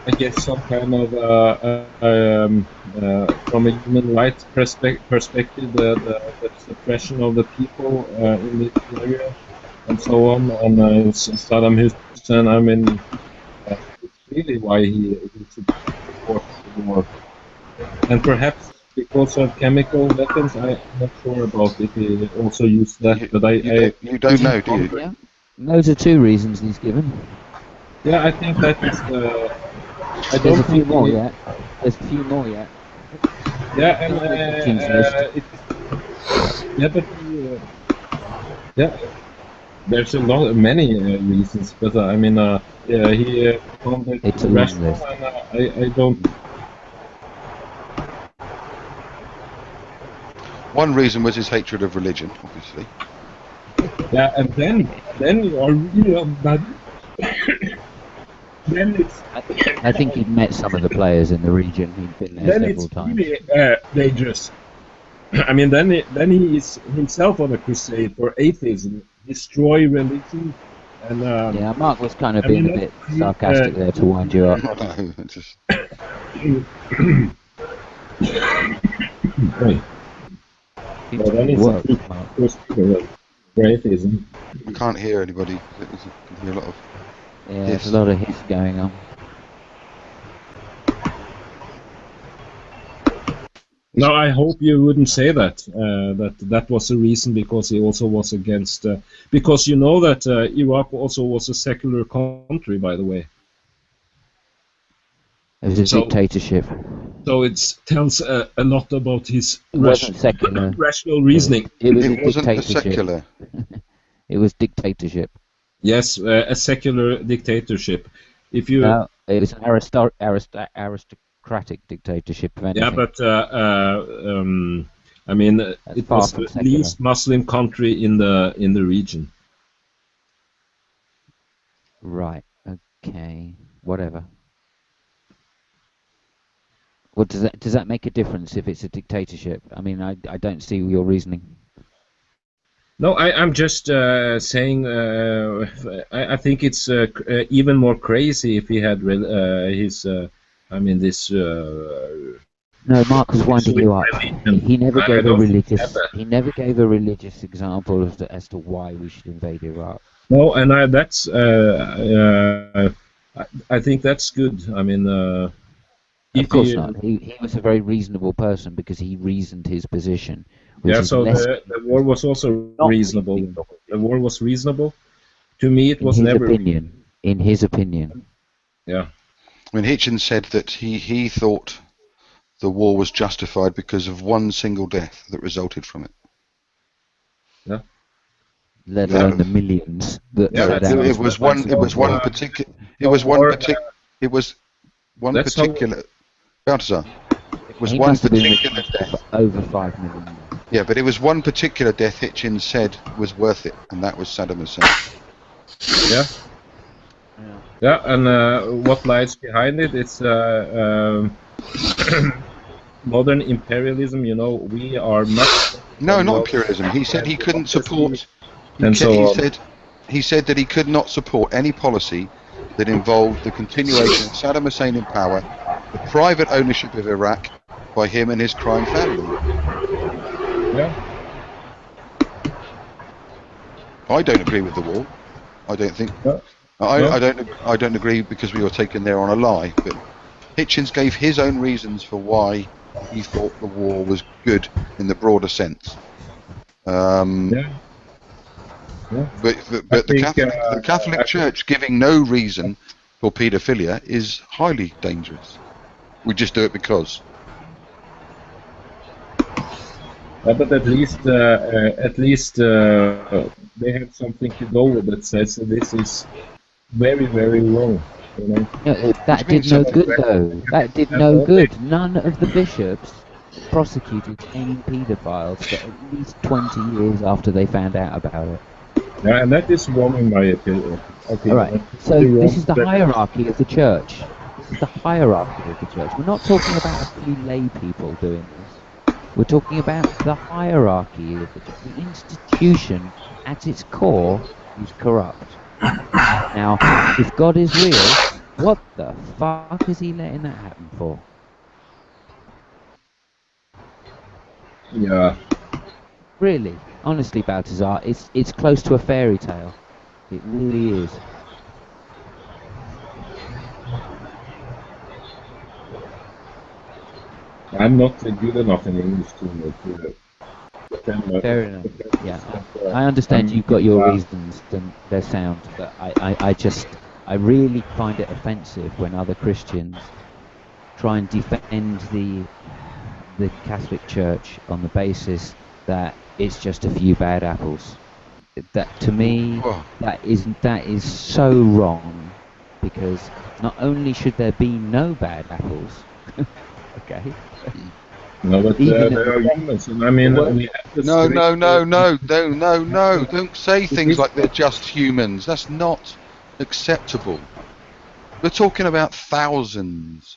I guess some kind of from a human rights perspective, the suppression of the people in this area and so on. And Saddam Hussein, I mean, it's really why he supported the war. And perhaps because of chemical weapons, I'm not sure about if he also used that. But You don't know, do you? Yeah, those are two reasons he's given. Yeah, I think that is. There's a few more yet. There's a few more yet. Yeah, and yeah, there's many reasons, but I mean, he found it It's a long rational, list. and I don't. One reason was his hatred of religion, obviously. Yeah, and then you are really bad. Then it's. I think he'd met some of the players in the region. He'd been there Then several it's times. really dangerous. I mean, then he is himself on a crusade for atheism, destroy religion, and yeah, Mark was kind of being a bit sarcastic there to wind you up. Right. Well, then it's Work, for atheism. I can't hear anybody. I can hear a lot of. Yeah, there's a lot of hiss going on. No, I hope you wouldn't say that. That was the reason, because he also was against. Because you know that Iraq also was a secular country, by the way. It was a dictatorship. So it tells a lot about his rational reasoning. It was a wasn't dictatorship. secular. It was dictatorship. Yes, a secular dictatorship. If you No, it was an aristocratic dictatorship. If anything. yeah, but I mean, it far was from the secular. least Muslim country in the region. Right. Okay. Whatever. Well, does that make a difference if it's a dictatorship? I mean, I don't see your reasoning. No, I'm just saying. I think it's even more crazy if he had his. I mean, this. No, Mark was winding you up. He never gave a religious. He never gave a religious example as to why we should invade Iraq. No, and that's. I think that's good. I mean. Of course not. He was a very reasonable person because he reasoned his position. Which is so less the war was also reasonable. The war was reasonable. To me, it was never. In his opinion. Yeah. When Hitchens said that he thought the war was justified because of one single death that resulted from it. Yeah. Let alone the millions that. Yeah, it was one particular. Balthazar. It was one particular death. Over 5 million. Yeah, but it was one particular death Hitchens said was worth it, and that was Saddam Hussein. Yeah. Yeah, and what lies behind it? It's modern imperialism. You know, we are much. No, not imperialism. He said he couldn't support. He said that he could not support any policy that involved the continuation of Saddam Hussein in power, the private ownership of Iraq by him and his crime family. Yeah. I don't agree with the war. I don't think. No. I don't agree because we were taken there on a lie. But Hitchens gave his own reasons for why he thought the war was good in the broader sense. Yeah. But the Catholic Church giving no reason for paedophilia is highly dangerous. We just do it because. But at least they have something to go with that says this is very, very wrong. You know? That did no good though. That did no good. None of the bishops prosecuted any paedophiles for at least 20 years after they found out about it. Yeah, and that is wrong in my opinion. All right. So this is the hierarchy of the church. the hierarchy of the church. We're not talking about a few lay people doing this. We're talking about the hierarchy of the church. The institution at its core is corrupt. Now, if God is real, what the fuck is he letting that happen for? Yeah. Really, honestly, Balthazar, it's close to a fairy tale. It really is. I'm not good enough in English to pretend Fair enough. Yeah, but, I understand I'm, you've got your reasons and they're sound, but I really find it offensive when other Christians try and defend the Catholic Church on the basis that it's just a few bad apples. That to me, that is so wrong, because not only should there be no bad apples, okay. No, but there are humans, and I mean, we have to No. Don't say things like they're just humans. That's not acceptable. We're talking about thousands.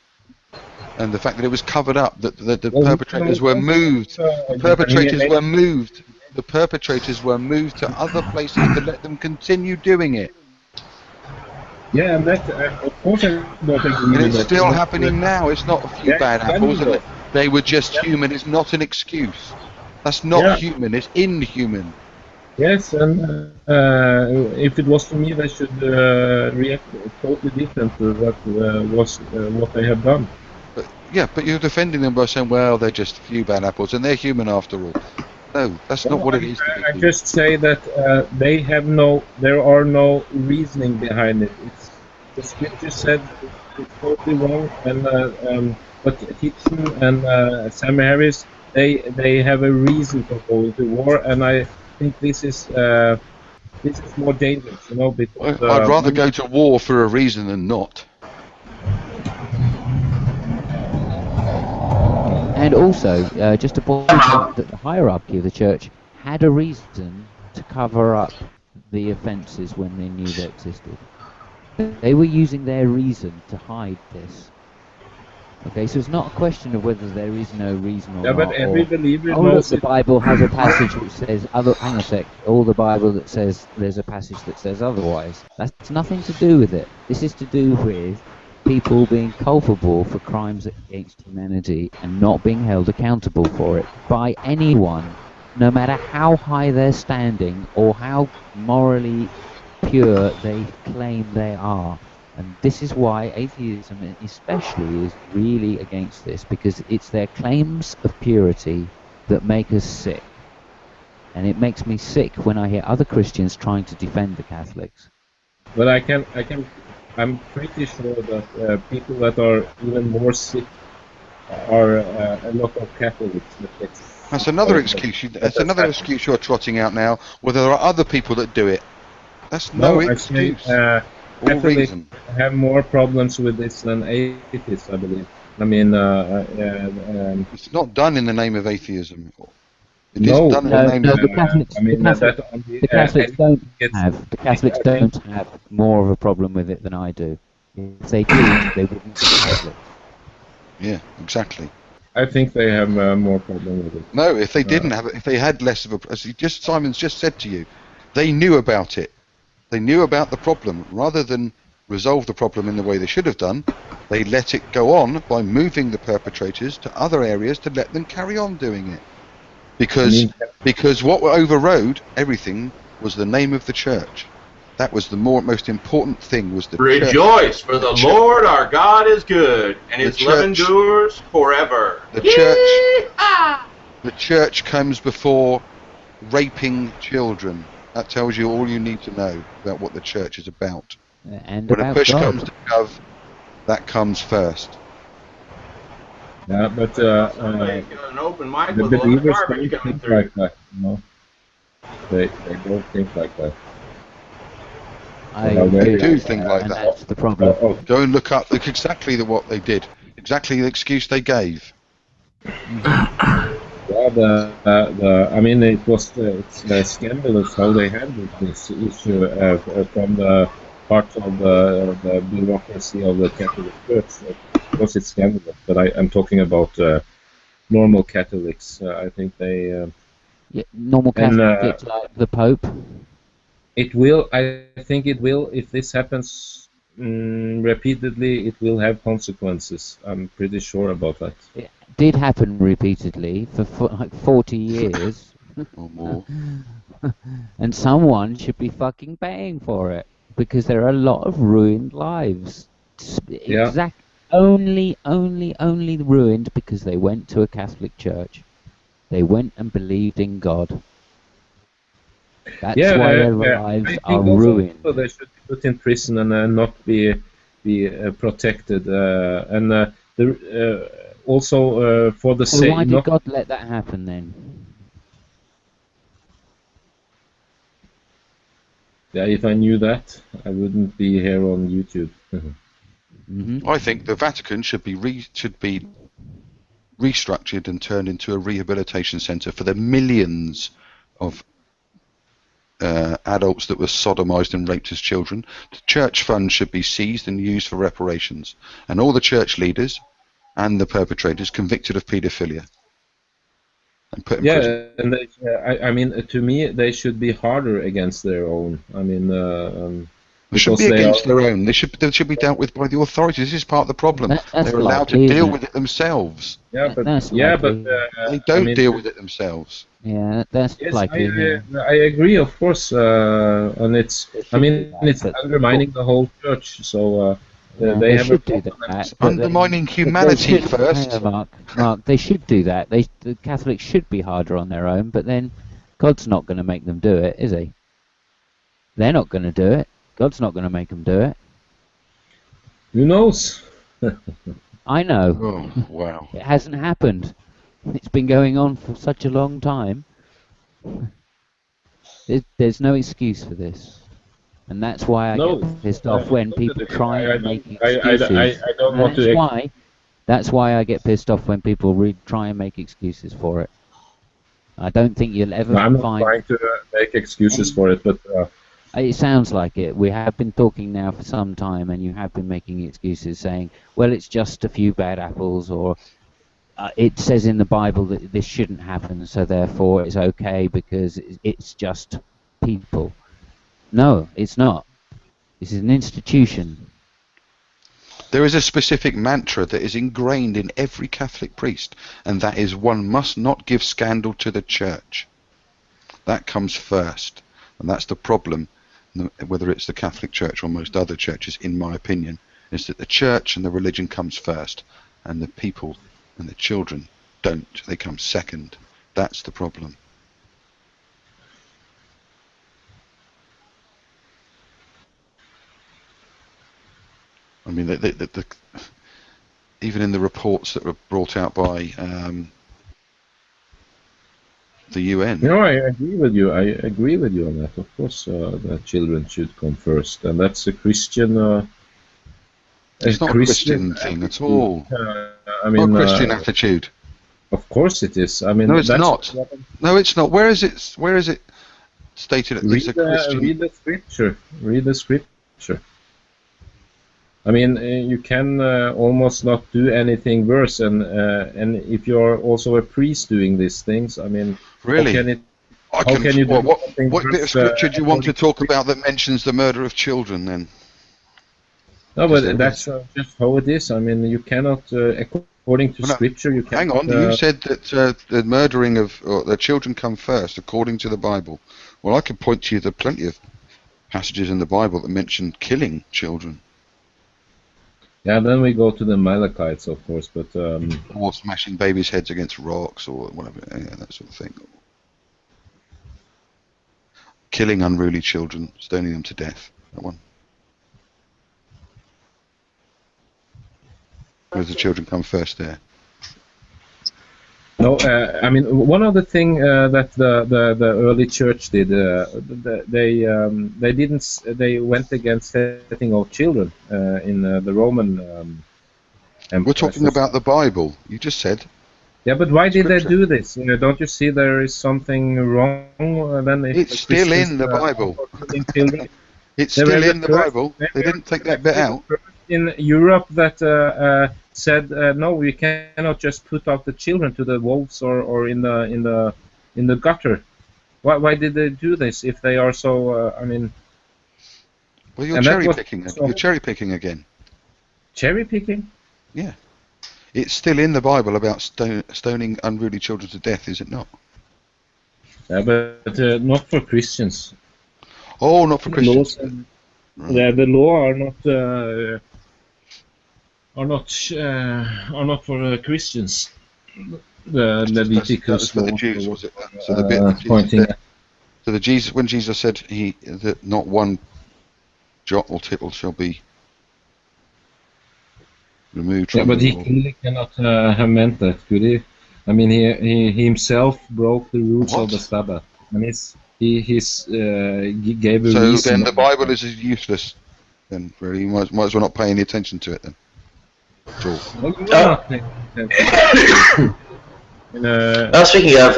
And the fact that it was covered up, that the perpetrators were moved. The perpetrators were moved to other places to let them continue doing it. Yeah, and that, of course, I don't agree and with it's that. still happening now. It's not a few bad apples, and they were just human. It's not an excuse. That's not human. It's inhuman. Yes, and if it was to me, they should react totally different to what was what they have done. But you're defending them by saying, well, they're just a few bad apples, and they're human after all. No, that's not what it is. I just say that they have there are no reasoning behind it. It's the scripture said it's totally wrong, and but Hitchen and Sam Harris, they have a reason for going to war, and I think this is more dangerous, because I'd rather go to war for a reason than not. And also, just to point out that the hierarchy of the church had a reason to cover up the offences when they knew they existed. They were using their reason to hide this. Okay, so it's not a question of whether there is no reason or not. But every believer look, knows the Bible has a passage which says hang on a sec. All the Bible that says there's a passage that says otherwise. That's nothing to do with it. This is to do with people being culpable for crimes against humanity and not being held accountable for it by anyone, no matter how high they're standing or how morally pure they claim they are. And this is why atheism especially is really against this, because it's their claims of purity that make us sick. And it makes me sick when I hear other Christians trying to defend the Catholics. But I'm pretty sure that people that are even more sick are a lot of Catholics. That's another excuse. That's another excuse you're trotting out now. Well, there are other people that do it. That's no excuse. Catholics have more problems with this than atheists, I believe. I mean, it's not done in the name of atheism. The Catholics don't have more of a problem with it than I do. If they did, they wouldn't be Catholics. Yeah, exactly. I think they have more problem with it. No, if they didn't have it, if they had less of a, as Simon's just said to you, they knew about it. They knew about the problem. Rather than resolve the problem in the way they should have done, they let it go on by moving the perpetrators to other areas to let them carry on doing it. Because what overrode everything was the name of the church. That was the most important thing, was the church. Rejoice, for the Lord our God is good, and his love endures forever. The church comes before raping children. That tells you all you need to know about what the church is about. And when a push comes to shove, that comes first. Yeah, but an open mic the with believers garbage don't coming think through. like that. They don't think like that. They do think like that. That's the problem. Go and look up exactly what they did. Exactly the excuse they gave. Yeah, I mean, it's scandalous how they handled this issue from the part of the bureaucracy of the Catholic Church. Of course, it's scandalous, but I'm talking about normal Catholics. I think they normal Catholics like the Pope. It will. I think it will. If this happens repeatedly, it will have consequences. I'm pretty sure about that. It did happen repeatedly for like 40 years. Or more. And someone should be fucking paying for it because there are a lot of ruined lives. Yeah. Only ruined because they went to a Catholic church. They went and believed in God. That's why their lives are ruined. So they should be put in prison and not be protected. Also for the sake. So why did God let that happen then? Yeah, if I knew that, I wouldn't be here on YouTube. I think the Vatican should be restructured and turned into a rehabilitation centre for the millions of adults that were sodomized and raped as children. The church funds should be seized and used for reparations, and all the church leaders and the perpetrators convicted of paedophilia and put in prison. And I mean, to me, they should be harder against their own. I mean, they shouldn't be against their own. They should be dealt with by the authorities. This is part of the problem. They're allowed to deal with it themselves. Yeah, but they don't deal with it themselves. Yeah, that's likely. I agree, of course, and it's undermining the whole church. So they have should do that. Undermining humanity first. Mark, they should do that. The Catholics should be harder on their own, but then God's not going to make them do it, is he? They're not going to do it. God's not going to make them do it. Who knows? I know. Oh, wow. It hasn't happened. It's been going on for such a long time. There's no excuse for this. And that's why I get pissed off when people try and make excuses. I don't want to... That's why I get pissed off when people try and make excuses for it. I don't think you'll ever find... I'm not trying to make excuses for it, but... It sounds like it. We have been talking now for some time, and you have been making excuses saying, well, it's just a few bad apples, or it says in the Bible that this shouldn't happen, so therefore it's okay because it's just people. No, it's not. This is an institution. There is a specific mantra that is ingrained in every Catholic priest, and that is one must not give scandal to the church. That comes first, and that's the problem. Whether it's the Catholic Church or most other churches, in my opinion, is that the church and the religion comes first, and the people and the children don't. They come second. That's the problem. I mean, even in the reports that were brought out by the UN. No, I agree with you. I agree with you on that. Of course, that children should come first, and that's a Christian. It's not a Christian thing at all. I mean, not a Christian attitude. Of course it is. I mean, no, it's not. No, it's not. Where is it? Where is it stated? Read the scripture. Read the scripture. I mean, you can almost not do anything worse, and if you're also a priest doing these things, I mean, really, how can you do what bit of scripture do you want to talk about that mentions the murder of children? Then, no, but that's just how it is. I mean, you cannot, according to scripture, you can't. Hang on, you said that the murdering of the children come first, according to the Bible. Well, I could point to you to plenty of passages in the Bible that mention killing children. Yeah, then we go to the Malachites, of course, but... or smashing babies' heads against rocks, or whatever, that sort of thing. Killing unruly children, stoning them to death, that one. Where does the children come first there? No, I mean, one other thing that the early church did, they went against setting of children in the Roman Empire. We're talking about the Bible. You just said. Yeah, but why did they do this? Don't you see there is something wrong then? If it's still in the Bible. It's They still were in the Bible. They didn't take that bit out. In Europe that said no, we cannot just put out the children to the wolves or in the gutter. Why did they do this if they are so? I mean, well, you're and cherry that was picking. so You're cherry picking again. cherry picking. Yeah, it's still in the Bible about stoning unruly children to death, is it not? Yeah, but not for Christians. Oh, not for The Christians. laws, the law are not for Christians. The Leviticus that was for the law, Jews, was it? So the bit that Jesus pointing said, so the Jesus, when Jesus said that not one jot or tittle shall be removed yeah, from but the he law. clearly cannot have meant that, could he? I mean, he himself broke the rules of the Sabbath, and he gave a So reason. then the Bible is useless. Then really, you might as well not pay any attention to it then. At all. Well, you are not paying attention. Well, speaking of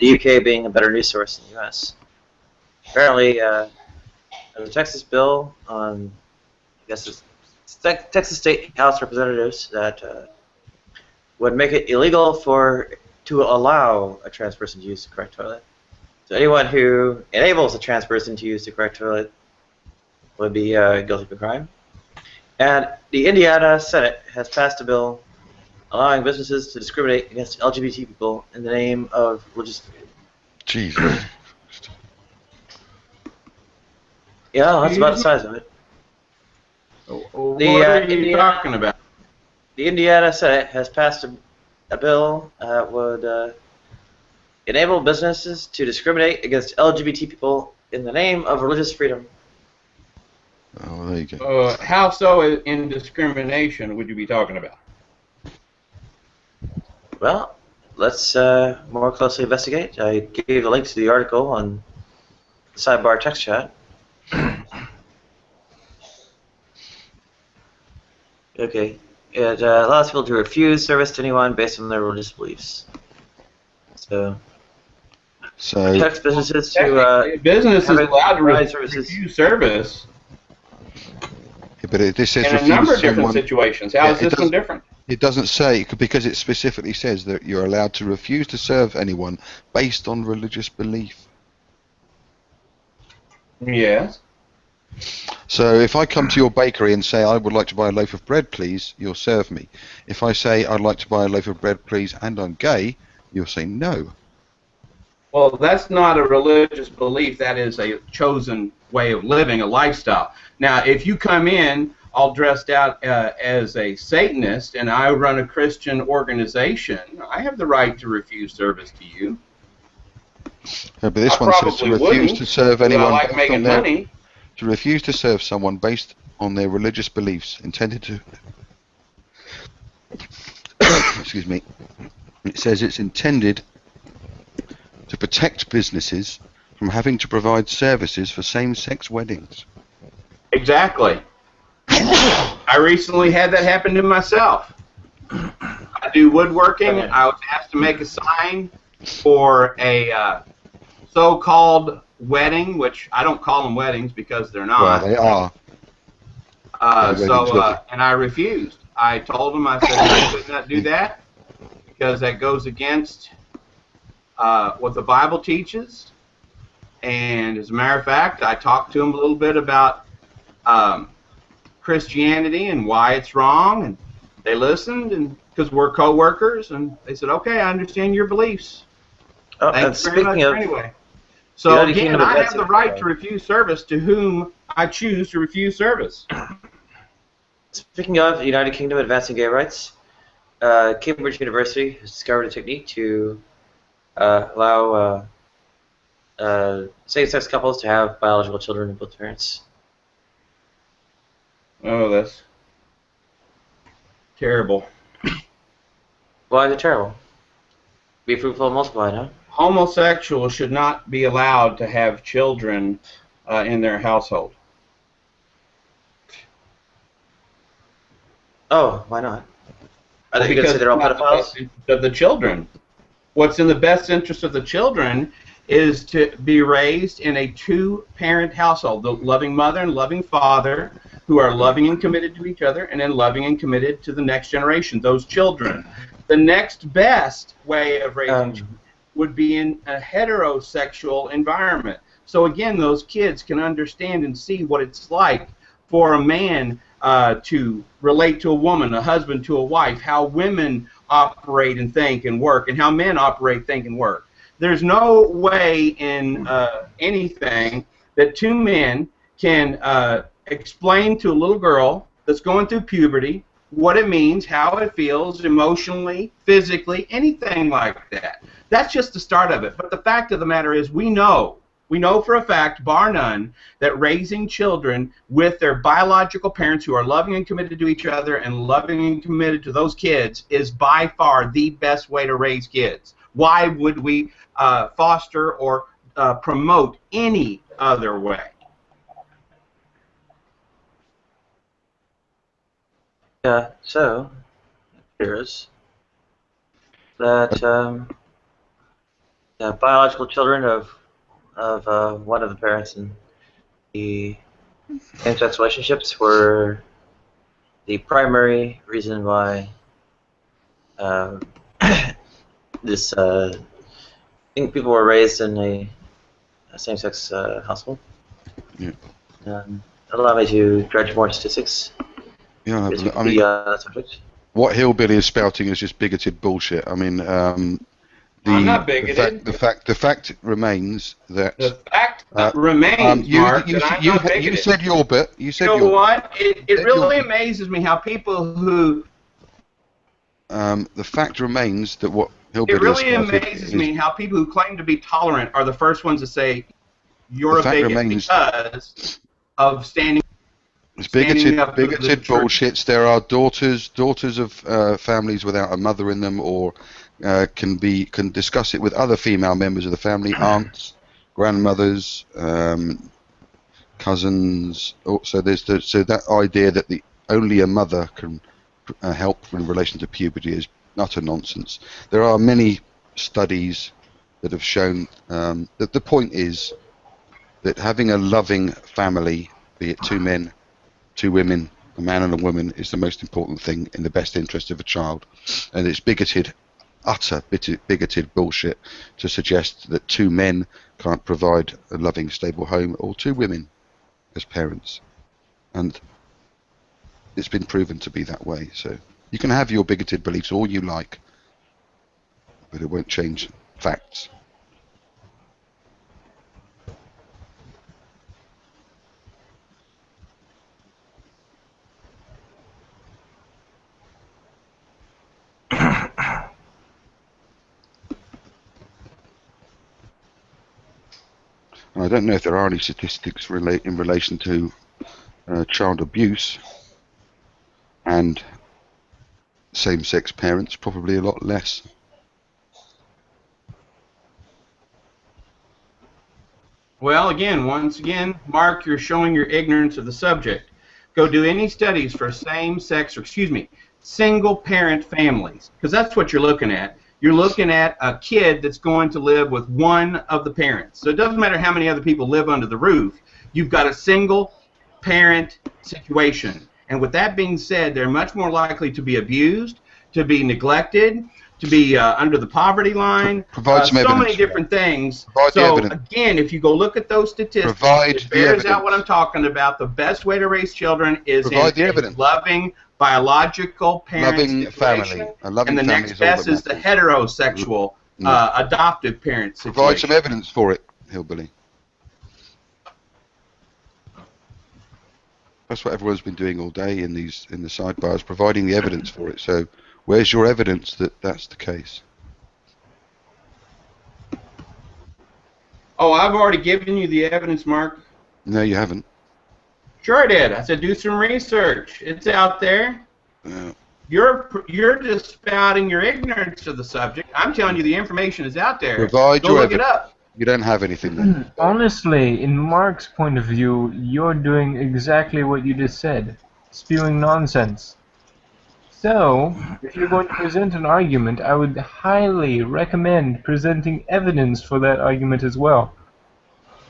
the UK being a better news source than the US, apparently there's a Texas bill on, I guess it's Texas State House Representatives that would make it illegal to allow a trans person to use the correct toilet. So anyone who enables a trans person to use the correct toilet would be guilty of a crime. And the Indiana Senate has passed a bill allowing businesses to discriminate against LGBT people in the name of religious freedom. Jesus. Yeah, that's about the size of it. What are you talking about? The Indiana Senate has passed a bill that would enable businesses to discriminate against LGBT people in the name of religious freedom. Oh, there you go. How so in discrimination would you be talking about? Well, let's more closely investigate. I gave a link to the article on the sidebar text chat. Okay. It allows people to refuse service to anyone based on their religious beliefs. So protects businesses to business is allowed to refuse service. Yeah, but this says in a number of different situations. How is this one different? It doesn't say, because it specifically says that you're allowed to refuse to serve anyone based on religious belief. Yes. So if I come to your bakery and say, I would like to buy a loaf of bread, please, you'll serve me. If I say, I'd like to buy a loaf of bread, please, and I'm gay, you'll say no. Well, that's not a religious belief. That is a chosen way of living, a lifestyle. Now, if you come in all dressed out as a Satanist and I run a Christian organization, I have the right to refuse service to you. Yeah, but this one says to refuse to serve anyone I like making money. To refuse to serve someone based on their religious beliefs, intended to. Excuse me. It says it's intended to protect businesses from having to provide services for same-sex weddings. Exactly. I recently had that happen to myself. I do woodworking. I was asked to make a sign for a so-called wedding, which I don't call them weddings because they're not. Well, they are. And I refused. I told them, I said, I could not do that because that goes against what the Bible teaches. And as a matter of fact, I talked to them a little bit about Christianity and why it's wrong, and they listened, and because we're co-workers, and they said, okay, I understand your beliefs. Thanks very much anyway. So again, I have the right to refuse service to whom I choose to refuse service. Speaking of United Kingdom advancing gay rights, Cambridge University has discovered a technique to allow same-sex couples to have biological children of both parents. Oh, that's terrible. Why is it terrible? Be fruitful and multiply, huh? Homosexuals should not be allowed to have children in their household. Oh, why not? Are they going to say they're all pedophiles? Of the children. What's in the best interest of the children is to be raised in a two-parent household, the loving mother and loving father who are loving and committed to each other, and then loving and committed to the next generation, those children. The next best way of raising children would be in a heterosexual environment. So again, those kids can understand and see what it's like for a man to relate to a woman, a husband to a wife, how women operate and think and work, and how men operate, think, and work. There's no way in anything that two men can explain to a little girl that's going through puberty what it means, how it feels emotionally, physically, anything like that. That's just the start of it. But the fact of the matter is we know for a fact, bar none, that raising children with their biological parents who are loving and committed to each other and loving and committed to those kids is by far the best way to raise kids. Why would we foster or promote any other way? Yeah, so it appears that biological children of one of the parents in the same-sex relationships were the primary reason why this I think people were raised in a same-sex household. Yeah. Allow me to dredge more statistics. Yeah, I mean, subject. What Hillbilly is spouting is just bigoted bullshit. I mean, I'm not bigoted. The fact remains that the fact remains, Mark, that I'm not bigoted. You said your bit. You said you know what? It really amazes me how people who. The fact remains that what Hillbilly. It really amazes me how people who claim to be tolerant are the first ones to say you're a bigot because of standing. It's bigoted bullshits. There are daughters of families without a mother in them, or can discuss it with other female members of the family, aunts, grandmothers, cousins. So that idea that only a mother can help in relation to puberty is utter nonsense. There are many studies that have shown that the point is that having a loving family, be it two men, two women, a man and a woman, is the most important thing in the best interest of a child. And it's utter bigoted bullshit to suggest that two men can't provide a loving, stable home, or two women as parents. And it's been proven to be that way. So you can have your bigoted beliefs all you like, but it won't change facts. And I don't know if there are any statistics in relation to child abuse and same-sex parents, probably a lot less. Well, once again, Mark, you're showing your ignorance of the subject. Go do any studies for single-parent families, because that's what you're looking at. You're looking at a kid that's going to live with one of the parents. So it doesn't matter how many other people live under the roof. You've got a single-parent situation. And with that being said, they're much more likely to be abused, to be neglected, to be under the poverty line. Provide some evidence. So many different things. Provide again, if you go look at those statistics, it bears out what I'm talking about. The best way to raise children is in a loving, biological parent situation. And the next best is the heterosexual adoptive parent situation. Provide some evidence for it, Hillbilly. That's what everyone's been doing all day in the sidebars, providing the evidence for it. So where's your evidence that that's the case? Oh, I've already given you the evidence, Mark. No, you haven't. Sure I did. I said do some research. It's out there. You're just spouting your ignorance of the subject. I'm telling you the information is out there. Provide Go your look it up. You don't have anything then. Honestly, in Mark's point of view, you're doing exactly what you just said. Spewing nonsense. So, if you're going to present an argument, I would highly recommend presenting evidence for that argument as well.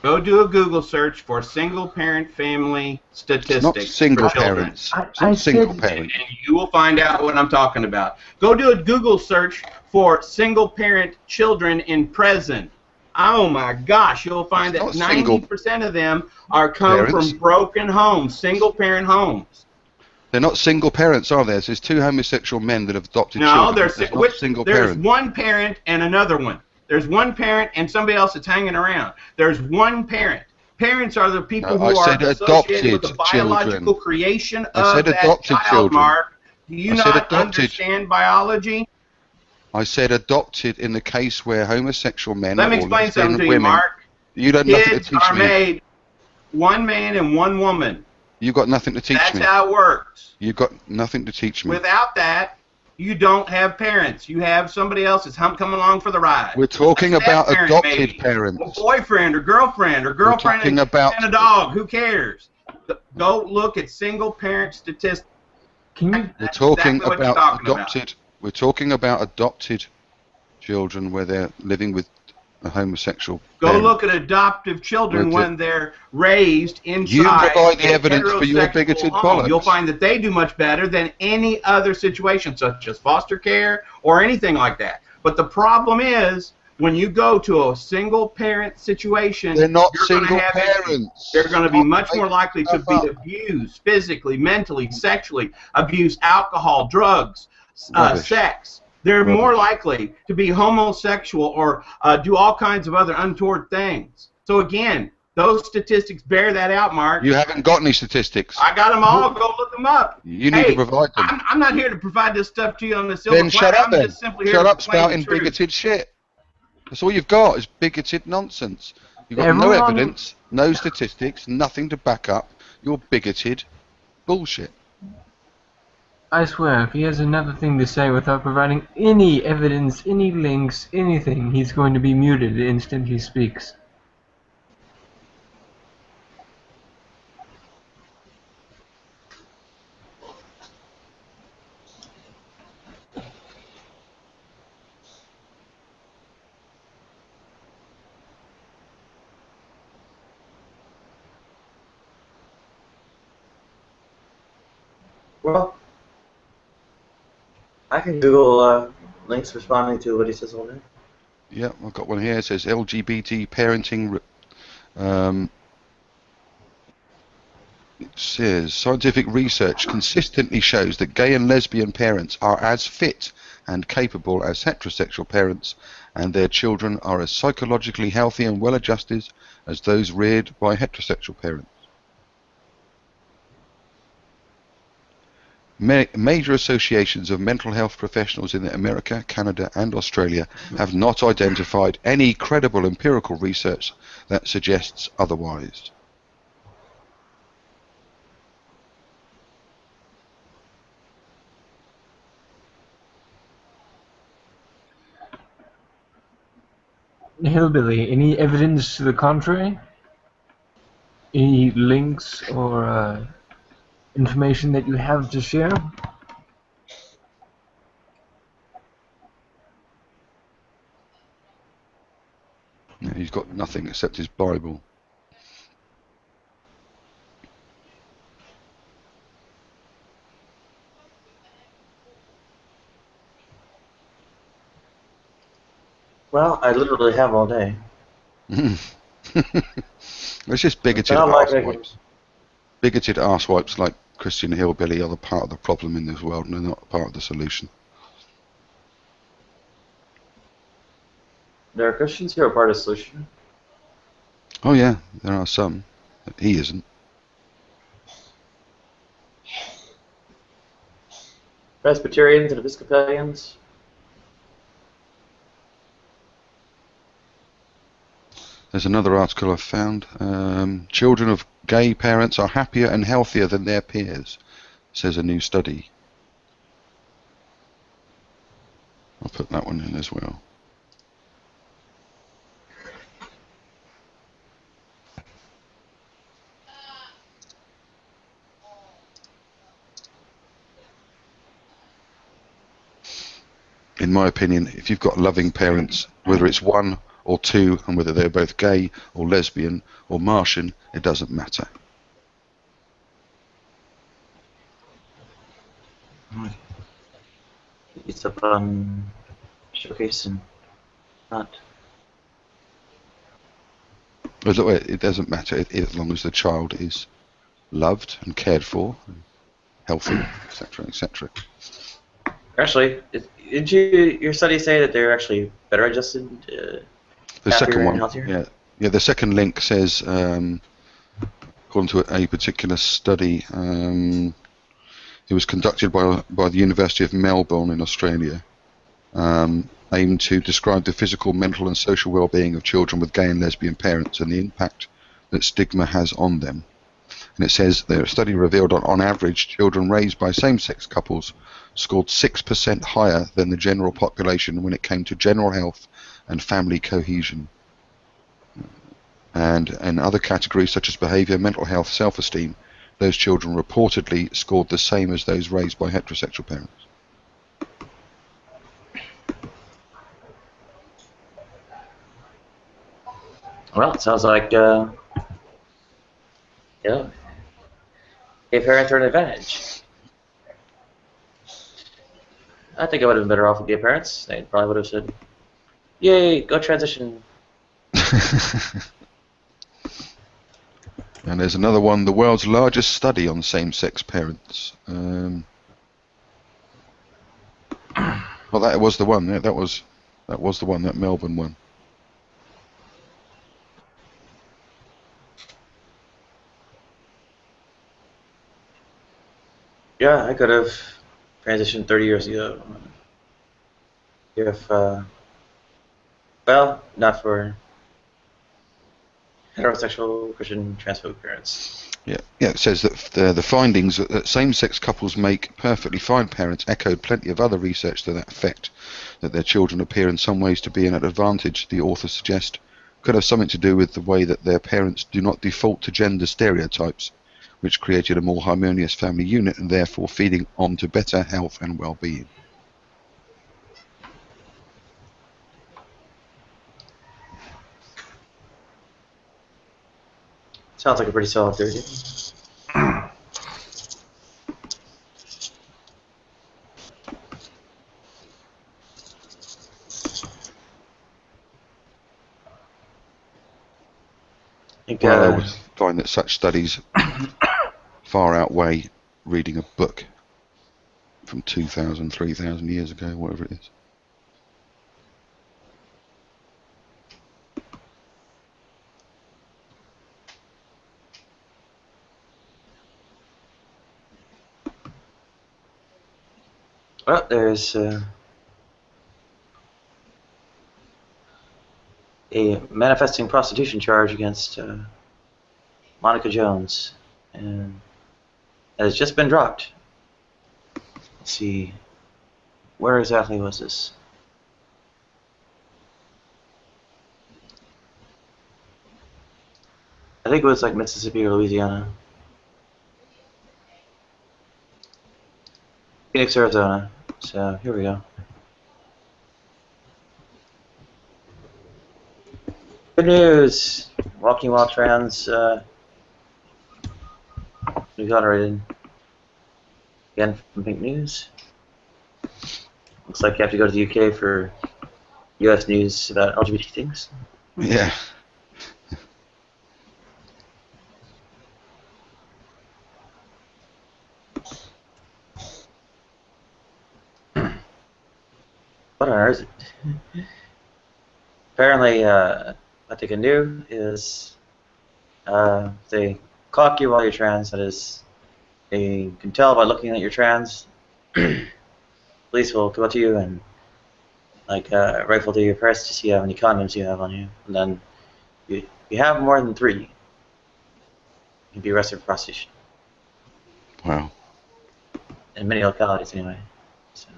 Go do a Google search for single-parent family statistics Not single for children. parents. It's not single parent. And you will find out what I'm talking about. Go do a Google search for single-parent children in prison. Oh my gosh, you'll find that 90% of them come from broken homes, single-parent homes. They're not single parents, are there? There's two homosexual men that have adopted children. No, there's single there's parent. one parent and another one. There's one parent and somebody else that's hanging around. There's one parent. Parents are the people who are associated with the biological creation of that child, Mark. Do you not understand biology? I said adopted in the case where homosexual men Let me explain something to you, Mark. You don't have nothing to Kids teach are me. made one man and one woman. You got nothing to teach me. That's how it works. You got nothing to teach me. Without that, you don't have parents. You have somebody else that's coming along for the ride. We're talking about adopted parents. A boyfriend or girlfriend and a dog. Who cares? Go look at single parent statistics. We're talking about adopted. We're talking about adopted children where they're living with a homosexual parent. Go look at adoptive children when they're raised inside. You provide the evidence for your bigoted bollocks. You'll find that they do much better than any other situation, such as foster care or anything like that. But the problem is, when you go to a single-parent situation, they're not single parents. They're going to be much more likely to be abused physically, mentally, sexually, abuse alcohol, drugs, sex. They're more likely to be homosexual or do all kinds of other untoward things. So again, those statistics bear that out, Mark. You haven't got any statistics. I got them all. Go look them up. You need to provide them. I'm not here to provide this stuff to you on the silver Then shut up then. Shut up spouting bigoted shit. That's all you've got is bigoted nonsense. You've got no evidence, no statistics, nothing to back up your bigoted bullshit. I swear, if he has another thing to say without providing any evidence, any links, anything, he's going to be muted the instant he speaks. Well, I can Google links responding to what he says all day. Yeah, I've got one here. It says LGBT parenting. It says scientific research consistently shows that gay and lesbian parents are as fit and capable as heterosexual parents, and their children are as psychologically healthy and well-adjusted as those reared by heterosexual parents. Major associations of mental health professionals in America, Canada and Australia have not identified any credible empirical research that suggests otherwise. Hillbilly, any evidence to the contrary? Any links or information that you have to share? Yeah, he's got nothing except his Bible. Well, I literally have all day. It's just bigoted arsewipes. Bigoted arsewipes like Christian Hillbilly are the part of the problem in this world, and they're not part of the solution. There are Christians who are part of the solution. Oh yeah, there are some. But he isn't. Presbyterians and Episcopalians. There's another article I found. Children of gay parents are happier and healthier than their peers, says a new study. I'll put that one in as well. in my opinion, if you've got loving parents, whether it's one or two, and whether they're both gay or lesbian or Martian, it doesn't matter. It's up on Showcase and not. It doesn't matter as long as the child is loved and cared for, and healthy, etc., etc. Actually, did your study say that they're actually better adjusted, The happier second and one, healthier? yeah. The second link says, according to a particular study, it was conducted by the University of Melbourne in Australia, aimed to describe the physical, mental, and social well-being of children with gay and lesbian parents and the impact that stigma has on them. And it says the study revealed on average, children raised by same-sex couples scored 6% higher than the general population when it came to general health and family cohesion. And in other categories such as behaviour, mental health, self-esteem, those children reportedly scored the same as those raised by heterosexual parents. Well, it sounds like, gay parents are an advantage. I think I would have been better off with gay parents. They probably would have said, "Yay, go transition." And there's another one, the world's largest study on same-sex parents. Well, that was the one. Yeah, that was the one, that Melbourne one. Yeah, I could have transitioned 30 years ago. If, well, not for heterosexual Christian transphobic parents. Yeah. It says that the findings that same-sex couples make perfectly fine parents echoed plenty of other research to that effect, that their children appear in some ways to be an advantage, the authors suggest, could have something to do with the way that their parents do not default to gender stereotypes, which created a more harmonious family unit and therefore feeding on to better health and well-being. Sounds like a pretty solid theory. Well, I would find that such studies far outweigh reading a book from 2,000, 3,000 years ago, whatever it is. Well, there's a manifesting prostitution charge against Monica Jones, and it has just been dropped. Let's see, where exactly was this? I think it was like Mississippi or Louisiana. Phoenix, Arizona. So here we go. Good news! Walking while trans exonerated. Again from Pink News. Looks like you have to go to the UK for US news about LGBT things. Yeah. What on earth is it? Apparently, what they can do is they clock you while you're trans. That is, they can tell by looking at your trans. Police will come up to you and rifle through your purse to see how many condoms you have on you, and then if you have more than 3, you can be arrested for prostitution. Wow. In many localities, anyway. So.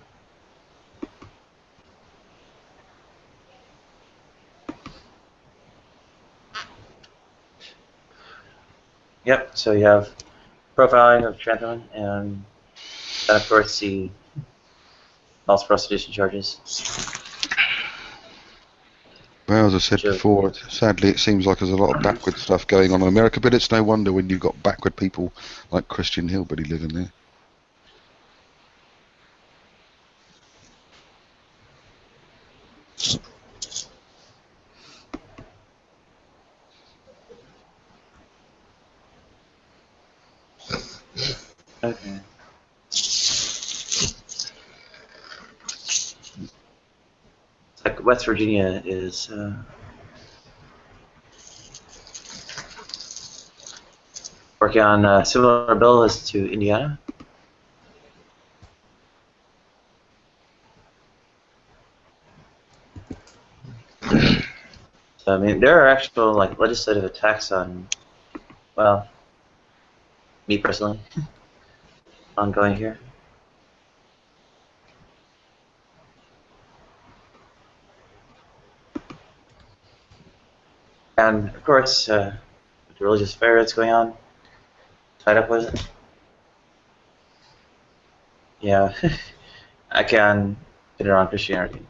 Yep. So you have profiling of trans women, and then of course the false prostitution charges. Well, as I said before, sadly it seems like there's a lot of backward stuff going on in America, but it's no wonder when you've got backward people like Christian Hillbilly living there. Okay. It's like West Virginia is working on a similar bill as to Indiana. So, I mean, there are actual like legislative attacks on, well, me personally, ongoing here. And of course, the religious fair that's going on, tied up with it. Yeah, I can fit it on Christianity.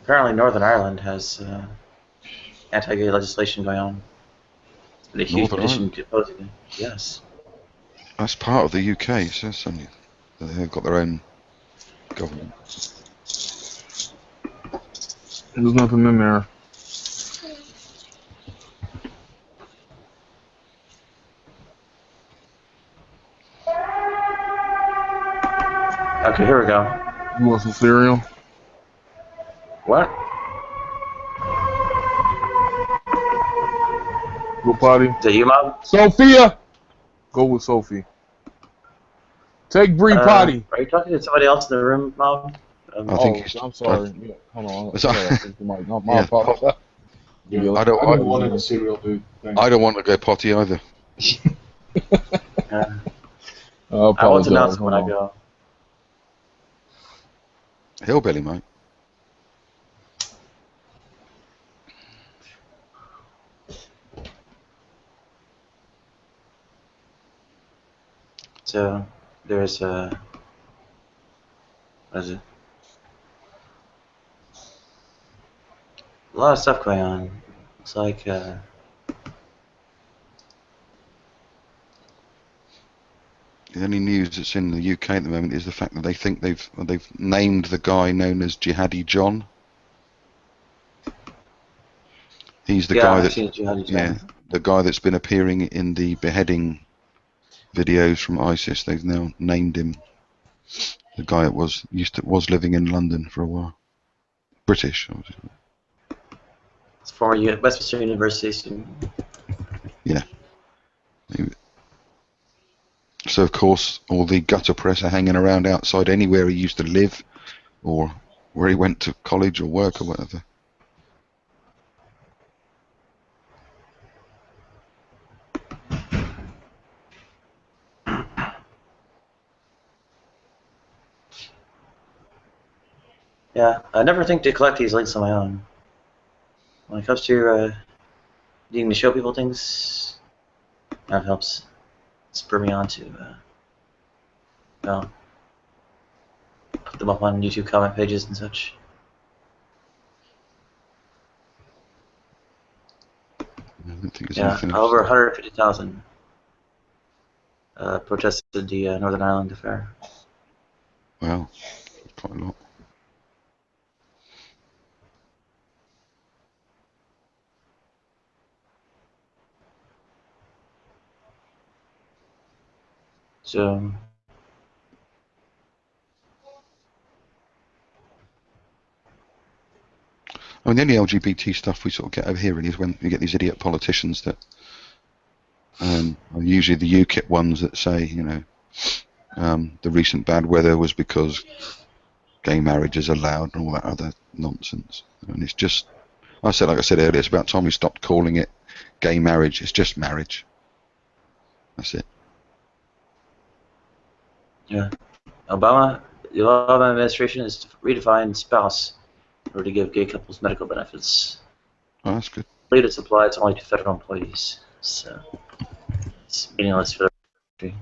Apparently, Northern Ireland has anti-gay legislation going on. It's been a huge Northern petition Ireland? opposing it. Yes. That's part of the UK, so something. They've got their own government. There's nothing in there. Okay, here we go. You want some cereal? What? Go potty. Is that you, Mom? Sophia! Go with Sophie. Take Bree potty. Are you talking to somebody else in the room, Mom? I think he's, I'm sorry. Yeah, hold on. It's all- My apologies. Yeah, I don't want a cereal, dude. Thanks. I don't want to go potty either. I I want to apologize. announce when I Hold on. go. Hillbilly, mate. So there's what is it? A lot of stuff going on. It's like The only news that's in the UK at the moment is the fact that they think they've named the guy known as Jihadi John. He's the Yeah, guy I've that seen Jihadi John. the guy that's been appearing in the beheading videos from ISIS. They've now named him the guy that was living in London for a while. British, obviously. It's former Westminster University student. Yeah. So of course all the gutter press are hanging around outside anywhere he used to live or where he went to college or work or whatever. Yeah, I never think to collect these links on my own. When it comes to needing to show people things, that helps spur me on to well, put them up on YouTube comment pages and such. I don't think there's Yeah, anything else. over 150,000 protested the Northern Ireland affair. Wow, quite a lot. So I mean, the only LGBT stuff we sort of get over here really is when you get these idiot politicians that are usually the UKIP ones that say, you know, the recent bad weather was because gay marriage is allowed and all that other nonsense. And it's just, like I said earlier, it's about time we stopped calling it gay marriage. It's just marriage. That's it. yeah, the Obama administration is to redefine spouse or to give gay couples medical benefits. Oh, that's good. Latest applies only to federal employees, so it's meaningless for the country.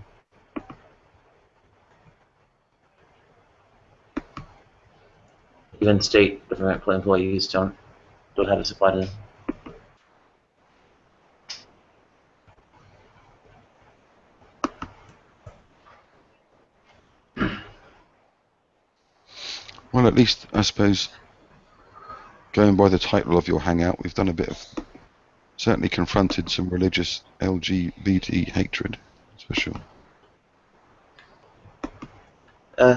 Even state government employees don't have this apply to them. Well, at least I suppose, going by the title of your hangout, we've done a bit of, certainly confronted some religious LGBT hatred, that's for sure.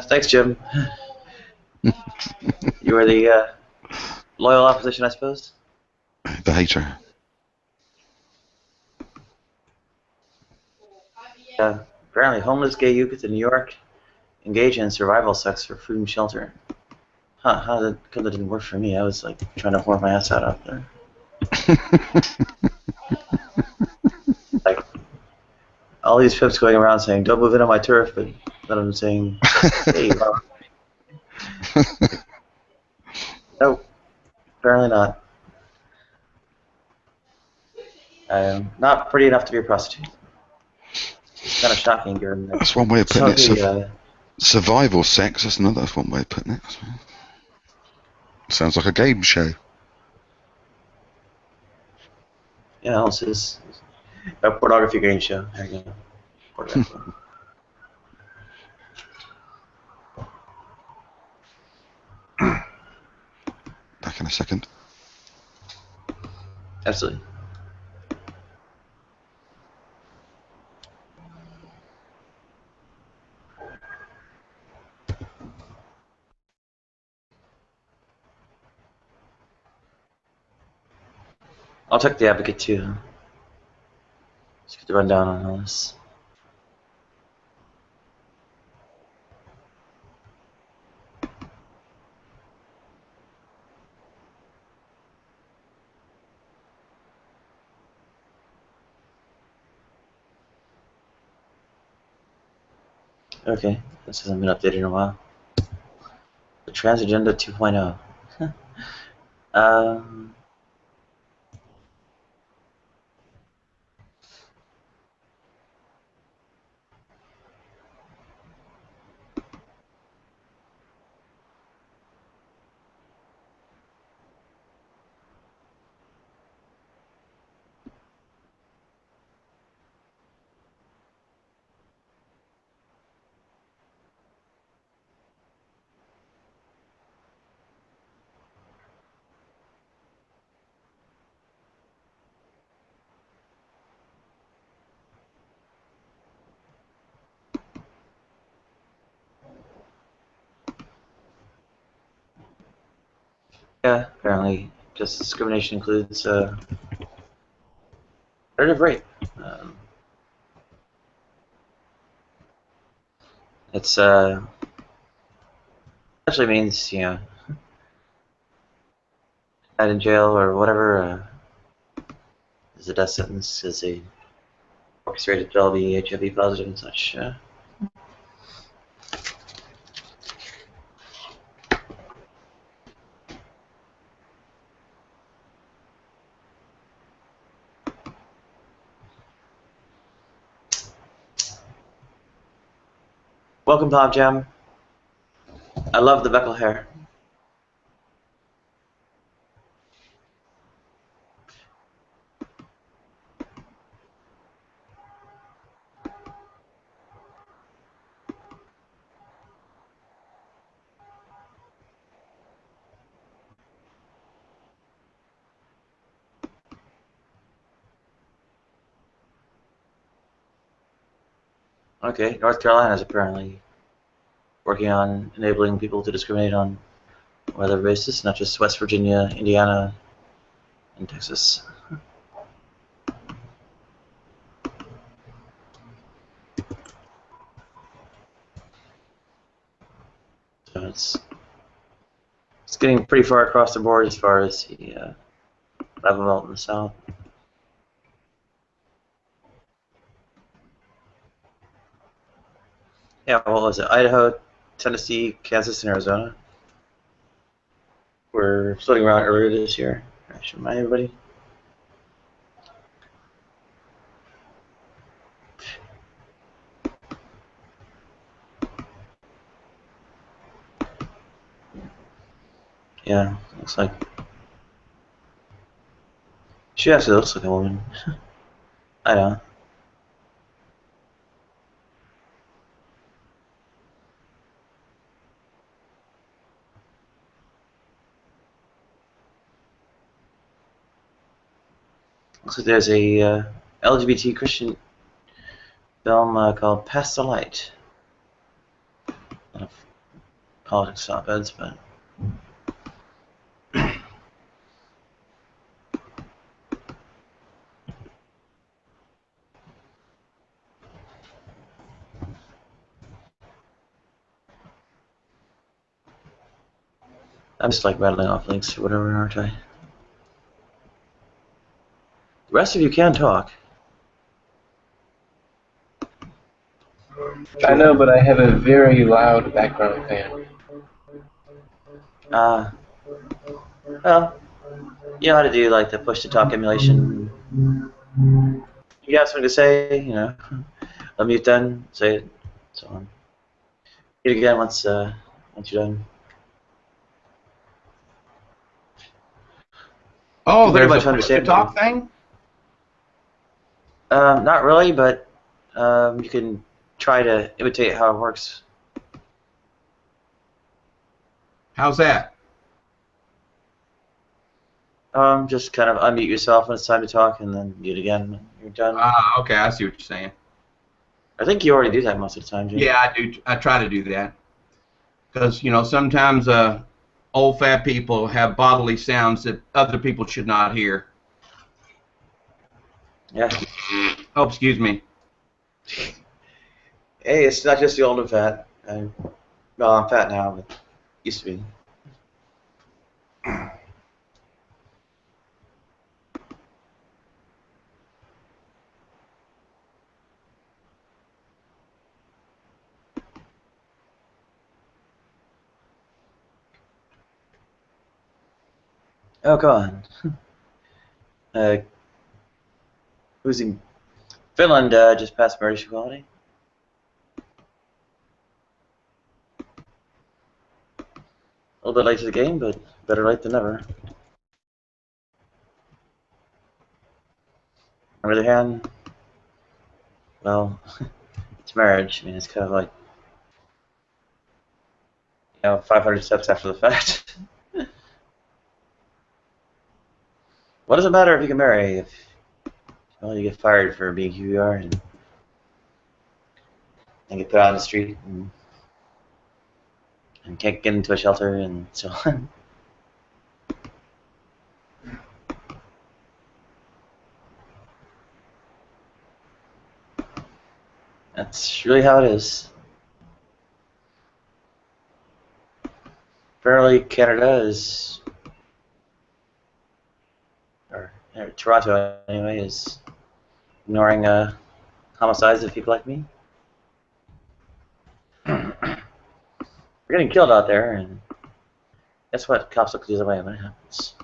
Thanks, Jim. You were the loyal opposition, I suppose? The hater. Apparently, homeless gay youth in New York engage in survival sex for food and shelter. Huh, how did that didn't work for me? I was like trying to whore my ass out there. Like, all these pimps going around saying, "Don't move in on my turf," but none of them saying, "Hey, well." Nope, apparently not. Not pretty enough to be a prostitute. It's kind of shocking, given that. That's one way of putting it. Survival sex, that's one way of putting it. Sounds like a game show. Yeah, this is a pornography game show. There you go. Back in a second. Absolutely. I'll check the advocate too. Let's get the rundown on all this. Okay, this hasn't been updated in a while. The Trans Agenda 2.0. Yeah, apparently, just discrimination includes competitive rape. It's actually means, you know, died in jail or whatever. Is a death sentence, is a orchestrated to all be HIV positive and such. Welcome, Tom Jam. I love the Beckel hair. Okay, North Carolina is apparently working on enabling people to discriminate on weather basis, not just West Virginia, Indiana, and Texas. So it's getting pretty far across the board as far as the Bible Belt in the South. Yeah, what was it? Idaho, Tennessee, Kansas, and Arizona were floating around earlier this year. I should remind everybody. Yeah, looks like she actually looks like a woman. I know. Looks like there's a LGBT Christian film called Past the Light. A lot of politics op-eds, but I'm just like rattling off links or whatever, aren't I? The rest of you can talk. I know, but I have a very loud background fan. Well, you know how to do like the push to talk emulation. You got something to say, you know, unmute then, say it, so on. Hit it again once you're done. Oh, Pretty there's much a push to understand. talk thing? Not really, but you can try to imitate how it works. How's that? Just kind of unmute yourself when it's time to talk, and then mute again when you're done. Ah, okay, I see what you're saying. I think you already do that most of the time, Jim. Yeah, I do. I try to do that because sometimes old fat people have bodily sounds that other people should not hear. Yeah. Oh, excuse me. Hey, it's not just the old and fat. Well, I'm fat now, but used to be. Oh, come on. Who's in Finland? Just passed marriage equality. A little bit late to the game, but better late than never. On the other hand, well, it's marriage. I mean, it's kind of like 500 steps after the fact. What does it matter if you can marry if you get fired for being who you are and get put out on the street and can't get into a shelter and so on. That's really how it is. Apparently, Canada is, or Toronto anyway, is ignoring homicides of people like me. We're getting killed out there, and guess what? Cops look the other way when it happens.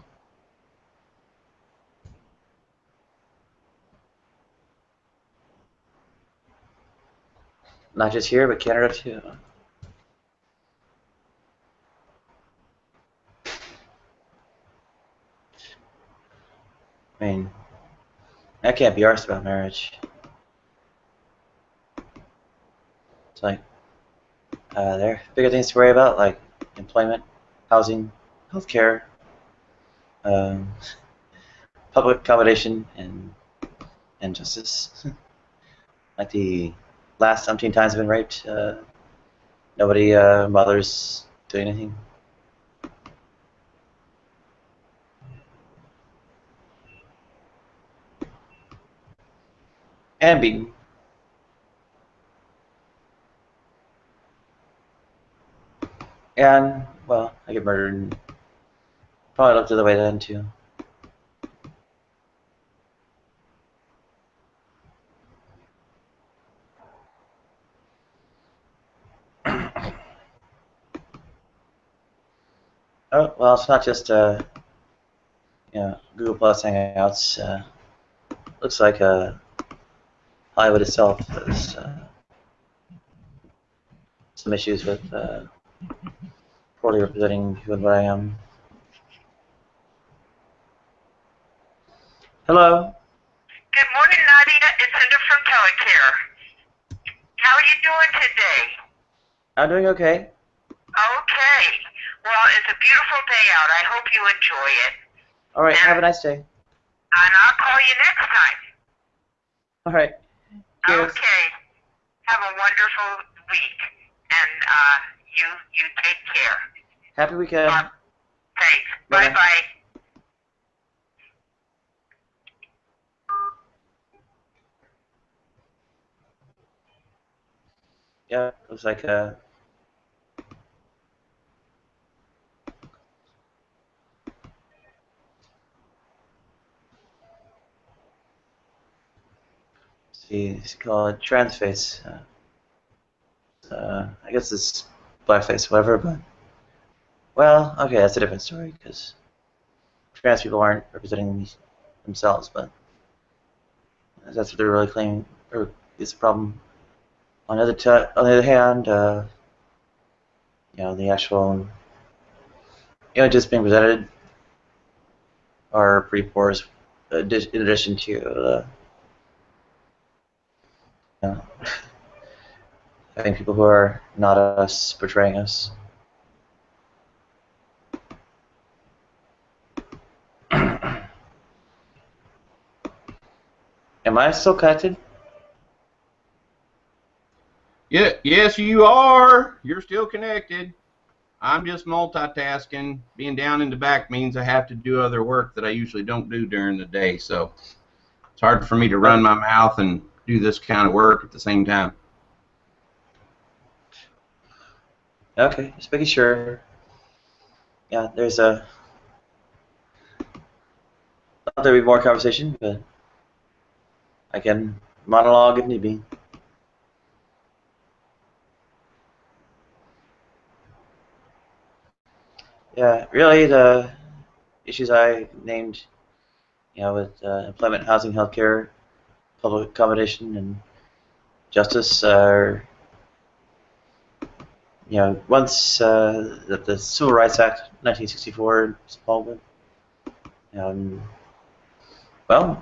Not just here, but Canada too. I mean, I can't be arsed about marriage. It's like, there are bigger things to worry about, like employment, housing, healthcare, public accommodation, and justice. Like the last umpteen times I've been raped, nobody bothers doing anything. And beaten. And, well, I get murdered. And probably looked the other way then, too. Oh, well, it's not just Google Plus Hangouts. Looks like Hollywood itself has some issues with poorly representing who and what I am. Hello. Good morning, Nadia. It's Linda from Telecare. How are you doing today? I'm doing okay. Okay. Well, it's a beautiful day out. I hope you enjoy it. All right. Have a nice day. And I'll call you next time. All right. Cheers. Okay. Have a wonderful week. And you take care. Happy weekend. Thanks. Bye-bye. Bye-bye. Yeah, looks like it's called transface. I guess it's blackface, whatever. But well, okay, that's a different story because trans people aren't representing themselves, but that's what they're really claiming, or is a problem. On the other hand, the actual images being presented are pretty poor, in addition to having people who are not us portraying us. Am I still connected? Yeah, yes, you are. You're still connected. I'm just multitasking. Being down in the back means I have to do other work that I usually don't do during the day, so it's hard for me to run my mouth and do this kind of work at the same time. Okay, just making sure. Yeah, there's a. There'll be more conversation, but I can monologue if need be. Yeah, really the issues I named, with employment, housing, healthcare, public accommodation, and justice are, once that the Civil Rights Act 1964 was involved with, well,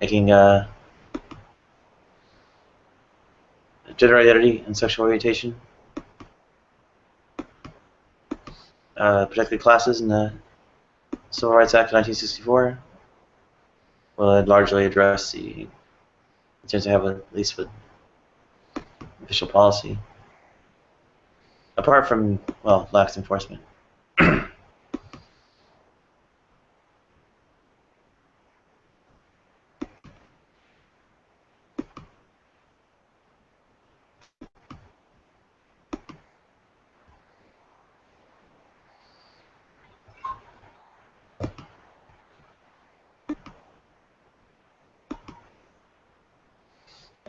making gender identity and sexual orientation protected classes in the Civil Rights Act of 1964 will largely address the concerns I have with, at least with official policy, apart from, well, lax enforcement.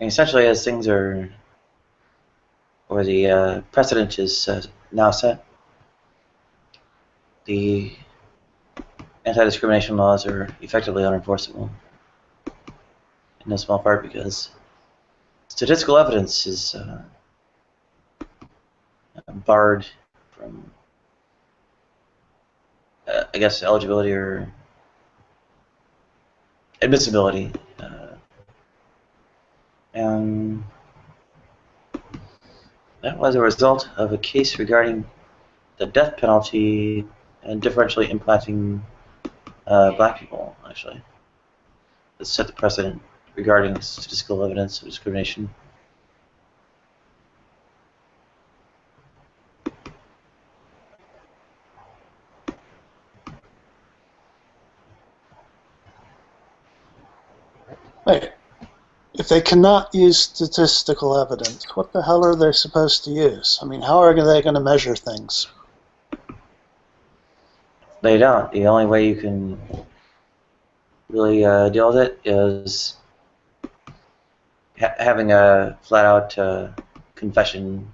And essentially, as things are, or the precedent is now set, the anti-discrimination laws are effectively unenforceable, in no small part because statistical evidence is barred from, I guess, eligibility or admissibility. And that was a result of a case regarding the death penalty and differentially impacting black people, actually. That set the precedent regarding statistical evidence of discrimination. Wait, if they cannot use statistical evidence, what the hell are they supposed to use? I mean, how are they going to measure things? They don't. The only way you can really deal with it is having a flat-out confession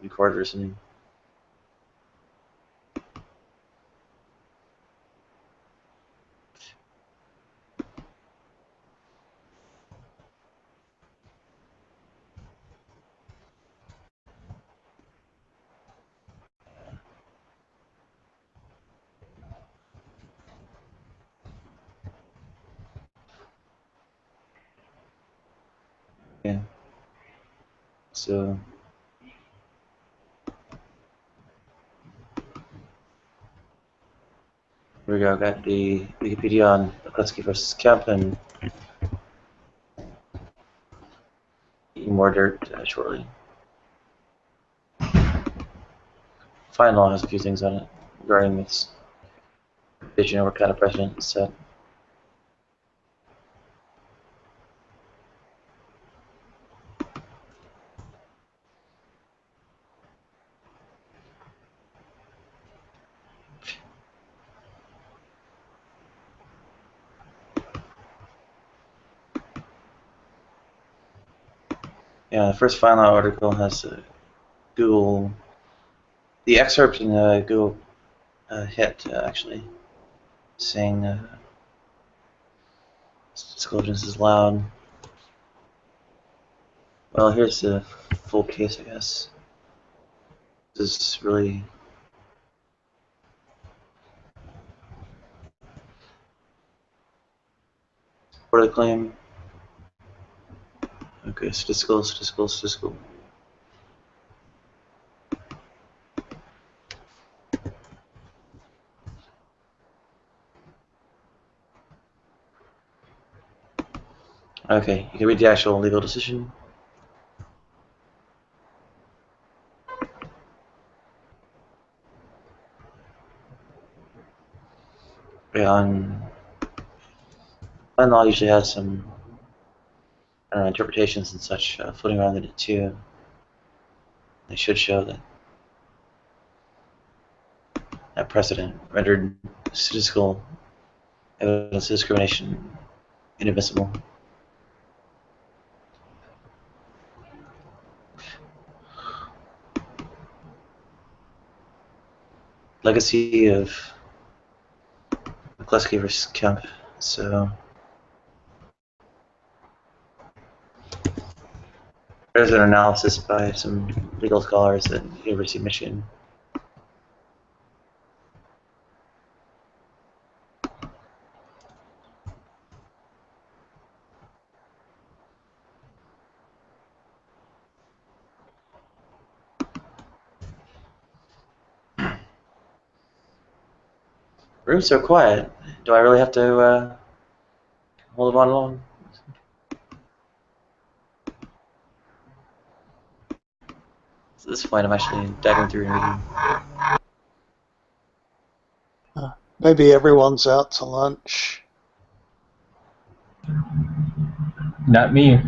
recorded or something. So here we go. Got the Wikipedia on McCluskey versus Kemp and eating more dirt shortly. Fine Law has a few things on it regarding this. Did you know what kind of president is set? Yeah, the first Fine Law article has Google. The excerpt in Google hit actually saying disclosures is loud. Well, here's the full case, I guess. This is really support the claim. Okay, statistical. Okay, you can read the actual legal decision. Yeah, and Fine Law usually has some interpretations and such floating around in it too. They should show that that precedent rendered statistical evidence of discrimination inadmissible. Legacy of McCluskey versus Kemp. So there's an analysis by some legal scholars at the University of Michigan. Room's so quiet. Do I really have to hold them on long? At this point, I'm actually diving through and reading. Maybe everyone's out to lunch. Not me.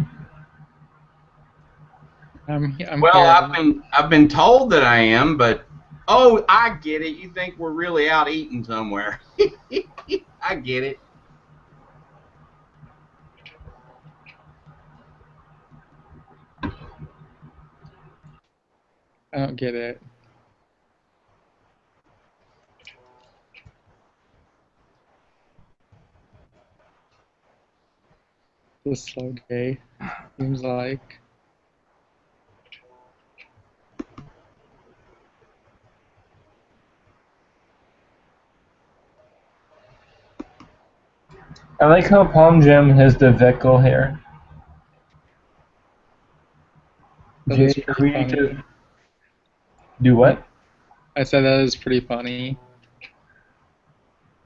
I'm Well, here. I've been told that I am, but oh, I get it. You think we're really out eating somewhere? I get it. I don't get it. This is so gay. Seems like. I like how Palm Jam has the Veckel hair. That Jay, is pretty agree funny. to do what? I said that is pretty funny.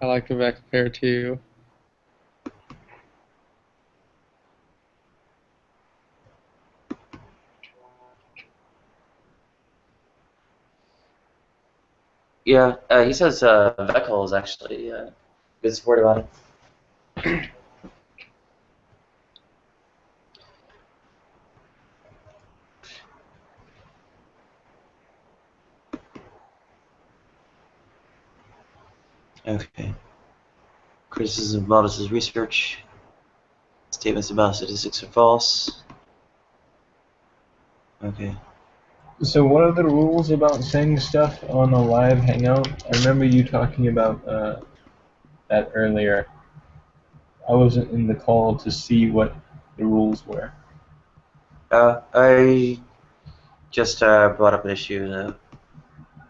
I like the back hair too. Yeah, he says Veckel is actually good support about it. Okay. Criticism of Modest's research. Statements about statistics are false. Okay. So what are the rules about saying stuff on a live hangout? I remember you talking about that earlier. I wasn't in the call to see what the rules were. I just brought up an issue that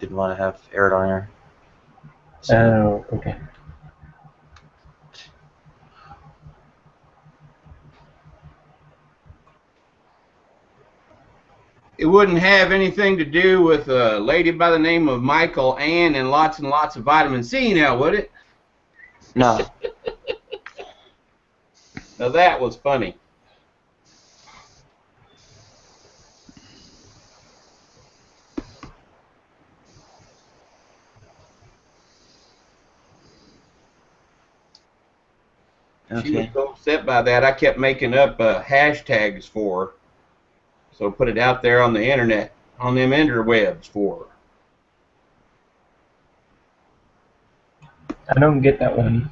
didn't want to have aired on air. Oh, okay. it wouldn't have anything to do with a lady by the name of Michael Ann and lots of vitamin C now, would it? No. Now that was funny. Okay. She was so upset by that, I kept making up hashtags for her. So put it out there on the internet, on them interwebs for her. I don't get that one.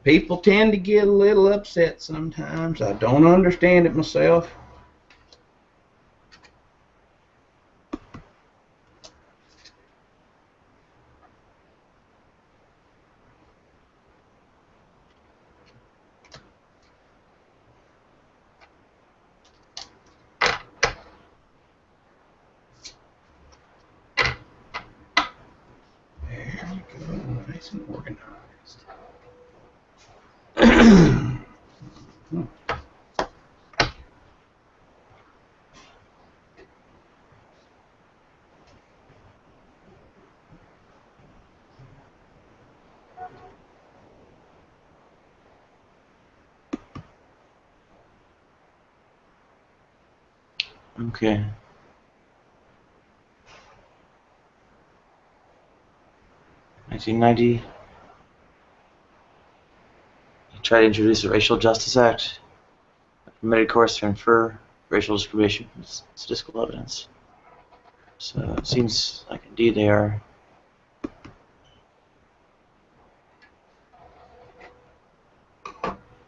People tend to get a little upset sometimes. I don't understand it myself. There we go, nice and organized. Okay. (1990). He tried to introduce the Racial Justice Act, a permitted course to infer racial discrimination from statistical evidence. So it seems like indeed they are.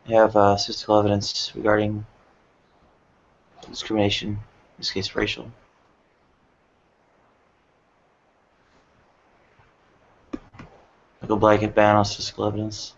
They have statistical evidence regarding discrimination, in this case racial. Like a blanket ban on statistical evidence.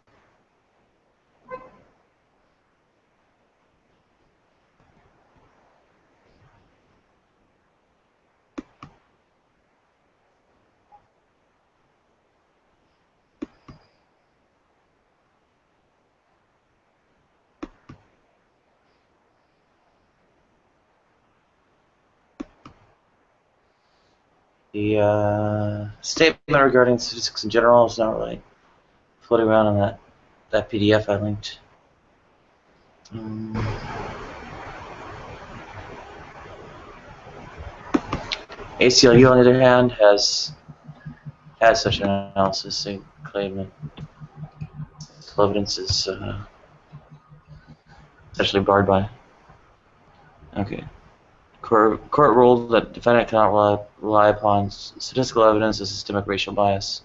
The statement regarding statistics in general is not really floating around on that PDF I linked. ACLU, on the other hand, has such an analysis. They claim that evidence is essentially barred by. Okay. Court ruled that defendant cannot rely upon statistical evidence as systemic racial bias.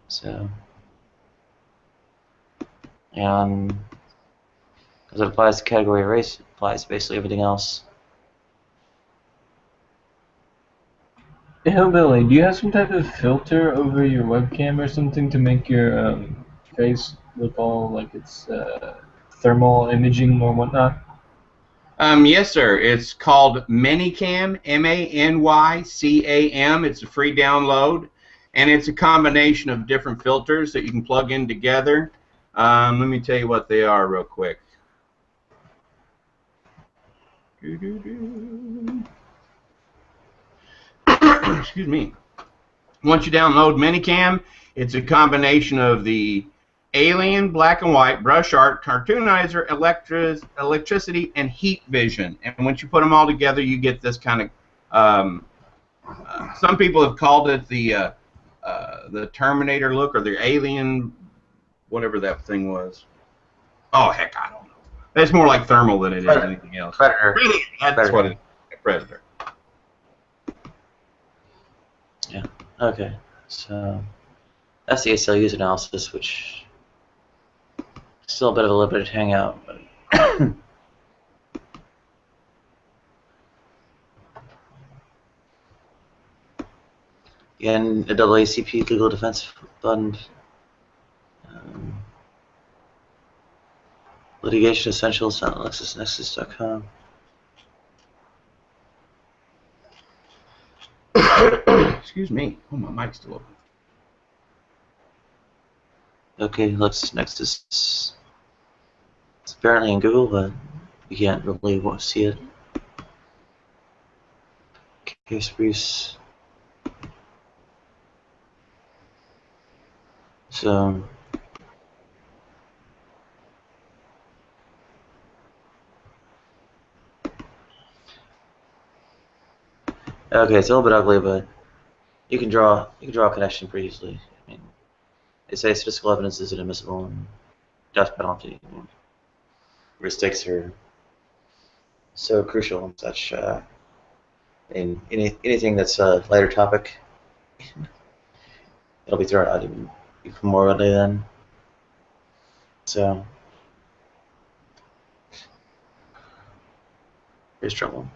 So, and as it applies to category of race, it applies to basically everything else. Hillbilly, do you have some type of filter over your webcam or something to make your face look all like it's thermal imaging or whatnot? Yes, sir. It's called Manycam, M-A-N-Y-C-A-M. It's a free download, and it's a combination of different filters that you can plug in together. Let me tell you what they are real quick. Excuse me. Once you download Manycam, it's a combination of the Alien, black and white, brush art, cartoonizer, electricity, and heat vision. And once you put them all together, you get this kind of. Some people have called it the Terminator look or the Alien, whatever that thing was. Oh heck, I don't know. It's more like thermal than it is anything else. Predator. That's Predator. what it is. Predator. Yeah. Okay. So that's the ACLU's analysis, which. Still a bit of a limited hangout, but again, the NAACP Legal Defense Fund, litigation essentials on LexisNexis.com. Excuse me. Oh, my mic's still open. Okay, LexisNexis. It's apparently in Google, but you can't really see it. Case Bruce. So okay, it's a little bit ugly, but you can draw a connection pretty easily. I mean, they say statistical evidence is inadmissible and death penalty. Where stakes are so crucial and such. In anything that's a lighter topic, it'll be thrown out even more readily then. So there's trouble.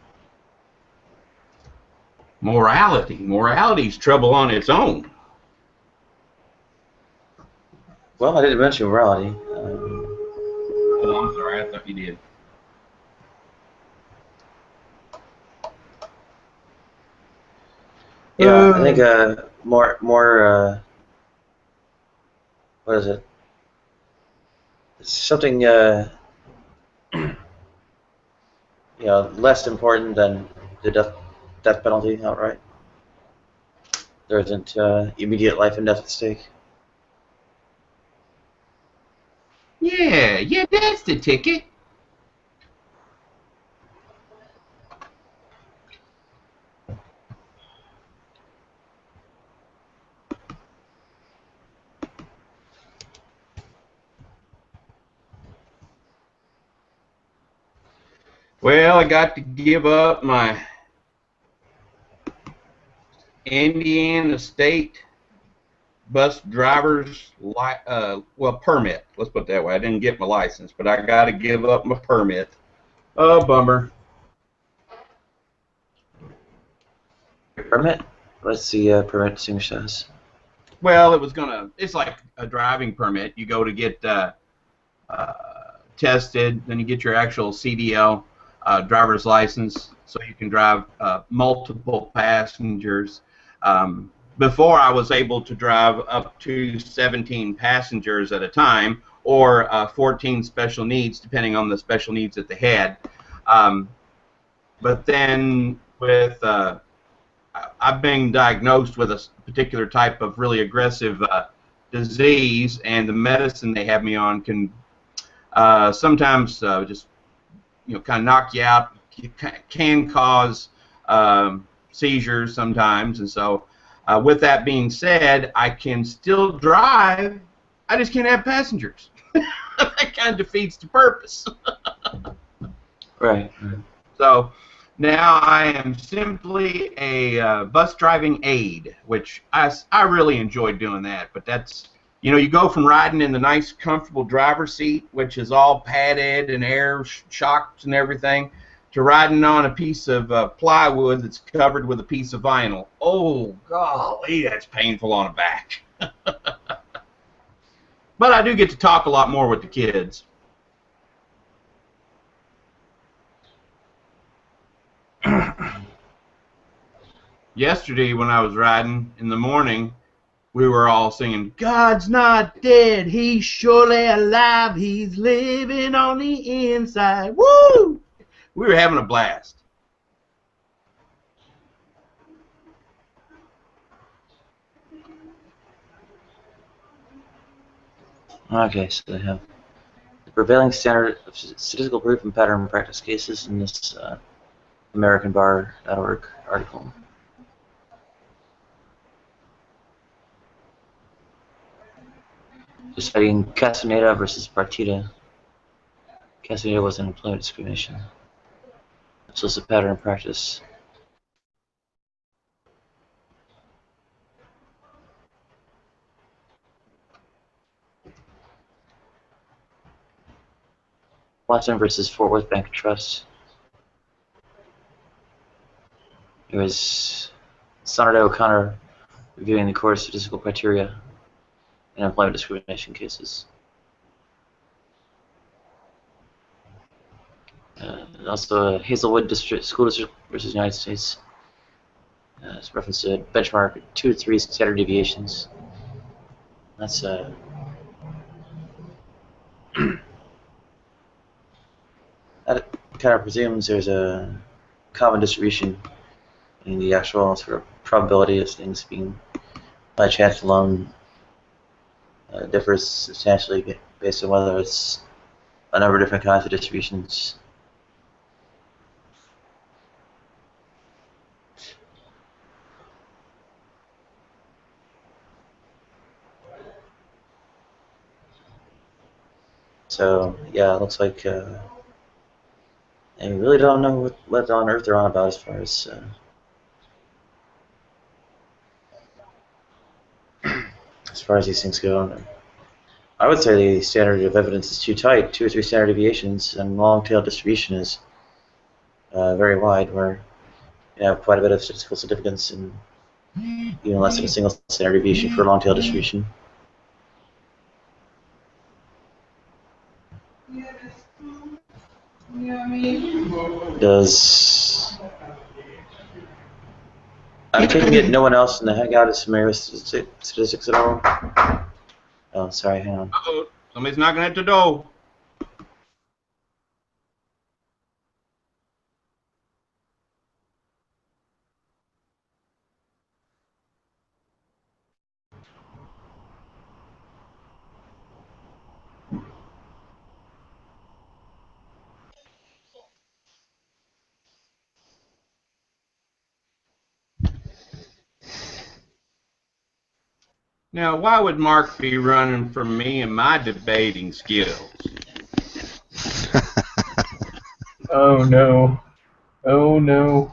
Morality's trouble on its own. Well, I didn't mention morality. Oh, I'm sorry. I thought you did. Yeah, I think more what is it? It's something less important than the death penalty outright. There isn't immediate life and death at stake. Yeah, that's the ticket. Well, I got to give up my Indiana State bus driver's permit. Let's put it that way. I didn't get my license, but I got to give up my permit. Oh, bummer. Permit? What's the permit distinguished as? Well, it's like a driving permit. You go to get tested, then you get your actual CDL driver's license, so you can drive multiple passengers. Before, I was able to drive up to 17 passengers at a time, or 14 special needs, depending on the special needs that they had. But then with I've been diagnosed with a particular type of really aggressive disease, and the medicine they have me on can sometimes just kind of knock you out. It can cause seizures sometimes, and so with that being said, I can still drive. I just can't have passengers. That kind of defeats the purpose. Right. So now I am simply a bus driving aide, which I really enjoy doing that. But that's, you go from riding in the nice, comfortable driver's seat, which is all padded and air shocked and everything, to riding on a piece of plywood that's covered with a piece of vinyl. Oh, golly, that's painful on the back. But I do get to talk a lot more with the kids. Yesterday when I was riding in the morning, we were all singing, "God's not dead, he's surely alive, he's living on the inside." Woo! We were having a blast. Okay, so they have the prevailing standard of statistical proof and pattern practice cases in this AmericanBar.org article. Just citing Castaneda versus Partida. Castaneda was an employment discrimination. So it's a pattern of practice. Watson versus Fort Worth Bank Trust. It was Senator O'Connor reviewing the court's statistical criteria in employment discrimination cases. Also, Hazelwood School District versus United States. It's reference to benchmark 2 to 3 standard deviations. That's kind of presumes there's a common distribution in the actual sort of probability of things being by chance alone differs substantially based on whether it's a number of different kinds of distributions. So yeah, it looks like they really don't know what on earth they're on about as far as these things go. I would say the standard of evidence is too tight. 2 or 3 standard deviations, and long-tail distribution is very wide, where you have quite a bit of statistical significance and even less than a single standard deviation for long-tail distribution. I'm taking it no one else in the hangout is familiar with statistics at all? Oh, sorry, hang on. Uh-oh, somebody's knocking at the door. Now, why would Mark be running from me and my debating skills? Oh no. Oh no.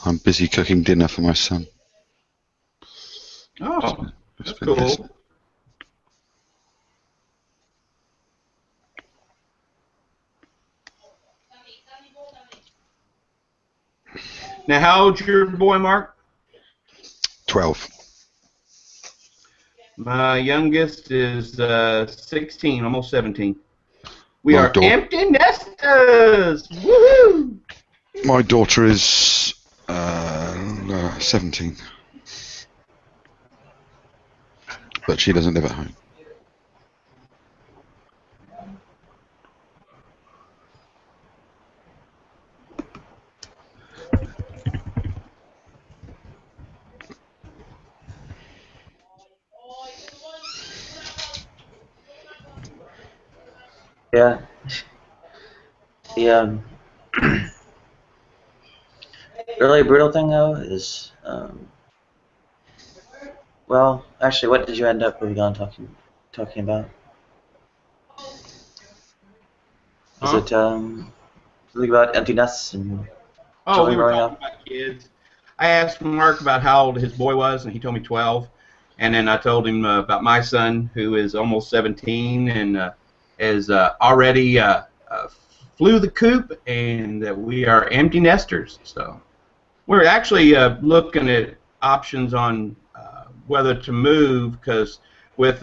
I'm busy cooking dinner for my son. Oh, that's cool. Now, how old's your boy, Mark? 12. My youngest is 16, almost 17. We are empty nesters! Woohoo! My daughter is 17. But she doesn't live at home. Yeah. The really brutal thing though is, well, actually, what did you end up moving on talking about? Is it something about empty nests and children We were growing talking up? about kids. I asked Mark about how old his boy was, and he told me 12. And then I told him about my son, who is almost 17 and is already flew the coop, and that we are empty nesters. So we're actually looking at options on whether to move, because with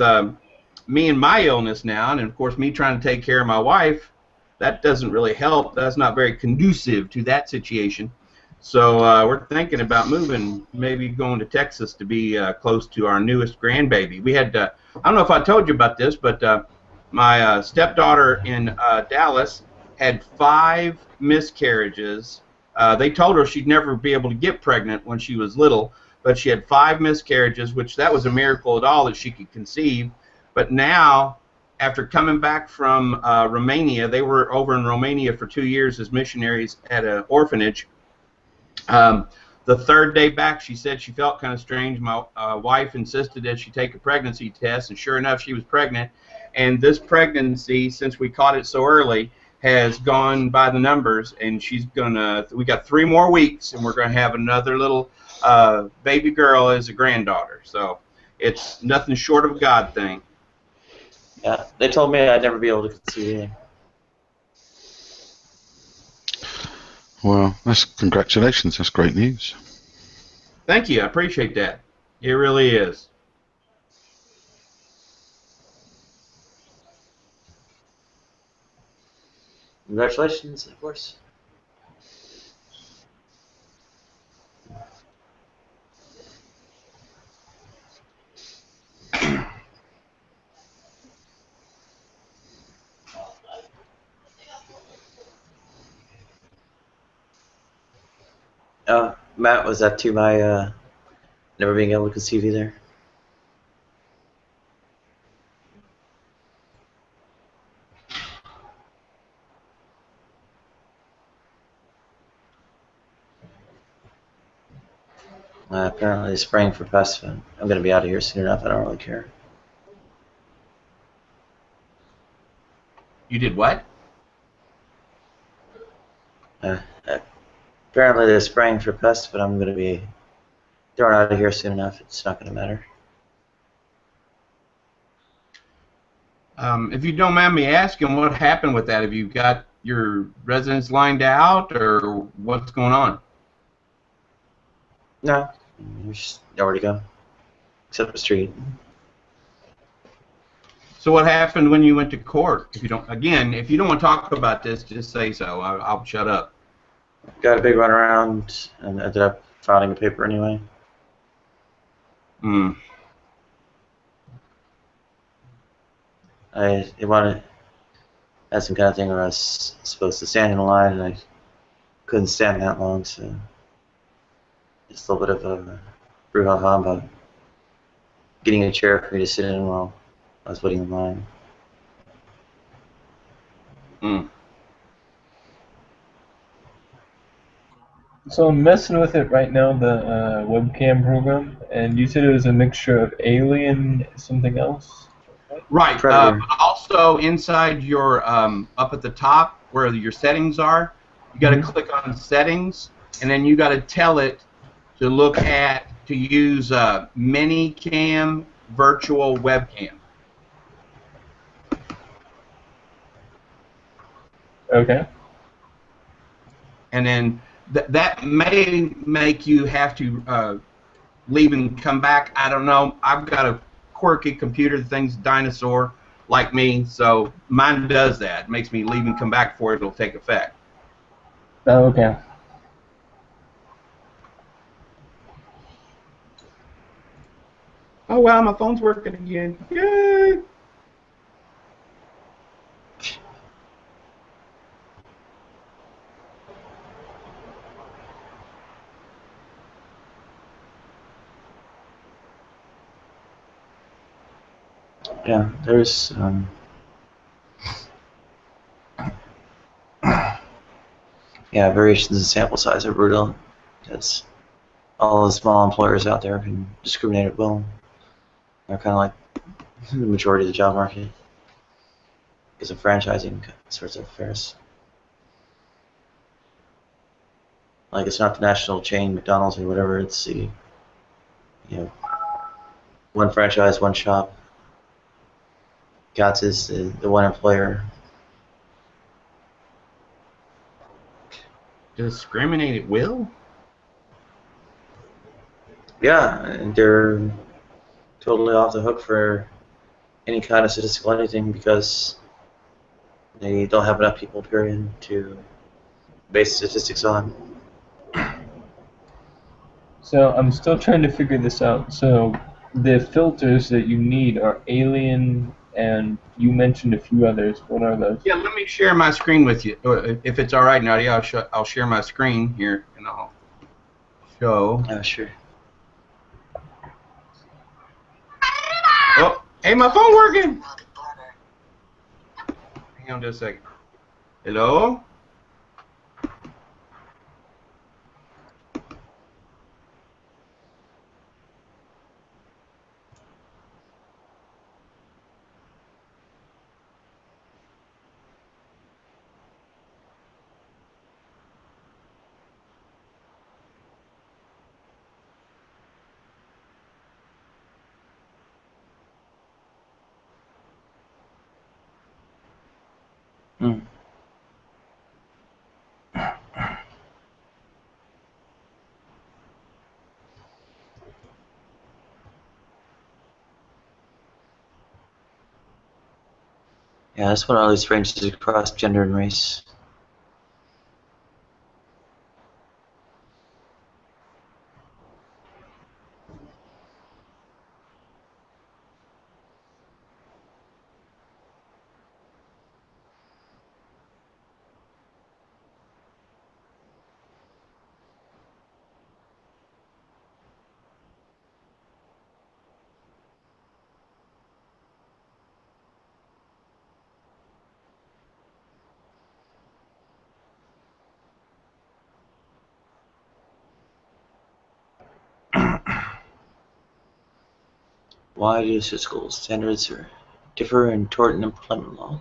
me and my illness now, and of course me trying to take care of my wife, that doesn't really help. That's not very conducive to that situation. So we're thinking about moving, maybe going to Texas to be close to our newest grandbaby. We had, I don't know if I told you about this, but my stepdaughter in Dallas had 5 miscarriages. They told her she'd never be able to get pregnant when she was little, but she had 5 miscarriages, which that was a miracle at all that she could conceive. But now, after coming back from Romania, they were over in Romania for 2 years as missionaries at an orphanage. The 3rd day back, she said she felt kind of strange. My wife insisted that she take a pregnancy test, and sure enough, she was pregnant. And this pregnancy, since we caught it so early, has gone by the numbers, and she's gonna. We got 3 more weeks, and we're gonna have another little baby girl as a granddaughter. So it's nothing short of a God thing. Yeah, they told me I'd never be able to conceive either. Well, that's congratulations. That's great news. Thank you. I appreciate that. It really is. Congratulations, of course. Oh, Matt, was that to my never being able to conceive either? Apparently they're spraying for pests. I'm going to be out of here soon enough. I don't really care. You did what? Apparently they're spraying for pests, but I'm going to be thrown out of here soon enough. It's not going to matter. If you don't mind me asking, what happened with that? Have you got your residents lined out, or what's going on? No, there's nowhere to go except the street. So what happened when you went to court? If you don't want to talk about this, just say so. I'll shut up. Got a big run around and ended up filing a paper anyway. Hmm. They had some kind of thing where I was supposed to stand in line, and I couldn't stand that long, so it's a little bit of a brouhaha about getting a chair for me to sit in while I was waiting in line. Hmm. So I'm messing with it right now, the webcam program, and you said it was a mixture of Alien something else? Right. But also inside your up at the top where your settings are, you got to click on settings, and then you got to tell it to use Minicam virtual webcam. Okay. And then that may make you have to leave and come back. I don't know. I've got a quirky computer. The thing's a dinosaur like me, so mine does that. It makes me leave and come back before it'll take effect. Oh, okay. Oh wow, my phone's working again. Yay! Yeah, there's yeah, variations in sample size are brutal. That's all the small employers out there can discriminate at will. They're kind of like the majority of the job market because of franchising sorts of affairs. Like, it's not the national chain McDonald's or whatever. It's the one franchise, one shop. Gots is the one employer. Discriminate at will? Yeah, and they're totally off the hook for any kind of statistical anything because they don't have enough people, period, to base statistics on. So I'm still trying to figure this out. So the filters that you need are Alien, and you mentioned a few others. What are those? Yeah, let me share my screen with you. If it's all right, Nadia, I'll share my screen here, and I'll show. Sure. Oh, hey, my phone working. Hang on just a second. Hello? Hmm. Yeah, this one always ranges across gender and race. Why do fiscal standards differ in tort and employment law?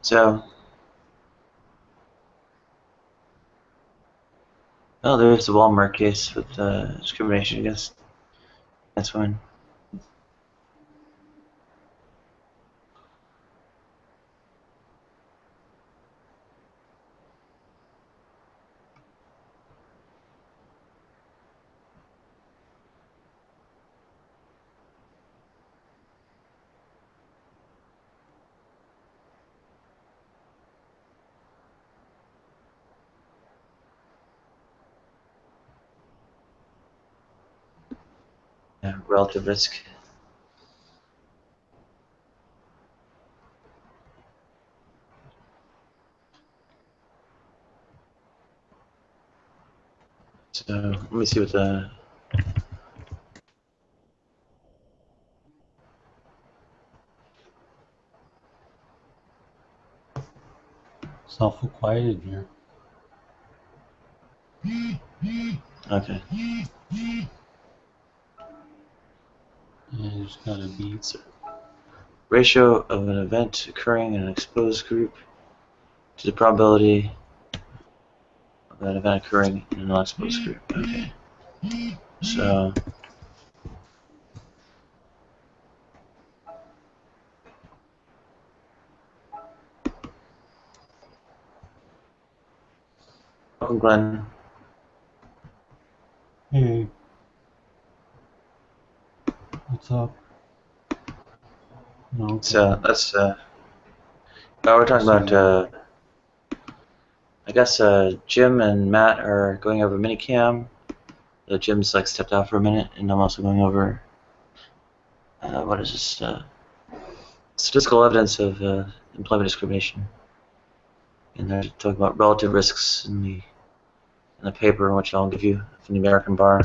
So, oh, there's the Walmart case with discrimination against women. Yeah, relative risk. So let me see what the It's awful quiet in here. okay. Yeah, just gotta be. So, ratio of an event occurring in an exposed group to the probability of that event occurring in an unexposed group. Okay. So welcome, Glenn. Hey. What's up? No, okay. So that's we're talking about I guess Jim and Matt are going over minicam. Jim's like stepped out for a minute, and I'm also going over what is this? Statistical evidence of employment discrimination. And they're talking about relative risks in the paper, which I'll give you from the American Bar.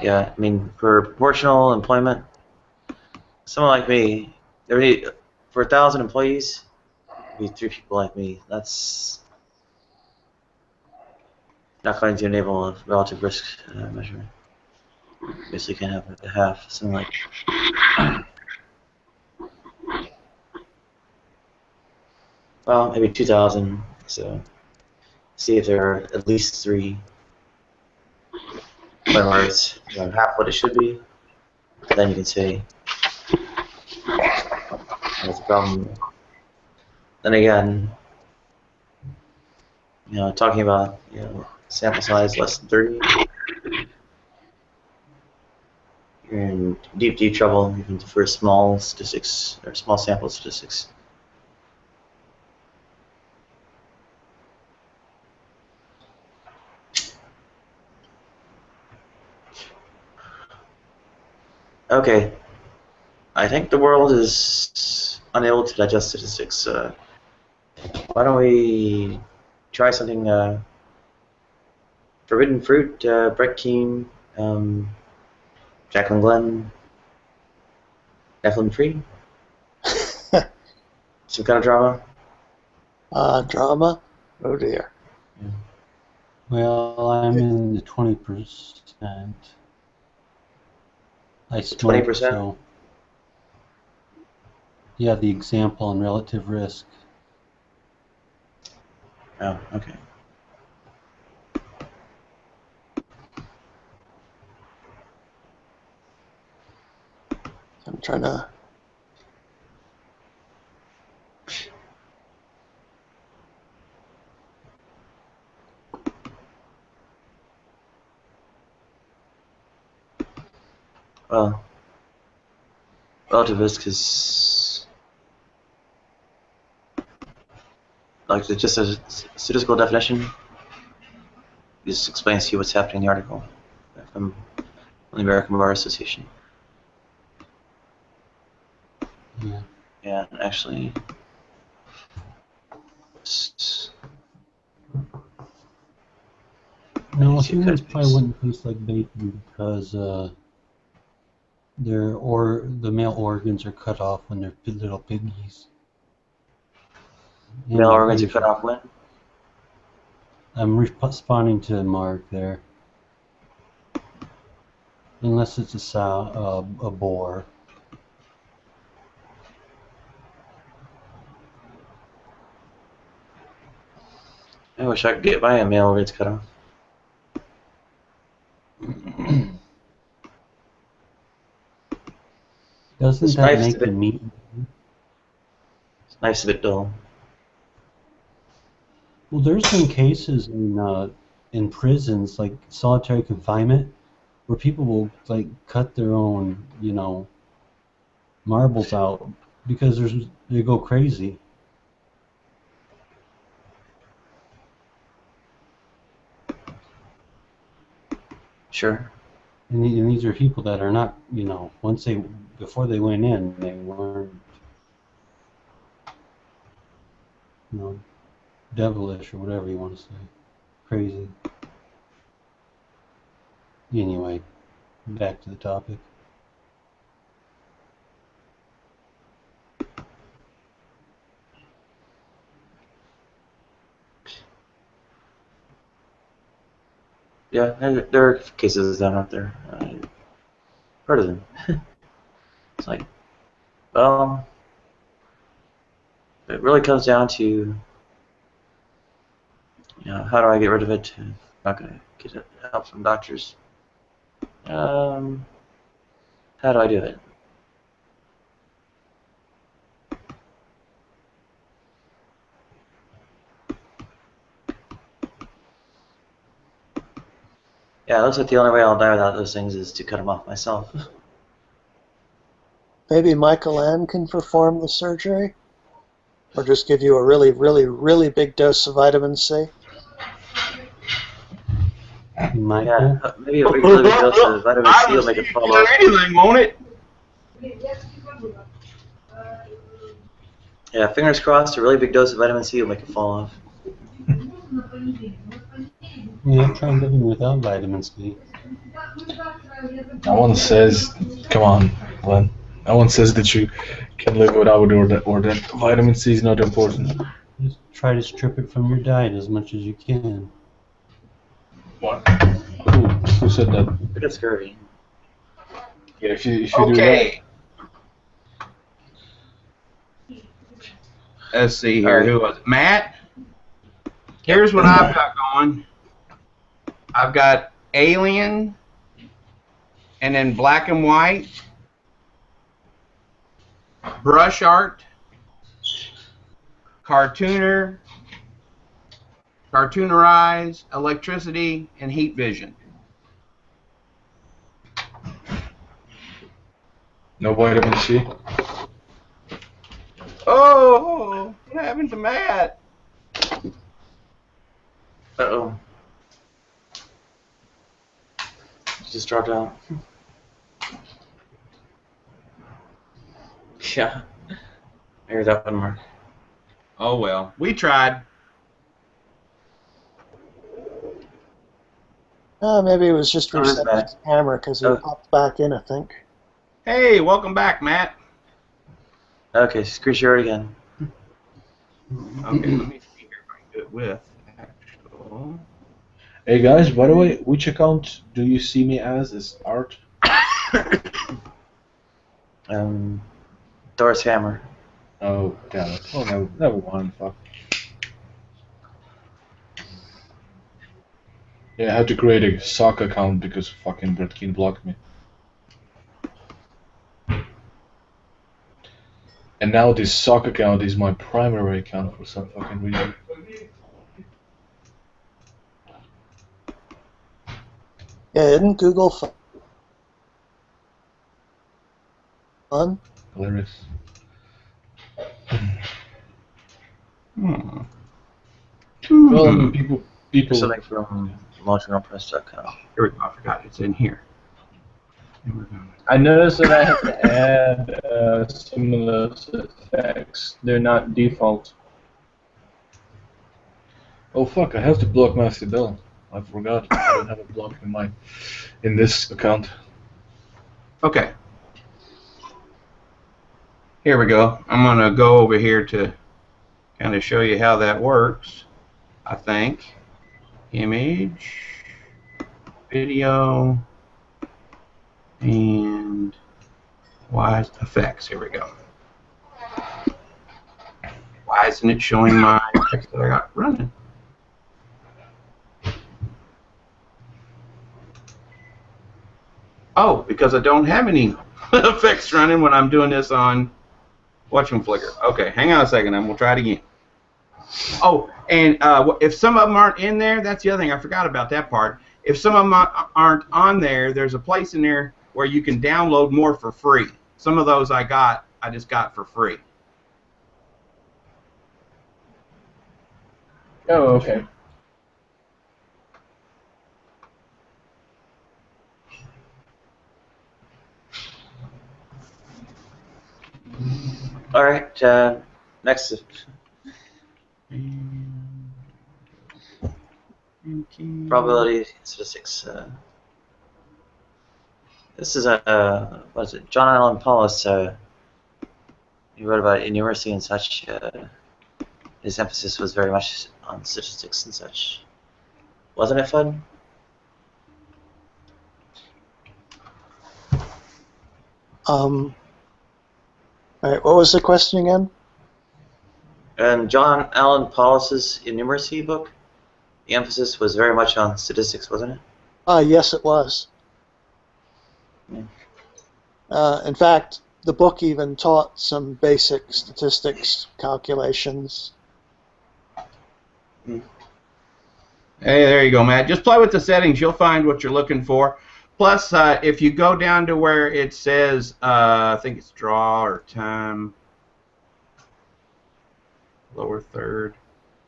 Yeah, I mean, for proportional employment, someone like me, for 1,000 employees, it'd be 3 people like me. That's not going to enable a relative risk measurement. Basically, you can have a half, something like. Well, maybe 2,000. So, see if there are at least 3 minorities, half what it should be. Then you can say that's a problem. Then again, talking about sample size less than 30, you're in deep, deep trouble even for small statistics or small sample statistics. Okay, I think the world is unable to digest statistics. Why don't we try something? Forbidden fruit, Brett Keane, Jacqueline Glenn, Evelyn Free. Some kind of drama. Drama? Oh dear. Yeah. Well, I'm in the 20%. I smoke, 20%? so yeah, the example on relative risk. Oh, okay. I'm trying to. Well, relativist, because like it's just a statistical definition. It just explains to you what's happening in the article from the American Bar Association. Yeah. Yeah, actually. No, humans probably wouldn't taste like bacon because the male organs are cut off when they're little piggies. Male organs are cut off when? I'm responding to Mark there. Unless it's a boar. I wish I could get my male organs cut off. Doesn't that make the meat? It's nice a bit dull. Well, there's been cases in prisons, like solitary confinement, where people will like cut their own, marbles out because they go crazy. Sure. And these are people that are not, before they went in, they weren't, devilish or whatever you want to say. Crazy. Anyway, back to the topic. Yeah, there are cases down out there. Heard of them. It's like, well, it really comes down to, how do I get rid of it? I'm not going to get help from doctors. How do I do it? Yeah, it looks like the only way I'll die without those things is to cut them off myself. Maybe Michael Ann can perform the surgery? Or just give you a really, really, really big dose of vitamin C? Michael? Yeah, maybe a really big dose of vitamin C will make it fall off. Anything, won't it? Yeah, fingers crossed, a really big dose of vitamin C will make it fall off. Yeah, try living without vitamin C. No one says, come on, Glenn. No one says that you can live without it or that vitamin C is not important. Just try to strip it from your diet as much as you can. What? Who said that? It gets scurvy. Yeah, if you do that. Let's see here. Who was it? Matt? Here's what I've got going. I've got Alien, and then Black and White, Brush Art, Cartoonerize, Electricity, and Heat Vision. No vitamin C? Oh, what happened to Matt? Uh-oh. Just dropped out. Yeah. I heard that one, Mark. Oh well, we tried. Maybe it was just resetting his camera because he popped back in, I think. Hey, welcome back, Matt. Okay, screen share again. Okay, let me see here if I can do it with actual. Hey guys, by the way, which account do you see me as? Is Art? Doris Hammer. Oh, damn it. Oh, no, never mind, fuck. Yeah, I had to create a sock account because fucking Brett Keane blocked me. And now this sock account is my primary account for some fucking reason. Yeah, isn't Google fun? Hilarious. Hmm. Well, I mean, people. There's something from launchingpress.com. Here we go. I forgot it's in here. I noticed that I have to add some of those effects. They're not default. Oh fuck! I have to block Master Bill. I forgot. I don't have it blocked in this account. Okay. Here we go. I'm going to go over here to kind of show you how that works, I think. Image, video, and wise effects. Here we go. Why isn't it showing my effects that I got running? Oh, because I don't have any effects running when I'm doing this on Flickr. Okay, hang on a second, and we'll try it again. Oh, and if some of them aren't in there, that's the other thing. I forgot about that part. If some of them aren't on there, there's a place in there where you can download more for free. Some of those I just got for free. Oh, okay. All right. Next. Probability statistics. This is what is it? John Allen Paulus. He wrote about innumeracy and such. His emphasis was very much on statistics and such. Wasn't it fun? All right, what was the question again? And John Allen Paulus's innumeracy book, the emphasis was very much on statistics, wasn't it? Yes, it was. Yeah. In fact, the book even taught some basic statistics calculations. Hey, there you go, Matt. Just play with the settings. You'll find what you're looking for. Plus, if you go down to where it says, I think it's draw or time, lower third,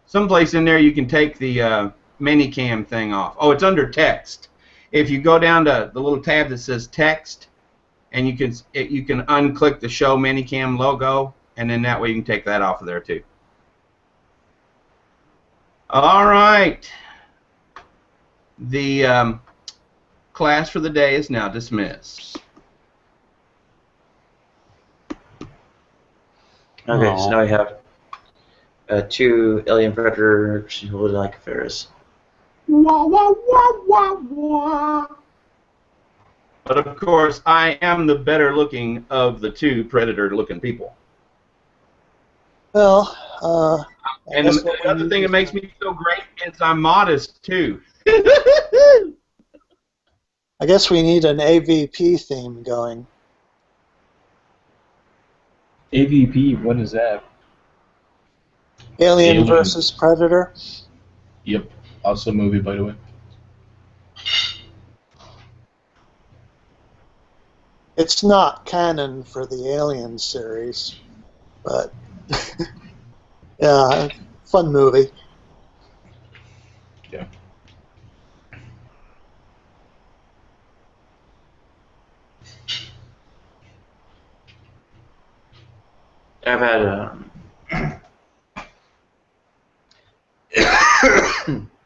someplace in there you can take the minicam thing off. Oh, it's under text. If you go down to the little tab that says text, and you can unclick the show minicam logo, and then that way you can take that off of there too. All right. The class for the day is now dismissed. Okay, so now we have 2 alien predators who look like affairs. Wah, wah, wah, wah, wah. But of course, I am the better looking of the 2 predator-looking people. Well, and the other thing that makes me so great is I'm modest too. I guess we need an AVP theme going. AVP, what is that? Alien versus Predator. Yep, awesome movie, by the way. It's not canon for the Alien series, but yeah, fun movie. Yeah. I've had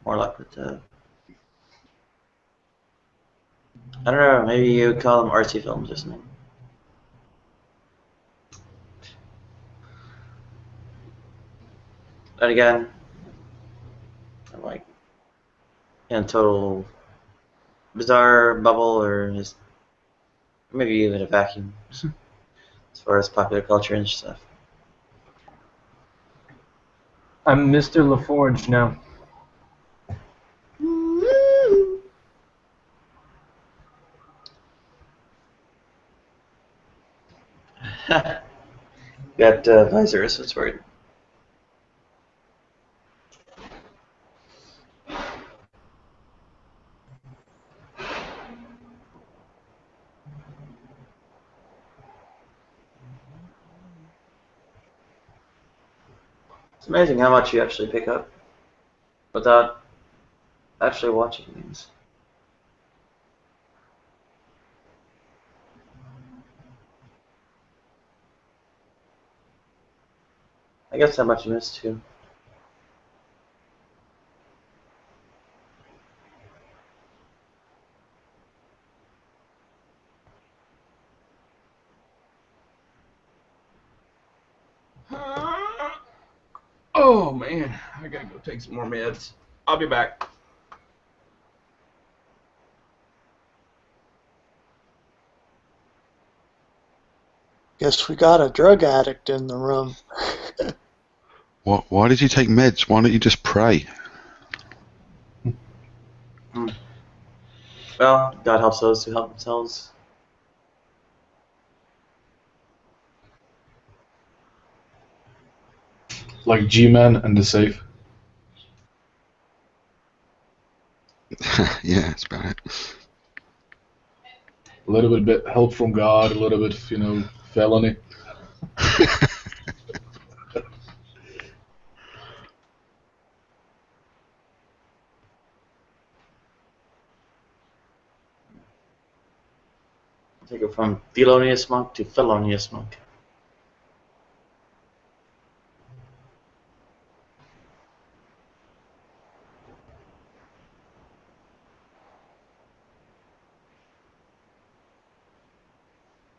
more luck with I don't know, maybe you would call them artsy films or something. But again, I'm like in a total bizarre bubble, or just maybe even a vacuum as far as popular culture and stuff. I'm Mr. LaForge now. Got visors, that's right. It's amazing how much you actually pick up without actually watching things. I guess how much you missed too. Oh man, I gotta go take some more meds. I'll be back. Guess we got a drug addict in the room. What? Why did you take meds? Why don't you just pray? Well, God helps those who help themselves. Like G-Man and the safe. Yeah, that's about it. A little bit help from God, a little bit of, felony. Take it from felonious monk to felonious monk.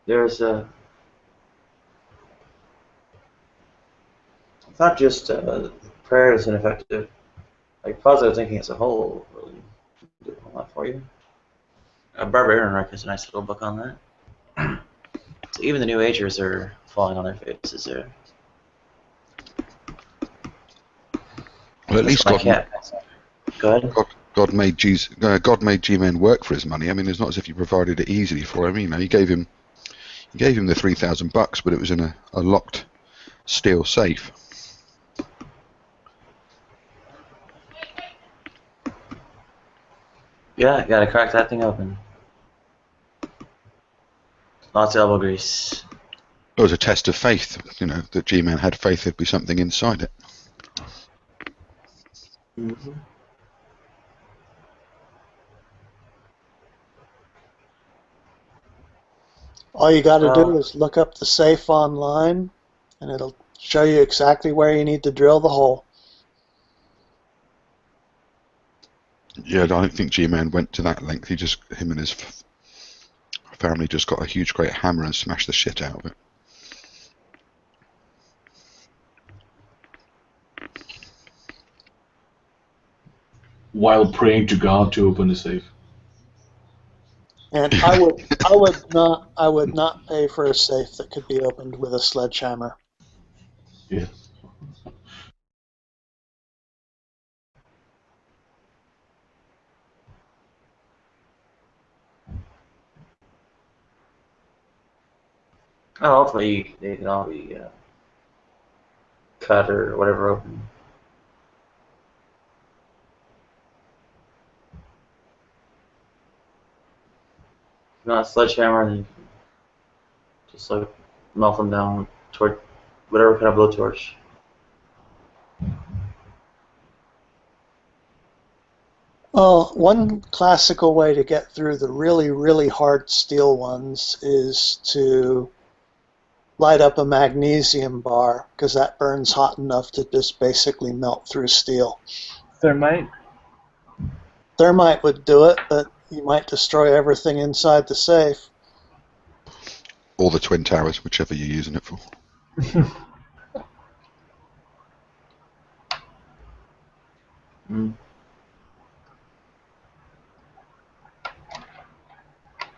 There's a. It's not just prayer is ineffective. Like positive thinking as a whole really do a lot for you. Barbarian Wreck is a nice little book on that. So even the New Agers are falling on their faces there. Well, at least Go ahead. God made G-Man work for his money. I mean, it's not as if you provided it easily for him. He gave him the $3,000, but it was in a locked steel safe. Yeah, gotta crack that thing open. Lots of elbow grease. It was a test of faith, that G-Man had faith there'd be something inside it. Mm-hmm. All you got to do is look up the safe online, and it'll show you exactly where you need to drill the hole. Yeah, I don't think G-Man went to that length. Him and his family just got a huge, great hammer and smashed the shit out of it. While praying to God to open the safe. And I would not pay for a safe that could be opened with a sledgehammer. Yeah. Oh, hopefully they can all be cut or whatever open. If not a sledgehammer, then you can just like melt them down toward whatever kind of blowtorch. Well, one classical way to get through the really, really hard steel ones is to light up a magnesium bar, because that burns hot enough to just basically melt through steel. Thermite? Thermite would do it, but you might destroy everything inside the safe. Or the Twin Towers, whichever you're using it for.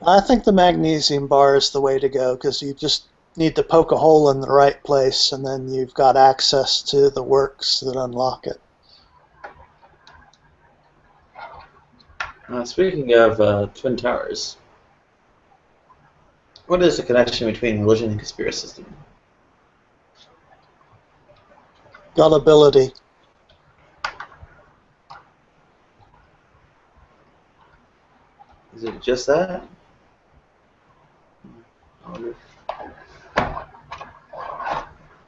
I think the magnesium bar is the way to go, because you just need to poke a hole in the right place, and then you've got access to the works that unlock it. Speaking of Twin Towers, what is the connection between religion and conspiracy? Gullibility. Is it just that? I wonder. I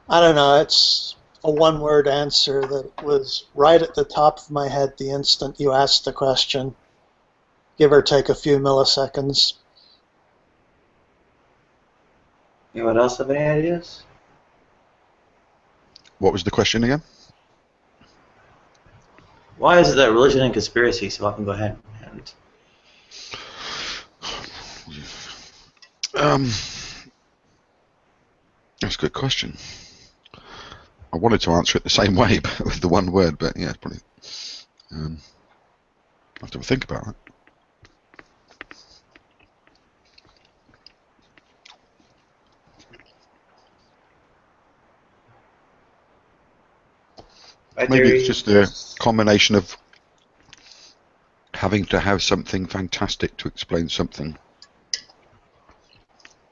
don't know. It's a one-word answer that was right at the top of my head the instant you asked the question, give or take a few milliseconds. Anyone else have any ideas? What was the question again? Why is it that religion and conspiracy so often go hand in hand? That's a good question. I wanted to answer it the same way, but with the one word, but yeah, probably. I have to think about that. Maybe it's just a combination of having to have something fantastic to explain something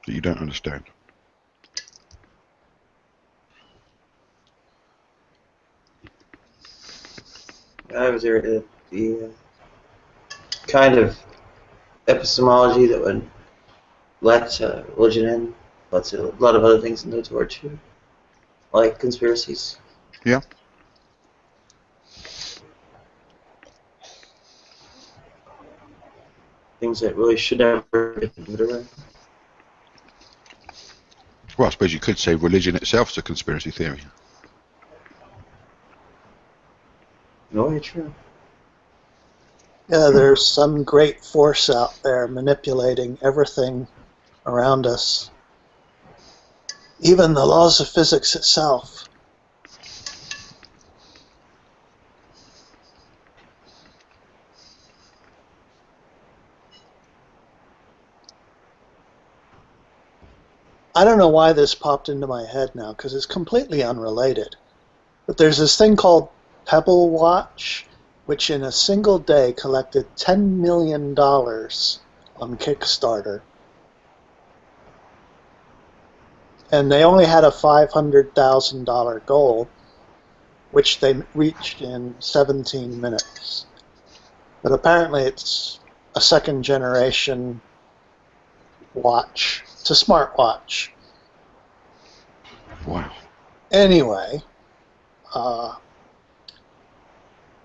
that you don't understand. I was there the kind of epistemology that would let religion in, lets a lot of other things into the door too, like conspiracies. Yeah. Things that really should never get put around. Well, I suppose you could say religion itself is a conspiracy theory. No, it's true. Yeah, there's some great force out there manipulating everything around us. Even the laws of physics itself. I don't know why this popped into my head now, because it's completely unrelated. But there's this thing called Pebble Watch, which in a single day collected $10 million on Kickstarter. And they only had a $500,000 goal, which they reached in 17 minutes. But apparently it's a second generation watch. It's a smartwatch. Wow. Anyway, the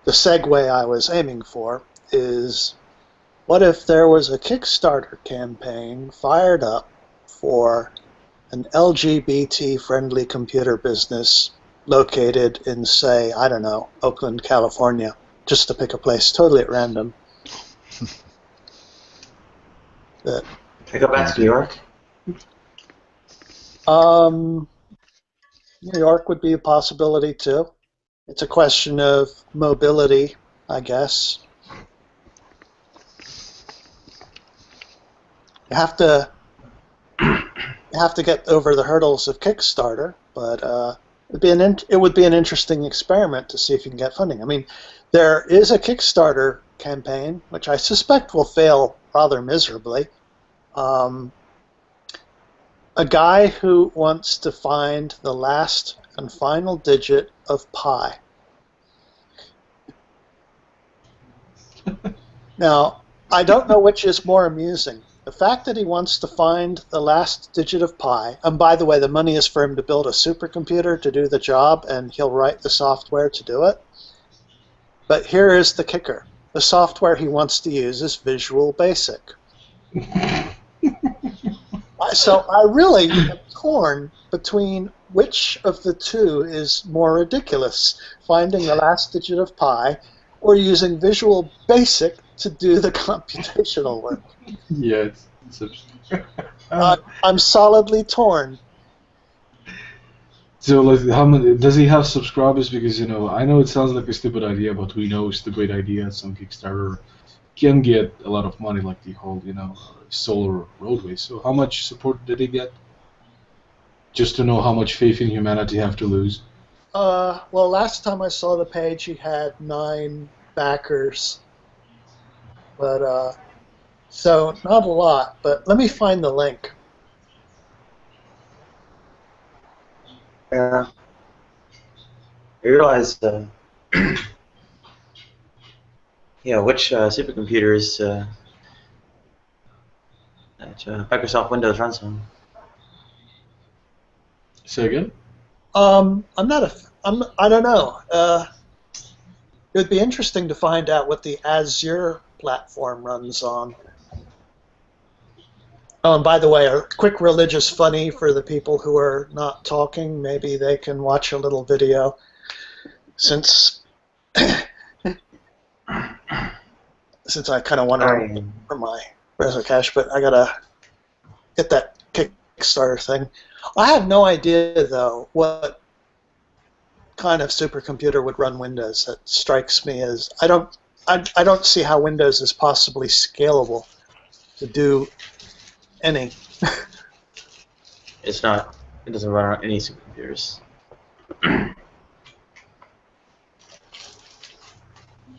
segue I was aiming for is, what if there was a Kickstarter campaign fired up for an LGBT-friendly computer business located in, say, I don't know, Oakland, California, just to pick a place totally at random. That, Can I go back to New York? New York would be a possibility too. It's a question of mobility, I guess. You have to get over the hurdles of Kickstarter, but it would be an interesting experiment to see if you can get funding. I mean, there is a Kickstarter campaign, which I suspect will fail rather miserably. A guy who wants to find the last and final digit of pi. Now, I don't know which is more amusing. The fact that he wants to find the last digit of pi, and by the way, the money is for him to build a supercomputer to do the job, and he'll write the software to do it. But here is the kicker. The software he wants to use is Visual Basic. So I really am torn between which of the two is more ridiculous, finding the last digit of pi or using Visual Basic to do the computational work. Yeah, I'm solidly torn. So, like, how many does he have subscribers? Because I know it sounds like a stupid idea, but we know it's a great idea. Some Kickstarter can get a lot of money, like the whole solar roadway. So, how much support did he get? Just to know how much faith in humanity you have to lose. Well, last time I saw the page, he had 9 backers. But, so not a lot, but let me find the link. Yeah. You realize, which supercomputers that Microsoft Windows runs on. Say again? I don't know. It would be interesting to find out what the Azure platform runs on. Oh, and by the way, a quick religious funny for the people who are not talking. Maybe they can watch a little video. Since I kind of want to for my Rezo Cache, but I gotta get that Kickstarter thing. I have no idea though what kind of supercomputer would run Windows. That strikes me as I don't see how Windows is possibly scalable to do any. It's not. It doesn't run on any supercomputers.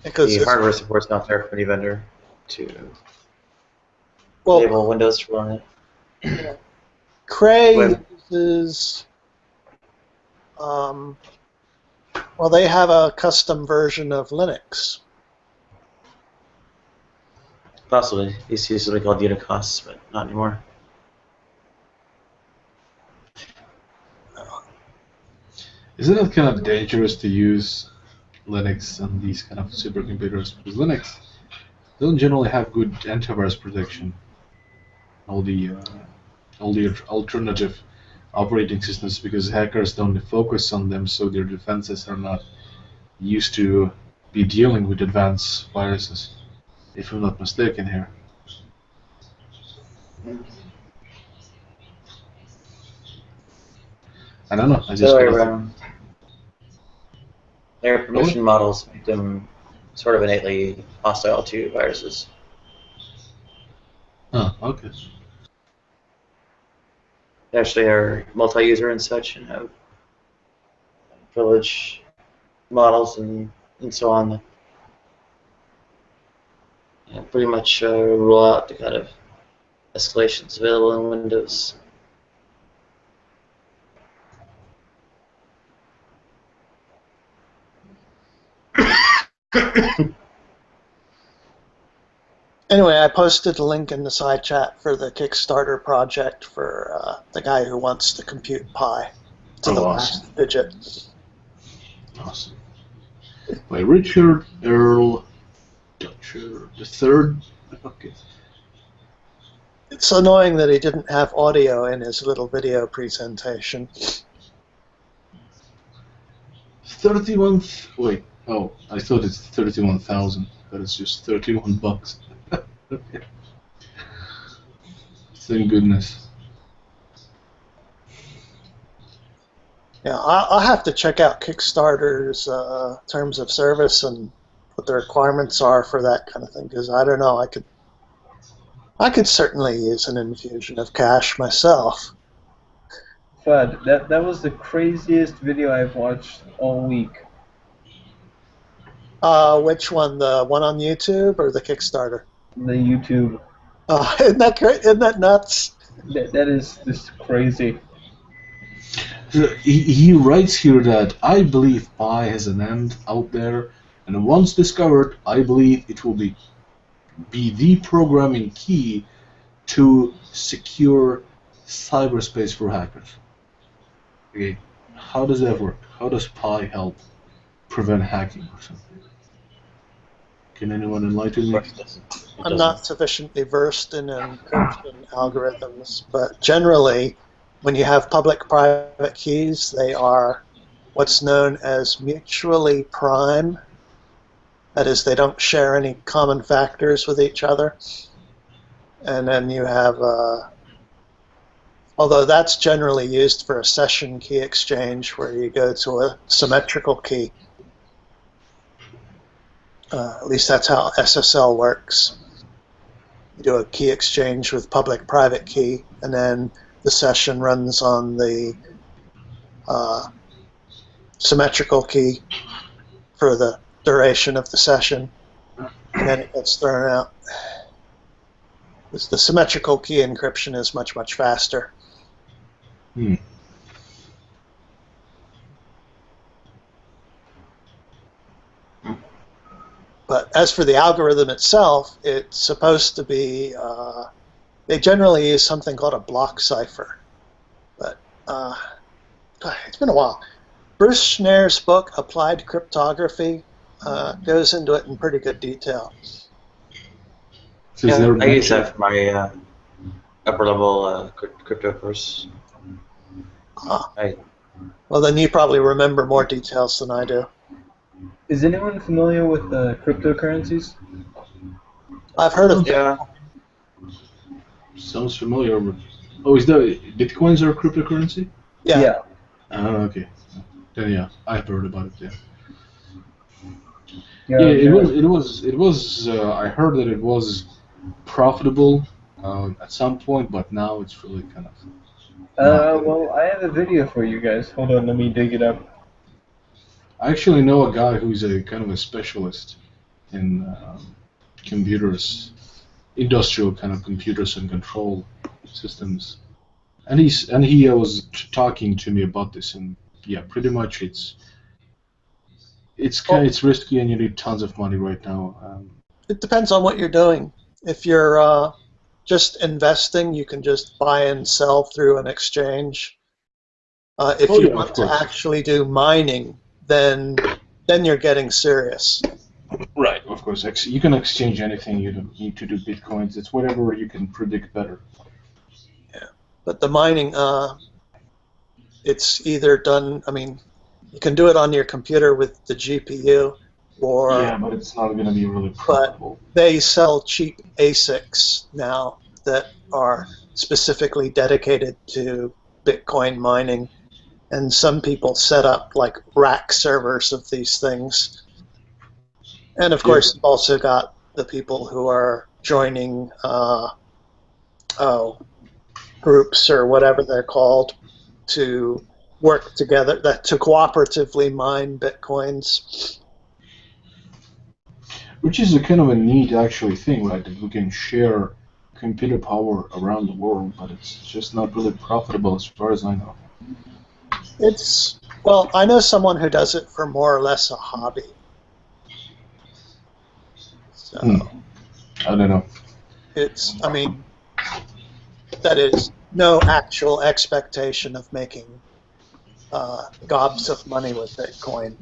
Because the hardware support's not there for any vendor to enable Windows to run it. Cray uses, well, they have a custom version of Linux. Possibly. These use something called Unicos, but not anymore. Isn't it kind of dangerous to use Linux on these kind of supercomputers? Because Linux doesn't generally have good antivirus protection. All the alternative operating systems, because hackers don't focus on them, so their defenses are not used to be dealing with advanced viruses, if I'm not mistaken here. I don't know. I just their permission models make them sort of innately hostile to viruses. Oh, okay. They actually are multi-user and such, and have privilege models and so on. And pretty much rule out the kind of escalations available in Windows. Anyway, I posted a link in the side chat for the Kickstarter project for the guy who wants to compute pi to the last digit. Awesome. By Richard Earl Dutcher III. Okay. It's annoying that he didn't have audio in his little video presentation. 31. Wait. Oh, I thought it's 31,000, but it's just 31 bucks. Okay. Thank goodness. Yeah, I'll have to check out Kickstarter's terms of service and what the requirements are for that kind of thing, because I don't know. I could certainly use an infusion of cash myself. Fud, that was the craziest video I've watched all week. Which one? The one on YouTube or the Kickstarter? The YouTube. Isn't that great? Isn't that nuts? That is just crazy. He writes here that I believe pi has an end out there, and once discovered, I believe it will be the programming key to secure cyberspace for hackers. Okay, how does that work? How does pi help prevent hacking or something? Can anyone enlighten me? I'm not sufficiently versed in encryption algorithms, but generally, when you have public-private keys, they are what's known as mutually prime. That is, they don't share any common factors with each other. And then you have, although that's generally used for a session key exchange where you go to a symmetrical key. At least that's how SSL works. You do a key exchange with public-private key, and then the session runs on the symmetrical key for the duration of the session, and then it gets thrown out. The symmetrical key encryption is much, much faster. as for the algorithm itself, it's supposed to be, they generally use something called a block cipher. But it's been a while. Bruce Schneer's book, Applied Cryptography, goes into it in pretty good detail. Yeah, I use that for my upper level crypto course. Well, then you probably remember more details than I do. Is anyone familiar with cryptocurrencies? I've heard of Yeah. Sounds familiar. But... Oh, is that Bitcoins are cryptocurrency? Yeah. Okay. Then yeah, I've heard about it. Yeah. Yeah, It was. I heard that it was profitable at some point, but now it's really kind of. Well, I have a video for you guys. Hold on, let me dig it up. I actually know a guy who's a kind of a specialist in computers, industrial kind of computers and control systems, and he was talking to me about this, and yeah, pretty much it's risky and you need tons of money right now. It depends on what you're doing. If you're just investing, you can just buy and sell through an exchange. If you want to actually do mining, then you're getting serious. Right, of course. You can exchange anything. You don't need to do bitcoins. It's whatever you can predict better. Yeah, but the mining, it's either done. I mean, you can do it on your computer with the GPU, or yeah, but it's not going to be really profitable. But they sell cheap ASICs now that are specifically dedicated to Bitcoin mining, and some people set up like rack servers of these things. And of course, you've also got the people who are joining groups or whatever they're called to work together, to cooperatively mine Bitcoins. Which is a kind of a neat actually thing, right? That we can share computer power around the world, but it's just not really profitable as far as I know. Well, I know someone who does it for more or less a hobby. So I don't know. I mean, that is no actual expectation of making gobs of money with Bitcoin.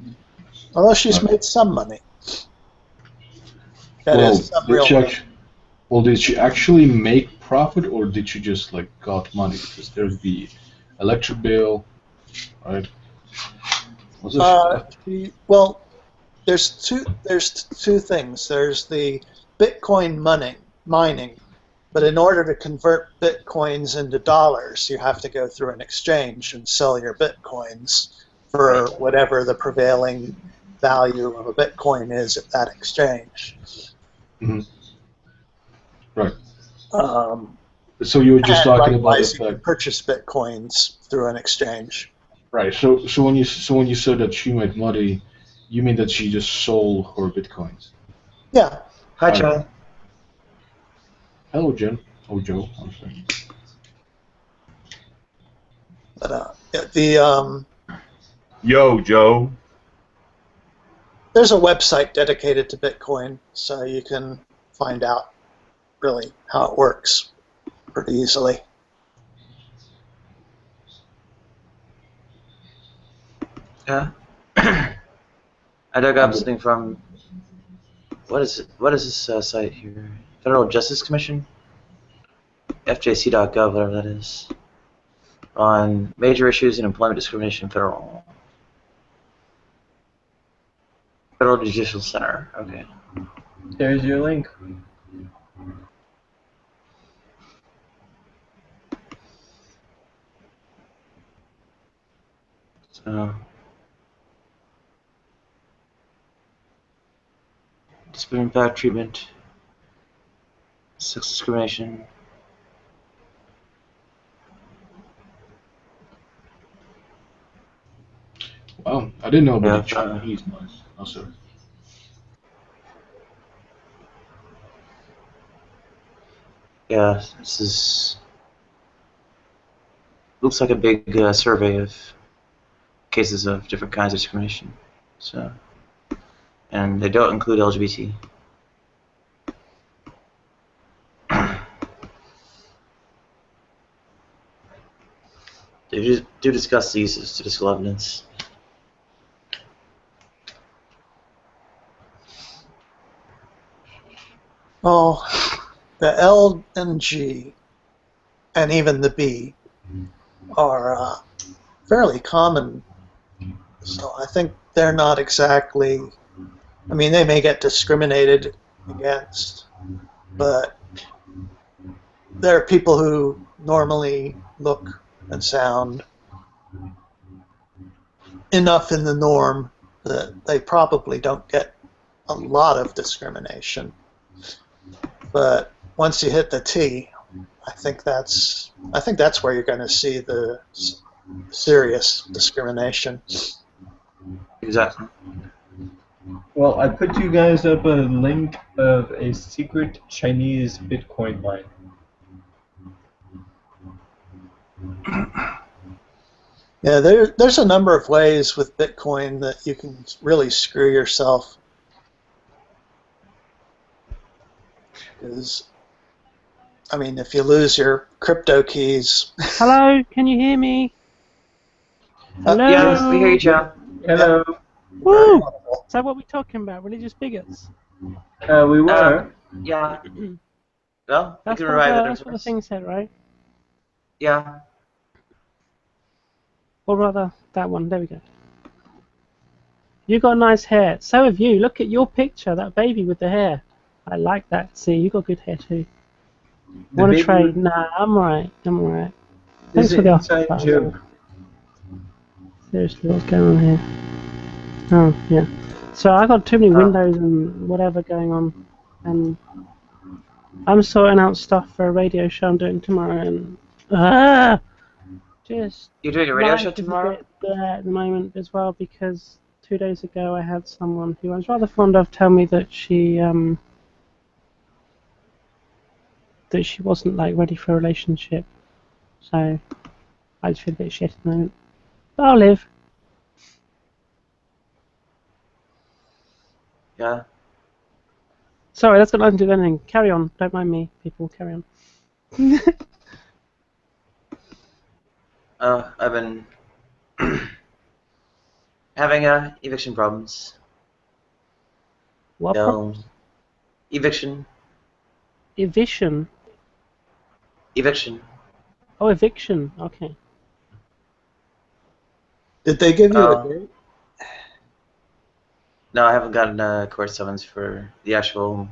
Although she's made some money. Did she actually make profit, or did she just like got money? Because there's the electric bill, right? Well, there's two things. There's the Bitcoin mining, but in order to convert Bitcoins into dollars, you have to go through an exchange and sell your Bitcoins for whatever the prevailing value of a Bitcoin is at that exchange. Mm-hmm. Right. So you were just talking about the fact you can purchase Bitcoins through an exchange. Right. So when you said that she made money, you mean that she just sold her Bitcoins? Yeah. Hi, John. Hello, Jen. Oh, Joe. I'm sorry. But Yo, Joe. There's a website dedicated to Bitcoin, so you can find out really how it works pretty easily. Yeah. I dug up something from what is this site here? Federal Justice Commission, FJC.gov, whatever that is, on major issues in employment discrimination. Federal Judicial Center. Okay. There's your link. So, disciplinary impact treatment, sex discrimination. Wow, I didn't know about the Chinese noise. Oh, sorry. Yeah, this looks like a big survey of cases of different kinds of discrimination. So, and they don't include LGBT. do discuss these statistical evidence. Well, the L and G, and even the B, are fairly common. So I think they're not exactly. I mean, they may get discriminated against, but there are people who normally look and sound enough in the norm that they probably don't get a lot of discrimination. But once you hit the T, I think that's where you're going to see the serious discrimination. Exactly. Well, I put you guys up a link of a secret Chinese Bitcoin mine. Yeah, there's a number of ways with Bitcoin that you can really screw yourself. Because, I mean, if you lose your crypto keys. Hello, can you hear me? Hello. Yes, we hear you, Joe. Hello. Woo! Is that what we're talking about? Religious bigots? We were. Yeah. Well, we That's can what revive it. that's what the thing said, right? Yeah. Or rather, that one. There we go. You got nice hair. So have you. Look at your picture, that baby with the hair. I like that. See, you got good hair too. Want to trade? Nah, I'm alright. I'm alright. Thanks for the offer. Joke. Seriously, what's going on here? Oh, yeah. So I got too many windows and whatever going on, and I'm sorting out stuff for a radio show I'm doing tomorrow, and just You're doing a radio life show is tomorrow? a bit there at the moment as well, because 2 days ago I had someone who I was rather fond of tell me that she wasn't like ready for a relationship, so I just feel a bit shit at the moment. But I'll live. Yeah. Sorry, that's got nothing to do with anything. Carry on. Don't mind me, people. Carry on. I've been having eviction problems. What problems? Eviction. Eviction? Eviction. Oh, eviction. Okay. Did they give you a date? No, I haven't gotten a court summons for the actual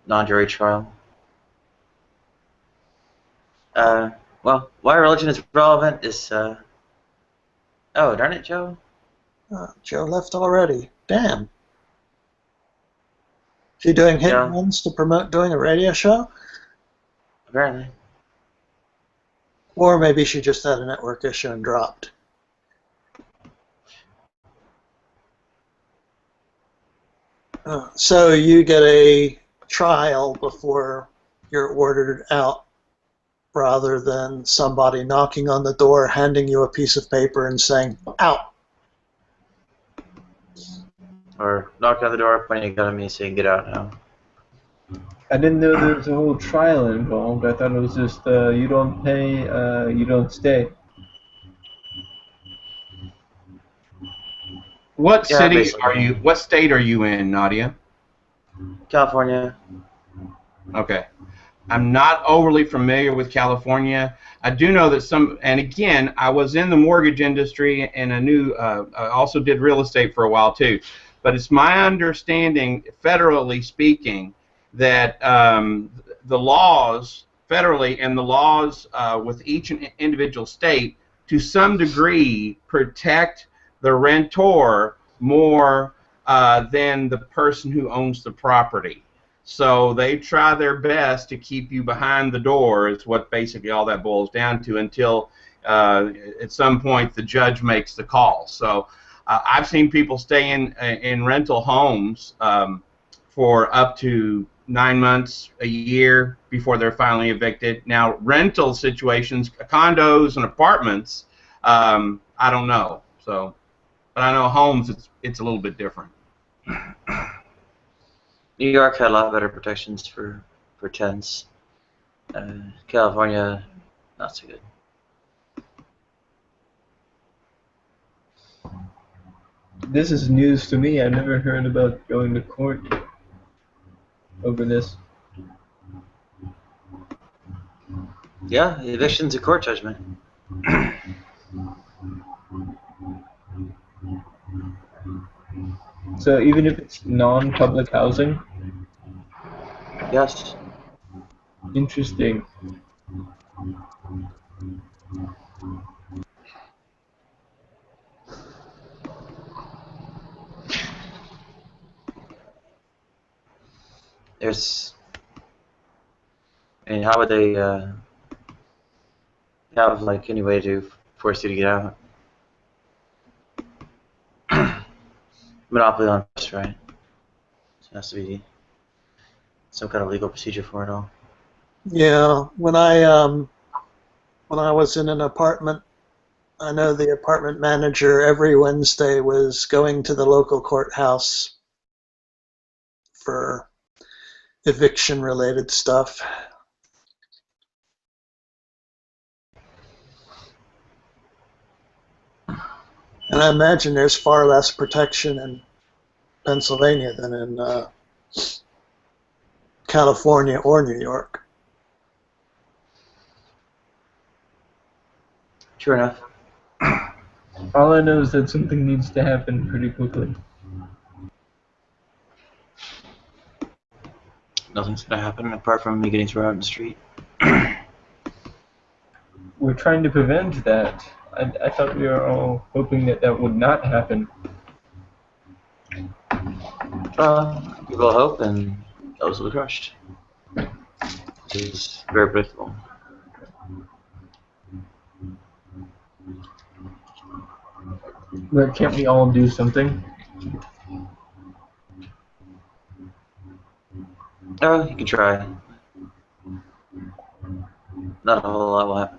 non-jury trial. Well, why religion is relevant is, oh, darn it, Joe. Joe left already. Damn. She doing hit and runs to promote doing a radio show? Apparently. Or maybe she just had a network issue and dropped. So you get a trial before you're ordered out, rather than somebody knocking on the door, handing you a piece of paper and saying, out. Or knocking on the door, pointing a gun at me, saying, get out now. I didn't know there was a whole trial involved. I thought it was just you don't pay, you don't stay. What Yeah, city basically. are you? What state are you in, Nadia? California. Okay. I'm not overly familiar with California. I do know that some, and again, I was in the mortgage industry, and I also did real estate for a while too. But it's my understanding, federally speaking, that the laws federally and the laws with each individual state, to some degree, protect the rentor more than the person who owns the property. So they try their best to keep you behind the door, is what basically all that boils down to, until at some point the judge makes the call. So I've seen people stay in rental homes for up to 9 months, a year, before they're finally evicted. Now, rental situations, condos and apartments, I don't know. So, but I know homes, it's a little bit different. New York had a lot better protections for tenants. California, not so good. This is news to me. I've never heard about going to court over this. Yeah, eviction's a court judgment. So even if it's non-public housing? Yes. Interesting. There's, I mean, how would they have like any way to force you to get out? Monopoly on trust, right? So it has to be some kind of legal procedure for it all. Yeah, when I was in an apartment, I know the apartment manager every Wednesday was going to the local courthouse for eviction-related stuff. And I imagine there's far less protection in Pennsylvania than in California or New York. Sure enough. All I know is that something needs to happen pretty quickly. Nothing's gonna happen apart from me getting thrown out in the street. We're trying to prevent that. I thought we were all hoping that that would not happen. People hope and those will be crushed. Which is very predictable. But can't we all do something? Oh, you can try. Not a whole lot will happen.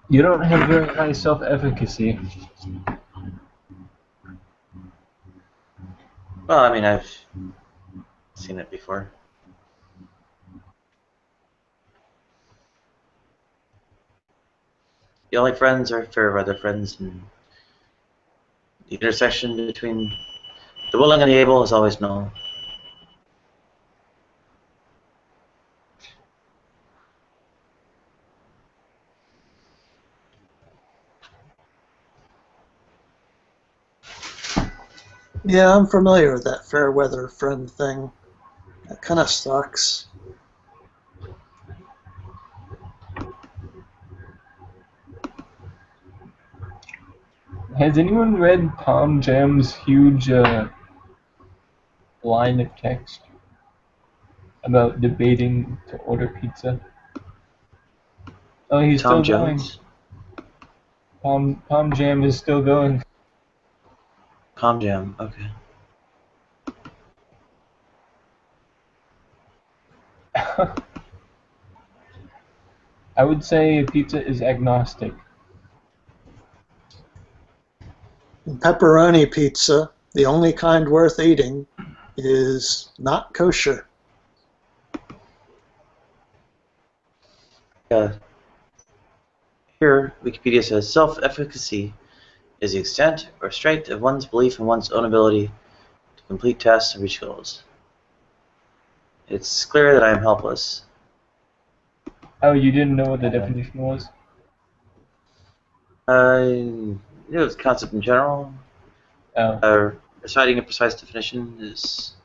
You don't have very high self-efficacy. Well, I mean, I've seen it before. The only friends are fair weather friends, and the intersection between the willing and the able is always null. Yeah, I'm familiar with that fair weather friend thing. That kind of sucks. Has anyone read Palm Jam's huge line of text about debating to order pizza? Oh, he's Tom still Jones? going. Palm Jam is still going. Palm Jam, okay. I would say pizza is agnostic. Pepperoni pizza, the only kind worth eating, is not kosher. Here, Wikipedia says, self-efficacy is the extent or strength of one's belief in one's own ability to complete tasks and reach goals. It's clear that I am helpless. Oh, you didn't know what the definition was? I knew it was a concept in general. Oh. Reciting a precise definition is,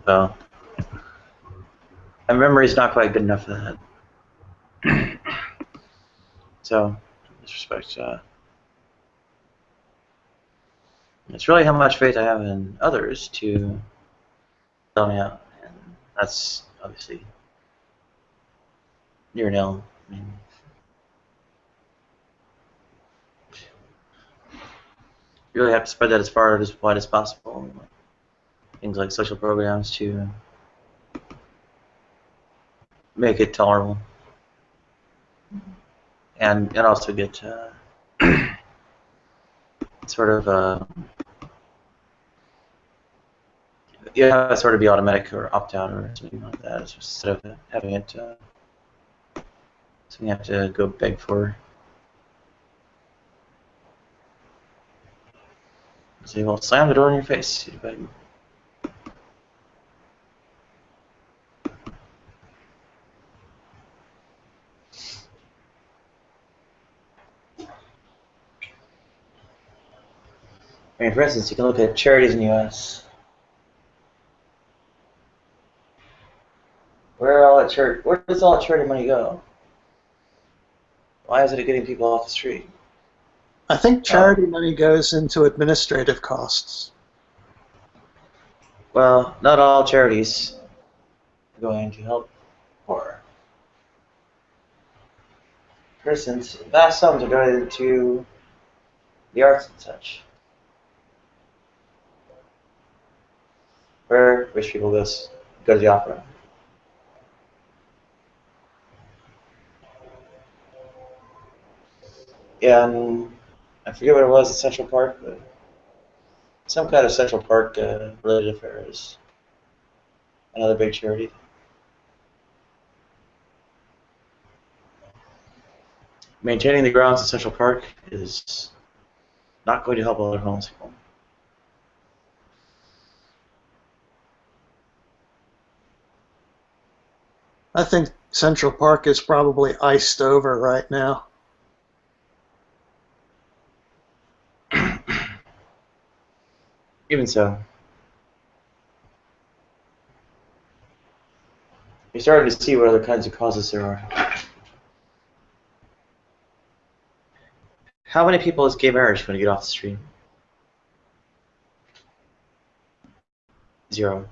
well, my memory's not quite good enough for that. So, in this respect, it's really how much faith I have in others to tell me out, and that's obviously near nil. I mean, you really have to spread that as far as wide as possible. Things like social programs to make it tolerable, and also get sort of sort of be automatic or opt out or something like that, instead of having it So we have to go beg for. So we'll slam the door in your face. You beg. I mean, for instance, you can look at charities in the U.S. Where does all that charity money go? Why isn't it getting people off the street? I think charity money goes into administrative costs. Well, not all charities are going to help poor. For instance, vast sums are donated to the arts and such, where rich people go to the opera. Yeah, and I forget what it was at Central Park, but some kind of Central Park related affair is another big charity. Maintaining the grounds at Central Park is not going to help other homeless people. I think Central Park is probably iced over right now. Even so, you're starting to see what other kinds of causes there are. How many people is gay marriage going to get off the street? 0.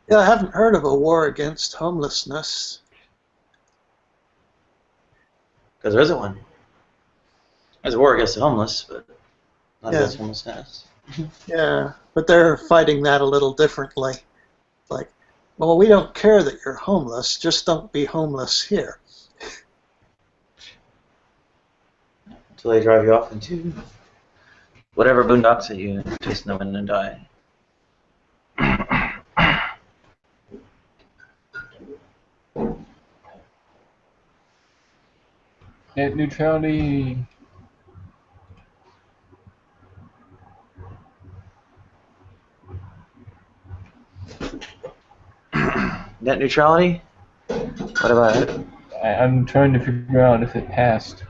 Yeah, I haven't heard of a war against homelessness. Because there isn't one. There's a war against the homeless, but not Yeah. against homelessness. Yeah, but they're fighting that a little differently. Like, well, we don't care that you're homeless, just don't be homeless here. Until they drive you off into whatever boondocks that you just know and die. Net neutrality. Net neutrality? What about it? I'm trying to figure out if it passed.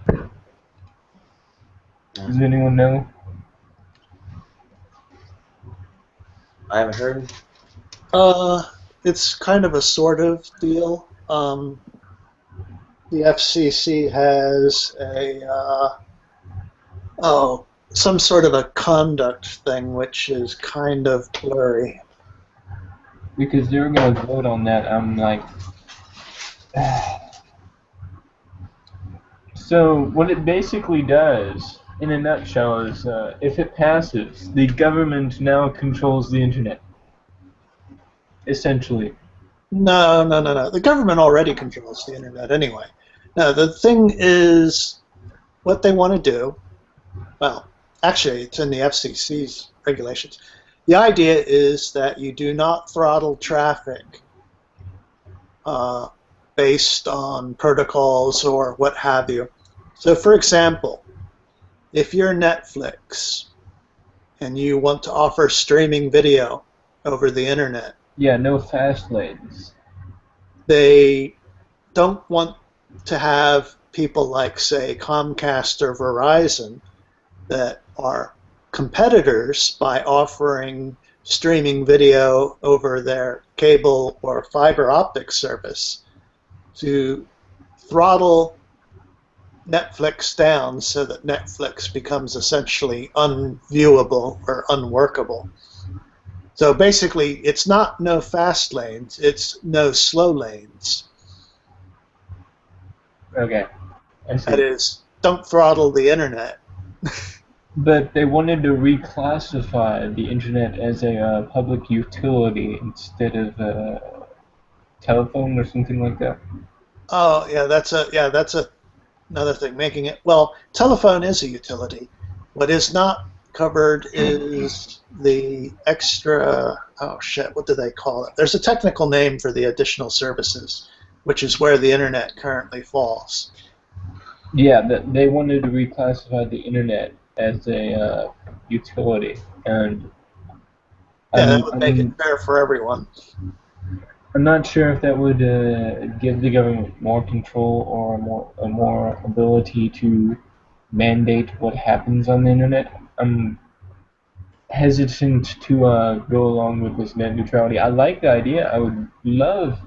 Does anyone know? I haven't heard. It's kind of a sort of deal. The FCC has some sort of a conduct thing, which is kind of blurry. Because they're going to vote on that. I'm like... So, what it basically does, in a nutshell, is if it passes, the government now controls the internet. Essentially. No. The government already controls the internet anyway. No, the thing is, what they want to do, well, actually, it's in the FCC's regulations. The idea is that you do not throttle traffic based on protocols or what have you. So, for example, if you're Netflix and you want to offer streaming video over the internet, yeah, no fast lanes. They don't want to have people like, say, Comcast or Verizon that are competitors by offering streaming video over their cable or fiber optic service to throttle Netflix down so that Netflix becomes essentially unviewable or unworkable. So basically, it's not no fast lanes, it's no slow lanes. Okay. I see. That is, don't throttle the internet. But they wanted to reclassify the internet as a public utility instead of a telephone or something like that. Oh, yeah, that's another thing. Making it, well, telephone is a utility. What is not covered is the extra, oh shit, what do they call it? There's a technical name for the additional services which is where the internet currently falls. Yeah, they wanted to reclassify the internet as a utility, and yeah, that would make it fair for everyone. I'm not sure if that would give the government more control or more ability to mandate what happens on the internet. I'm hesitant to go along with this net neutrality. I like the idea. I would love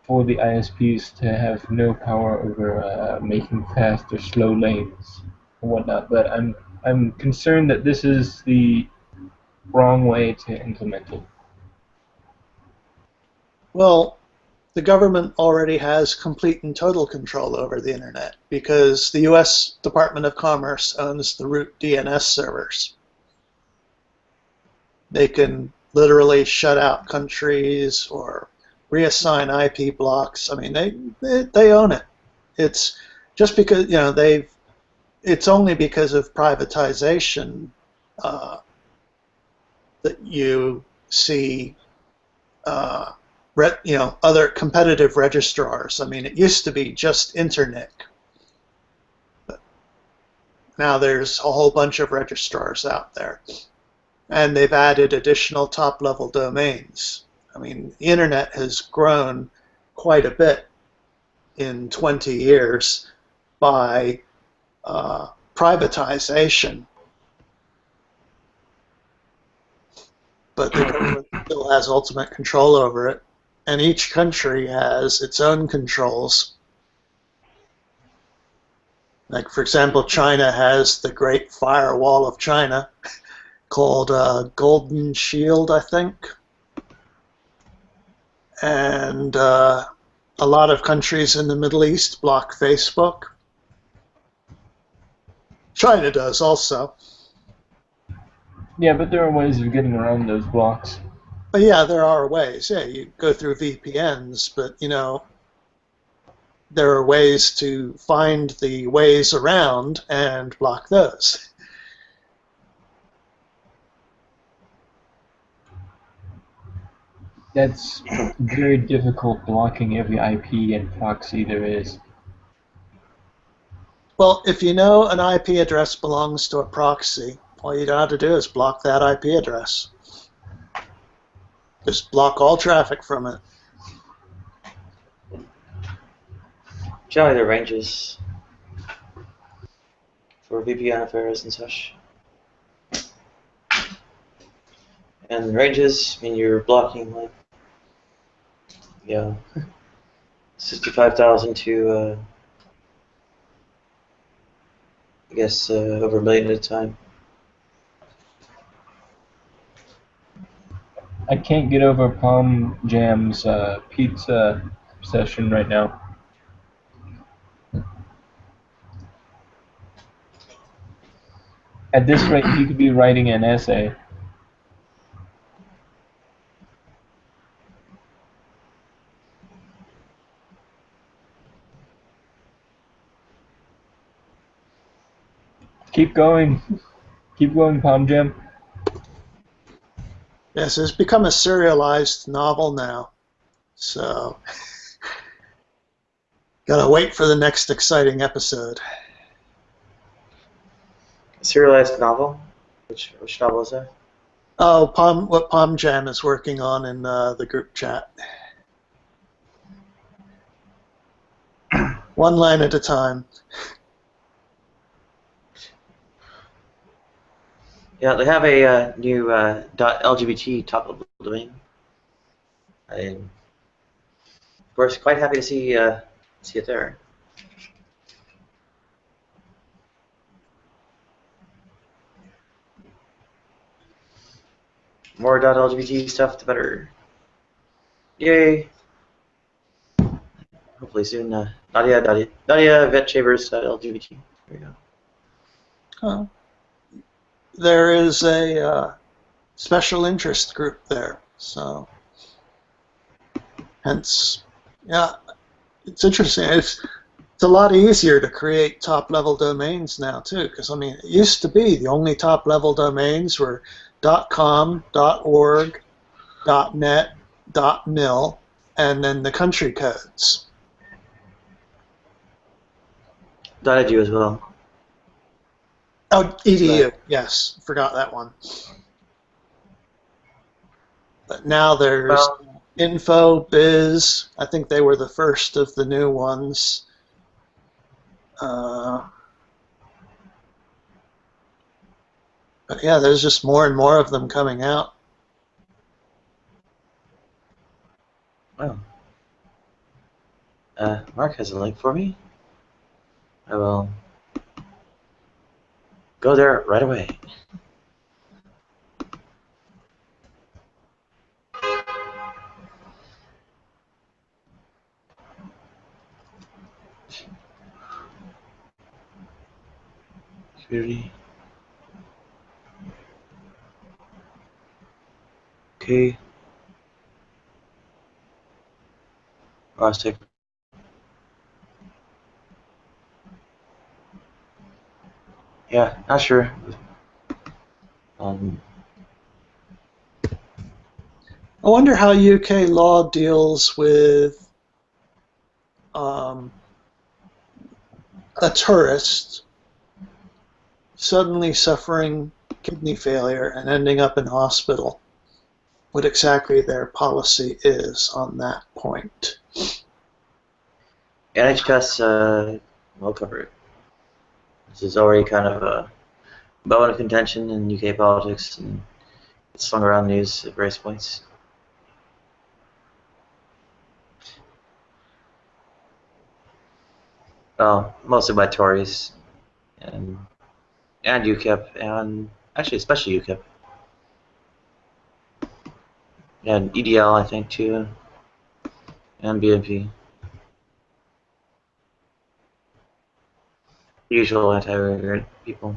for the ISPs to have no power over making fast or slow lanes and whatnot, but I'm concerned that this is the wrong way to implement it. Well, the government already has complete and total control over the internet because the U.S. Department of Commerce owns the root DNS servers. They can literally shut out countries or reassign IP blocks. I mean, they own it. It's just because, you know, it's only because of privatization that you see other competitive registrars. I mean, it used to be just Internic, but now there's a whole bunch of registrars out there, and they've added additional top-level domains. I mean, the Internet has grown quite a bit in 20 years by privatization, but the government still has ultimate control over it. And each country has its own controls. Like, for example, China has the Great Firewall of China, called Golden Shield, I think. And a lot of countries in the Middle East block Facebook. China does also. Yeah, but there are ways of getting around those blocks. But yeah, there are ways. Yeah, you go through VPNs, but you know, there are ways to find the ways around and block those. That's very difficult, blocking every IP and proxy there is. Well, if you know an IP address belongs to a proxy, all you have to do is block that IP address. Just block all traffic from it. Generally, there are ranges for VPN affairs and such. And ranges mean you're blocking, like, 65,000 to, I guess, over 1 million at a time. I can't get over Palm Jam's pizza obsession right now. At this rate, he could be writing an essay. Keep going. Keep going, Palm Jam. Yes, it's become a serialized novel now. So, gotta wait for the next exciting episode. Serialized novel? Which novel is that? Oh, what Palm Jam is working on in the group chat. One line at a time. Yeah, they have a new .lgbt top-level domain. I'm, of course, quite happy to see it there. More .lgbt stuff, the better. Yay! Hopefully soon. Nadia Vetchavers.lgbt. There you go. There is a special interest group there, so hence, yeah, it's interesting. It's a lot easier to create top-level domains now too, because I mean, it used to be the only top-level domains were .com, .org, .net, .mil, and then the country codes. .edu as well. Oh, EDU, yes, forgot that one. But now there's Info, Biz. I think they were the first of the new ones. But yeah, there's just more and more of them coming out. Wow. Mark has a link for me. I will go there right away. Security. Okay. Prostic. Yeah, not sure. I wonder how UK law deals with a tourist suddenly suffering kidney failure and ending up in hospital. What exactly their policy is on that point. NHS will cover it. This is already kind of a bone of contention in UK politics, and it's slung around the news at various points. Well, mostly by Tories and UKIP, and actually especially UKIP. And EDL, I think, too, and BNP. Usual anti-immigrant people.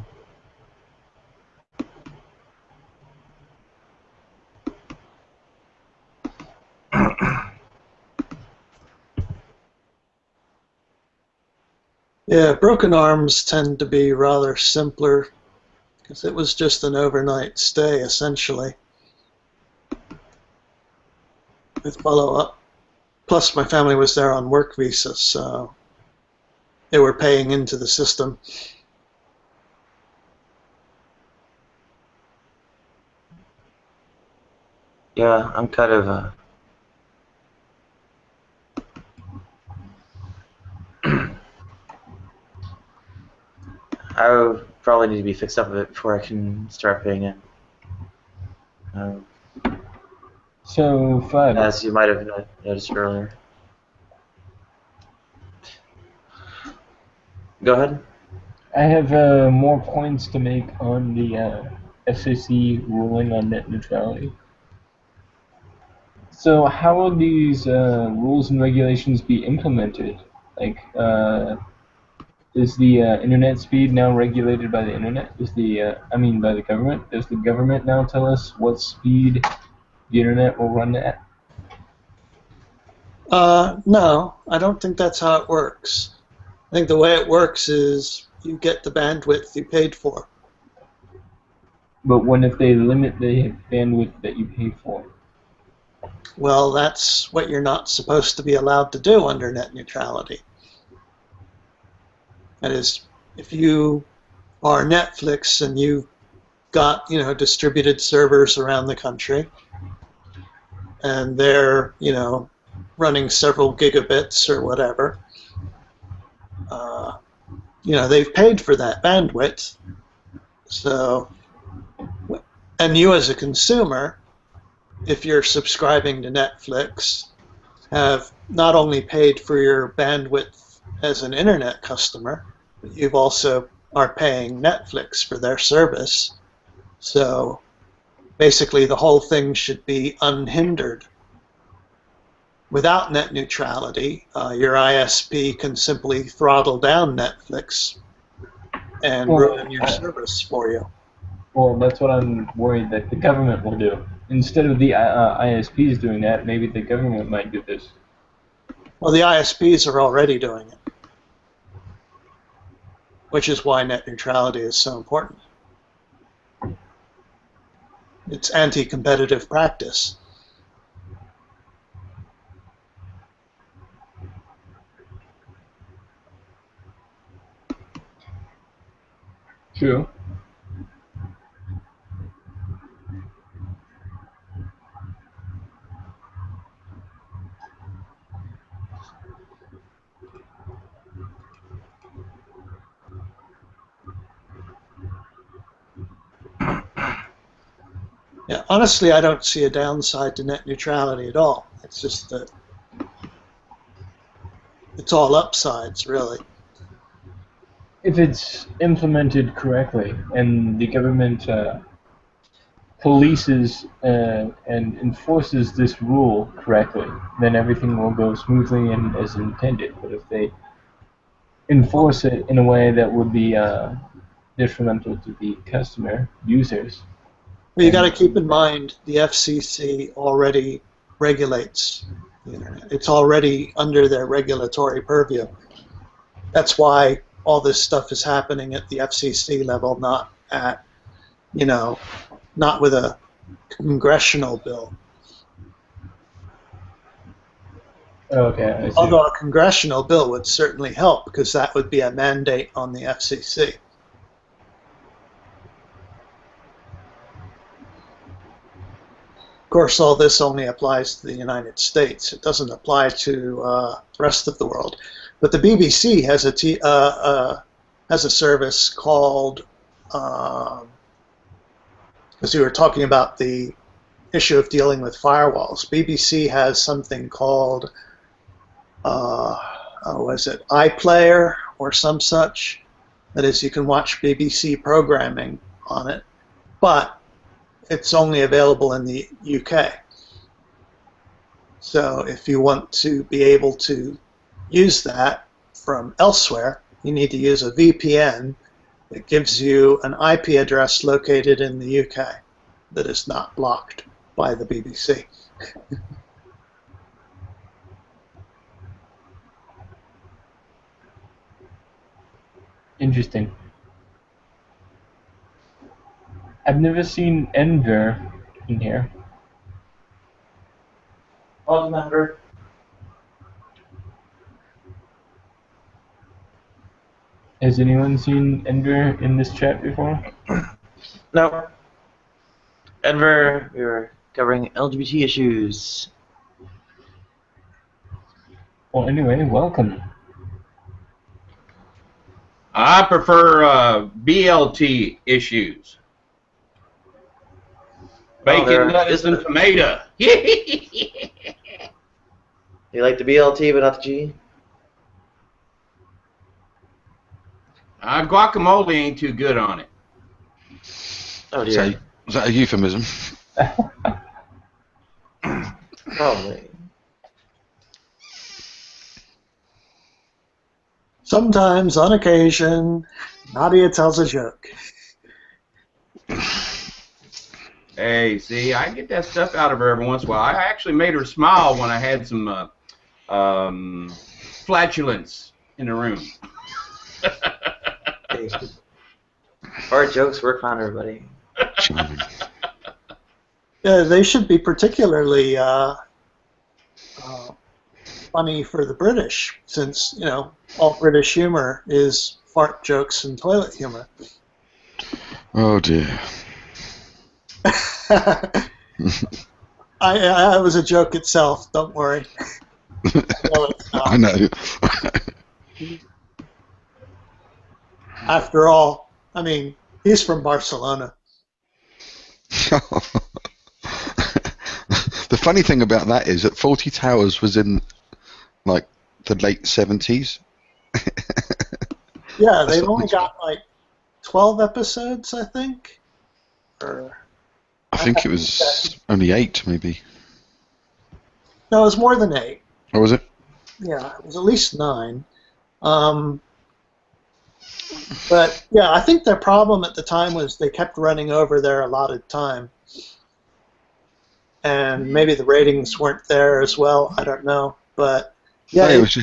Yeah, broken arms tend to be rather simpler because it was just an overnight stay, essentially, with follow-up. Plus, my family was there on work visas, so they were paying into the system. Yeah, I'm kind of I would probably need to be fixed up a bit before I can start paying it. So, Fud. As you might have noticed earlier. Go ahead. I have more points to make on the SEC ruling on net neutrality. So how will these rules and regulations be implemented? Like, is the internet speed now regulated by the internet? Is the by the government? Does the government now tell us what speed the internet will run at? No, I don't think that's how it works. I think the way it works is you get the bandwidth you paid for. But what if they limit the bandwidth that you pay for? Well, that's what you're not supposed to be allowed to do under net neutrality. That is, if you are Netflix and you've got, distributed servers around the country, and they're, running several gigabits or whatever, they've paid for that bandwidth. So, and you as a consumer, if you're subscribing to Netflix, have not only paid for your bandwidth as an internet customer, but you've also are paying Netflix for their service. So basically the whole thing should be unhindered. Without net neutrality, your ISP can simply throttle down Netflix and ruin your service for you. Well, that's what I'm worried that the government will do. Instead of the ISPs doing that, maybe the government might do this. Well, the ISPs are already doing it, which is why net neutrality is so important. It's anti-competitive practice. True. Yeah, honestly, I don't see a downside to net neutrality at all. It's just that it's all upsides, really. If it's implemented correctly and the government polices and enforces this rule correctly, then everything will go smoothly and as intended. But if they enforce it in a way that would be detrimental to the customer users. Well, you got to keep in mind the FCC already regulates the internet. It's already under their regulatory purview. That's why all this stuff is happening at the FCC level, not at, not with a congressional bill. Okay, I see. Although a congressional bill would certainly help, because that would be a mandate on the FCC. Of course, all this only applies to the United States. It doesn't apply to the rest of the world. But the BBC has a service called, because we were talking about the issue of dealing with firewalls. BBC has something called, was it iPlayer or some such? That is, you can watch BBC programming on it, but it's only available in the UK. So if you want to be able to use that from elsewhere, you need to use a VPN that gives you an IP address located in the UK that is not blocked by the BBC. Interesting. I've never seen Enver in here. Welcome, Enver. Has anyone seen Enver in this chat before? No. Enver, we were covering LGBT issues. Well, anyway, welcome. I prefer BLT issues. Bacon, lettuce, and tomato. You like the BLT but not the G? Guacamole ain't too good on it. Oh dear. So, was that a euphemism? Probably. Sometimes, on occasion, Nadia tells a joke. Hey, see, I get that stuff out of her every once in a while. I actually made her smile when I had some flatulence in the room. Our jokes work on everybody. Yeah, they should be particularly funny for the British, since, all British humor is fart jokes and toilet humor. Oh dear. I was a joke itself, don't worry. No, it's not. I know. After all, he's from Barcelona. The funny thing about that is that 40 Towers was in, the late 70s. Yeah, they've only got, 12 episodes, I think. I think it was only 8, maybe. No, it was more than 8. Oh, was it? Yeah, it was at least 9. But, yeah, I think their problem at the time was they kept running over their allotted time. And maybe the ratings weren't there as well, I don't know. But, yeah, it was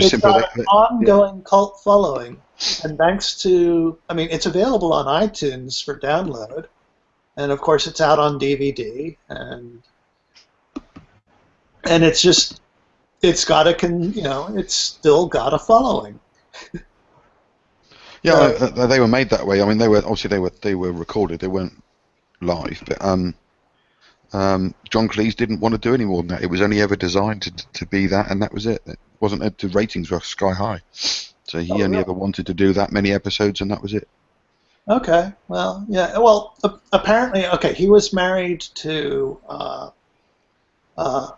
simple. Got an ongoing cult following. And thanks to, it's available on iTunes for download. And, of course, it's out on DVD. And it's just, it's got it's still got a following. Yeah, they were made that way. I mean, they were recorded. They weren't live, but John Cleese didn't want to do any more than that. It was only ever designed to be that, and that was it. It wasn't. The ratings were sky high, so he only ever wanted to do that many episodes, and that was it. Okay, well, yeah, well, apparently, okay, he was married to the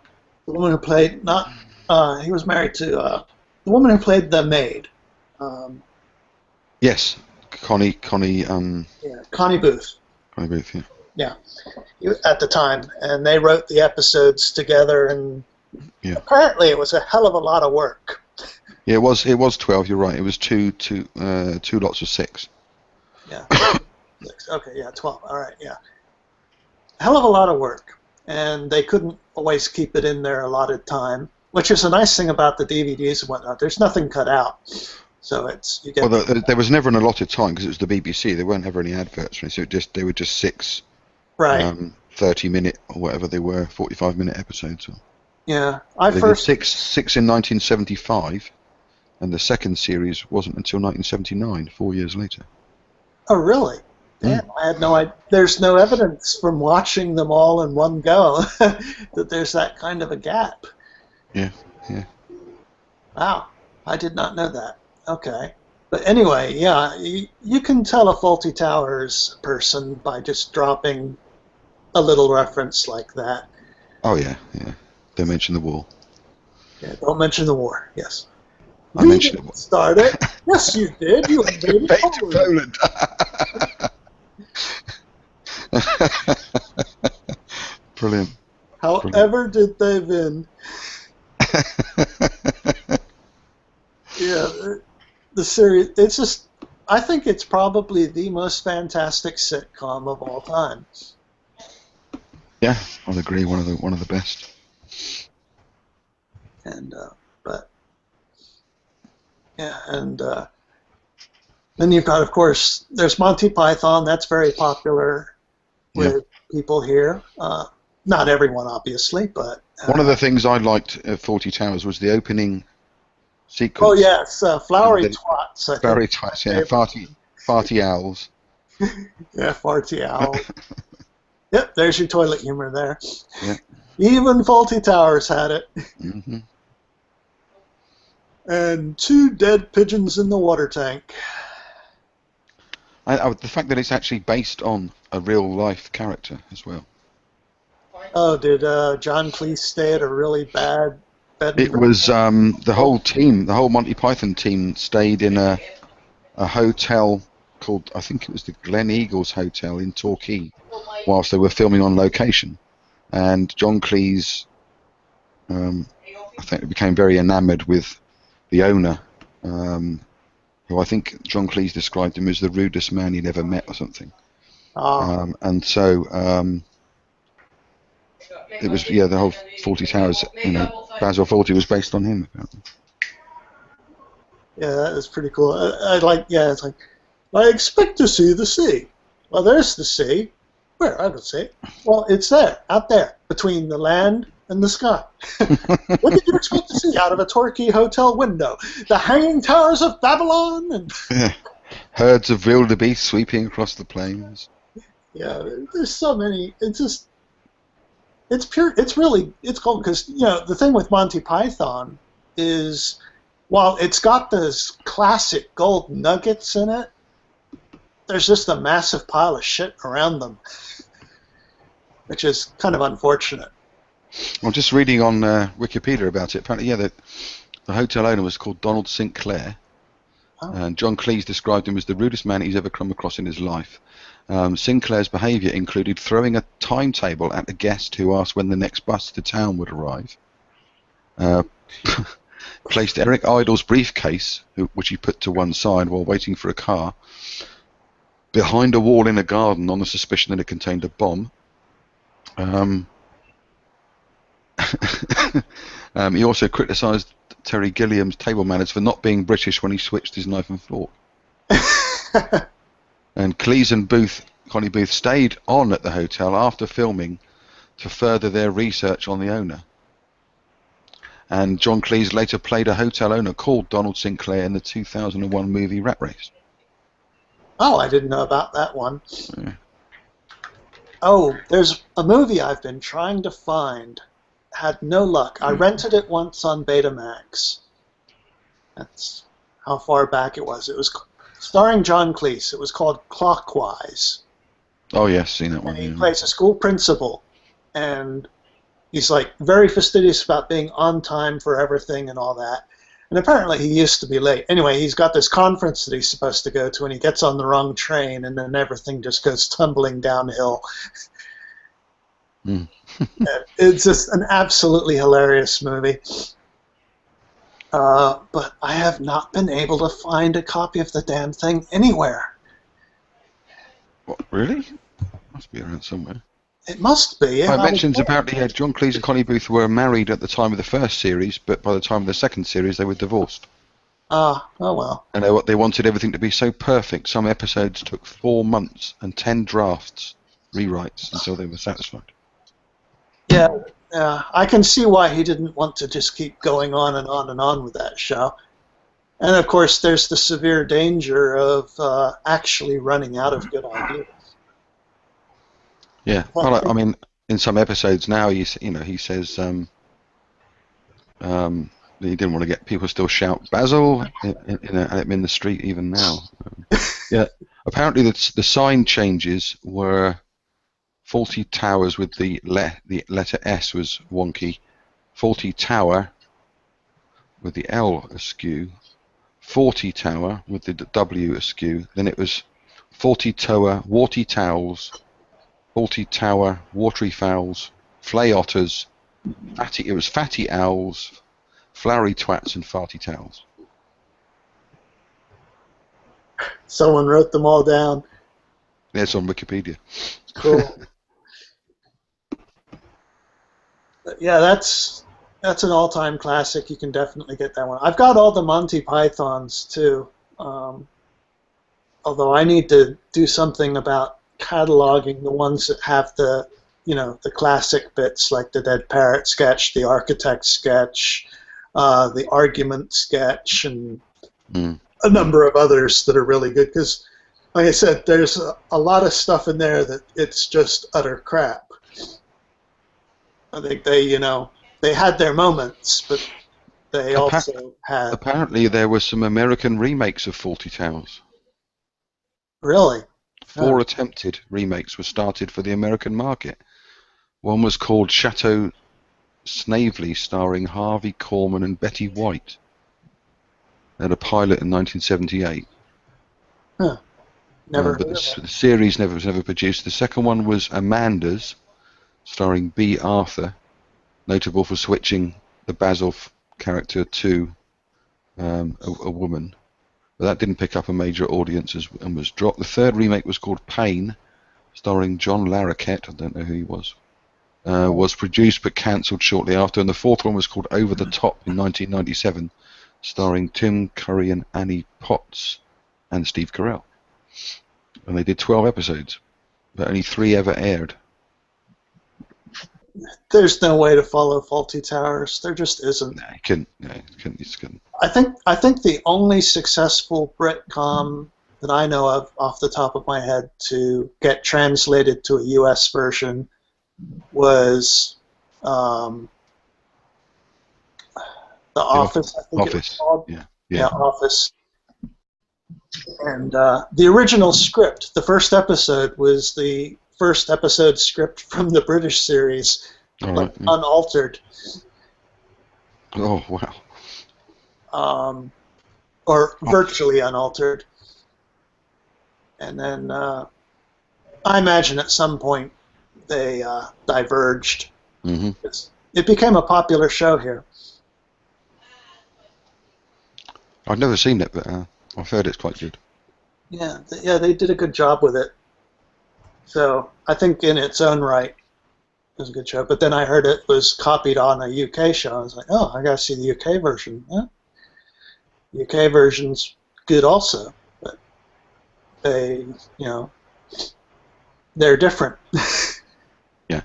woman who played he was married to the woman who played the maid. Yes, Connie. Yeah, Connie Booth. Connie Booth. Yeah. Yeah, at the time, and they wrote the episodes together, and apparently it was a hell of a lot of work. Yeah, it was 12. You're right. It was two lots of 6. Yeah. 6. Okay, yeah, 12. All right, yeah. Hell of a lot of work, and they couldn't always keep it in their allotted time, which is a nice thing about the DVDs and whatnot. There's nothing cut out, so you get. Well, there was never an allotted time because it was the BBC. There weren't ever any adverts, so they were just 6. Right. 30-minute or whatever they were, 45-minute episodes. Yeah, They did six in 1975, and the second series wasn't until 1979, 4 years later. Oh, really? Damn, I had no idea. There's no evidence from watching them all in one go that there's that kind of a gap. Yeah. Wow, I did not know that. Okay. But anyway, yeah, you can tell a Faulty Towers person by just dropping a little reference like that. Oh, yeah. Don't mention the war. Yeah, don't mention the war, yes. I mentioned it. Start it. Yes, you did. You invaded Poland. Brilliant. However did they win? Yeah, the series, it's just, I think it's probably the most fantastic sitcom of all time. Yeah, I'd agree. One of the best. And but yeah, and then you've got, of course, there's Monty Python. That's very popular with people here. Not everyone, obviously, but one of the things I liked at Faulty Towers was the opening sequence. Oh yes, Flowery Twats. Flowery Twats, yeah. Farty owls. Yeah, farty owl. Yep, there's your toilet humor there. Yeah. Even Faulty Towers had it. Mm-hmm. And 2 dead pigeons in the water tank. The fact that it's actually based on a real life character as well. Oh, did John Cleese stay at a really bad bed? It was the whole team, the whole Monty Python team stayed in a hotel called, I think it was the Glen Eagles Hotel in Torquay, whilst they were filming on location. And John Cleese, I think, became very enamoured with the owner, who I think John Cleese described him as the rudest man he'd ever met or something. Oh. And so it was, the whole Faulty Towers, Basil Fawlty was based on him, apparently. Yeah, that is pretty cool. It's like, I expect to see the sea. Well, there's the sea. Where? I don't see it. Well, it's there, out there, between the land and the sky. What did you expect to see out of a Torquay hotel window? The hanging towers of Babylon? And herds of wildebeest sweeping across the plains. Yeah, there's so many. It's pure. It's cool because, the thing with Monty Python is, while it's got those classic gold nuggets in it, there's just a massive pile of shit around them, which is kind of unfortunate. I'm just reading on Wikipedia about it. Apparently, the hotel owner was called Donald Sinclair, and John Cleese described him as the rudest man he's ever come across in his life. Sinclair's behaviour included throwing a timetable at a guest who asked when the next bus to town would arrive. Placed Eric Idle's briefcase, which he put to one side while waiting for a car, behind a wall in a garden on the suspicion that it contained a bomb. He also criticised Terry Gilliam's table manners for not being British when he switched his knife and fork. And Cleese and Connie Booth, stayed on at the hotel after filming to further their research on the owner. And John Cleese later played a hotel owner called Donald Sinclair in the 2001 movie Rat Race. Oh, I didn't know about that one. Yeah. Oh, there's a movie I've been trying to find. Had no luck. I rented it once on Betamax. That's how far back it was. It was starring John Cleese. It was called Clockwise. Oh yes, seen that one. And he Yeah. plays a school principal, and he's like very fastidious about being on time for everything and all that. And apparently he used to be late. Anyway, he's got this conference that he's supposed to go to, and he gets on the wrong train, and then everything just goes tumbling downhill. Mm. It's just an absolutely hilarious movie. But I have not been able to find a copy of the damn thing anywhere. What, really? Must be around somewhere. It must be. It mentions apparently John Cleese and Connie Booth were married at the time of the first series, but by the time of the second series they were divorced. Oh well. And they wanted everything to be so perfect. Some episodes took 4 months and 10 drafts, rewrites, until they were satisfied. Yeah, I can see why he didn't want to just keep going on and on and on with that show. And of course, there's the severe danger of actually running out of good ideas. Yeah, well, I mean, in some episodes now, he says he didn't want to get people still shout Basil in the street even now. Yeah, apparently the sign changes were Faulty Towers with the letter S was wonky, Faulty Tower with the L askew, Forty Tower with the W askew. Then it was Forty Tower, Warty Towels, Faulty Tower, Watery Fowls, Flay Otters, it was Fatty Owls, Flowery Twats, and Farty Towels. Someone wrote them all down. It's on Wikipedia. Cool. Yeah, that's an all-time classic. You can definitely get that one. I've got all the Monty Pythons too. Although I need to do something about cataloging the ones that have the classic bits like the Dead Parrot sketch, the Architect sketch, the Argument sketch, and a number of others that are really good. Because, like I said, there's a lot of stuff in there that it's just utter crap. I think they had their moments, but they also had... Apparently there were some American remakes of Faulty Towers. Really? 4 attempted remakes were started for the American market. One was called Chateau Snavely, starring Harvey Korman and Betty White. They had a pilot in 1978. Huh. Never. But the series was never produced. The second one was Amanda's, starring B. Arthur, notable for switching the Basil character to a woman. But that didn't pick up a major audience and was dropped. The third remake was called Pain, starring John Larroquette, I don't know who he was produced but cancelled shortly after. And the fourth one was called Over the Top in 1997, starring Tim Curry and Annie Potts and Steve Carell. And they did 12 episodes, but only 3 ever aired. There's no way to follow Faulty Towers. There just isn't. No, you couldn't. I think the only successful Britcom that I know of off the top of my head to get translated to a US version was The Office, I think it was called. Yeah, Office. And the original script, the first episode, was the first episode script from the British series, unaltered. Oh, wow. Or virtually unaltered. And then I imagine at some point they diverged. Mm-hmm. It became a popular show here. I've never seen it, but I've heard it's quite good. Yeah, they did a good job with it. So I think in its own right, it was a good show. But then I heard it was copied on a UK show. I was like, oh, I got to see the UK version. Yeah. The UK version's good also, but they, they're different. Yeah.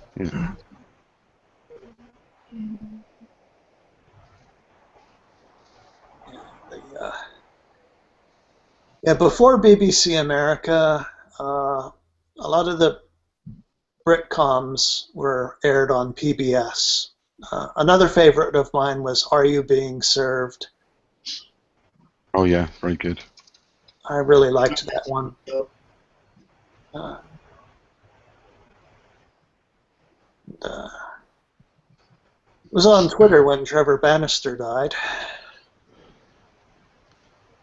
Yeah, before BBC America, a lot of the Britcoms were aired on PBS. Another favorite of mine was Are You Being Served? Oh yeah, very good. I really liked that one. It was on Twitter when Trevor Bannister died.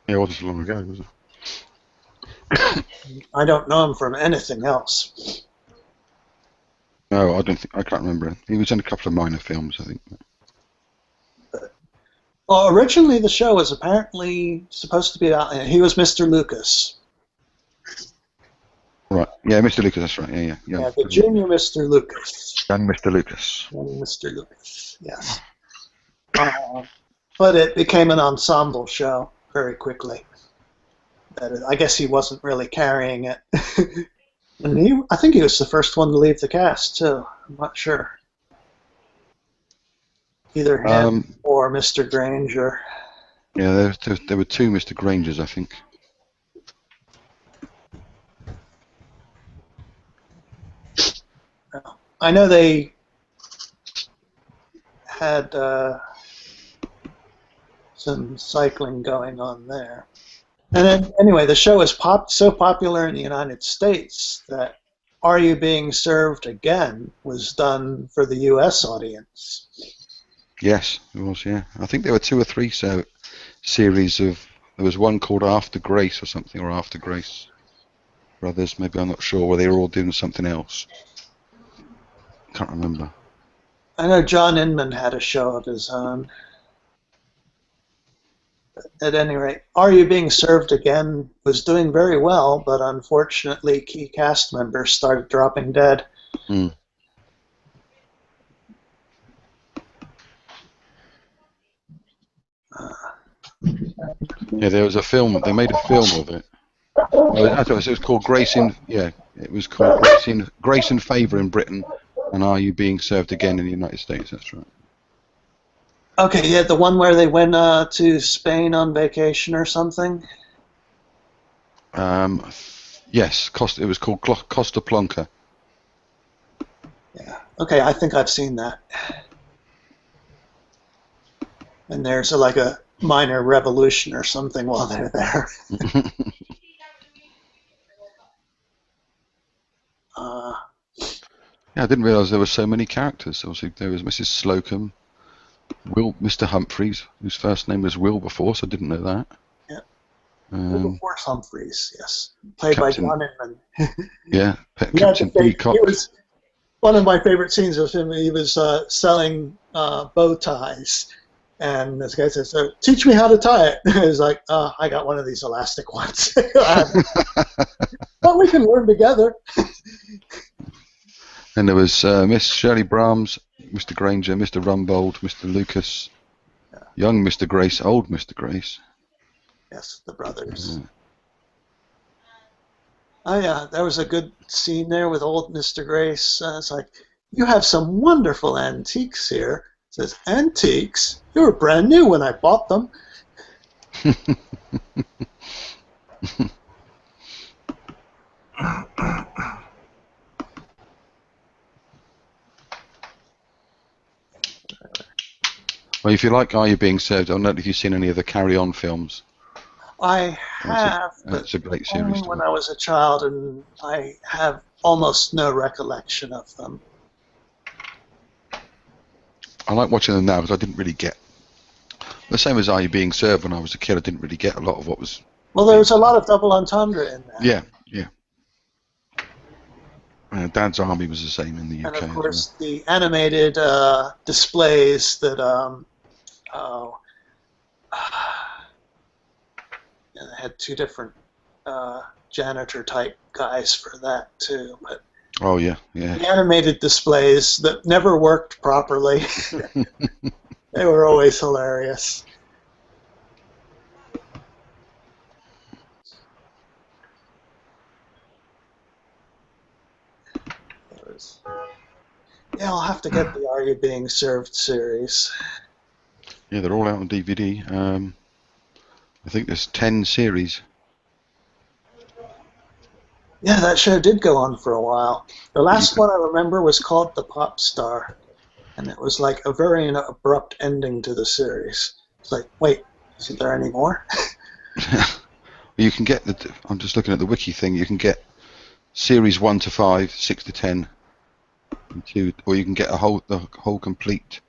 Yeah, it wasn't so long ago, was it? I don't know him from anything else. No, I can't remember it. He was in a couple of minor films, I think. Well, originally the show was apparently supposed to be about. He was Mr. Lucas. Right. Yeah, Mr. Lucas. That's right. Yeah. Yeah, the junior Mr. Lucas. Young Mr. Lucas. Young Mr. Lucas. Yes. But it became an ensemble show very quickly. I guess he wasn't really carrying it. And I think he was the first one to leave the cast, too. I'm not sure. Either him or Mr. Granger. Yeah, there were two Mr. Grangers, I think. I know they had some cycling going on there. And then, anyway, the show is so popular in the United States that Are You Being Served Again was done for the U.S. audience. Yes, it was, yeah. I think there were 2 or 3 series of... There was one called After Grace or something, or After Grace Brothers, maybe, I'm not sure, where they were all doing something else. Can't remember. I know John Inman had a show of his own. At any rate, Are You Being Served Again was doing very well, but unfortunately key cast members started dropping dead. Mm. Yeah, there was a film. They made a film of it. It was called Grace in. Yeah, it was called Grace in Favour in Britain, and Are You Being Served Again in the United States? That's right. Okay, yeah, the one where they went to Spain on vacation or something. Yes, it was called Costa Blanca. Yeah. Okay, I think I've seen that. And there's like a minor revolution or something while they're there. Yeah, I didn't realise there were so many characters. Obviously, there was Mrs. Slocum, Mr. Humphreys, whose first name was Wilberforce. I didn't know that. Yeah. Wilberforce Humphreys, yes, played by John Inman. Yeah, Captain Peacock. One of my favorite scenes of him. He was selling bow ties. And this guy says, "Teach me how to tie it." He's like, "I got one of these elastic ones." But we can learn together. And there was Miss Shirley Brahms, Mr. Granger, Mr. Rumbold, Mr. Lucas, young Mr. Grace, old Mr. Grace. Yes, the brothers. Oh yeah, there was a good scene there with old Mr. Grace. It's like, "You have some wonderful antiques here." It says, "Antiques? They were brand new when I bought them." Well, if you like Are You Being Served, I don't know if you've seen any of the Carry On films. I have, that's a great only series. when I was a child, and I have almost no recollection of them. I like watching them now because I didn't really get the same as Are You Being Served when I was a kid. I didn't really get a lot of what was. Well, there was a lot of double entendre in that. Yeah. Dad's Army was the same in the UK. And of course, the animated displays that they had 2 different janitor type guys for that too. But oh yeah. the animated displays that never worked properly. They were always hilarious. Yeah, I'll have to get the Are You Being Served series. Yeah, they're all out on DVD. I think there's 10 series. Yeah, that show did go on for a while. The last one I remember was called The Pop Star, and it was like a very abrupt ending to the series. It's like, wait, is there any more? You can get the. I'm just looking at the wiki thing. You can get series 1 to 5, 6 to 10, and 2, or you can get the whole complete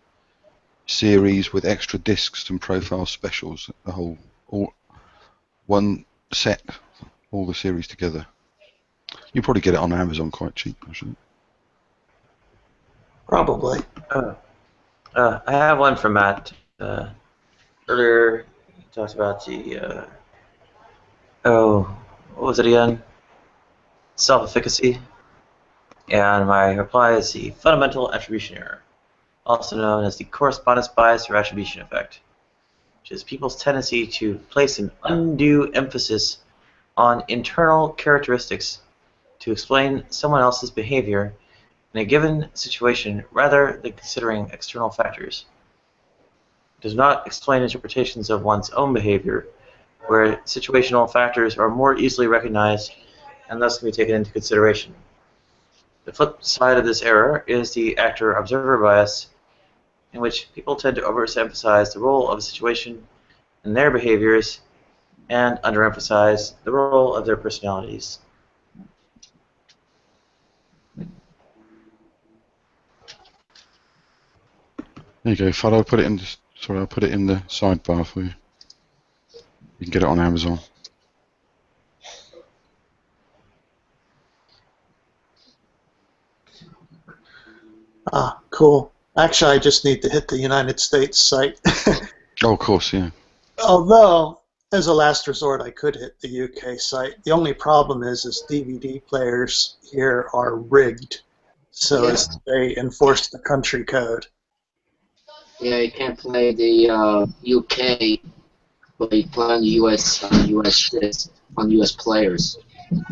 series with extra discs and profile specials. All one set, all the series together. You probably get it on Amazon quite cheap, actually. Probably. I have one from Matt. Earlier, he talked about the what was it again? Self-efficacy. And my reply is the fundamental attribution error, also known as the correspondence bias or attribution effect, which is people's tendency to place an undue emphasis on internal characteristics to explain someone else's behavior in a given situation rather than considering external factors. It does not explain interpretations of one's own behavior, where situational factors are more easily recognized and thus can be taken into consideration. The flip side of this error is the actor-observer bias, in which people tend to overemphasize the role of a situation in their behaviors and underemphasize the role of their personalities. There you go, Fud. I'll put it in. I'll put it in the sidebar for you. You can get it on Amazon. Ah, cool. Actually, I just need to hit the United States site. Oh, of course, yeah. Although, as a last resort, I could hit the UK site. The only problem is DVD players here are rigged, so as they enforce the country code. Yeah, you can't play the UK, but you play on the US on US players.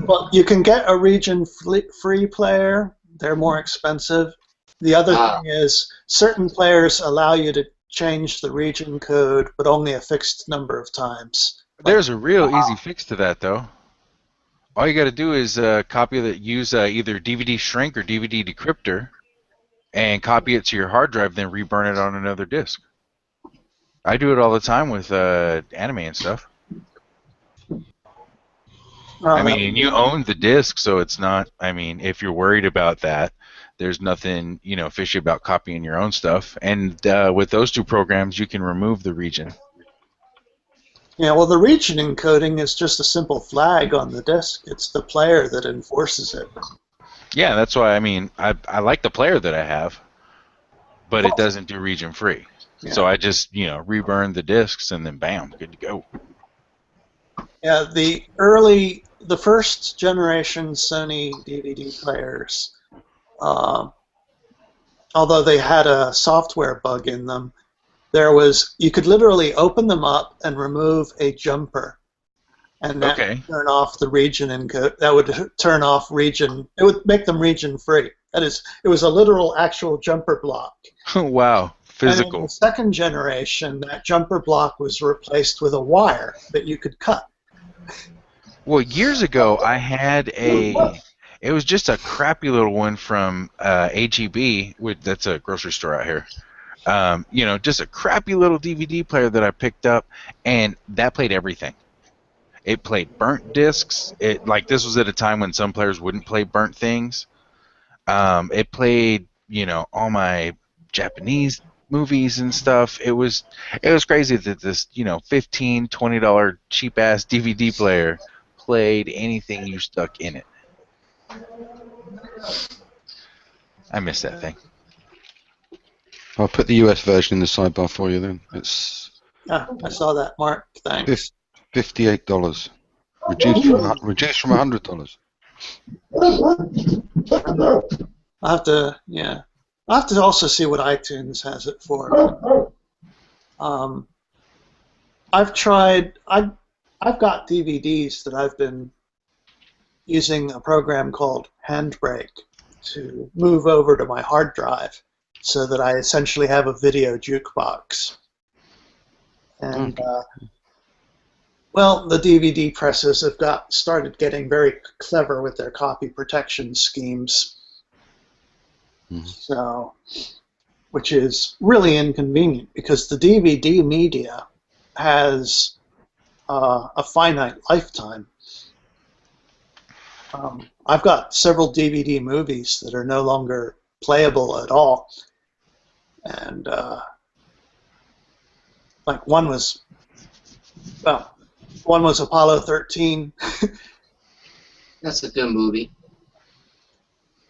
Well, you can get a region-free player. They're more expensive. The other thing is certain players allow you to change the region code, but only a fixed number of times. There's a real easy fix to that, though. All you got to do is use either DVD shrink or DVD decryptor, and copy it to your hard drive, then reburn it on another disk. I do it all the time with anime and stuff. I mean, and you own the disk, so it's not. I mean, if you're worried about that, there's nothing, fishy about copying your own stuff. And with those two programs, you can remove the region. Yeah, well, the region encoding is just a simple flag on the disk. It's the player that enforces it. Yeah, that's why. I mean, I like the player that I have, but it doesn't do region free. Yeah. So I just reburn the disks and then bam, good to go. Yeah, the first generation Sony DVD players, although they had a software bug in them, you could literally open them up and remove a jumper, and that would turn off the region encode. That would turn off region. It would make them region free. That is, it was a literal actual jumper block. Wow, physical. And in the second generation, that jumper block was replaced with a wire that you could cut. Well, years ago, I had it was just a crappy little one from HEB, that's a grocery store out here. Just a crappy little DVD player that I picked up, and that played everything. It played burnt discs. This was at a time when some players wouldn't play burnt things. It played, all my Japanese movies and stuff. It was crazy that this, $15, $20 cheap ass DVD player played anything you stuck in it. I miss that thing. I'll put the US version in the sidebar for you then. It's I saw that, Mark. Thanks. $58. Reduced from $100. I'll have to also see what iTunes has it for. I've got DVDs that I've been using a program called Handbrake to move over to my hard drive so that I essentially have a video jukebox. And Well, the DVD presses have started getting very clever with their copy protection schemes. So, which is really inconvenient because the DVD media has a finite lifetime. I've got several DVD movies that are no longer playable at all, and like one was Apollo 13. That's a good movie.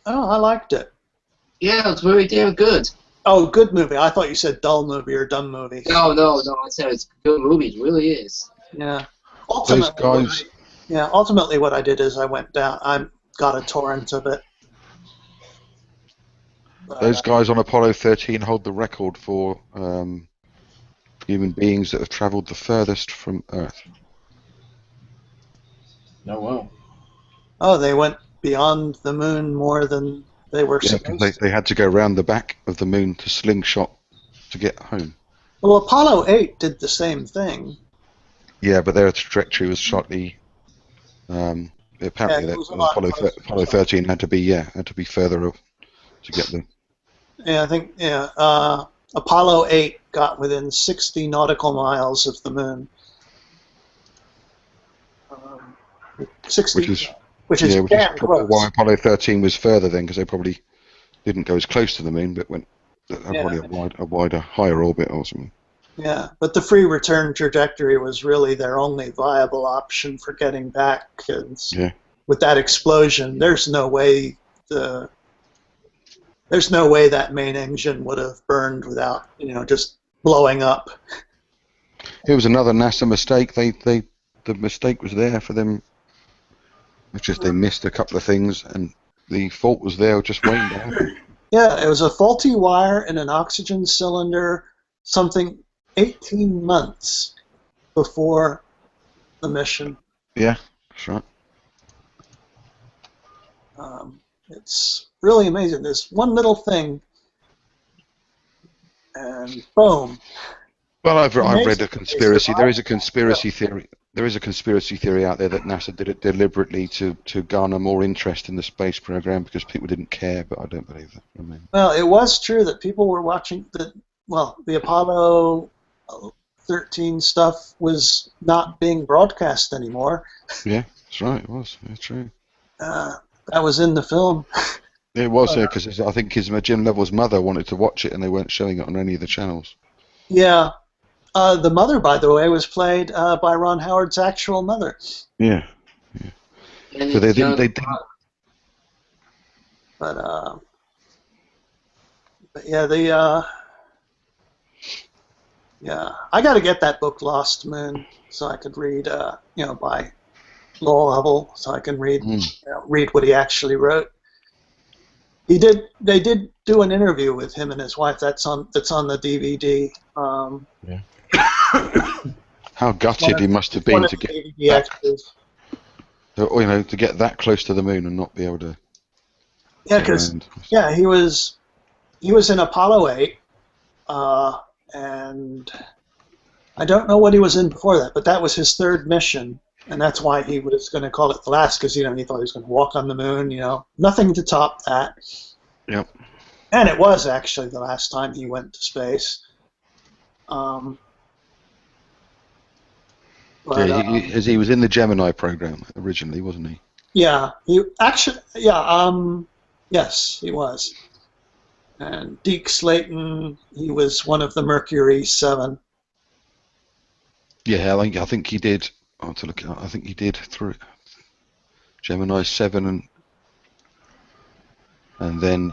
Oh, I liked it. Yeah, it's very damn good. Oh, good movie. I thought you said dull movie or dumb movie. No, I said it's a good movie. It really is. Yeah. Those guys. Ultimately what I did is I went down. I got a torrent of it. Those guys on Apollo 13 hold the record for human beings that have travelled the furthest from Earth. Oh, wow. Oh, they went beyond the moon more than they were Yeah, supposed to. they had to go around the back of the moon to slingshot to get home. Well, Apollo 8 did the same thing. Yeah, but their trajectory was slightly. Apparently, Apollo 13 had to be further up to get them. Yeah, I think Apollo 8 got within 60 nautical miles of the moon. 60, which is damn close. Why Apollo 13 was further then, because they probably didn't go as close to the moon, but went probably a wider, higher orbit or something. Yeah, but the free return trajectory was really their only viable option for getting back. Yeah. With that explosion, there's no way that main engine would have burned without just blowing up. It was another NASA mistake. The mistake was there for them. It's just they missed a couple of things, and the fault was there just waiting to happen. Yeah, it was a faulty wire in an oxygen cylinder, something 18 months before the mission. Yeah, that's right. It's really amazing. There's one little thing, and boom. Well, I've read a conspiracy. There is a conspiracy theory. There is a conspiracy theory out there that NASA did it deliberately to garner more interest in the space program because people didn't care, but I don't believe that. I mean, Well, it was true that people were watching the Apollo 13 stuff was not being broadcast anymore. Yeah, that's right. It was. It's true. That was in the film. It was, because I think Jim Lovell's mother wanted to watch it, and they weren't showing it on any of the channels. Yeah. The mother, by the way, was played by Ron Howard's actual mother. Yeah. So they didn't. But yeah, I got to get that book Lost Moon so I could read, by Lowell Lovell, so I can read what he actually wrote. They did do an interview with him and his wife. That's on the DVD. Yeah. How gutted he must have been to get to get that close to the moon and not be able to. Yeah, because he was in Apollo 8, and I don't know what he was in before that, but that was his third mission, and that's why he was going to call it the last, because he thought he was going to walk on the moon. Nothing to top that. Yep. And it was actually the last time he went to space. He was in the Gemini program originally, wasn't he? Yeah, yes, he was. And Deke Slayton, he was one of the Mercury 7. Yeah, I think he did. I have to look. I think he did through Gemini 7 and then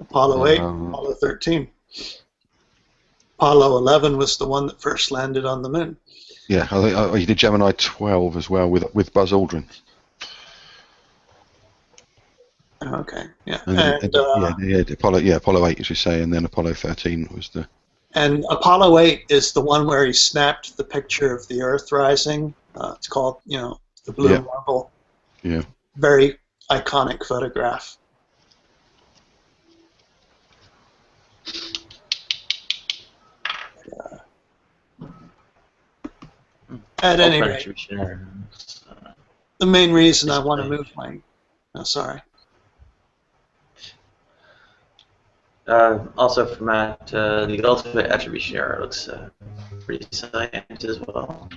Apollo 8, Apollo 13. Apollo 11 was the one that first landed on the moon. Yeah, I think he did Gemini 12 as well with Buzz Aldrin. Okay, yeah. Apollo 8, as you say, and then Apollo 13 was the. And Apollo 8 is the one where he snapped the picture of the Earth rising. It's called, the Blue Marble. Yeah. Very iconic photograph. At any Ultimate rate, Attribution Error. the main reason I want to move my... Oh, sorry. Also for Matt, the Ultimate Attribution Error looks pretty scient as well.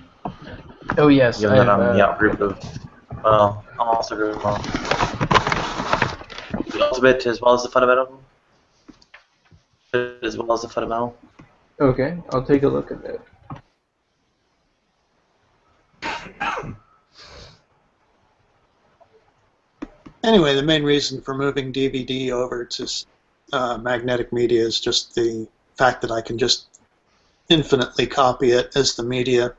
Oh yes, Given that I'm in the out group of, well, almost a group of all. The Ultimate as well as the Fundamental. As well as the Fundamental. Okay, I'll take a look at that. Anyway, the main reason for moving DVD over to magnetic media is just the fact that I can just infinitely copy it as the media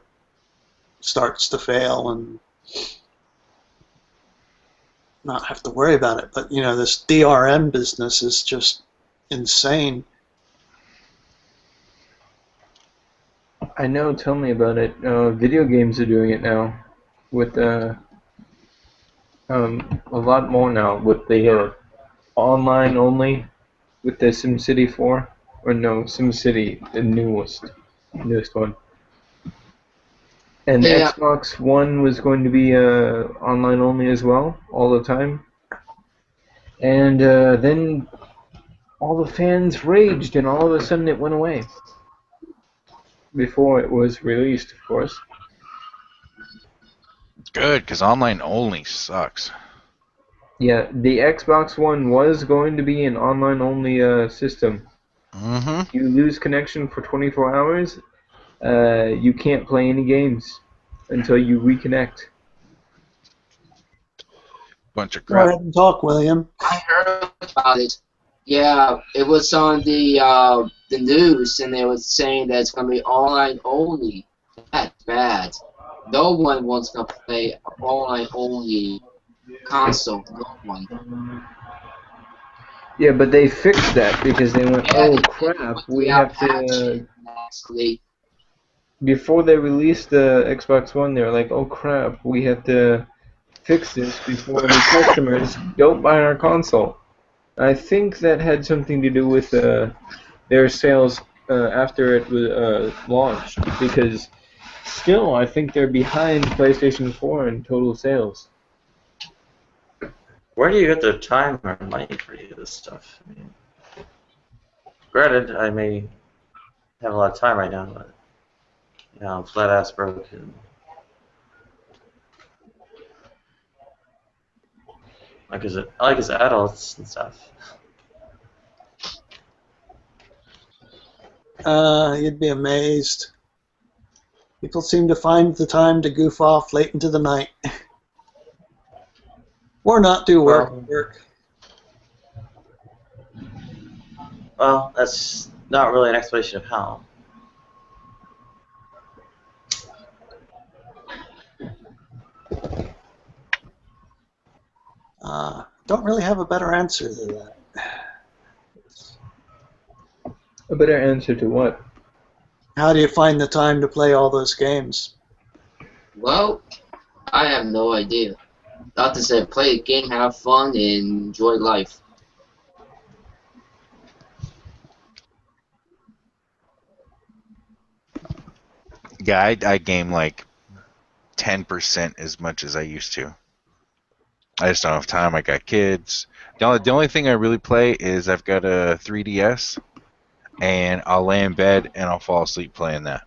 starts to fail and not have to worry about it. But, you know, this DRM business is just insane. I know, tell me about it. Video games are doing it now with a lot more now with the online only with the SimCity 4, or no, SimCity, the newest one. And Yeah. Xbox One was going to be online only as well, all the time. And then all the fans raged, and all of a sudden it went away. Before it was released, of course. Good, because online only sucks. Yeah, the Xbox One was going to be an online-only system. Mm-hmm. You lose connection for 24 hours, you can't play any games until you reconnect. Bunch of Go crap. ahead and talk, William. I heard about it. Yeah, it was on the news, and they were saying that it's gonna be online only. That's bad. No one wants to play online only console. No one. Yeah, but they fixed that because they went, Yeah, oh they crap, we have patch to... actually. Before they released the Xbox One, they were like, oh crap, we have to fix this before the customers don't buy our console. I think that had something to do with their sales after it was launched, because still I think they're behind PlayStation 4 in total sales. Where do you get the time or money for any of this stuff? I mean, granted, I may have a lot of time right now, but you know, I'm flat ass broke. And like as adults and stuff. You'd be amazed. People seem to find the time to goof off late into the night. Or not do work. Well, that's not really an explanation of how. Don't really have a better answer to that. A better answer to what? How do you find the time to play all those games? Well, I have no idea. Doctor said, play a game, have fun, and enjoy life. Yeah, I game like 10% as much as I used to. I just don't have time. I got kids. The only thing I really play is I've got a 3DS, and I'll lay in bed and I'll fall asleep playing that.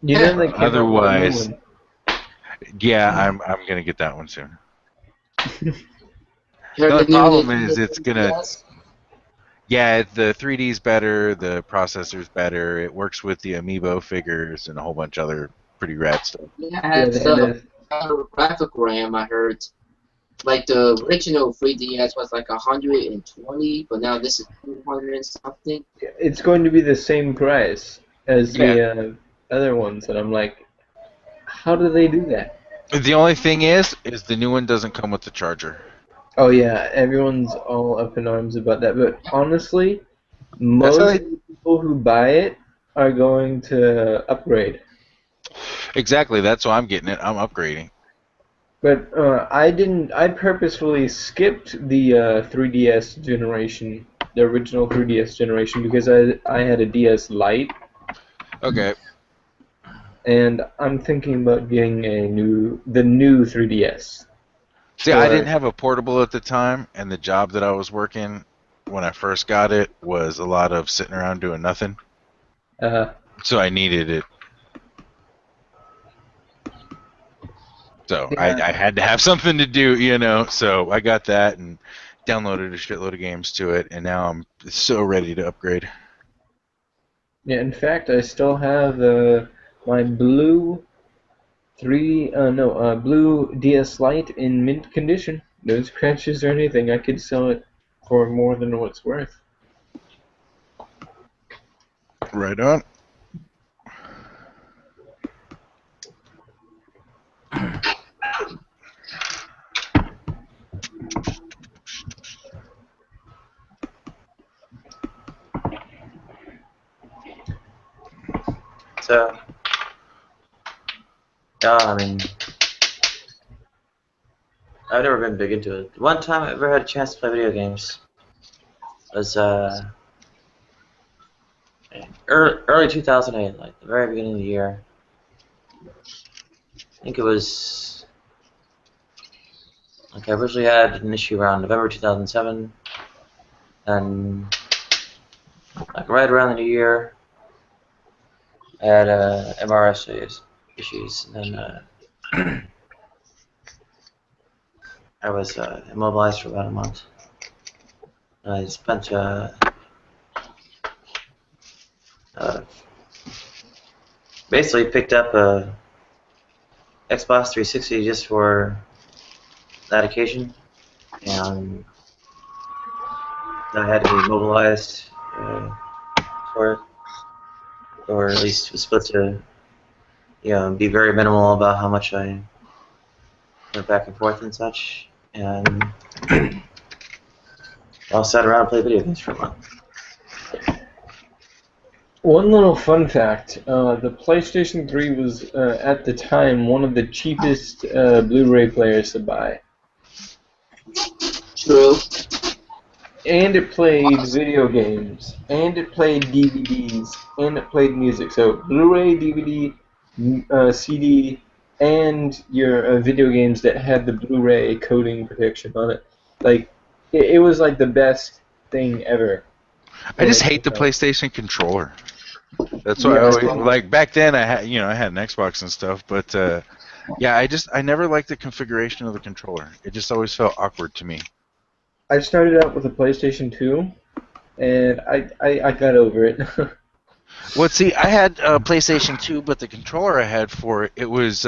You know they came out with a new Otherwise, one. yeah, I'm gonna get that one soon. Heard The the new problem Nintendo is it's gonna. 3DS? Yeah, the 3D's better, the processor's better, it works with the Amiibo figures and a whole bunch of other pretty rad stuff. Yeah, I had the graphic RAM, I heard. Like the original 3DS was like 120, but now this is 200 and something. It's going to be the same price as the other ones, and I'm like, how do they do that? The only thing is the new one doesn't come with the charger. Oh yeah, everyone's all up in arms about that, but honestly, most of the people who buy it are going to upgrade. Exactly, that's why I'm getting it. I'm upgrading. But I purposefully skipped the 3DS generation, the original 3DS generation, because I had a DS Lite. Okay. and I'm thinking about getting the new 3DS. See, I didn't have a portable at the time, and the job that I was working when I first got it was a lot of sitting around doing nothing. So I needed it. So Yeah. I had to have something to do, you know. So I got that and downloaded a shitload of games to it, and now I'm so ready to upgrade. Yeah, in fact, I still have my blue blue DS Lite in mint condition. No scratches or anything. I could sell it for more than what it's worth. Right on. So, yeah, I mean, I've never been big into it. One time I ever had a chance to play video games was early 2008, like the very beginning of the year. I think it was like I originally had an issue around November 2007, and like right around the new year, I had MRS issues, and then I was immobilized for about a month. I spent basically picked up a Xbox 360 just for that occasion, and I had to be immobilized for it, or at least was supposed to, be very minimal about how much I went back and forth and such, and I'll sat around and play video games for a month. One little fun fact, the PlayStation 3 was, at the time, one of the cheapest Blu-ray players to buy. True. And it played video games, and it played DVDs, and it played music. So Blu-ray, DVD, CD, and your video games that had the Blu-ray coding protection on it. Like, it was like the best thing ever. I just hate the PlayStation controller. That's why I always, like, back then I had an Xbox and stuff, but yeah, I never liked the configuration of the controller. It just always felt awkward to me. I started out with a PlayStation 2, and I got over it. Well, see, I had a PlayStation 2, but the controller I had for it was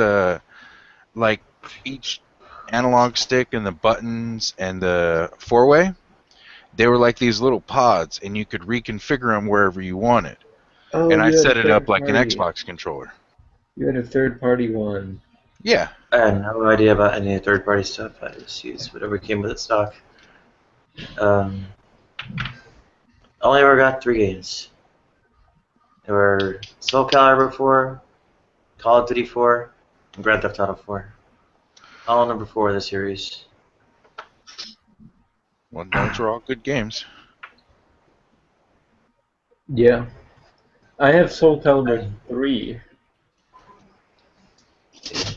like each analog stick and the buttons and the four-way, they were like these little pods, and you could reconfigure them wherever you wanted. Oh, and I you had set a it up third like an party. Xbox controller. You had a third-party one. Yeah. I had no idea about any third-party stuff. I just used whatever came with it stock. I only ever got 3 games. They were Soul Calibur 4, Call of Duty 4, and Grand Theft Auto 4. All number 4 of the series. Well, those are all good games. Yeah. I have Soul Calibur 3.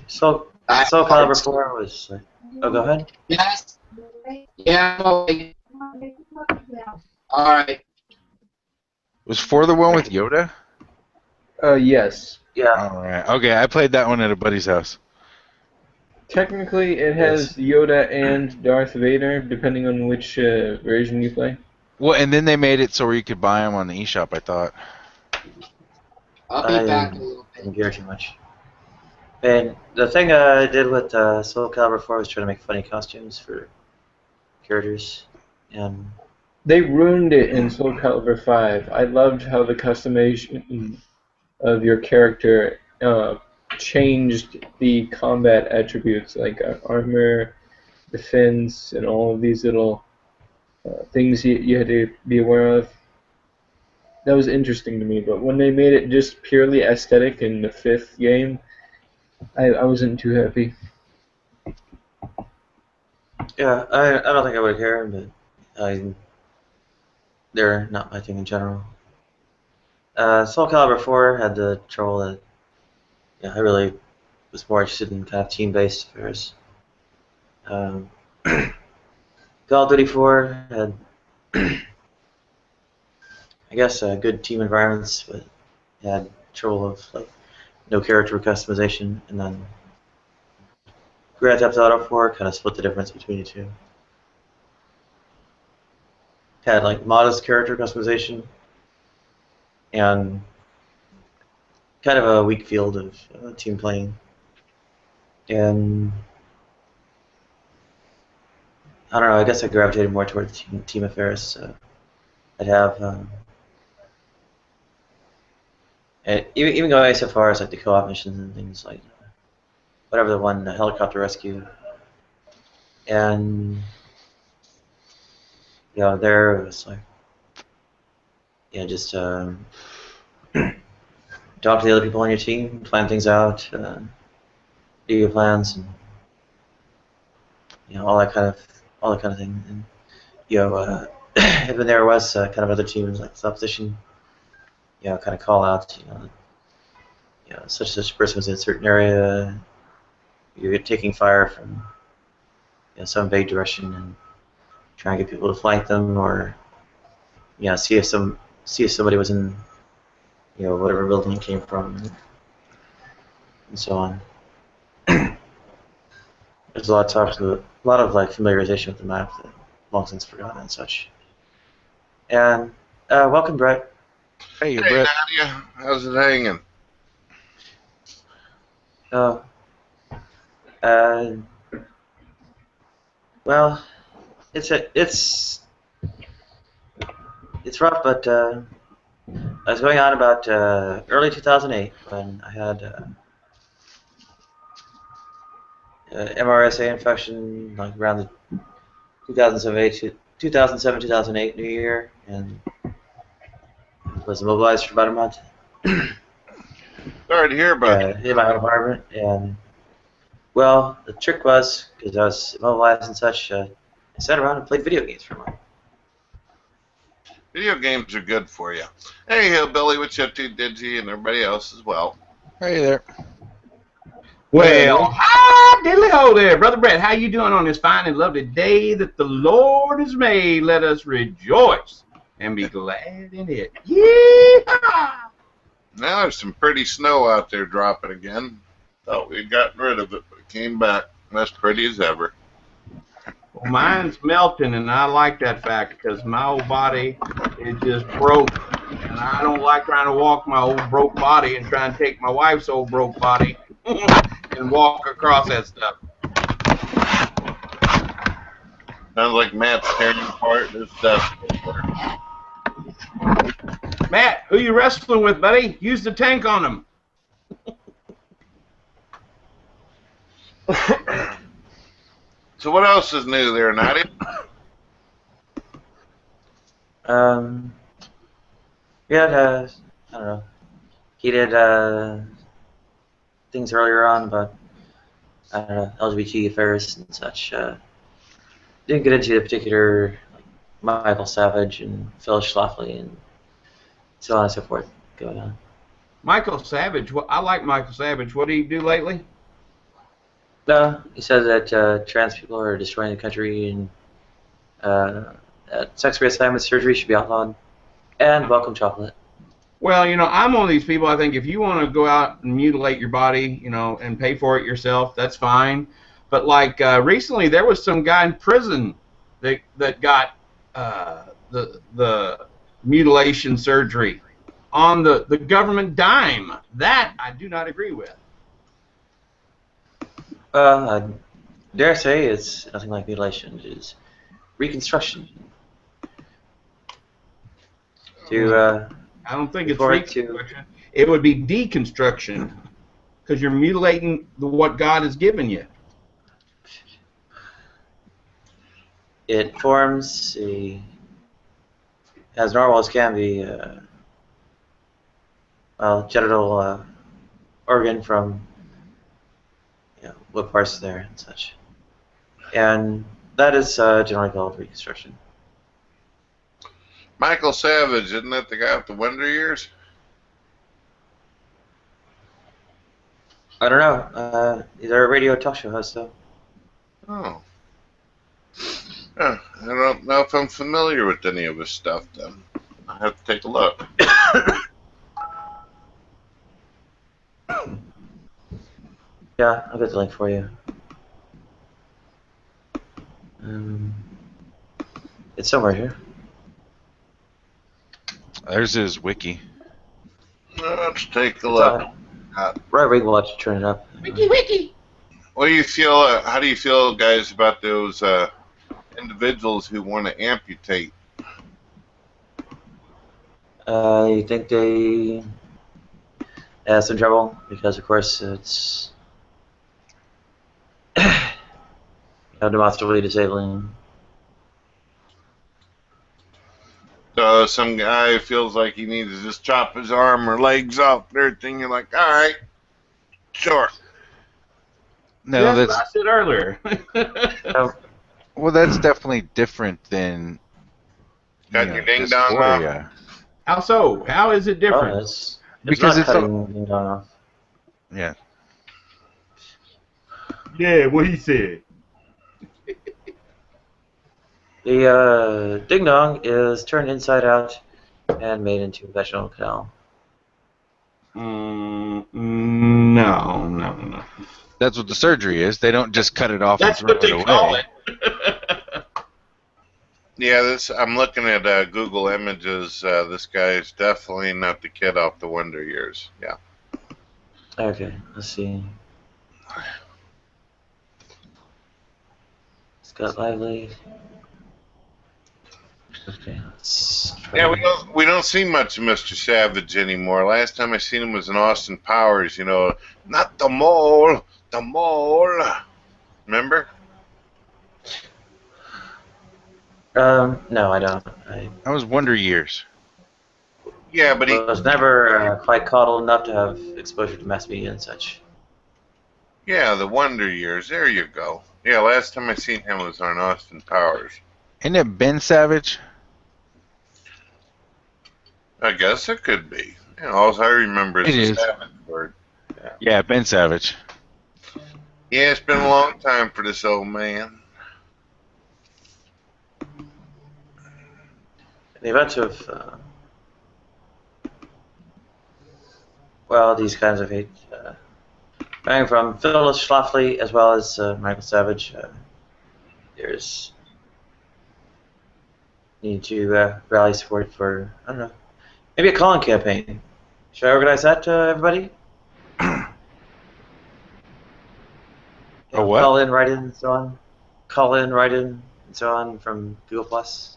Soul Calibur 4 was like... Oh, go ahead. Yes. Yeah. Alright. Was 4 the one with Yoda? Yes. Yeah. Alright. Okay, I played that one at a buddy's house. Technically, it has Yoda and Darth Vader, depending on which version you play. Well, and then they made it so where you could buy them on the eShop, I thought. I'll be back. I didn't care too much. And the thing I did with Soul Calibur 4 was try to make funny costumes for characters. And They ruined it in Soul Calibur 5. I loved how the customization of your character changed the combat attributes, like armor, defense, and all of these little things you had to be aware of. That was interesting to me, but when they made it just purely aesthetic in the 5th game, I wasn't too happy. yeah, I don't think I would care, but they're not my thing in general. Soul Calibur 4 had the troll that I really was more interested in kind of team-based affairs. Call of Duty 4 had, I guess, good team environments, but had trouble of like no character customization, and then Grand Theft Auto 4 kind of split the difference between the two. Had like modest character customization and kind of a weak field of team playing. And I don't know, I guess I gravitated more toward team affairs. So I'd have, even going so far as like the co-op missions and things like whatever the one, the helicopter rescue. And there it was like, just talk to the other people on your team, plan things out, do your plans, and all that kind of thing. And even there was kind of other teams like the opposition, kind of call out, such and such person was in a certain area, you're taking fire from some vague direction, and try and get people to flank them, or see if somebody was in whatever building it came from, and so on. There's a lot of talk to a lot of like familiarization with the map that long since forgotten and such. And welcome, Brett. Hey, Hey, Brett. Nadia, how's it hanging? Well, it's rough, but I was going on about early 2008 when I had MRSA infection, like around the 2007-2008 New Year, and was immobilized for about a month. Sorry to hear about it. In my own apartment, and well, the trick was because I was immobilized and such. I sat around and played video games for a month. Video games are good for you. Hey, Hillbilly, what's up to Digi and everybody else as well. Hey there. Well, hi, diddly ho there, Brother Brett. How you doing on this fine and lovely day that the Lord has made? Let us rejoice and be glad in it. Yeah. Now there's some pretty snow out there dropping again. Thought we'd gotten rid of it, but it came back. As pretty as ever. Well, mine's melting, and I like that fact because my old body is just broke, and I don't like trying to walk my old broke body and try and take my wife's old broke body and walk across that stuff. Sounds like Matt's tearing apart his stuff. Matt, who you wrestling with, buddy? Use the tank on him. So what else is new there, Nadia? We had I don't know, heated things earlier on about LGBT affairs and such. Didn't get into the particular Michael Savage and Phil Schlafly and so on and so forth going on. Michael Savage. Well, I like Michael Savage. What did he do lately? He said that trans people are destroying the country and that sex reassignment surgery should be outlawed. And welcome chocolate. Well, I'm one of these people. I think if you want to go out and mutilate your body, and pay for it yourself, that's fine. But like recently, there was some guy in prison that got the mutilation surgery on the government dime. That I do not agree with. I dare say it's nothing like mutilation. It is reconstruction. I don't think it's reconstruction. It would be deconstruction because you're mutilating what God has given you. It forms as normal as can be, genital organ from what parts there and such. And that is generally called reconstruction. Michael Savage, isn't that the guy with the wonder years? I don't know. They're a radio talk show host, though. Oh. I don't know if I'm familiar with any of his stuff, then. I have to take a look. Yeah, I'll get the link for you. It's somewhere here. There's his wiki. Let's take a look. Right, we will have to turn it up. Wiki. What do you feel? How do you feel, guys, about those individuals who want to amputate? I think they have some trouble because, of course, it's demonstrably disabling. So some guy feels like he needs to just chop his arm or legs off and everything. You're like, all right, sure. No, Yeah, that's what I said earlier. well, that's definitely different than Got your ding dong off. dysphoria. How so? How is it different? Because it's cutting off. Yeah. Yeah, what he said. The ding dong is turned inside out and made into a vaginal canal. No. That's what the surgery is. They don't just cut it off That's and throw what they it away. call it. Yeah, I'm looking at Google Images. This guy is definitely not the kid off the Wonder Years. Yeah. Okay, let's see. Scott Lively. Okay, let's try. Yeah, we don't see much of Mr. Savage anymore. Last time I seen him was in Austin Powers. You know, not the mole, the mole. Remember? No, I don't. That was Wonder Years. Yeah, but he was never quite caught old enough to have exposure to mass media and such. Yeah, the Wonder Years. There you go. Yeah, last time I seen him was on Austin Powers. Isn't it Ben Savage? I guess it could be. You know, all I remember is It the is. Savage word. Yeah, Ben Savage. Yeah, it's been a long time for this old man. In the event of, well, these kinds of hate, coming from Phyllis Schlafly as well as Michael Savage, there's need to rally support for, I don't know, maybe a calling campaign. Should I organize that, everybody? A what? Call in, write in, and so on. Call in, write in, and so on from Google Plus.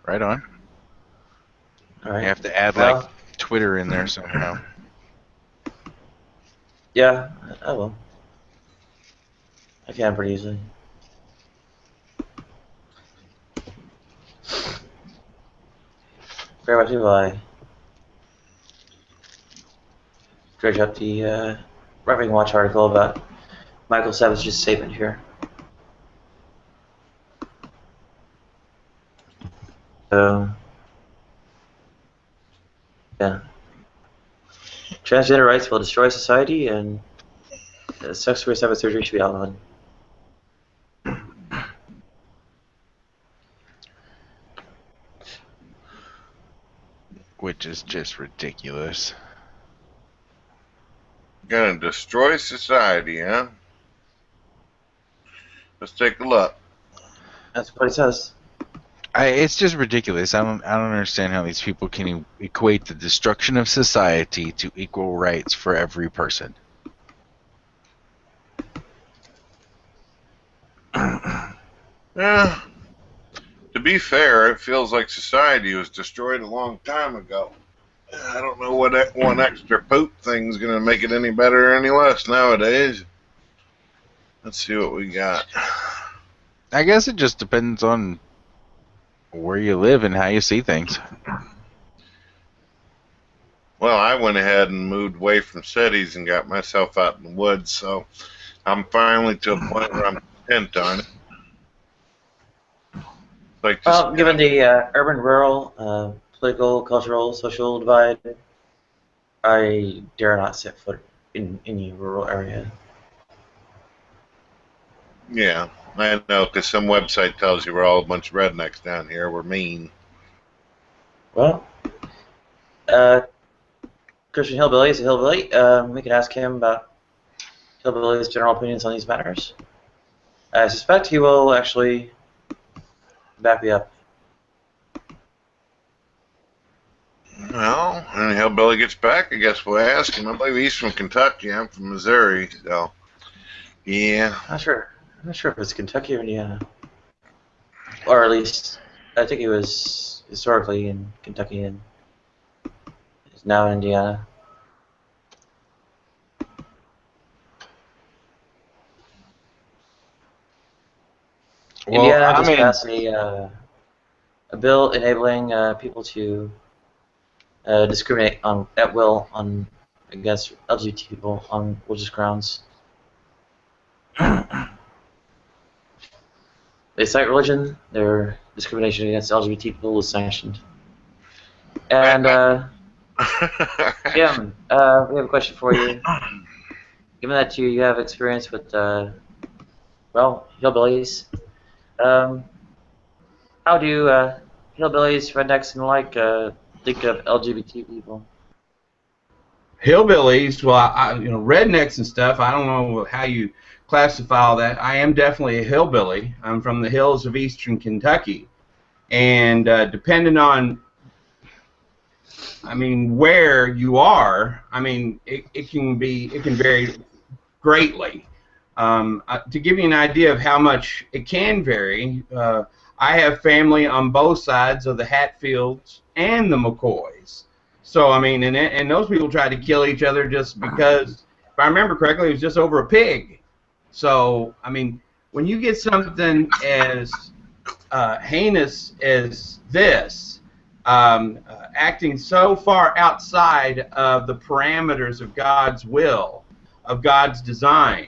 Right on. All right. You have to add like Twitter in there somehow. Yeah, I will. I can pretty easily. Very much will I dredge up the Right-Wing Watch article about Michael Savage's statement here. So, yeah. Transgender rights will destroy society, and sex reassignment surgery should be outlawed. Which is just ridiculous. Gonna destroy society, huh? Let's take a look. That's what it says. It's just ridiculous. I don't understand how these people can equate the destruction of society to equal rights for every person. Yeah. To be fair, it feels like society was destroyed a long time ago. I don't know what that one extra poop thing's gonna make it any better or any less nowadays. Let's see what we got. I guess it just depends on where you live and how you see things. Well, I went ahead and moved away from cities and got myself out in the woods, so I'm finally to a point where I'm content on it. Like just, Well, given the urban-rural, political, cultural, social divide, I dare not set foot in any rural area. Yeah, I know, because some website tells you we're all a bunch of rednecks down here. We're mean. Well, Christian Hillbilly is a hillbilly. We can ask him about Hillbilly's general opinions on these matters. I suspect he will actually back me up. Well, when Hillbilly gets back, I guess we'll ask him. I believe he's from Kentucky. I'm from Missouri, so yeah. I'm not sure if it's Kentucky or Indiana, or at least I think he was historically in Kentucky and is now in Indiana. Well, Indiana I just mean, passed a bill enabling people to discriminate at will against LGBT people on religious grounds. They cite religion. Their discrimination against LGBT people is sanctioned. And yeah, we have a question for you. Given that you have experience with well, hillbillies, how do hillbillies, rednecks, and the like think of LGBT people? Hillbillies, well, rednecks and stuff. I don't know how you classify all that. I am definitely a hillbilly. I'm from the hills of eastern Kentucky, and depending on, where you are, it can vary greatly. To give you an idea of how much it can vary, I have family on both sides of the Hatfields and the McCoys. So, and those people tried to kill each other just because, if I remember correctly, it was just over a pig. So, when you get something as heinous as this, acting so far outside of the parameters of God's will, of God's design,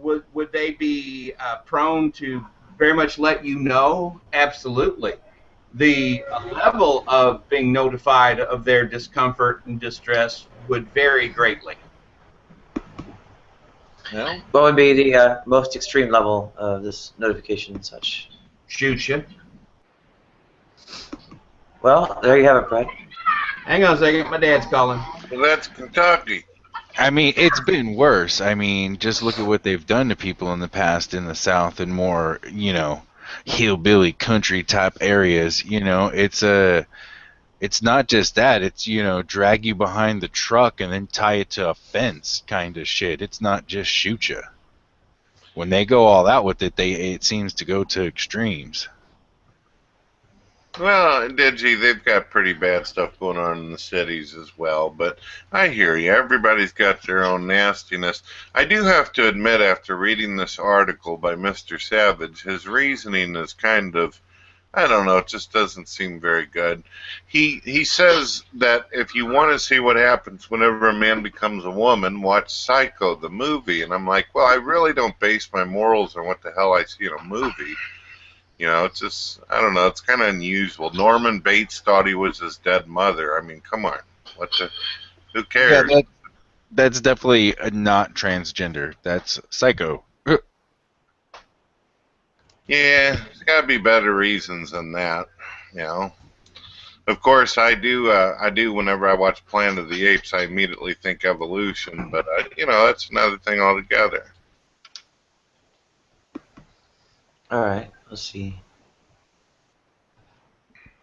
would they be prone to very much let you know? Absolutely. The level of being notified of their discomfort and distress would vary greatly. Well, what would be the most extreme level of this notification and such? Shoot you. Well, there you have it, Brett. Hang on a second, my dad's calling. Well, that's Kentucky. It's been worse. Just look at what they've done to people in the past in the South and more, hillbilly country type areas. It's not just that. It's, drag you behind the truck and then tie it to a fence kind of shit. It's not just shoot you. When they go all out with it, it seems to go to extremes. Well, Digi, they've got pretty bad stuff going on in the cities as well, but I hear you. Everybody's got their own nastiness. I do have to admit, after reading this article by Mr. Savage, his reasoning is kind of, I don't know, it just doesn't seem very good. He says that if you want to see what happens whenever a man becomes a woman, watch Psycho, the movie. And I'm like, well, I really don't base my morals on what the hell I see in a movie. It's just, I don't know, it's kind of unusual. Norman Bates thought he was his dead mother. Come on. Who cares? Yeah, that's definitely not transgender. That's psycho. Yeah, there's got to be better reasons than that, Of course, I do whenever I watch Planet of the Apes, I immediately think evolution, but, that's another thing altogether. All right, let's see.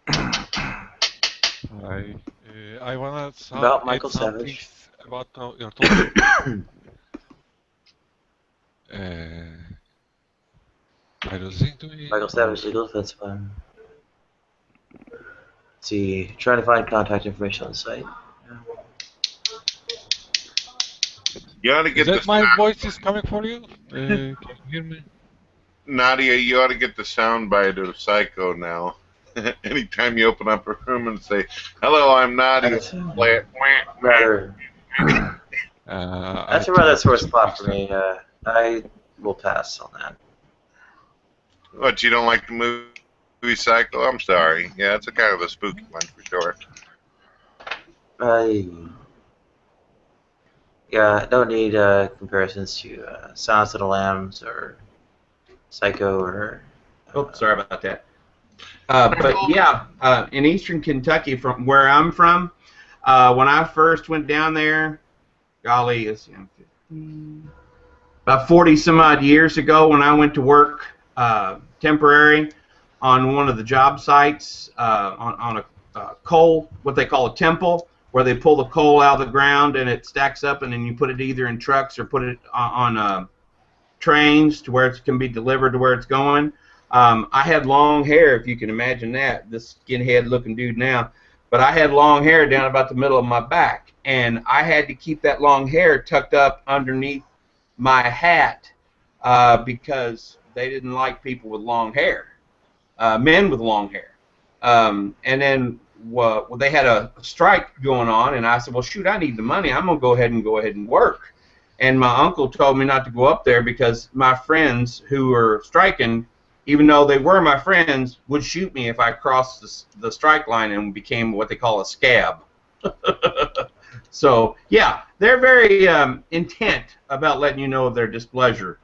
Hi. I wanna About Michael add something Savage. about your topic. Are you listening to me? Michael Savage, legal defense fund. Let's see, trying to find contact information on the site. You ought to get Is that the my voice is coming for you? Can you hear me? Nadia, you ought to get the soundbite of Psycho now. Anytime you open up a room and say, "Hello, I'm Nadia," play it. That's a rather sore spot for me. I will pass on that. What, you don't like the movie Psycho? I'm sorry. Yeah, it's a kind of a spooky one for sure. Yeah, don't need comparisons to Silence of the Lambs or Psycho or. Oh, sorry about that. But yeah, in eastern Kentucky, from where I'm from, when I first went down there, golly, it's about 40 some odd years ago when I went to work temporary on one of the job sites on a coal, what they call a temple, where they pull the coal out of the ground and it stacks up, and then you put it either in trucks or put it on trains to where it can be delivered to where it's going. I had long hair, if you can imagine that, this skinhead looking dude now, but I had long hair down about the middle of my back, and I had to keep that long hair tucked up underneath my hat because they didn't like people with long hair, men with long hair. And then they had a strike going on, and I said, well, shoot, I need the money. I'm going to go ahead and work. And my uncle told me not to go up there because my friends who were striking, even though they were my friends, would shoot me if I crossed the strike line and became what they call a scab. So, yeah, they're very intent about letting you know of their displeasure.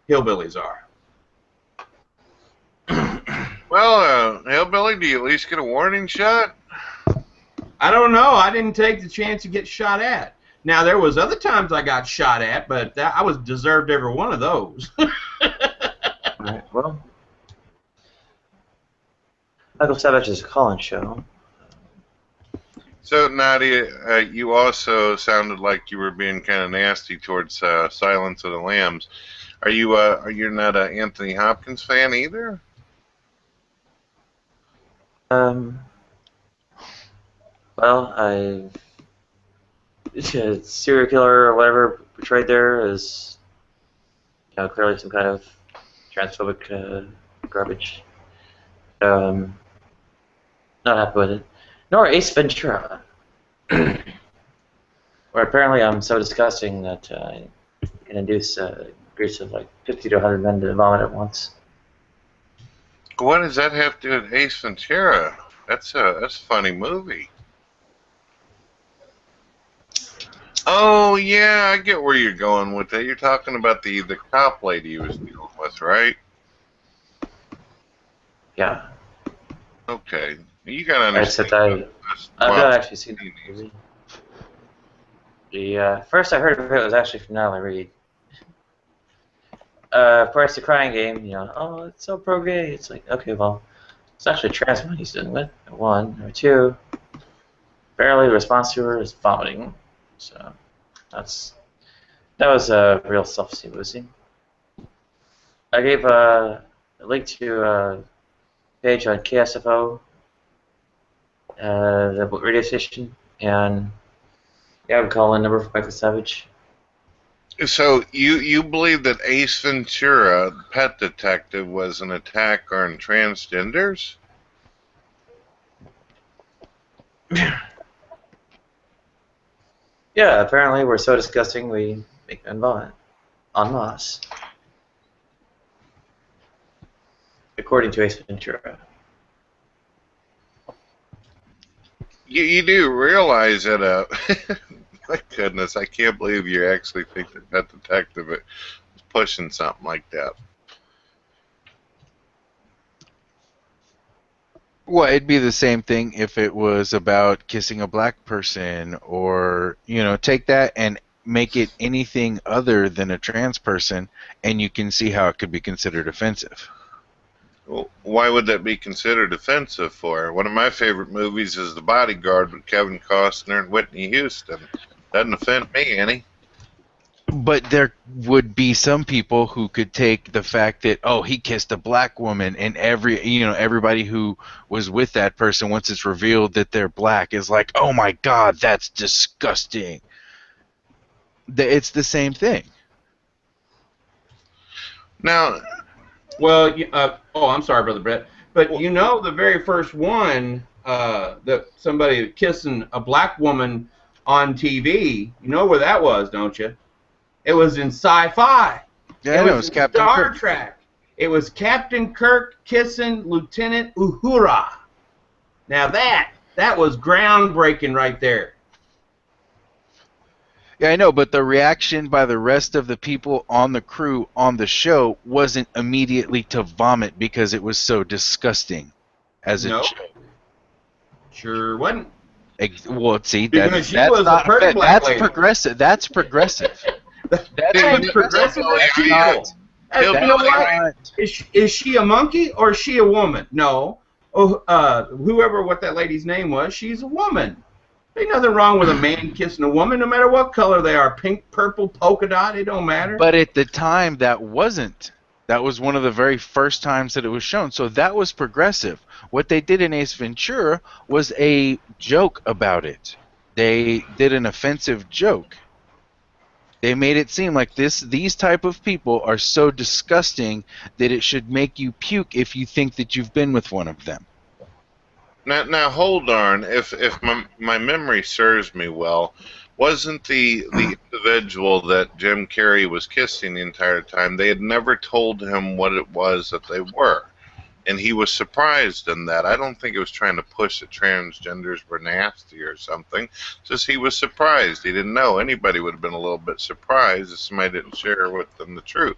Hillbillies are. Well, Hillbilly, do you at least get a warning shot? I don't know. I didn't take the chance to get shot at. Now, there was other times I got shot at, but I was deserved every one of those. Alright, well. Michael Savage's call-in show. So, Nadia, you also sounded like you were being kind of nasty towards Silence of the Lambs. Are you not an Anthony Hopkins fan either? Well, serial killer or whatever portrayed there is, clearly some kind of transphobic garbage. Not happy with it. Nor Ace Ventura, where apparently I'm so disgusting that I can induce groups of like 50 to 100 men to vomit at once. What does that have to do with Ace Ventura? That's a funny movie. Oh yeah, I get where you're going with that. You're talking about the cop lady you was dealing with, right? Yeah. Okay, you gotta understand. Except I've not actually seen the movie. The first I heard of it was actually from Natalie Reid. Of course, the crying game, oh, it's so pro-gay. It's like, okay, well, it's actually a trans woman he's dealing with. One, or two, barely the response to her is vomiting. So that was a real self-esteem boosting. I gave a link to a page on KSFO, the radio station, and yeah, I would call in number for Michael Savage. So you believe that Ace Ventura, the pet detective, was an attack on transgenders? Yeah, apparently we're so disgusting we make men vomit. En masse. According to Ace Ventura. You do realize that, my goodness, I can't believe you actually think that Pet Detective was pushing something like that. Well, it'd be the same thing if it was about kissing a black person, or, take that and make it anything other than a trans person, and you can see how it could be considered offensive. Well, why would that be considered offensive for? One of my favorite movies is The Bodyguard with Kevin Costner and Whitney Houston. Doesn't offend me any. But there would be some people who could take the fact that, oh, he kissed a black woman, and everybody who was with that person, once it's revealed that they're black, is like, oh my God, that's disgusting. It's the same thing. Now, well, I'm sorry, Brother Brett, but the very first one that somebody kissing a black woman on TV, you know where that was, don't you? It was in sci-fi. Yeah, it was Captain Star Kirk. Trek. It was Captain Kirk kissing Lieutenant Uhura. Now that was groundbreaking right there. Yeah, I know, but the reaction by the rest of the people on the crew on the show wasn't immediately to vomit because it was so disgusting as a No, joke. sure wasn't. Well, see, Because she that's was a not pretty black that's lady. progressive. That's progressive. That's Progressive That's people. not. Hey, you know what? Is she a monkey or is she a woman? No. Oh, whoever what that lady's name was, she's a woman. Ain't nothing wrong with a man kissing a woman, no matter what color they are, pink, purple, polka dot, it don't matter. But at the time, that wasn't. That was one of the very first times that it was shown. So that was progressive. What they did in Ace Ventura was a joke about it. They did an offensive joke. They made it seem like these type of people are so disgusting that it should make you puke if you think that you've been with one of them. Now hold on. If my memory serves me well, wasn't the individual that Jim Carrey was kissing the entire time? They had never told him what it was that they were, and he was surprised in that. I don't think it was trying to push that transgenders were nasty or something. Just he was surprised. He didn't know. Anybody would have been a little bit surprised if somebody didn't share with them the truth.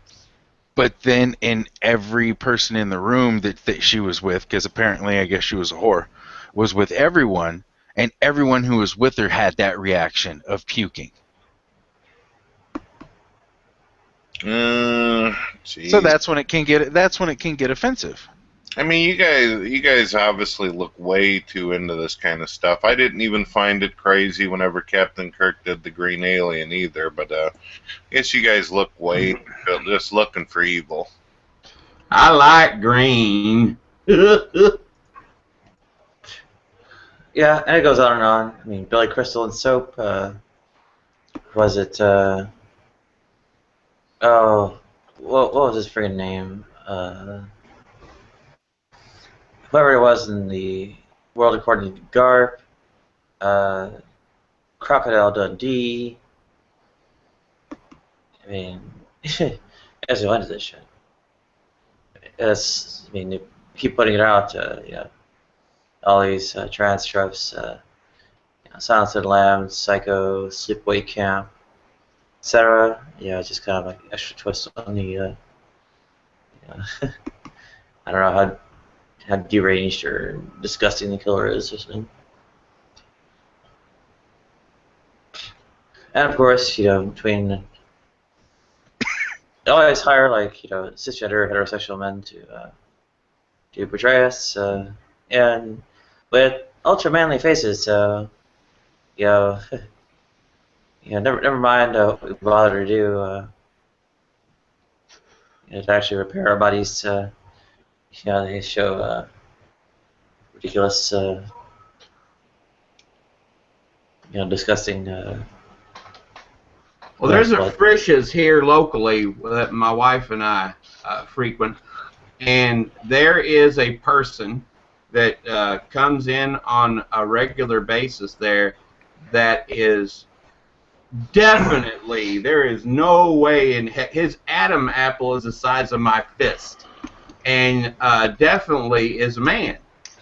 But then in every person in the room that she was with, because apparently I guess she was a whore, was with everyone, and everyone who was with her had that reaction of puking. So that's when it can get offensive. I mean, you guys obviously look way too into this kind of stuff. I didn't even find it crazy whenever Captain Kirk did the Green Alien either, but I guess you guys look way just looking for evil. I like green. Yeah, and it goes on and on. I mean, Billy Crystal and Soap. Was it? Oh, what was his friggin' name? Whoever it was in the world according to Garp. Crocodile Dundee. I mean, as go into this shit. I mean, they keep putting it out. Yeah, all these trans tropes. Silence of the Lambs, Psycho, Sleepaway Camp, etc. Yeah, just kind of like extra twist on the. I don't know how deranged or disgusting the killer is or something. And of course, between they always hire cisgender heterosexual men to portray us, and with ultra manly faces. So, never mind what we bother to do. To actually repair our bodies. They show ridiculous, disgusting. Well, there's a Frisch's here locally that my wife and I frequent, and there is a person that comes in on a regular basis there that is definitely, there is no way in heck, his Adam apple is the size of my fist, and definitely is a man,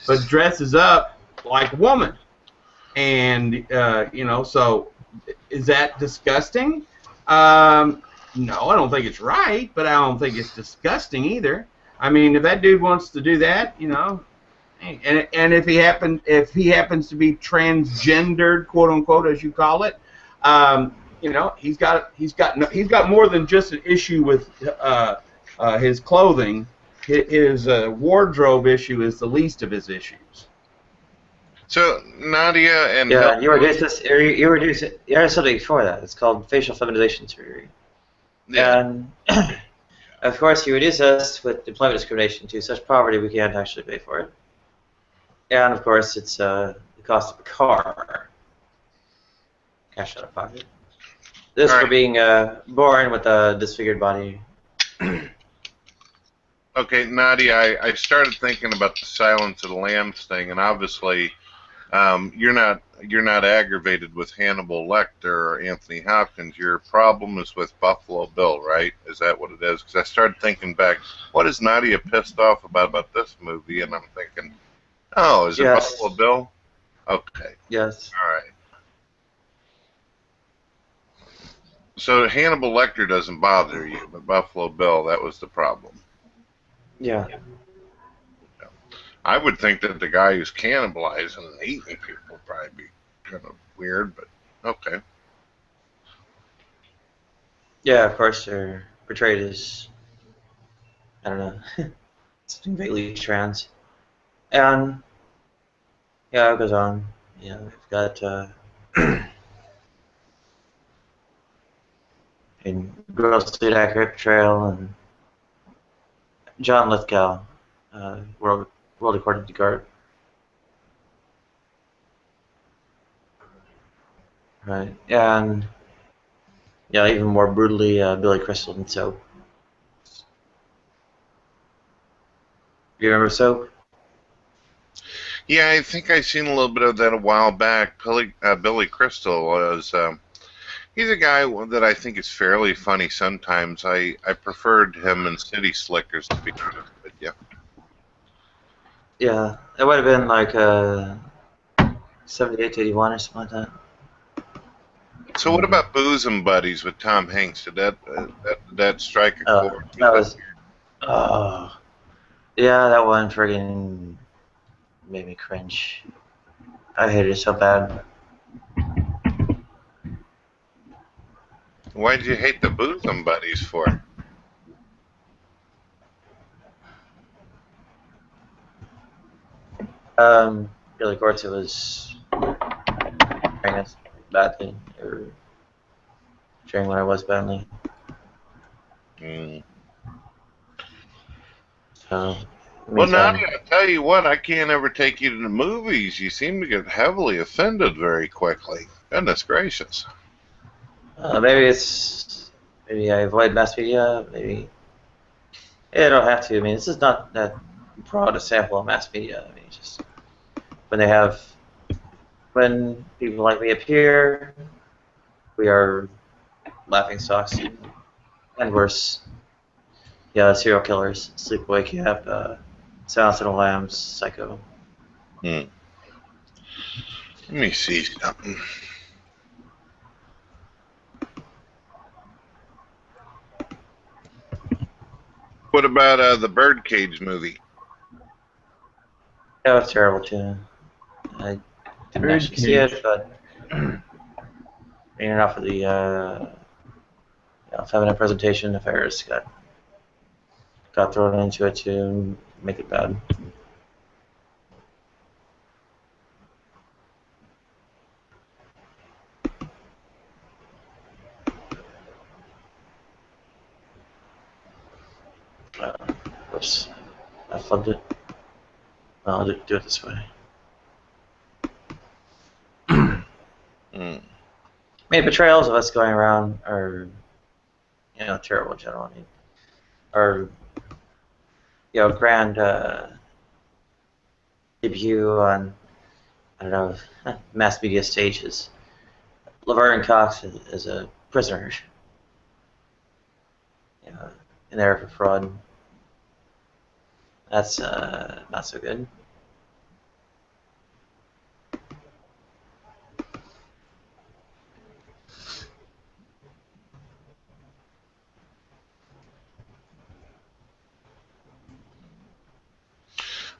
but dresses up like a woman, and so is that disgusting? No, I don't think it's right, but I don't think it's disgusting either. I mean, if that dude wants to do that, and if he happens to be transgendered, quote unquote, as you call it, he's got more than just an issue with his clothing. His wardrobe issue is the least of his issues. So Nadia and you reduce it. You have something for that. It's called facial feminization surgery. Yeah. And of course, you reduce us with employment discrimination to such poverty we can't actually pay for it. And of course, it's the cost of a car. Cash out of pocket. This for being born with a disfigured body. Okay, Nadia, I started thinking about the Silence of the Lambs thing, and obviously, you're not aggravated with Hannibal Lecter or Anthony Hopkins. Your problem is with Buffalo Bill, right? Is that what it is? Because I started thinking back, what is Nadia pissed off about this movie? And I'm thinking, oh, is it Buffalo Bill? Okay. Yes. All right. So Hannibal Lecter doesn't bother you, but Buffalo Bill, that was the problem. Yeah. I would think that the guy who's cannibalizing and eating people would probably be kind of weird, but okay. Yeah, of course they're portrayed as, I don't know, something vaguely trans. And yeah, it goes on. You know, we've got in grossly accurate portrayal and John Lithgow, world according to Garp. Right, and yeah, even more brutally, Billy Crystal in Soap. You remember Soap? Yeah, I think I seen a little bit of that a while back. Billy Crystal was, he's a guy that I think is fairly funny sometimes. I preferred him in City Slickers, to be honest with you. Yeah, it would have been like 78 to 81 or something like that. So what about Bosom Buddies with Tom Hanks? Did that strike a chord? That was, yeah, that one friggin' made me cringe. I hated it so bad. Why did you hate the Bosom Buddies for? Billy Gortz was doing a bad thing, or doing what I was badly. So, Well, Nadia, I tell you what, I can't ever take you to the movies. You seem to get heavily offended very quickly. Goodness gracious. Maybe I avoid mass media. Maybe I don't have to. I mean, this is not that broad a sample of mass media. I mean, just when people like me appear, we are laughing stocks and worse. Yeah, serial killers, Sleepaway Camp, Silence of the Lambs, Psycho. Let me see something. What about the Birdcage movie? That was terrible too. I didn't actually see it, but enough of the feminine presentation affairs got thrown into it to make it bad. Oops, I flubbed it. I'll do it this way. I mean, portrayals of us going around are, terrible in general. I mean, our, grand debut on, I don't know, mass media stages. Laverne Cox is a prisoner, in there for fraud. That's not so good.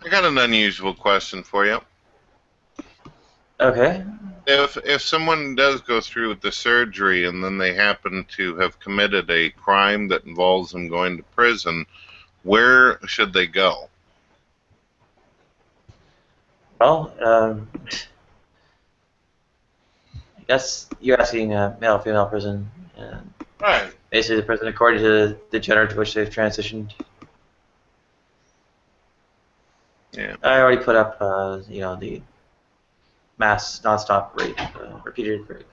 I got an unusual question for you. Okay. If someone does go through with the surgery and then they happen to have committed a crime that involves them going to prison, where should they go? Well, I guess you're asking male or female prison. And right. Basically, the prison according to the gender to which they've transitioned. Yeah. I already put up, the mass nonstop rape, repeated rape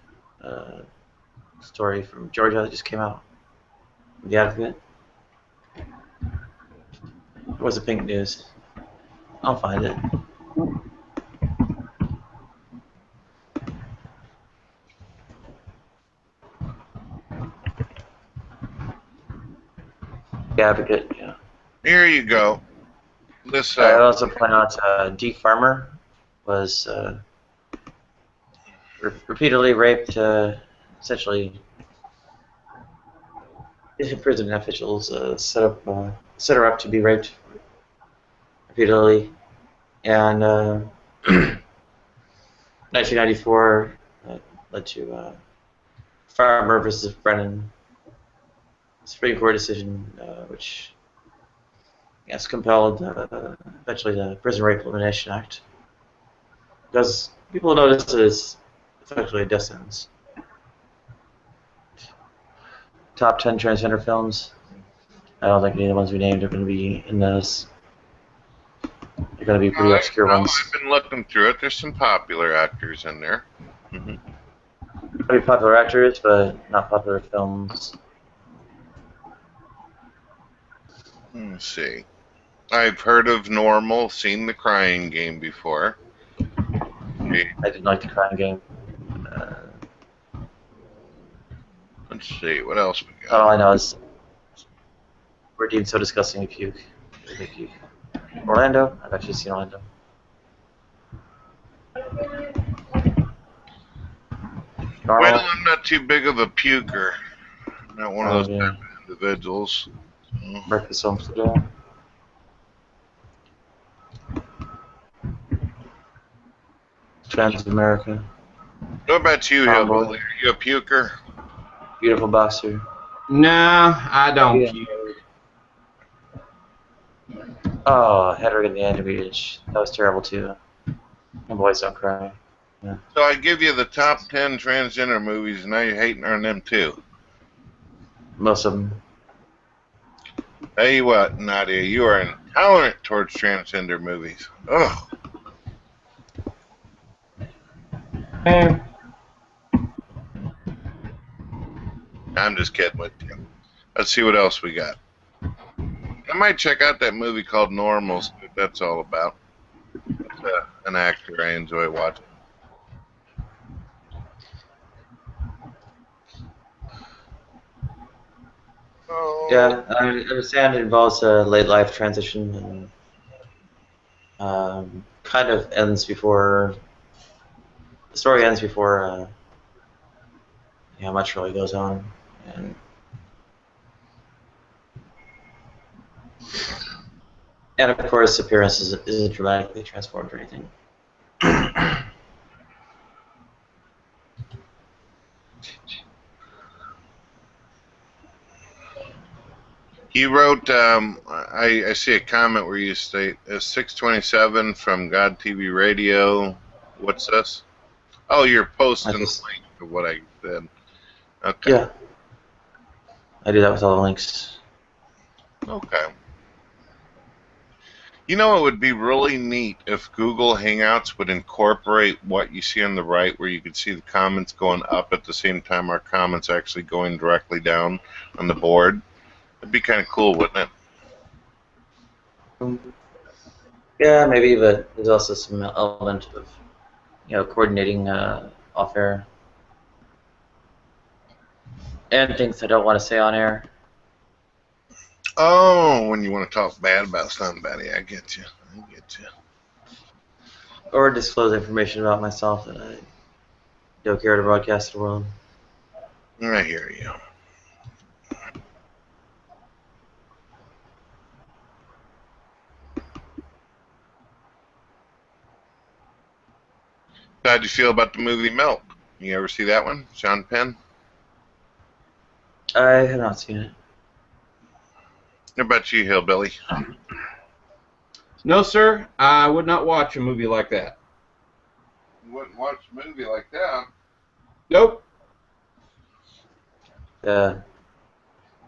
story from Georgia that just came out. The Advocate. It was the Pink News. I'll find it. The Advocate, yeah. Here you go. This. I also point out D. Farmer was repeatedly raped, essentially prison officials set her up to be raped repeatedly, and 1994 led to Farmer versus Brennan Supreme Court decision, which yes compelled eventually the Prison Rape Elimination Act, because people notice it as effectively a death sentence. Top 10 transgender films. I don't think any of the ones we named are going to be in this. They're going to be pretty obscure ones. I've been looking through it. There's some popular actors in there. Pretty popular actors, but not popular films. Let's see. I've heard of Normal, seen The Crying Game before. I didn't like The Crying Game. Let's see, what else we got? All I know is we're deemed so disgusting you puke. You puke. Orlando? I've actually seen Orlando. Well, I'm not too big of a puker. I'm not one of those type of individuals. Breakfast Home today. Trans America. What about you, Tomboy. Hillbilly? Are you a puker? Beautiful boxer. Nah, I don't puke. Oh, Hedrick and the Animated. That was terrible too. And Boys Don't Cry. Yeah. So I give you the top 10 transgender movies, and now you're hating on them too. Most of them. Tell you what, Nadia, you are intolerant towards transgender movies. Ugh. I'm just kidding with you. Let's see what else we got. I might check out that movie called Normal, see what that's all about. It's an actor I enjoy watching. Yeah, I understand it involves a late life transition and kind of ends before the story ends before much really goes on, and of course appearance isn't dramatically transformed or anything. You wrote, I see a comment where you state, 627 from God TV Radio. What's this? Oh, you're posting the link to what I said. Okay. Yeah. I do that with all the links. Okay. You know, it would be really neat if Google Hangouts would incorporate what you see on the right, where you could see the comments going up at the same time our comments actually going directly down on the board. It'd be kind of cool, wouldn't it? Yeah, maybe, but there's also some element of, coordinating off air and things I don't want to say on air. Oh, when you want to talk bad about somebody, I get you. I get you. Or disclose information about myself that I don't care to broadcast to the world. I hear you. How'd you feel about the movie Milk? You ever see that one? Sean Penn? I have not seen it. What about you, Hillbilly? No, sir. I would not watch a movie like that. You wouldn't watch a movie like that? Nope.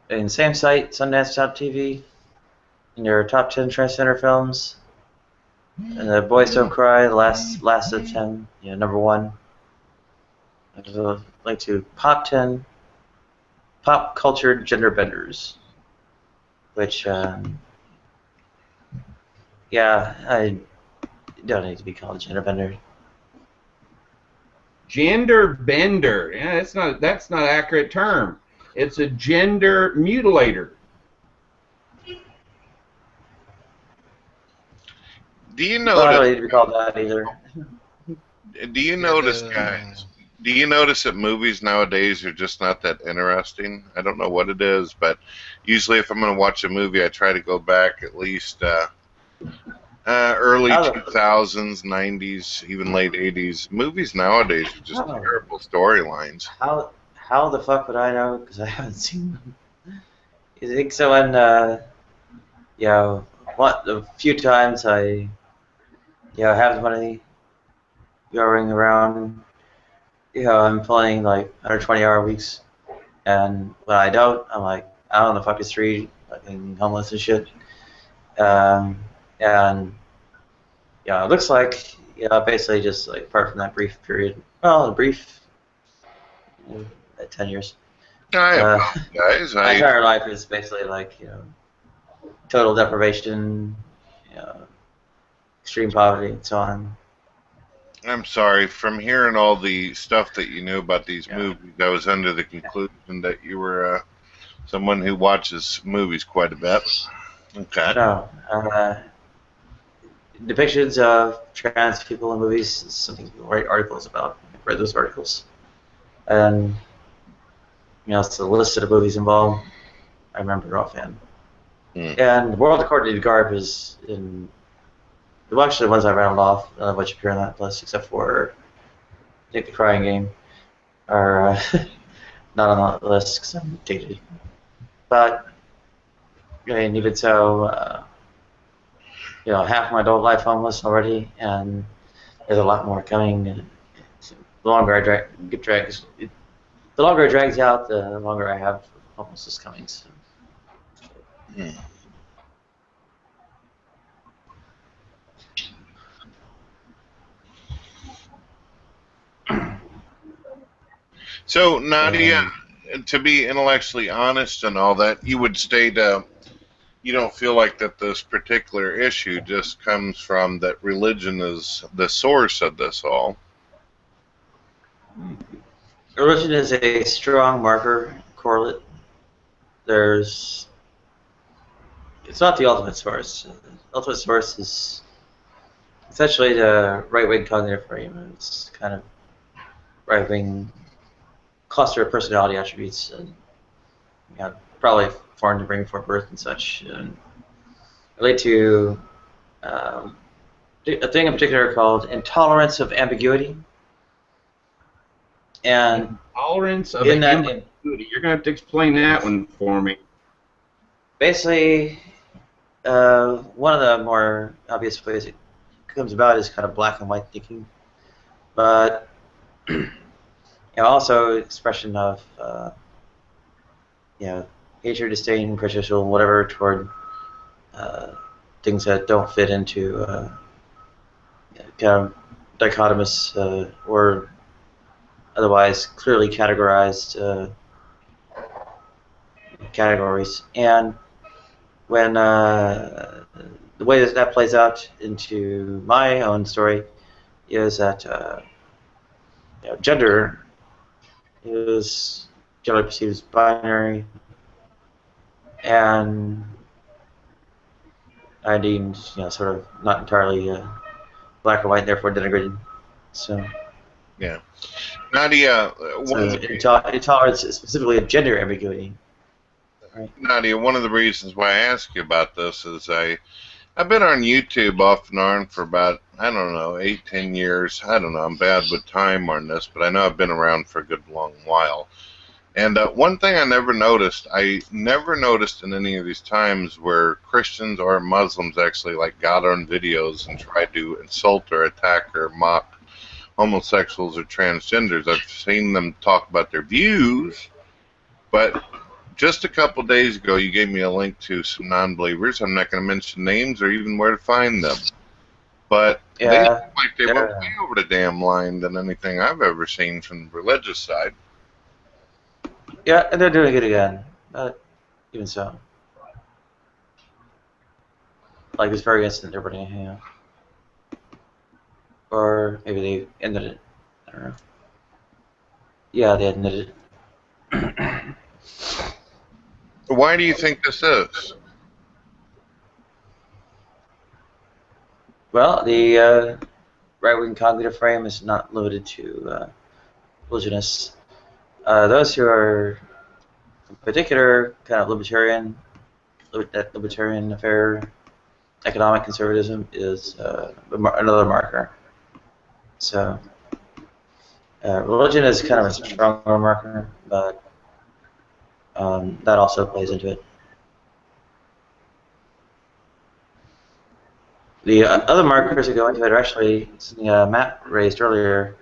In same site, Sundance.tv, in your top 10 transgender films, and the Boys Don't Cry, the last of 10, number 1. There's a link to Pop 10 Pop Culture Gender Benders, which, I don't need to be called a gender bender. Gender bender. Yeah, that's not an accurate term. It's a gender mutilator. Do you notice? I don't need to be called that either. Do you notice, guys? Do you notice that movies nowadays are just not that interesting? I don't know what it is, but usually if I'm going to watch a movie, I try to go back at least early 2000s, 90s, even late 80s. Movies nowadays are just Oh. terrible storylines. How the fuck would I know? Because I haven't seen them. You think so? When what a few times I have money going around. I'm playing like 120-hour weeks, and when I don't, I'm like out on the fucking street, fucking homeless and shit. And it looks like basically just like apart from that brief period, well, a brief 10 years. I apologize. My entire life is basically like total deprivation, extreme poverty, and so on. I'm sorry. From hearing all the stuff that you knew about these movies, I was under the conclusion that you were someone who watches movies quite a bit. Okay. No. Depictions of trans people in movies is something to write articles about. I've read those articles. And, it's the list of the movies involved. I remember offhand. And World According to Garp is in... Well, actually, the ones I rounded off, none of which appear on that list, except for, I think, The Crying Game, are not on that list because I'm dated. But, even so, half my adult life homeless already, and there's a lot more coming. And the longer I the longer it drags out, the longer I have homelessness coming. So. So, Nadia, to be intellectually honest and all that, you would state you don't feel like that this particular issue just comes from that religion is the source of this all. Religion is a strong marker, correlate. It's not the ultimate source. The ultimate source is essentially the right-wing cognitive frame. It's kind of right-wing cluster of personality attributes, and probably foreign to bring forth birth and such, and relate to a thing in particular called intolerance of ambiguity. And intolerance of ambiguity. You're gonna have to explain that one for me. Basically, one of the more obvious ways it comes about is kind of black and white thinking, but also expression of hatred, disdain, prejudicial, whatever toward things that don't fit into kind of dichotomous or otherwise clearly categorized categories. And when the way that plays out into my own story is that gender is generally perceived as binary, and I deemed sort of not entirely black or white, and therefore denigrated. So yeah, Nadia, intolerance is specifically of gender ambiguity. Right. Nadia, one of the reasons why I ask you about this is I've been on YouTube off and on for about, I don't know, 8-10 years. I don't know, I'm bad with time on this, but I know I've been around for a good long while. And one thing I never noticed in any of these times where Christians or Muslims actually got on videos and tried to insult or attack or mock homosexuals or transgenders. I've seen them talk about their views, but just a couple days ago, you gave me a link to some non-believers. I'm not going to mention names or even where to find them. But they seem like they went way over the damn line than anything I've ever seen from the religious side. Yeah, and they're doing it again. Even so. Like this very instant they're putting a hand. Or maybe they ended it. I don't know. Yeah, they ended it. Why do you think this is? Well, the right-wing cognitive frame is not limited to religionists. Those who are in particular kind of libertarian affair, economic conservatism is another marker. So religion is kind of a stronger marker, but that also plays into it. The other markers that go into it are actually something Matt raised earlier.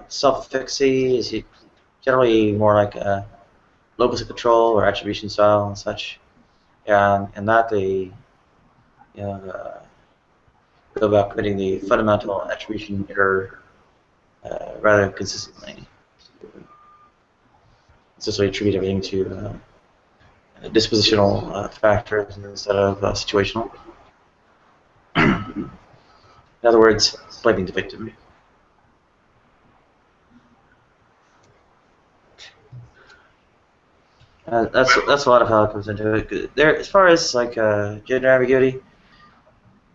Self-efficacy is generally more like a locus of control or attribution style and such. And that they go about committing the fundamental attribution error rather consistently. Essentially attribute everything to dispositional factors instead of situational. In other words, blaming the victim. That's a lot of how it comes into it. There, as far as like gender ambiguity,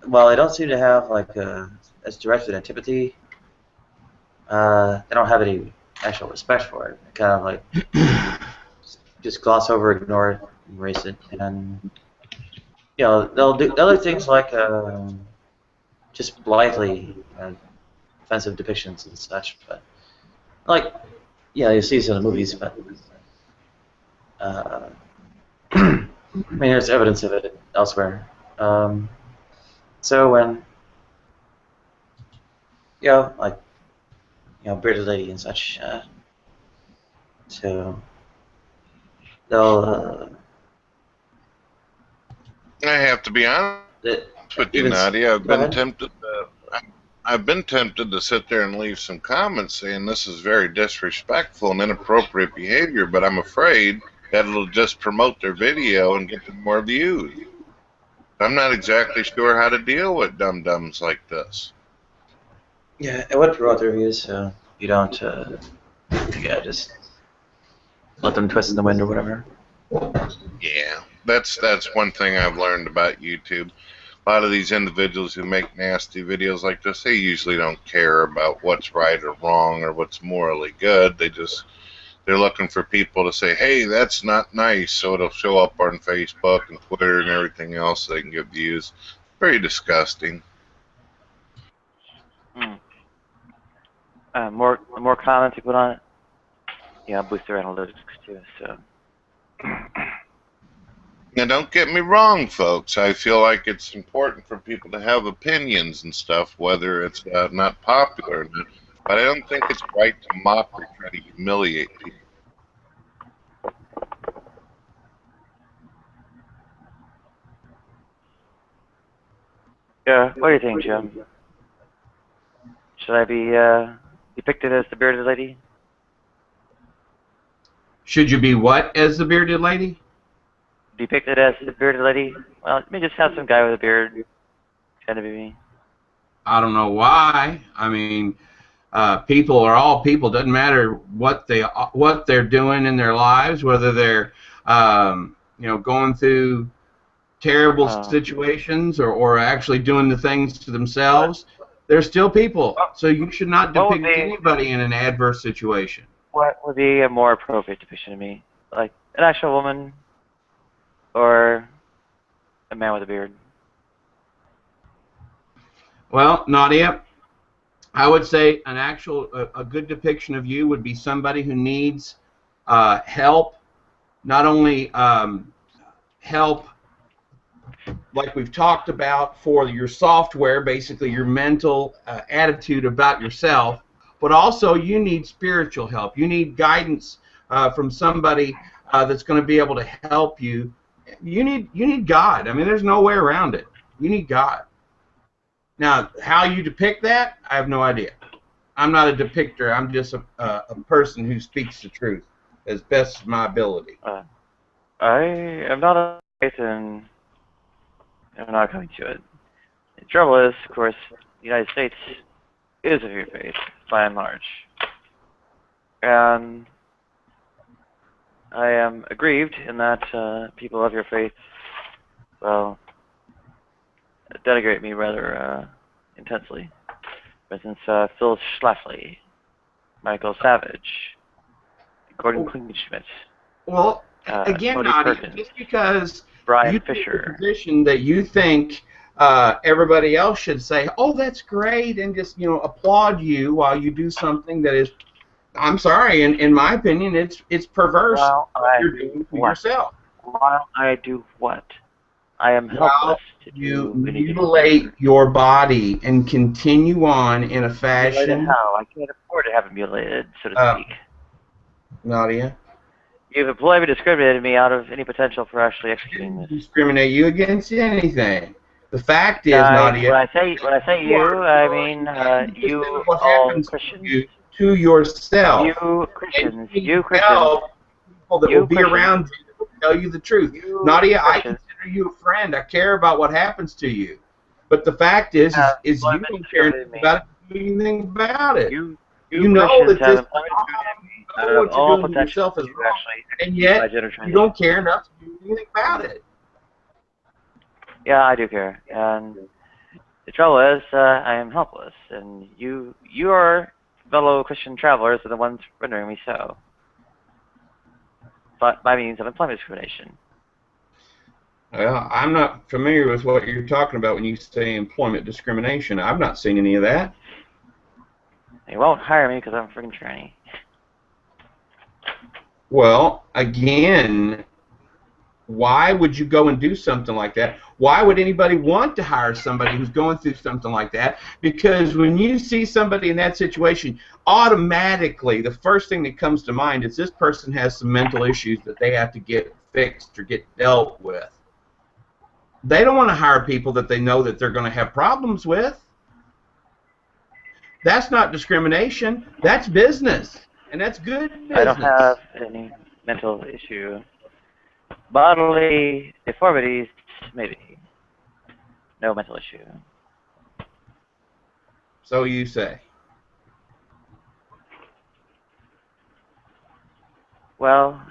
well, they don't seem to have like as direct an antipathy. They don't have any actual respect for it. They kind of like just gloss over, ignore it, erase it, and they'll do things like just blithely offensive depictions and such. But like, you see this in the movies, but I mean, there's evidence of it elsewhere. So when bearded lady and such, so they'll. I have to be honest with you, Nadia. I've been tempted to sit there and leave some comments saying this is very disrespectful and inappropriate behavior, but I'm afraid that it'll just promote their video and get them more views. I'm not exactly sure how to deal with dum-dums like this. Yeah, it would promote their views, so you don't, just let them twist in the wind or whatever. Yeah, that's one thing I've learned about YouTube. A lot of these individuals who make nasty videos like this, they usually don't care about what's right or wrong or what's morally good. They're looking for people to say, hey, that's not nice, so it'll show up on Facebook and Twitter and everything else so they can get views. Very disgusting. More comments you put on it? Yeah, boost their analytics too, so. Now, don't get me wrong, folks. I feel like it's important for people to have opinions and stuff, whether it's not popular or not. But I don't think it's right to mock or try to humiliate people. Yeah, what do you think, Jim? Should I be depicted as the bearded lady? Should you be what as the bearded lady? Depicted as the bearded lady? Well, let me just have some guy with a beard. Kind of be me. I don't know why. I mean, people are all people. Doesn't matter what they're doing in their lives, whether they're going through terrible situations or actually doing the things to themselves. They're still people. So you should not depict anybody in an adverse situation. What would be a more appropriate depiction of me? Like an actual woman or a man with a beard? Well, Nadia, I would say a good depiction of you would be somebody who needs help, not only help like we've talked about for your software, basically your mental attitude about yourself, but also you need spiritual help. You need guidance from somebody that's going to be able to help you. You need God. I mean, there's no way around it. You need God. Now, how you depict that, I have no idea. I'm not a depictor. I'm just a person who speaks the truth as best as my ability. I am not a faith, and I'm not coming to it. The trouble is, of course, the United States is of your faith, by and large. And I am aggrieved in that people of your faith, well, denigrate me rather intensely. For instance, Phil Schlafly. Michael Savage, Gordon Klingenschmidt. Well, again, Cody Nadia, Perkins, just because Brian you take Fisher. the position that you think everybody else should say, "Oh, that's great," and just applaud you while you do something that is, I'm sorry, in my opinion, it's perverse. While What I you're do doing to what? yourself. While I do what? I am While helpless to you do anything. mutilate your body and continue on in a fashion. Mutilated how? I can't afford to have it mutilated, so to speak. Nadia, You've employed me, discriminated me out of any potential for actually executing this. discriminate you against anything. The fact is, When Nadia, I say you, I mean you what all happens Christians. to yourself. You Christians. You Christians. Help people that You will be Christians. around you that will tell you the truth. You Nadia, I Christians. consider you a friend. I care about what happens to you. But the fact is you don't care about anything about it. You know Christians that have this employed me know out of what you're all doing to potential yourself is to wrong, actually and execute yet my gender you transition. don't care enough to do anything about it. Yeah, I do care, and the trouble is, I am helpless, and your fellow Christian travelers are the ones rendering me so, but by means of employment discrimination. Well, I'm not familiar with what you're talking about when you say employment discrimination. I've not seen any of that. They won't hire me because I'm a freaking tranny. Well, again, why would you go and do something like that? Why would anybody want to hire somebody who's going through something like that? Because when you see somebody in that situation, automatically the first thing that comes to mind is this person has some mental issues that they have to get fixed or get dealt with. They don't want to hire people that they know that they're going to have problems with. That's not discrimination. That's business. And that's good business. I don't have any mental issue. Bodily deformities, maybe. No mental issue. So you say. Well,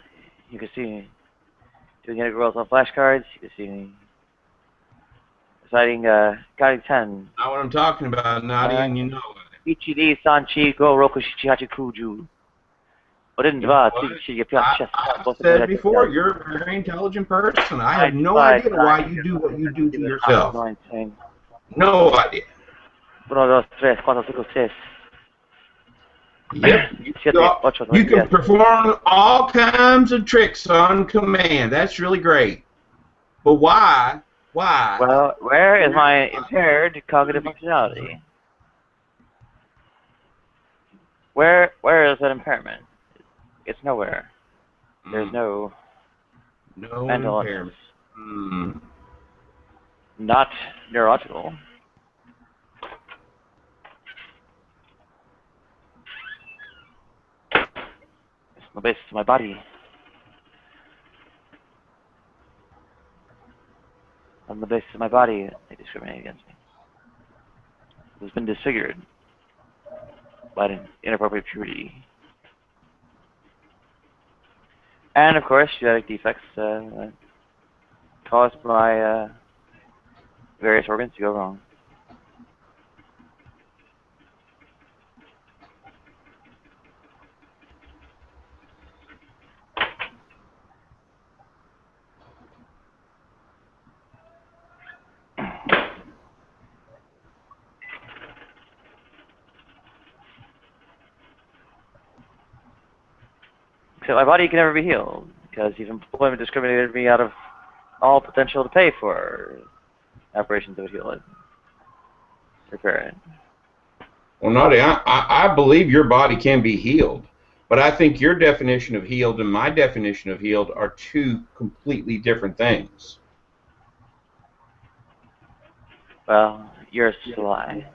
you can see me doing integral on flashcards. You can see me reciting counting 10. Not what I'm talking about, Nadia, and you know it. Ichi Sanchi Go Roku Shichihachi Kuju. I said before, you're a very intelligent person. I have no idea why you do what you do to yourself. No idea. 1, 2, 3, 4, 5, 6. Yep. You can perform all kinds of tricks on command. That's really great. But why? Why? Well, where is my impaired cognitive functionality? Where is that impairment? It's nowhere. There's no mental impairment. Not neurological. It's on the basis of my body. On the basis of my body, they discriminate against me. It's been disfigured by an inappropriate puberty. And of course, genetic defects caused by various organs to go wrong. So my body can never be healed because you've employment discriminated me out of all potential to pay for operations that would heal it, repair it. Well, Nadia, I believe your body can be healed, but I think your definition of healed and my definition of healed are two completely different things. Well, yours is a lie.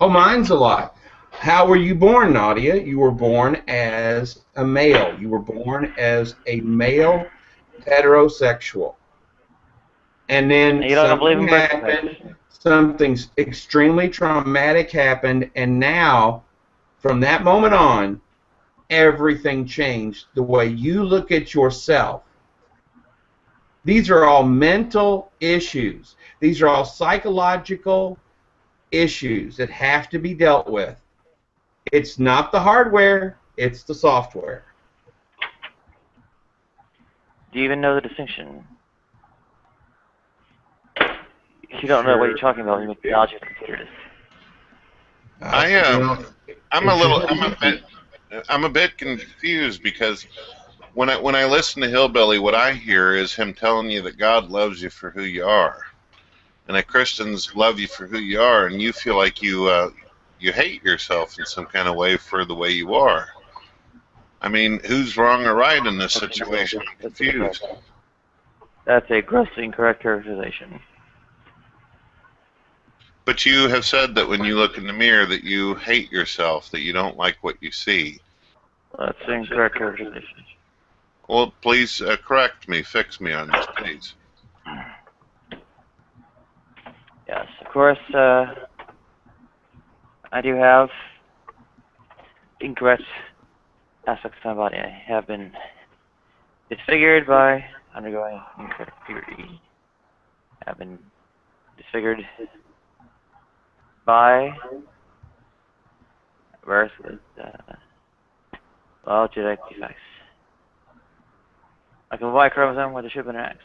Oh, mine's a lie. How were you born, Nadia? You were born as a male. You were born as a male heterosexual. And then something happened, something extremely traumatic happened, and now, from that moment on, everything changed. The way you look at yourself. These are all mental issues. These are all psychological issues that have to be dealt with. It's not the hardware, it's the software. Do you even know the distinction? If you don't know what you're talking about, you make the analogy with computers. I'm a bit confused because when I listen to Hillbilly, what I hear is him telling you that God loves you for who you are, and that Christians love you for who you are, and you feel like you hate yourself in some kind of way for the way you are. I mean, who's wrong or right in this situation? I'm confused. That's a grossly incorrect characterization. But you have said that when you look in the mirror that you hate yourself, that you don't like what you see. That's an incorrect characterization. Well, please correct me, fix me on this, please. Yes, of course, I do have incorrect aspects of my body. I have been disfigured by undergoing incorrect puberty. I have been disfigured by birth with, genetic defects. Like a Y chromosome where there should have been an X.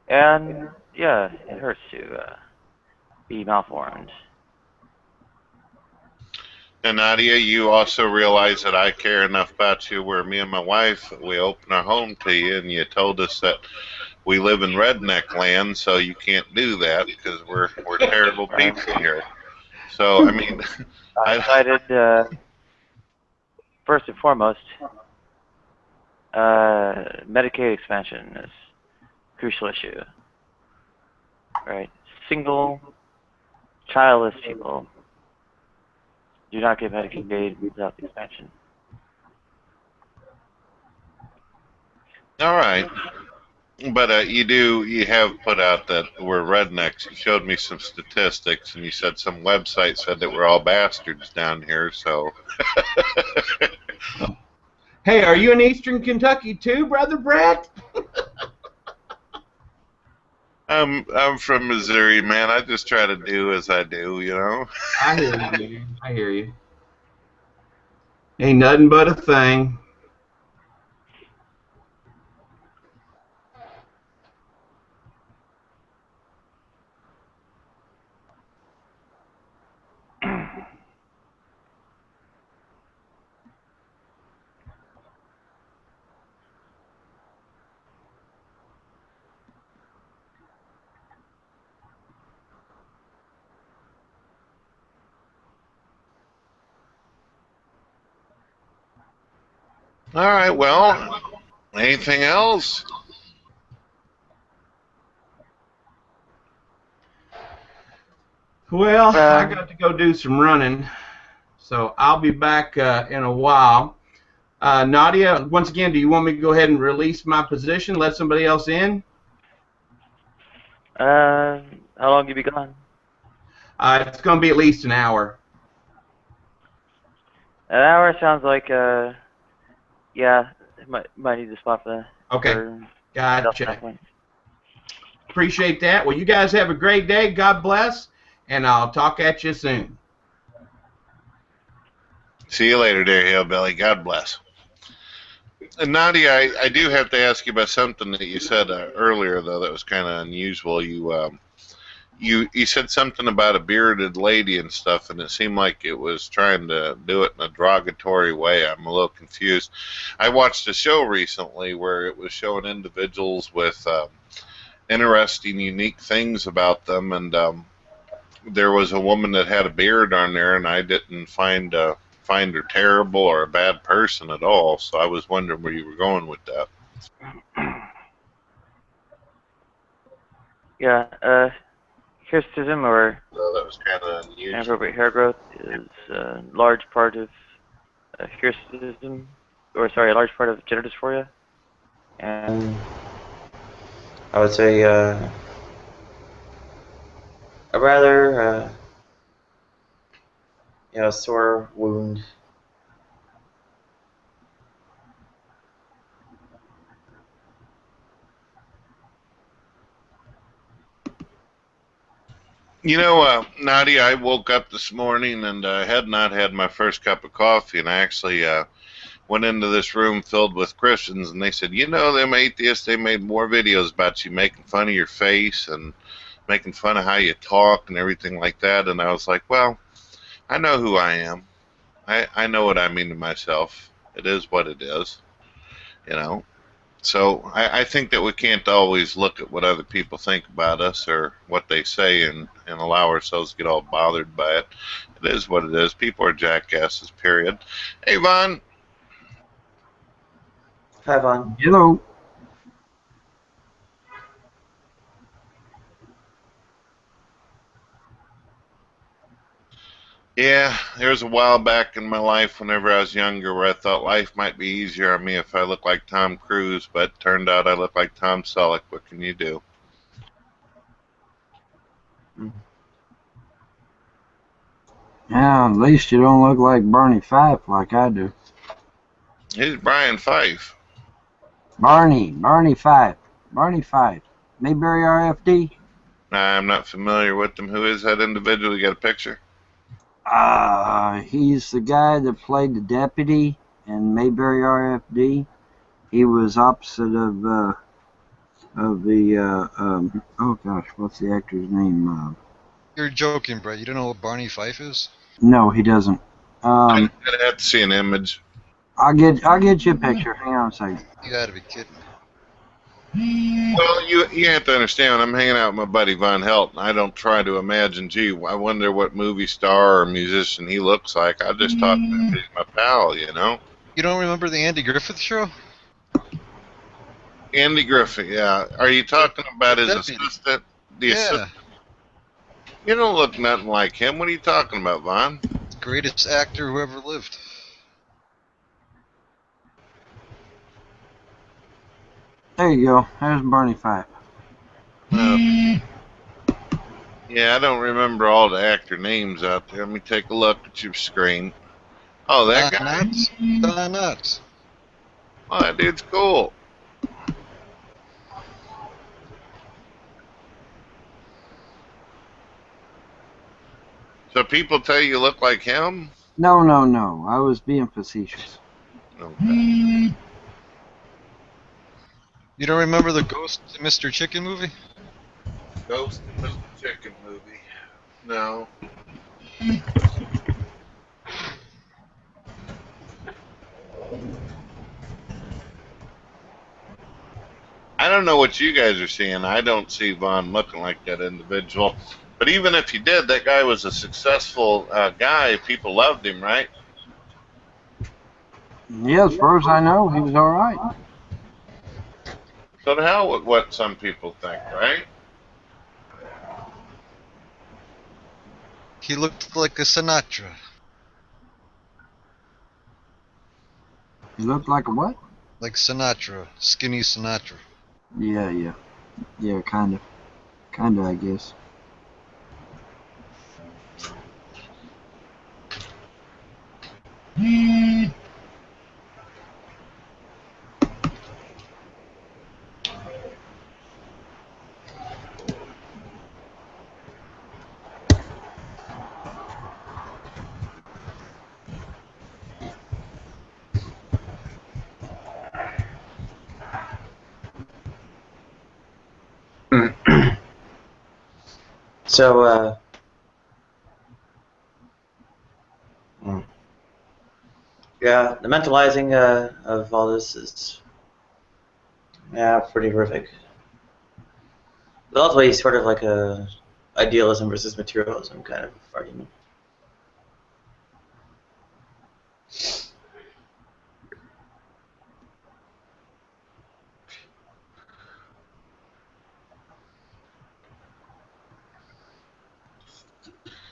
And, yeah, it hurts to be malformed. And Nadia, you also realize that I care enough about you where me and my wife, we opened our home to you and you told us that we live in redneck land, so you can't do that because we're terrible people here. So, I mean... I decided, first and foremost, Medicaid expansion is a crucial issue. Right? Single, childless people do not get Medicaid without the expansion. All right. But you have put out that we're rednecks. You showed me some statistics, and you said some website said that we're all bastards down here, so... Hey, are you in Eastern Kentucky too, Brother Brett? I'm from Missouri, man. I just try to do as I do, you know? I hear you, man. I hear you. Ain't nothing but a thing. All right, well, anything else? Well, I got to go do some running, so I'll be back in a while. Nadia, once again, do you want me to go ahead and release my position, let somebody else in? How long have you be gone? It's going to be at least an hour. An hour sounds like, yeah, might need to spot for that. Okay, gotcha. Appreciate that. Well, you guys have a great day. God bless, and I'll talk at you soon. See you later, dear Hillbilly. God bless. And Nadia, I do have to ask you about something that you said earlier, though, that was kind of unusual. You said something about a bearded lady and stuff, and it seemed like it was trying to do it in a derogatory way. I'm a little confused. I watched a show recently where it was showing individuals with interesting, unique things about them, and there was a woman that had a beard on there, and I didn't find her terrible or a bad person at all, so I was wondering where you were going with that. Yeah, hirsutism or that was kind of unusual. Inappropriate hair growth is a large part of hirsutism, or sorry, a large part of gender dysphoria. And I would say a rather sore wound. You know, Nadia, I woke up this morning and had not had my first cup of coffee, and I actually went into this room filled with Christians, and they said, you know, them atheists, they made more videos about you making fun of your face and making fun of how you talk and everything like that. And I was like, well, I know who I am. I know what I mean to myself. It is what it is, you know. So I think that we can't always look at what other people think about us or what they say and allow ourselves to get all bothered by it. It is what it is. People are jackasses, period. Hey, Vaughn. Hi, Vaughn. Hello. Yeah, there was a while back in my life whenever I was younger where I thought life might be easier on me if I looked like Tom Cruise, but turned out I look like Tom Selleck. What can you do? Yeah, at least you don't look like Barney Fife like I do. He's Brian Fife. Barney Fife. Barney Fife. Mayberry RFD? I'm not familiar with him. Who is that individual? You got a picture? He's the guy that played the deputy in Mayberry RFD. He was opposite of the, oh gosh, what's the actor's name? You're joking, Brett. You don't know what Barney Fife is? No, he doesn't. I'd have to see an image. I'll get you a picture. Hang on a second. You gotta be kidding. Well, you have to understand, when I'm hanging out with my buddy Von Helton, I don't try to imagine, gee, I wonder what movie star or musician he looks like. I just talk to him. He's my pal, you know? You don't remember the Andy Griffith Show? Andy Griffith, yeah. Are you talking about his deputy. assistant? The Yeah. assistant? You don't look nothing like him. What are you talking about, Von? Greatest actor who ever lived. There you go. There's Barney Fife. Yeah, I don't remember all the actor names out there. Let me take a look at your screen. Oh, that guy? Don Knotts. Oh, that dude's cool. So people tell you look like him? No. I was being facetious. Okay. You don't remember the Ghost of Mr. Chicken movie? Ghost of Mr. Chicken movie. No. I don't know what you guys are seeing. I don't see Vaughn looking like that individual. But even if he did, that guy was a successful guy. People loved him, right? Yeah, as far as I know, he was all right. So to hell with what some people think, right? He looked like a Sinatra. He looked like a what? Like Sinatra. Skinny Sinatra. Yeah, kind of, I guess. So, yeah, the mentalizing of all this is, yeah, pretty horrific. But ultimately, sort of like a idealism versus materialism kind of argument.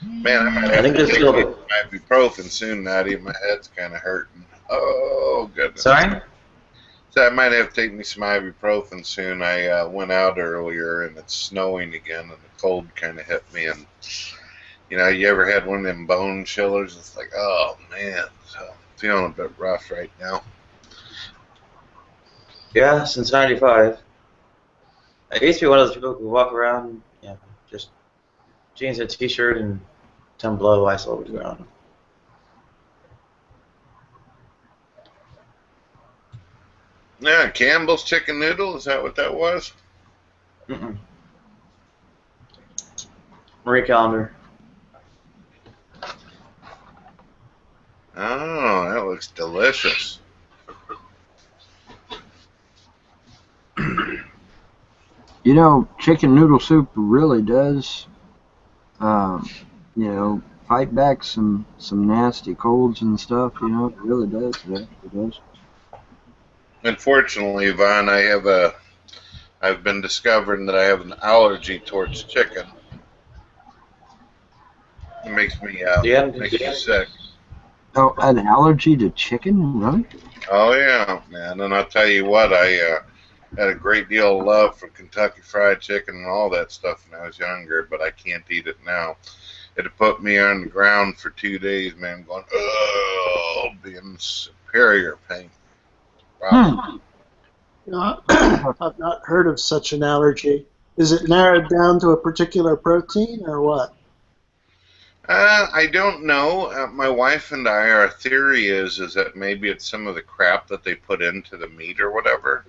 Man, I might have to take ibuprofen soon, Nadia. My head's kind of hurting. Oh, goodness. Sorry? So I might have to take me some ibuprofen soon. I went out earlier, and it's snowing again, and the cold kind of hit me. And, you know, you ever had one of them bone chillers? It's like, oh, man. So I'm feeling a bit rough right now. Yeah, since '95. I used to be one of those people who walk around, just jeans, a t-shirt, and 10 below ice over the ground. Yeah, Campbell's chicken noodle. Is that what that was? Mm-mm. Marie Callender. Oh, that looks delicious. You know, chicken noodle soup really does, you know, fight back some nasty colds and stuff. You know, it really does. It does. Unfortunately, Vaughn, I've been discovering that I have an allergy towards chicken. It makes me sick. Oh, an allergy to chicken, really? Oh yeah, man. And I'll tell you what, I had a great deal of love for Kentucky Fried Chicken and all that stuff when I was younger, but I can't eat it now. It had put me on the ground for 2 days, man, going, oh, being superior pain. Wow. I've not heard of such an allergy. Is it narrowed down to a particular protein or what? I don't know. My wife and I, our theory is that maybe it's some of the crap that they put into the meat or whatever,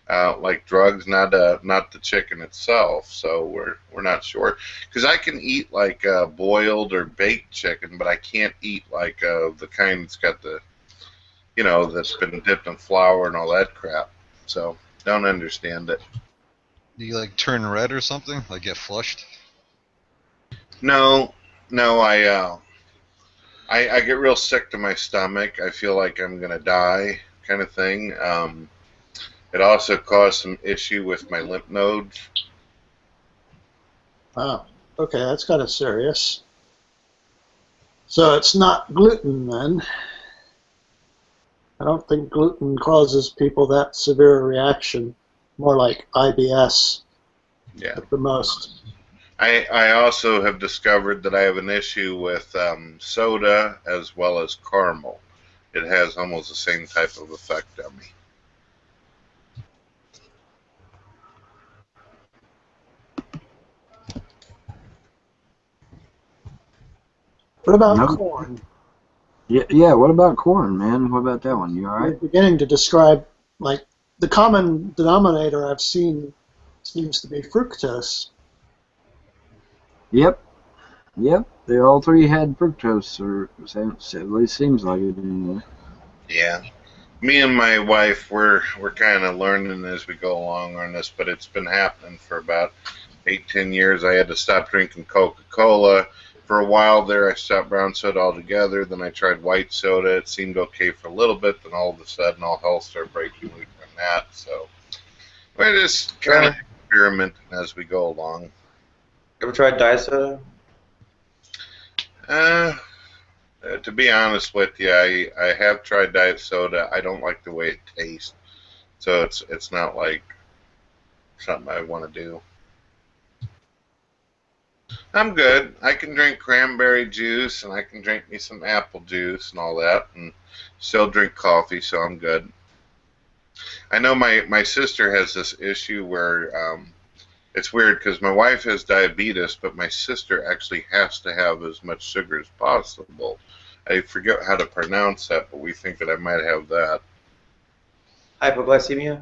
like drugs, not the chicken itself. So we're not sure. Because I can eat like boiled or baked chicken, but I can't eat like the kind that's got the, you know, that's been dipped in flour and all that crap. So don't understand it. Do you like turn red or something? Like get flushed? No, I get real sick to my stomach. I feel like I'm gonna die, kind of thing. It also caused some issue with my lymph nodes. Wow. Okay, that's kind of serious. So it's not gluten then. I don't think gluten causes people that severe a reaction. More like IBS. Yeah. At the most. I also have discovered that I have an issue with soda as well as caramel. It has almost the same type of effect on me. What about corn? Yeah, what about corn, man? What about that one? You all right? You're beginning to describe, like, the common denominator I've seen seems to be fructose. Yep. They all three had fructose, or at least seems like it anyway. Yeah. Me and my wife, we're kind of learning as we go along on this, but it's been happening for about 8-10 years. I had to stop drinking Coca-Cola. For a while there, I stopped brown soda altogether. Then I tried white soda. It seemed okay for a little bit. Then all of a sudden, all hell started breaking loose from that. So we're just kind of experimenting as we go along. Ever tried diet soda? To be honest with you, I have tried diet soda. I don't like the way it tastes. So it's not like something I want to do. I'm good. I can drink cranberry juice, and I can drink me some apple juice and all that, and still drink coffee, so I'm good. I know my sister has this issue where it's weird because my wife has diabetes, but my sister actually has to have as much sugar as possible. I forget how to pronounce that, but we think that I might have that. Hypoglycemia?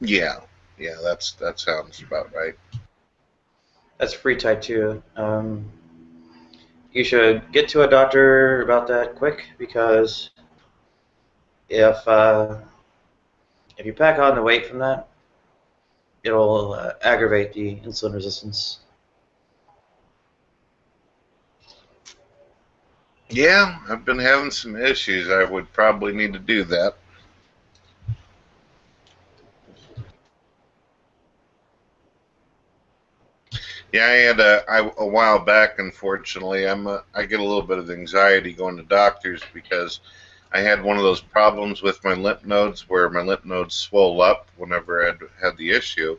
Yeah, that sounds about right. That's free type 2. You should get to a doctor about that quick, because if you pack on the weight from that, it'll aggravate the insulin resistance. Yeah, I've been having some issues. I would probably need to do that. Yeah, I had a while back. Unfortunately, I get a little bit of anxiety going to doctors because I had one of those problems with my lymph nodes where my lymph nodes swell up whenever I had the issue,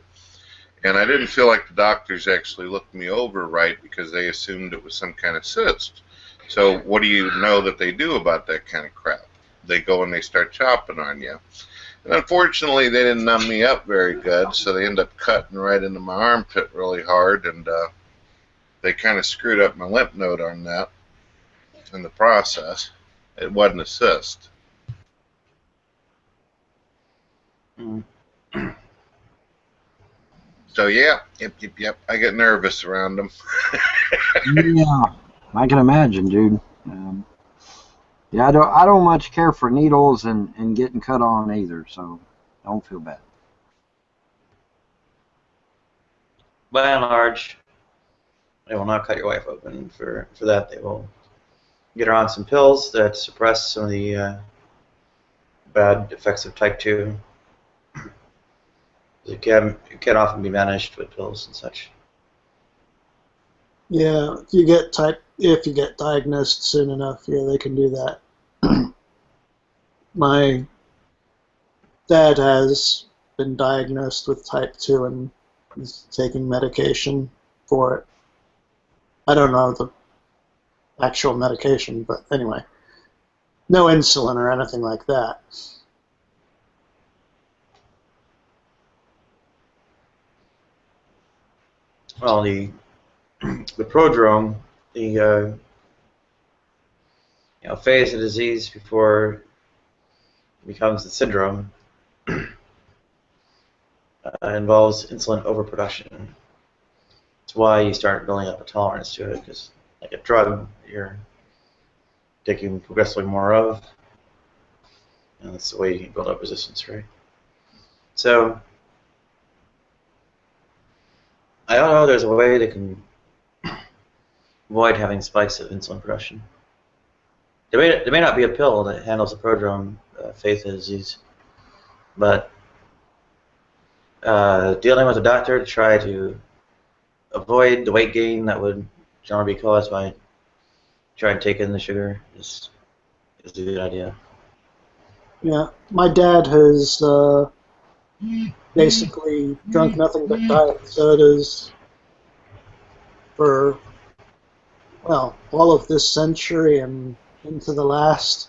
and I didn't feel like the doctors actually looked me over right because they assumed it was some kind of cyst. So what do you know that they do about that kind of crap? They go and they start chopping on you. And unfortunately, they didn't numb me up very good, so they end up cutting right into my armpit really hard, and they kind of screwed up my lymph node on that in the process. It wasn't a cyst. So yeah, yep. I get nervous around them. Yeah, I can imagine, dude. Yeah, I don't much care for needles and getting cut on either, so don't feel bad. By and large, they will not cut your wife open. For that, they will get her on some pills that suppress some of the bad effects of type 2. It can often be managed with pills and such. Yeah, if you get diagnosed soon enough, yeah, they can do that. My dad has been diagnosed with type 2 and is taking medication for it. I don't know the actual medication, but anyway, no insulin or anything like that. Well, the prodrome, the phase of disease before it becomes the syndrome, involves insulin overproduction. That's why you start building up a tolerance to it, because like a drug, you're taking progressively more of, and that's the way you can build up resistance, right? So I don't know. There's a way that can avoid having spikes of insulin production. There may not be a pill that handles the prodrome phase of disease, but dealing with a doctor to try to avoid the weight gain that would generally be caused by trying to take in the sugar is a good idea. Yeah, my dad has basically drunk nothing but diet sodas for, well, all of this century and into the last.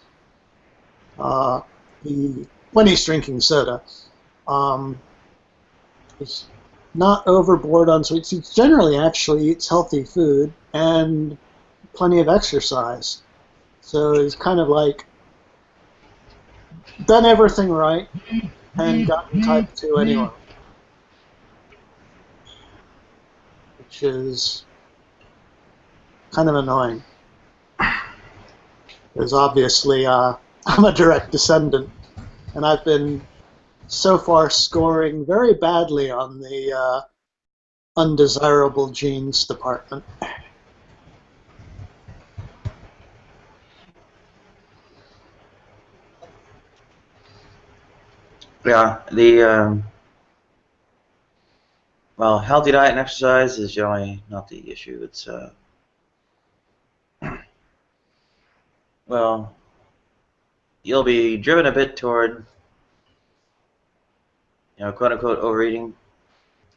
When he's drinking soda, he's not overboard on sweets. He generally actually eats healthy food and plenty of exercise. So he's kind of like done everything right and gotten type 2 anyway, which is kind of annoying. Because obviously I'm a direct descendant, and I've been so far scoring very badly on the undesirable genes department. Yeah, well, healthy diet and exercise is generally not the issue. It's well, you'll be driven a bit toward, quote unquote overeating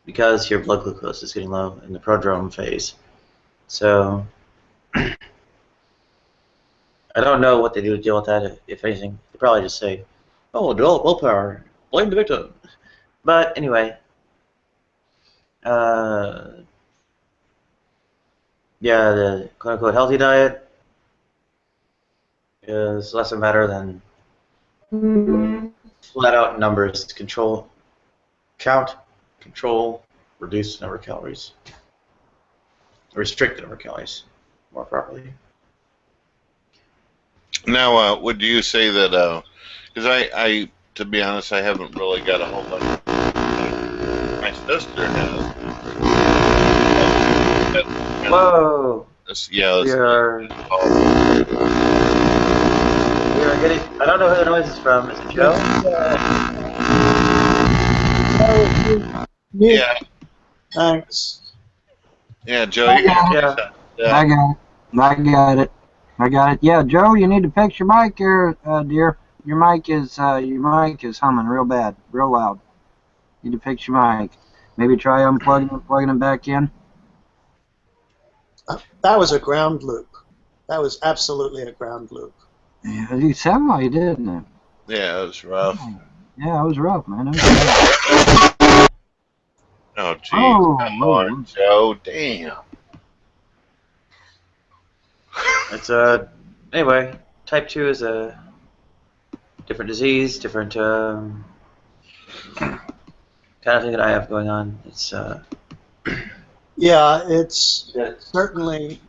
because your blood glucose is getting low in the prodrome phase. So I don't know what they do to deal with that. If anything, they probably just say, "Oh, develop willpower, blame the victim." But anyway, yeah, the quote unquote healthy diet is less a matter than flat out numbers. Count, control, reduce the number of calories, restrict the number of calories more properly. Now, would you say that? Because I, to be honest, I haven't really got a whole bunch. My sister has. Whoa! Yeah. We are getting. I don't know who the noise is from. Is it Joe? Yeah. Thanks. Yeah, Joe. You got I got it. Yeah, Joe, you need to fix your mic here, dear. Your mic is humming real bad, real loud. You need to fix your mic. Maybe try unplugging and plugging it back in. That was a ground loop. That was absolutely a ground loop. Yeah, you sound like you did, didn't it? Yeah, it was rough. Yeah, it was rough, man. Oh, jeez. Come on, Joe. Damn. It's anyway. Type 2 is a different disease, different kind of thing that I have going on. It's Yeah, it's certainly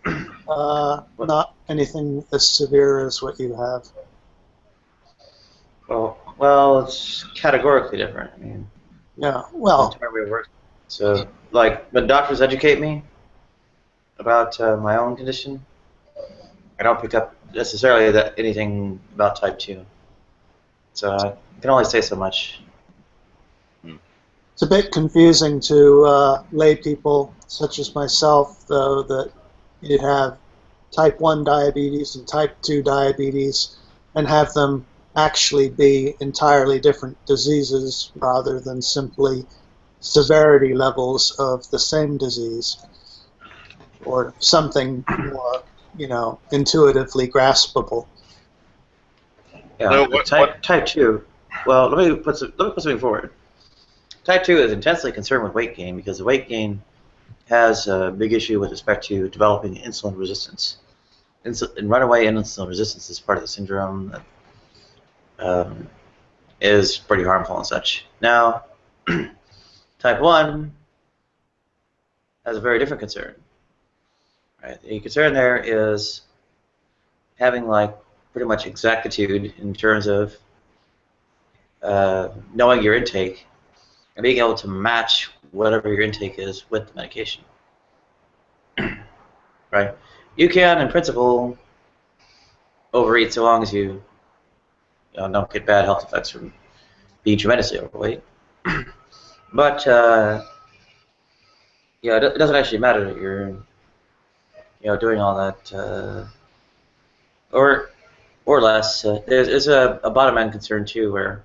not anything as severe as what you have. well, it's categorically different. I mean, Yeah, well, the entire way it works. So, like, when doctors educate me about my own condition, I don't pick up necessarily anything about type 2. So I can only say so much. it's a bit confusing to lay people such as myself, though, that you have type 1 diabetes and type 2 diabetes and have them actually be entirely different diseases rather than simply severity levels of the same disease or something more, intuitively graspable. Yeah, type 2. Well, let me put something forward. Type 2 is intensely concerned with weight gain because the weight gain has a big issue with respect to developing insulin resistance. And runaway insulin resistance is part of the syndrome that is pretty harmful and such. Now, type 1 has a very different concern. Right? The concern there is having pretty much exactitude in terms of knowing your intake and being able to match whatever your intake is with the medication. Right? You can, in principle, overeat so long as you don't get bad health effects from being tremendously overweight. But it doesn't actually matter that you're doing all that or less. There's a bottom end concern too, where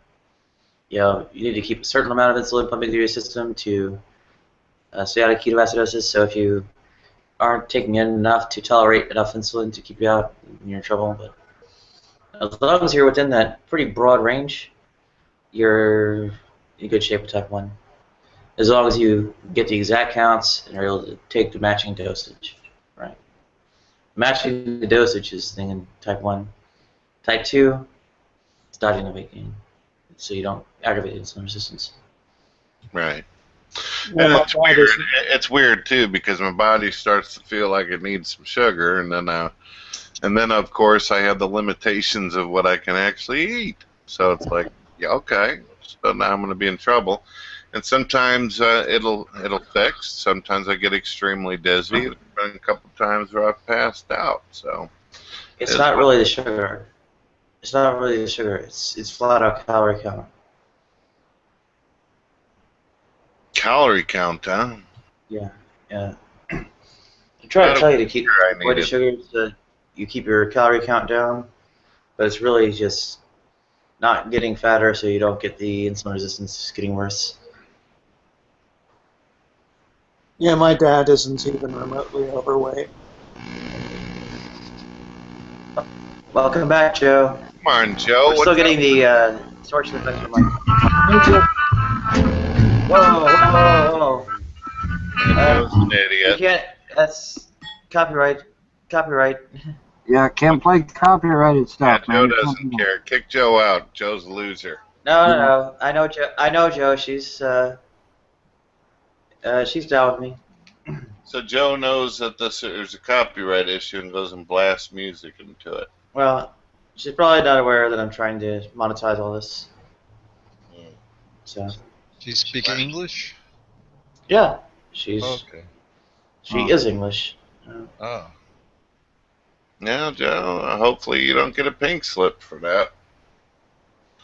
you need to keep a certain amount of insulin pumping through your system to stay out of ketoacidosis. So if you aren't taking in enough to tolerate enough insulin to keep you out, you're in trouble. But as long as you're within that pretty broad range, you're in good shape with type 1. As long as you get the exact counts and are able to take the matching dosage, right? Matching the dosage is the thing in type 1. Type 2, it's dodging the weight gain, so you don't aggravate insulin resistance. Right. Well, And it's weird. It's weird too because my body starts to feel like it needs some sugar, and then of course I have the limitations of what I can actually eat. So it's like, yeah, okay, so now I'm going to be in trouble. And sometimes it'll fix. Sometimes I get extremely dizzy. There's been a couple times where I've passed out. So it's not really the sugar. It's not really the sugar. It's flat out calorie count. Calorie count, huh? Yeah. I try to tell you to keep avoid the sugars, so you keep your calorie count down, but it's really just not getting fatter so you don't get the insulin resistance getting worse. Yeah, my dad isn't even remotely overweight. Welcome back, Joe. Come on, Joe. We're still getting the distortion effect from my... Whoa. Joe's an idiot. You can't... That's copyright. Yeah, can't play copyrighted stuff, Joe man. doesn't care. Kick Joe out. Joe's a loser. No. I know Joe. She's down with me. So Joe knows that there's a copyright issue and goes and blasts music into it. Well, she's probably not aware that I'm trying to monetize all this. So. She's speaking English? Yeah, she is English. Oh. Yeah, Joe. Hopefully you don't get a pink slip for that.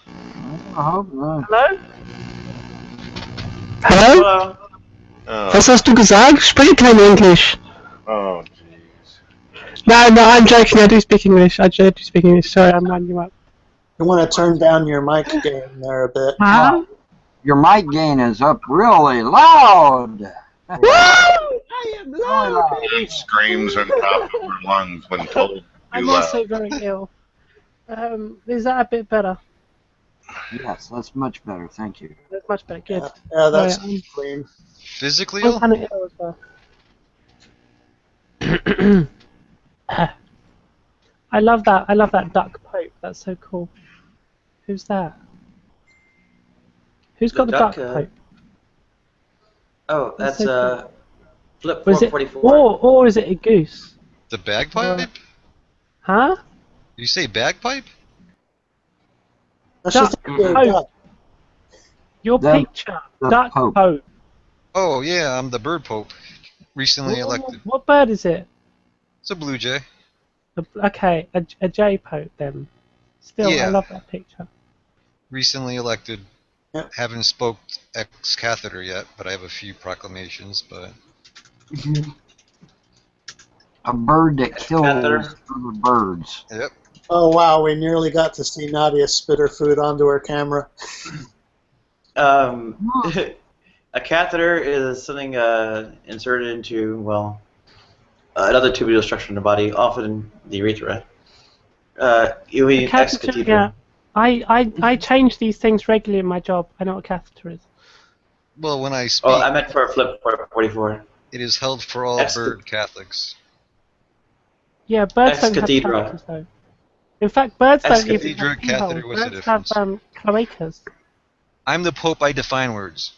I hope not. Hello? Hallo? Oh. Was hast du gesagt? Spreche kein Englisch. Oh, No, I'm joking. I do speak English. Sorry, I'm winding you up. You want to turn down your mic gain there a bit. Huh? Your mic gain is up really loud. I am loud. He screams on top of her lungs when told to I'm be loud. also very ill. Is that a bit better? Yes, that's much better. Thank you. That's much better. Good. Yeah, that's Sorry, clean. Physically I'm ill? kind of ill as well. I love that. I love that duck pope. That's so cool. Who's that? Who's got the duck pope? Oh, That's that's so cool. Flip Was it 444. or is it a goose? The bagpipe? Huh? You say bagpipe? That's Duck just a pope. duck. Your picture. Duck pope. Oh yeah, I'm the bird pope. Recently elected. What bird is it? It's a blue jay. Okay, a J pope then. Still, I Yeah. love that picture. Recently elected. Yep. Haven't spoke ex catheter yet, but I have a few proclamations. But A bird that kills Catheter? other birds. Yep. Oh wow, we nearly got to see Nadia spit her food onto her camera. A catheter is something inserted into, well, another tubular structure in the body, often the urethra. You mean ex Catheter, cathedra. yeah. I change these things regularly in my job. I know what a catheter is. well, when I speak, Oh, I meant for a flip 44. it is held for all bird Catholics. Yeah, birds Ex don't have cathedra. catheters though. In fact, birds Ex don't even cathedra, have keyholes. catheter, what's the Birds have cloacas. I'm the pope. I define words.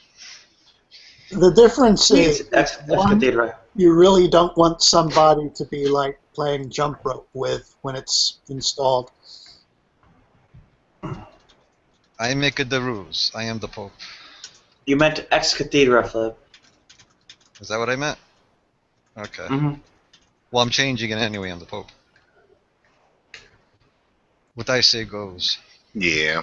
The difference Means is, ex one, cathedra. you really don't want somebody to be like playing jump rope with when it's installed. I make the rules. I am the pope. You meant ex cathedra, Flip. Is that what I meant? Okay. Mm-hmm. Well, I'm changing it anyway. I'm the pope. What I say goes. Yeah.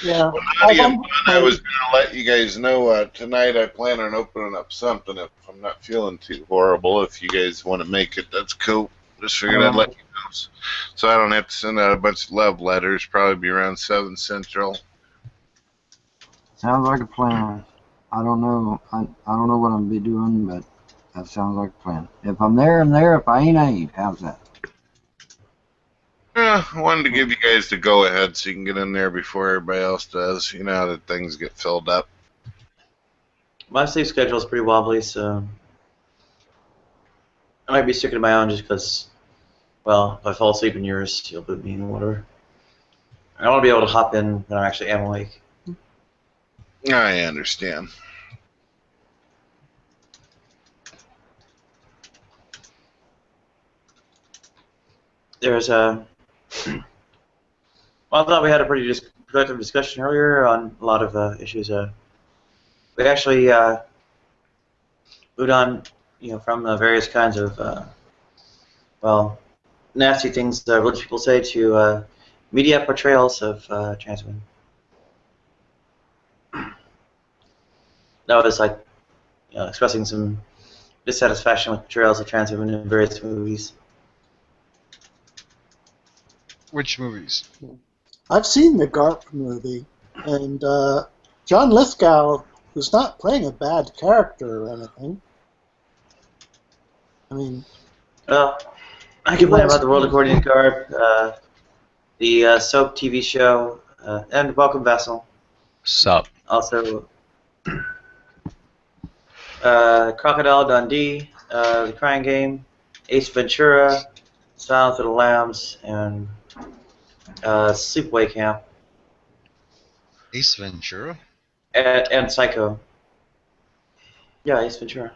Yeah. Well, Nadia, I was going to let you guys know tonight I plan on opening up something if I'm not feeling too horrible. If you guys want to make it, that's cool. Just figured I'd let you know. So I don't have to send out a bunch of love letters. Probably be around 7 Central. Sounds like a plan. I don't know. I don't know what I'm gonna be doing, but that sounds like a plan. If I'm there, I'm there. If I ain't, I ain't. How's that? I wanted to give you guys the go-ahead so you can get in there before everybody else does. You know how that things get filled up. My sleep schedule is pretty wobbly, so I might be sticking to my own just because, well, if I fall asleep in yours, you'll boot me and whatever. I want to be able to hop in when I actually am awake. I understand. There's a... Well, I thought we had a pretty productive discussion earlier on a lot of issues. We actually moved on, from various kinds of, well, nasty things that religious people say to media portrayals of trans women. That was like, expressing some dissatisfaction with portrayals of trans women in various movies. Which movies? I've seen the Garp movie, and John Lithgow was not playing a bad character or anything. I mean... Well, I complain about the world according to Garp, the soap TV show, and Welcome Vessel. Sup. Also, Crocodile Dundee, The Crying Game, Ace Ventura, Silence of the Lambs, and Sleepaway Camp. Ace Ventura? And Psycho. Yeah, Ace Ventura.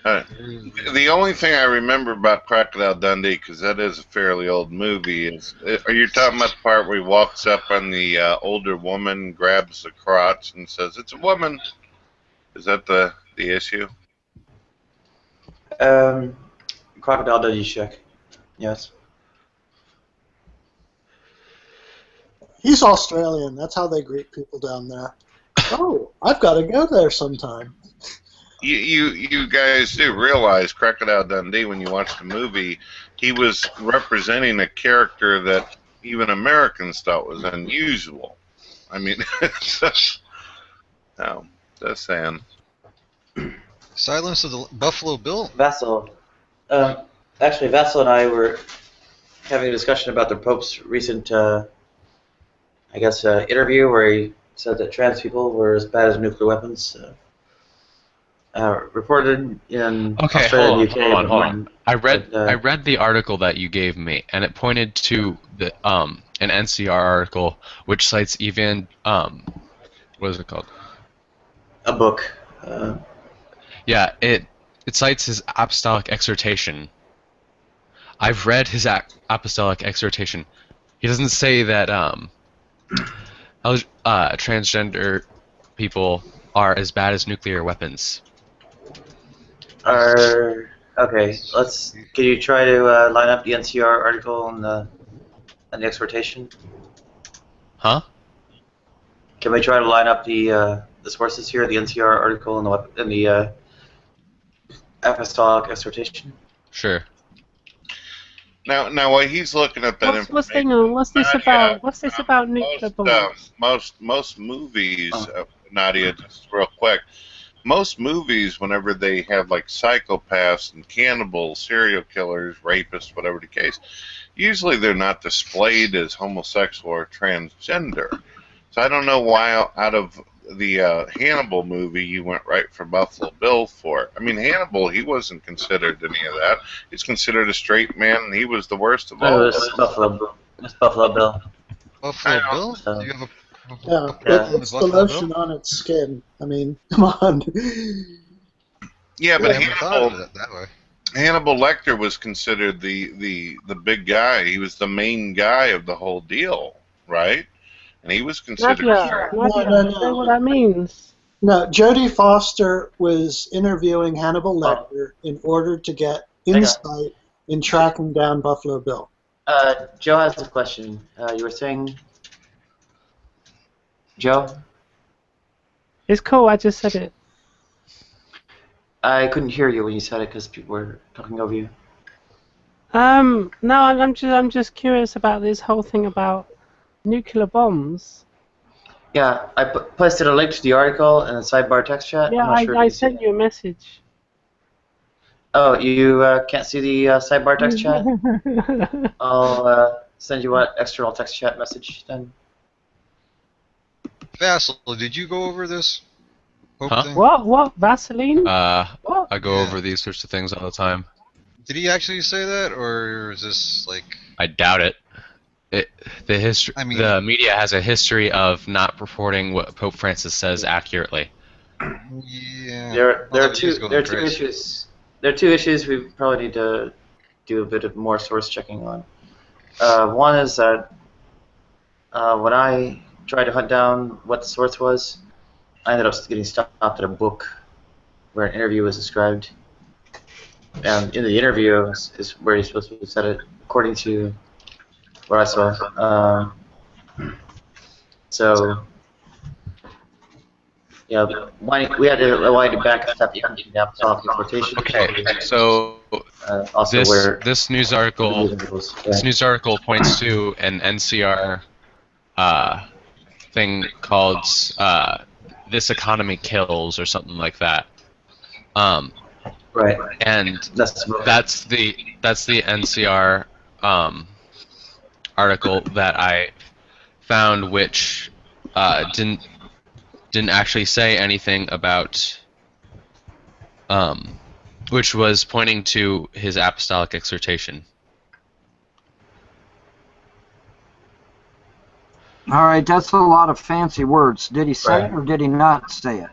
The only thing I remember about Crocodile Dundee, because that is a fairly old movie, is are you talking about the part where he walks up on the older woman, grabs the crotch, and says, "It's a woman"? Is that the issue? Crocodile Dundee check. Yes. He's Australian. That's how they greet people down there. Oh, I've got to go there sometime. You guys do realize Crocodile Dundee, when you watch the movie, he was representing a character that even Americans thought was unusual. I mean, no, just saying. Silence of the Buffalo Bill? Vassal. Actually, Vassal and I were having a discussion about the Pope's recent, interview where he said that trans people were as bad as nuclear weapons. reported in Okay, Australia and UK. hold but on. I read but, I read the article that you gave me, and it pointed to the an NCR article which cites even what is it called? a book. Yeah, it cites his apostolic exhortation. I've read his apostolic exhortation. He doesn't say that transgender people are as bad as nuclear weapons. Okay. Can you try to line up the NCR article and the exhortation? Huh? Can we try to line up the sources here, the NCR article and the apostolic exhortation? Sure. Now, while he's looking at that What's information, What's this about? What's this about nuclear bombs? most movies, Nadia, just real quick, most movies, whenever they have like psychopaths and cannibals, serial killers, rapists, whatever the case, usually they're not displayed as homosexual or transgender. So I don't know why out of the Hannibal movie you went right for Buffalo Bill for it. I mean, Hannibal, he wasn't considered any of that. He's considered a straight man, and he was the worst of all. It was Buffalo Bill. Buffalo Bill? Do you have it's the lotion on its skin. I mean, come on. Yeah, but I never thought of it that way. Hannibal Lecter was considered the big guy. He was the main guy of the whole deal, right? And he was considered. Nadia, No. know what that means? No, Jodie Foster was interviewing Hannibal Lecter in order to get insight in tracking down Buffalo Bill. Joe has a question. You were saying, Joe? It's cool. I just said it. I couldn't hear you when you said it because people were talking over you. No, I'm just curious about this whole thing about nuclear bombs. Yeah, I posted a link to the article in the sidebar text chat. Yeah, I'm not sure if I you can see sent you a message. Oh, you can't see the sidebar text chat? I'll send you an external text chat message then. Vassal, did you go over this? Huh? Thing? What? Vaseline? What? I go over these sorts of things all the time. Did he actually say that, or is this like? I doubt it. The media has a history of not reporting what Pope Francis says accurately. Yeah. There are two issues. There are two issues we probably need to do a bit of more source checking on. One is that when I tried to hunt down what the source was, I ended up getting stopped at a book where an interview was described. And in the interview is where he's supposed to have said it, according to what I saw. So, yeah, we had to wind it back a step to the apostolic exhortation. Okay, so this news article points to an NCR thing called "This Economy Kills" or something like that. Right. And that's the NCR article that I found, which didn't actually say anything about, which was pointing to his apostolic exhortation. All right, that's a lot of fancy words. Did he say it or did he not say it?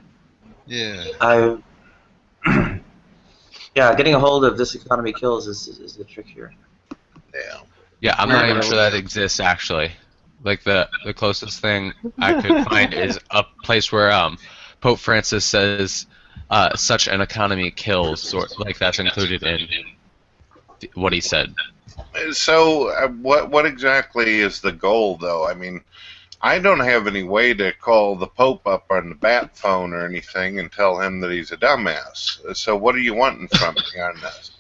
Yeah. Yeah, getting a hold of "This Economy Kills" is the trick here. Yeah, I'm not even sure that exists actually. Like the closest thing I could find is a place where Pope Francis says such an economy kills, or like that's included in what he said. So, what exactly is the goal, though? I mean, I don't have any way to call the Pope up on the bat phone or anything and tell him that he's a dumbass. So, what are you wanting from me on this?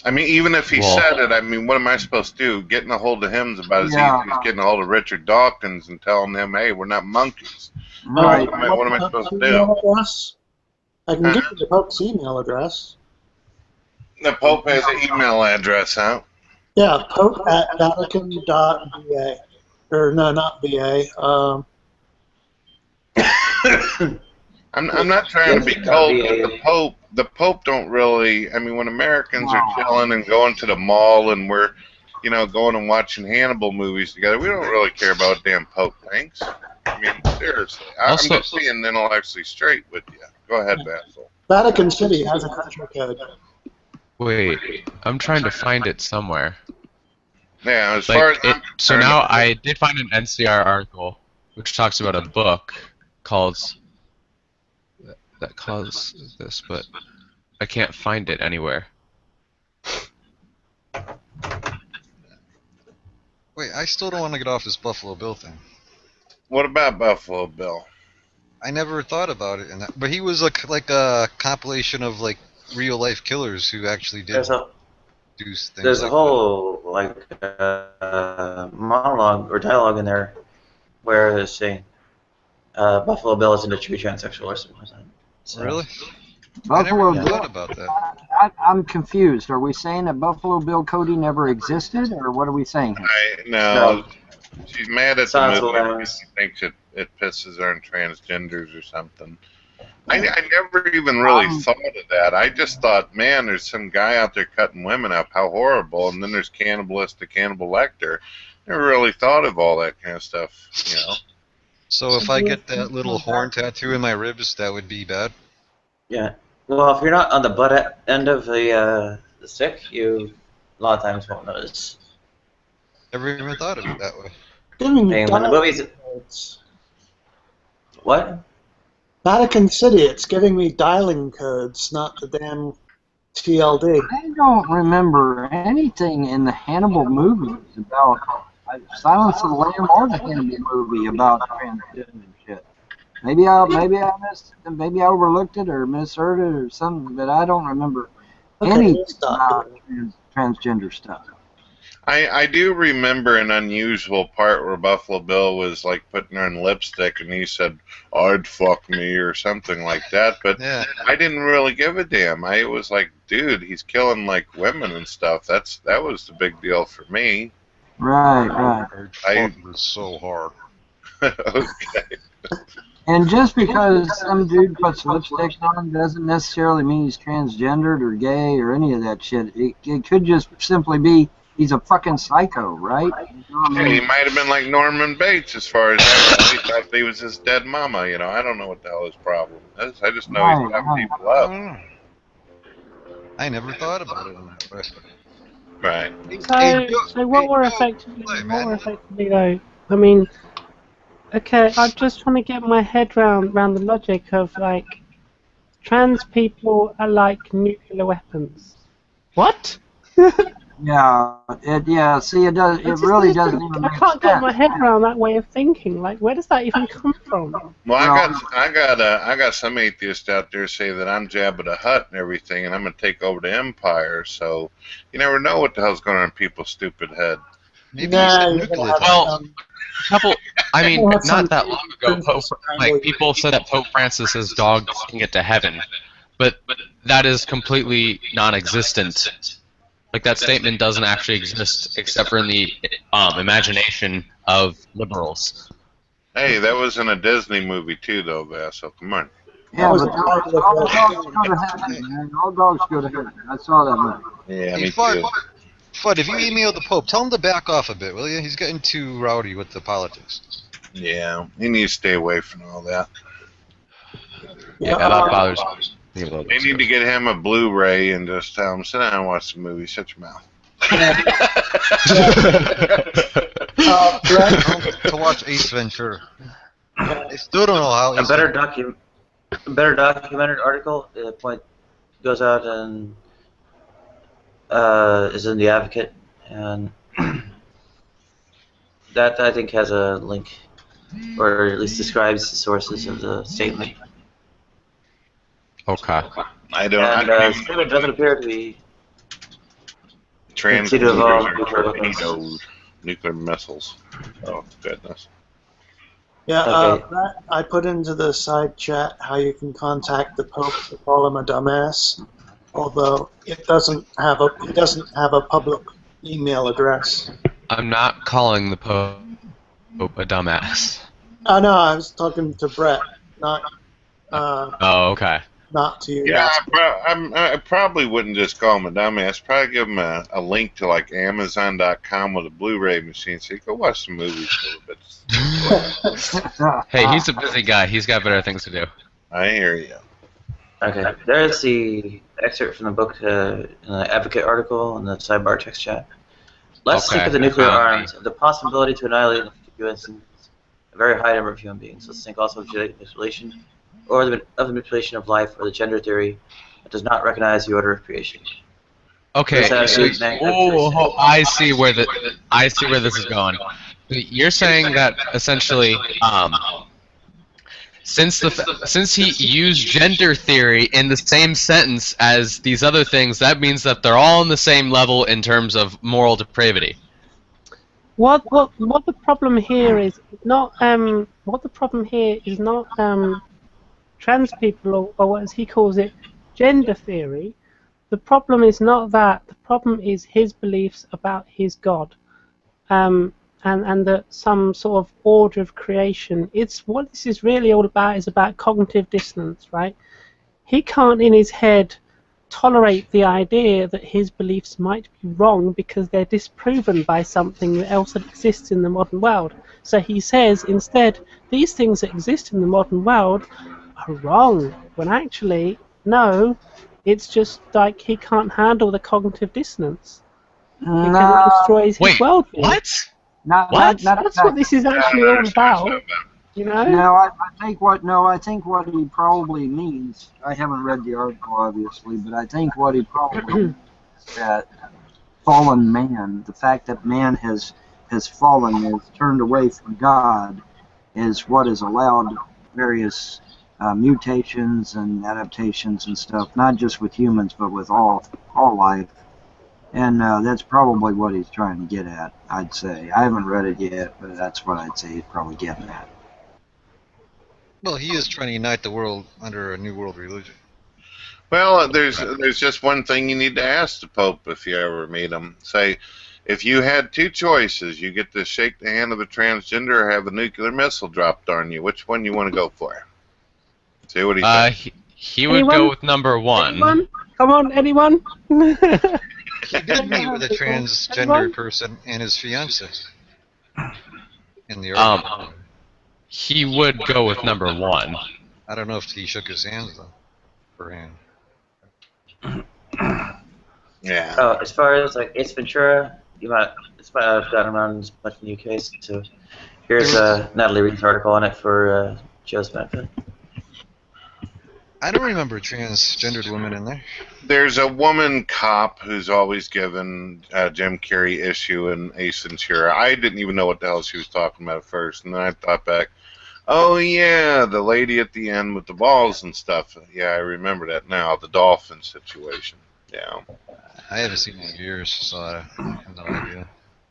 I mean, even if he said it, I mean, what am I supposed to do? Getting a hold of him is about as easy as getting a hold of Richard Dawkins and telling him, hey, we're not monkeys. Right. What am I supposed to do? Email address? I can give you the Pope's email address. The Pope has an email address, huh? Yeah, pope@vatican.va. Or no, not VA. I'm not trying to be cold, but the Pope don't really. I mean, when Americans are chilling and going to the mall and we're, going and watching Hannibal movies together, we don't really care about what damn Pope thinks. I mean, seriously, I'm just being intellectually straight with you. Go ahead, Basil. Vatican City has a country code. Wait, I'm trying to find it somewhere. Yeah, as far as I'm so now I did find an NCR article which talks about a book called that calls this, but I can't find it anywhere. Wait, I still don't want to get off this Buffalo Bill thing. What about Buffalo Bill? I never thought about it, but he was like a compilation of like real life killers who actually did do things. There's like a whole monologue or dialogue in there where they're saying Buffalo Bill isn't a true transsexual or something like that. So, really? Buffalo I never Bill. thought about that. I'm confused. Are we saying that Buffalo Bill Cody never existed, or what are we saying? No, she's mad at the Sounds movie hilarious. because she thinks it pisses her in transgenders or something. I never even really thought of that. I just thought, man, there's some guy out there cutting women up. How horrible. And then there's Cannibalist, Cannibal Lecter. Never really thought of all that kind of stuff, So if I get that little horn tattoo in my ribs, that would be bad? Yeah. Well, if you're not on the butt end of the stick, you a lot of times won't notice. Never even thought of it that way. And when the movies, what? Vatican City, it's giving me dialing codes, not the damn TLD. I don't remember anything in the Hannibal movies about Silence of the Lamb or the Hannibal movie about transgender shit. Maybe I missed, maybe I overlooked it or misheard it or something, but I don't remember any transgender stuff. I do remember an unusual part where Buffalo Bill was like putting her in lipstick and he said, "I'd fuck me" or something like that, but I didn't really give a damn. I was like, dude, he's killing like women and stuff. That was the big deal for me. Right. I was so hard. Okay. And just because some dude puts lipstick on doesn't necessarily mean he's transgendered or gay or any of that shit. It could just simply be he's a fucking psycho, right? Yeah, he might have been like Norman Bates as far as that. He thought he was his dead mama, I don't know what the hell his problem is. I just know he's fucking people up. I never thought about it in that way. Right. So what were effectively though? I mean, okay, I'm just trying to get my head round the logic of like trans people are like nuclear weapons. What? Yeah. See, it does. It really doesn't even I make can't get sense. my head around that way of thinking. Like, where does that even come from? Well, I got some atheists out there say that I'm Jabba the Hutt and everything, and I'm gonna take over the empire. So you never know what the hell's going on in people's stupid head. Well, not that long ago, people said that Pope Francis's dog can get to heaven, but that is completely non-existent. Like, that statement doesn't actually exist except for in the imagination of liberals. Hey, that was in a Disney movie too, though, Vassal. Come on. Yeah, but all dogs go to heaven, man. All dogs go to heaven. I saw that movie. Yeah, Hey, me Fudd, too. Fudd, if you email the Pope, tell him to back off a bit, will you? He's getting too rowdy with the politics. Yeah, he needs to stay away from all that. Yeah, that bothers me. They need to get him a Blu-ray and just tell him, sit down and watch the movie. Shut your mouth. To watch Ace Ventura. I still don't know how. A better documented article goes out and is in the Advocate, and that I think has a link, or at least describes the sources of the statement. Okay. I don't. And I statement doesn't appear to be transgenders nuclear missiles. Oh goodness. Yeah, Okay. I put into the side chat how you can contact the Pope to call him a dumbass, although it doesn't have a public email address. I'm not calling the Pope a dumbass. Oh no, I was talking to Brett, not. Oh, okay. Not to you. Yeah, I probably wouldn't just call him a dumbass. Probably give him a link to like Amazon.com with a Blu-ray machine, so you can watch some movies for a little bit. Hey, he's a busy guy. He's got better things to do. I hear you. Okay, there's the excerpt from the book, an Advocate article in the sidebar text chat. Let's think of the nuclear arms, the possibility to annihilate in a few instances a very high number of human beings. Let's think also of genetic manipulation, or of the manipulation of life, or the gender theory that does not recognize the order of creation. Okay, I see where this is going. You're saying that essentially, since he used gender theory in the same sentence as these other things, that means that they're all on the same level in terms of moral depravity. What the problem here is not trans people or as he calls it, gender theory. The problem is not that. The problem is his beliefs about his God, and that some sort of order of creation. It's what this is really all about. Is about cognitive dissonance, right? He can't in his head tolerate the idea that his beliefs might be wrong because they're disproven by something else that exists in the modern world. So he says instead, these things that exist in the modern world are wrong, when actually, no, it's just like he can't handle the cognitive dissonance. Because it destroys his worldview. What? That's what this is actually all about. You know? No, I think what he probably means, I haven't read the article obviously, but I think what he probably means is that fallen man, the fact that man has fallen, has turned away from God, is what has allowed various mutations and adaptations and stuff, not just with humans but with all life. And that's probably what he's trying to get at, I'd say. I haven't read it yet, but that's what I'd say he's probably getting at. Well, he is trying to unite the world under a new world religion. Well, there's just one thing you need to ask the Pope if you ever meet him. Say, if you had two choices, you get to shake the hand of a transgender or have a nuclear missile dropped on you. Which one you want to go for? See what he says. He would go with number one. Anyone? Come on, anyone? He did meet with a transgender person and his fiance. In the article. He would go with number one. I don't know if he shook his hand though. For him. Yeah. Oh, as far as like Ace Ventura, this might have gotten around as much in the UK. So here's Natalie Reed's article on it for Joe's benefit. I don't remember a transgendered woman in there. There's a woman cop who's always given Jim Carrey issue in Ace Ventura. I didn't even know what the hell she was talking about at first, and then I thought back, oh yeah, the lady at the end with the balls and stuff. Yeah, I remember that now, the dolphin situation. Yeah. I haven't seen it in years, so I have no idea.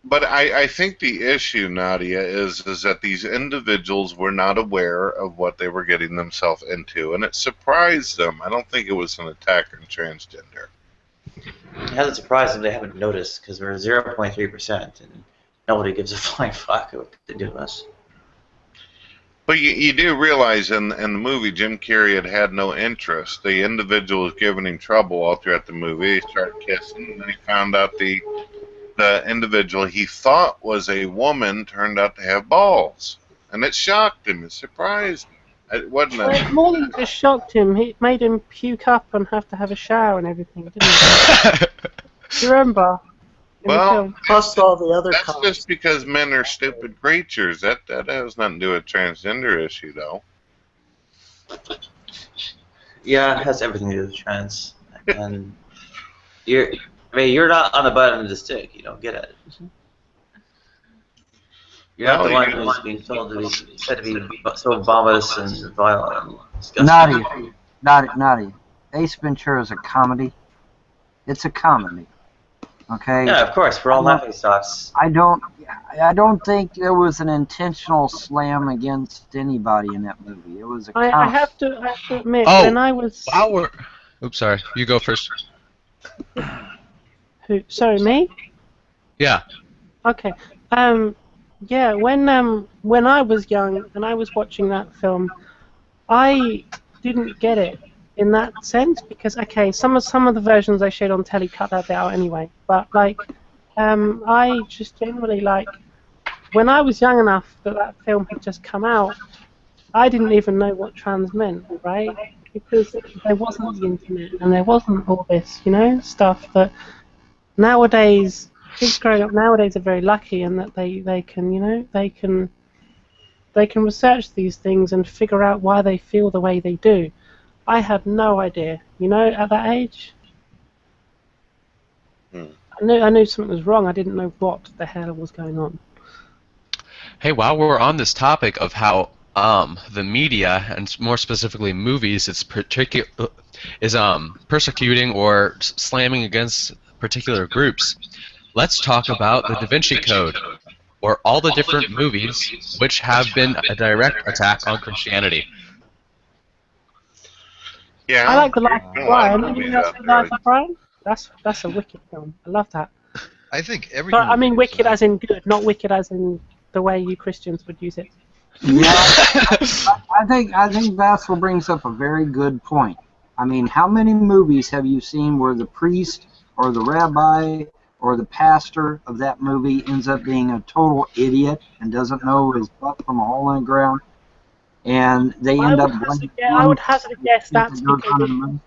But I think the issue, Nadia, is that these individuals were not aware of what they were getting themselves into, and it surprised them. I don't think it was an attack on transgender. It hasn't surprised them they haven't noticed, because we're 0.3%, and nobody gives a flying fuck what they do to us. But you do realize in the movie, Jim Carrey had no interest. The individual was giving him trouble all throughout the movie. He started kissing, and then he found out the individual he thought was a woman turned out to have balls. And it shocked him. It surprised him. It wasn't Well, more than just shocked him, it made him puke up and have to have a shower and everything, didn't it? Do you remember? Well, plus all the other that's just because men are stupid creatures. That has nothing to do with transgender issue, though. Yeah, it has everything to do with trans. And you're not on the bottom of the stick. You don't get it. You're not the one who's being told to be said to be so vomitous and violent and disgusting. Naughty. Ace Ventura is a comedy. It's a comedy. Okay. Yeah, of course. We're all laughing stocks. I don't think there was an intentional slam against anybody in that movie. It was a comedy. I have to admit, when I was. Oops, sorry. You go first. Who? Sorry, me? Yeah. Okay. Yeah. When I was young and I was watching that film, I didn't get it in that sense because okay, some of the versions they showed on telly cut that bit out anyway. But like, I just generally like when I was young enough that film had just come out, I didn't even know what trans meant, right? Because there wasn't the internet and there wasn't all this, stuff that nowadays kids growing up nowadays are very lucky in that they can they can research these things and figure out why they feel the way they do. I had no idea, at that age. I knew something was wrong. I didn't know what the hell was going on. Hey, while we're on this topic of how the media, and more specifically movies, is persecuting or slamming against particular groups, let's talk about the Da Vinci Code, or all the different movies which have been a direct attack on Christianity. Yeah, I like The Life of Brian. movies Anyone else out like there. Life of Brian? That's a wicked film. I love that. I think every. Sorry, I mean wicked as in good, not wicked as in the way you Christians would use it. Yeah, I think Vassal brings up a very good point. I mean, how many movies have you seen where the priest or the rabbi or the pastor of that movie ends up being a total idiot and doesn't know his butt from a hole in the ground, and they end up. I would hazard a guess that's because you're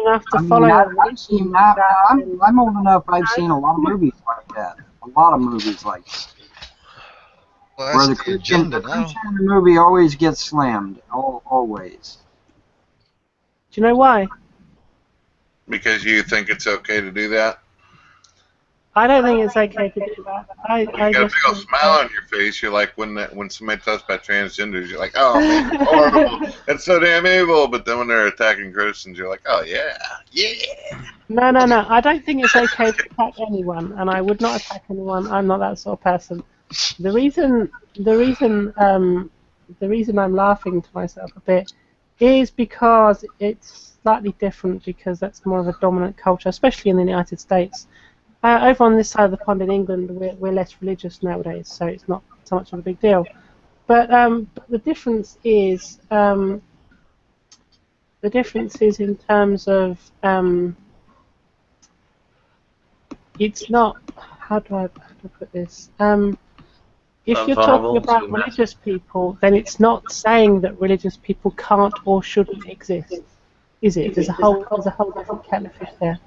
enough to I mean, follow. I've seen. I'm old enough. I've seen a lot of movies like that. A lot of movies like that. Well, Where that's the the Christian agenda now. in the movie always gets slammed, always. Do you know why? Because you think it's okay to do that? I don't think it's okay to do that. You got a big old smile on your face. You're like, when somebody talks about transgenders, you're like, oh, man, it's horrible. It's so damn evil. But then when they're attacking Christians, you're like, oh, yeah. No. I don't think it's okay to attack anyone, and I would not attack anyone. I'm not that sort of person. The reason I'm laughing to myself a bit is because it's slightly different because that's more of a dominant culture, especially in the United States. Over on this side of the pond in England, we're less religious nowadays, so it's not so much of a big deal. But the difference is in terms of it's not. How do I put this? If you're talking about religious people, then it's not saying that religious people can't or shouldn't exist, is it? There's a whole different kettle of fish there.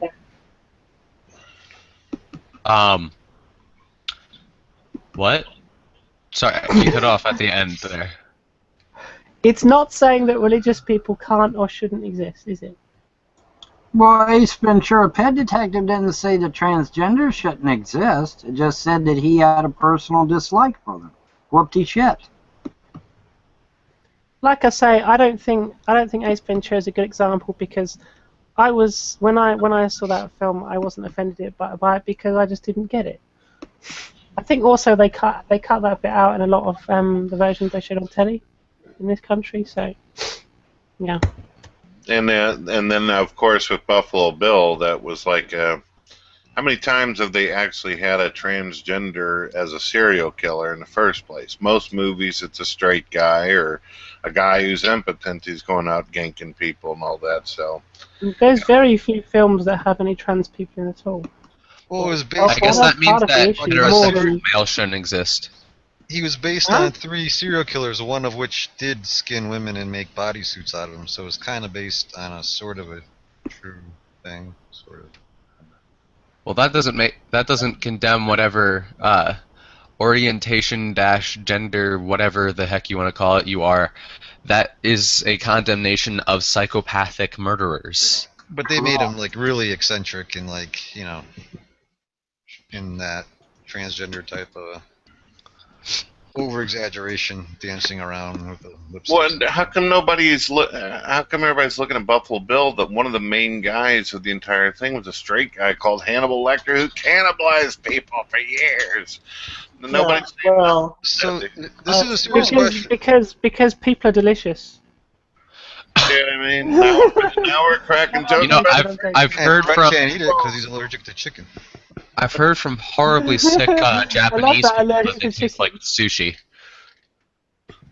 What? Sorry, you cut off at the end there. It's not saying that religious people can't or shouldn't exist, is it? Well, Ace Ventura, Pet Detective didn't say that transgenders shouldn't exist. It just said that he had a personal dislike for them. Whoopty shit. Like I say, I don't think Ace Ventura is a good example because I was when I saw that film, I wasn't offended by it because I just didn't get it. I think also they cut that bit out in a lot of the versions they showed on telly in this country. So yeah. And then of course with Buffalo Bill, that was like, how many times have they actually had a transgender as a serial killer in the first place? Most movies, it's a straight guy or a guy who's impotent who's going out ganking people and all that. So there's very few films that have any trans people in at all. Well, it was based. I guess that means that heterosexual than... male shouldn't exist. He was based on 3 serial killers, one of which did skin women and make bodysuits out of them. So it was kind of based on a sort of a true thing, sort of. Well, that doesn't condemn whatever orientation - gender, whatever the heck you want to call it, you are. That is a condemnation of psychopathic murderers. But they made him like really eccentric and like, you know, in that transgender type of over exaggeration, dancing around with the lipstick. well, how come everybody's looking at Buffalo Bill? That one of the main guys of the entire thing was a straight guy called Hannibal Lecter who cannibalized people for years. Nobody's so this is a serious question. Because people are delicious. Yeah, I mean, now we're cracking jokes. You know, I've heard from. Can't eat it because he's allergic to chicken. I've heard from horribly sick Japanese people that they taste like sushi.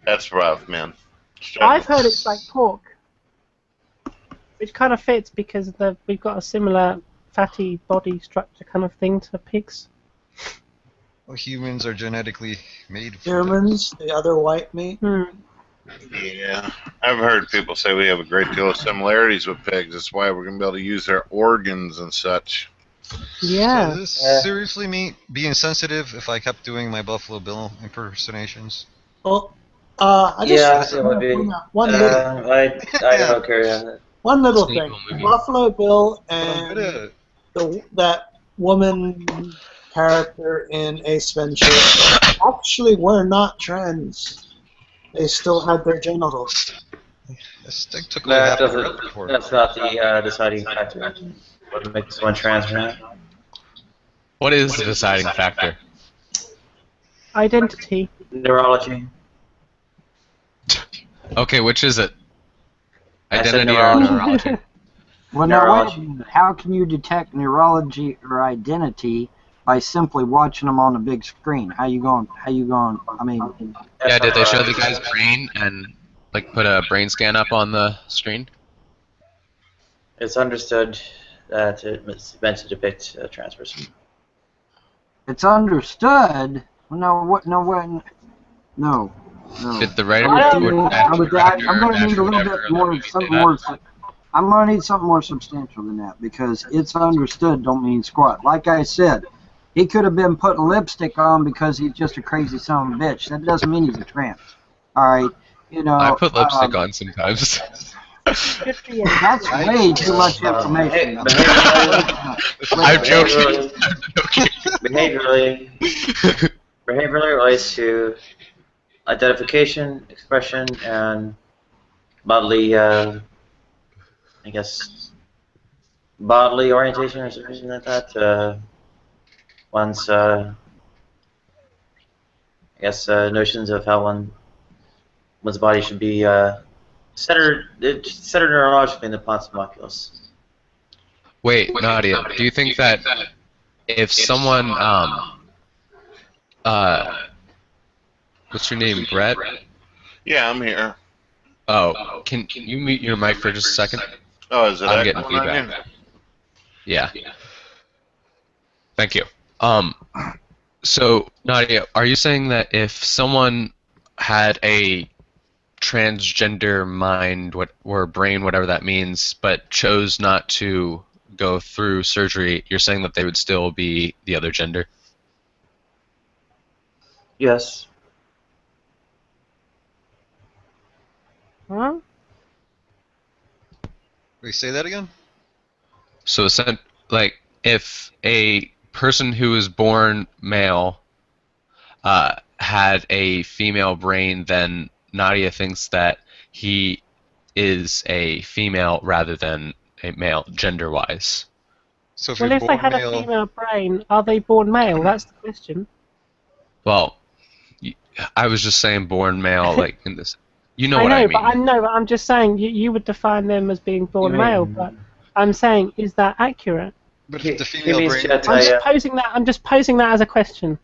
That's rough, man. I've heard it's like pork. which kind of fits because we've got a similar fatty body structure kind of thing to pigs. Well, humans are genetically made for Humans, the other white meat. Yeah, I've heard people say we have a great deal of similarities with pigs. That's why we're going to be able to use their organs and such. Yeah. So does this seriously mean being sensitive if I kept doing my Buffalo Bill impersonations? Well, I just Yeah, it would be. one little, I don't care. one little Sneak thing. movie. Buffalo Bill and that woman character in Ace Ventura actually were not trans. They still had their genitals. That took away half the report. That's not the deciding factor. What makes one trans or not? What is the deciding factor? Identity. Neurology. Okay, which is it? I said Identity or neurology. neurology? Well, now wait a minute. How can you detect neurology or identity by simply watching them on a big screen? How you going? I mean. Yeah, did they show the guy's brain and like put a brain scan up on the screen? It's understood that it's meant to depict a trans person. It's understood. No. Did the writer I'm or going to need a little bit more, something more. that? I'm going to need something more substantial than that because it's understood don't mean squat. Like I said, he could have been putting lipstick on because he's just a crazy son of a bitch. That doesn't mean he's a trans. All right, I put lipstick on sometimes. That's way too much information. I'm joking. Behaviorally relates to identification, expression, and bodily, I guess, bodily orientation or something like that. One's, I guess, notions of how one's body should be centered neurologically in the pons homunculus. Wait, Nadia, do you think that if someone, what's your name, Brett? Yeah, I'm here. Oh, can you mute your mic for just a second? Oh, is it I'm getting echoing on feedback. Yeah. Thank you. So, Nadia, are you saying that if someone had a transgender mind or brain, whatever that means, but chose not to go through surgery, you're saying that they would still be the other gender? Yes. Huh? Wait, say that again? So, like, if a person who is born male had a female brain, then Nadia thinks that he is a female rather than a male, gender-wise. So if Well, you're if they born had male, a female brain, are they born male? That's the question. Well, I was just saying born male, like in this. You know I what know, I mean? but I'm just saying you would define them as being born You mean- male, but I'm saying, is that accurate? but He- if the he female means brain, I'm just posing that as a question.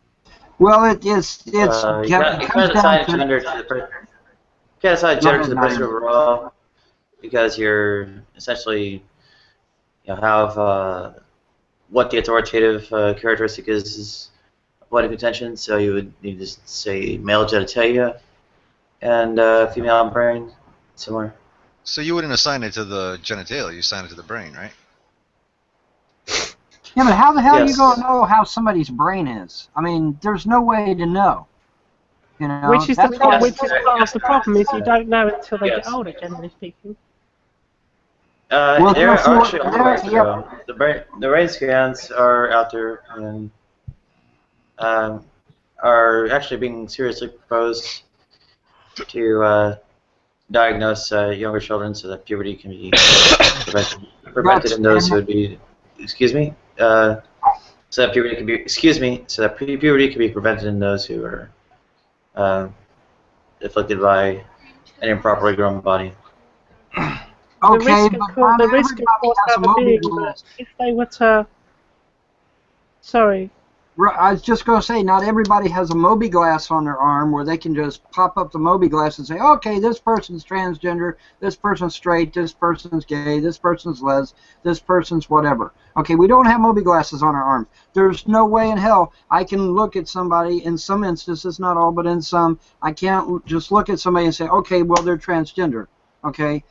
Well, it's You can't assign gender to the person. You can't assign gender to the person overall because you're essentially have what the authoritative characteristic is point of contention. So you would need to say male genitalia and female brain, similar. so you wouldn't assign it to the genitalia, you assign it to the brain, right? Yeah, but how the hell are you Yes. going to know how somebody's brain is? I mean, there's no way to know. You know, Which is that's the problem. why- Which is part of the problem is you don't know until they Yes. get older, generally speaking. Well, There are therefore- actually other ways to go. The brain scans are out there and are actually being seriously proposed to diagnose younger children so that puberty can be prevented in those who would be, so that puberty can be, so that puberty can be prevented in those who are afflicted by an improperly grown body. The risk, of course, that would be if they were to. Sorry. I was just going to say, not everybody has a mobi-glass on their arm where they can just pop up the mobi-glass and say, okay, this person's transgender, this person's straight, this person's gay, this person's les, this person's whatever. Okay, we don't have mobi-glasses on our arms. There's no way in hell I can look at somebody, in some instances, not all, but in some, I can't just look at somebody and say, okay, well, they're transgender. Okay?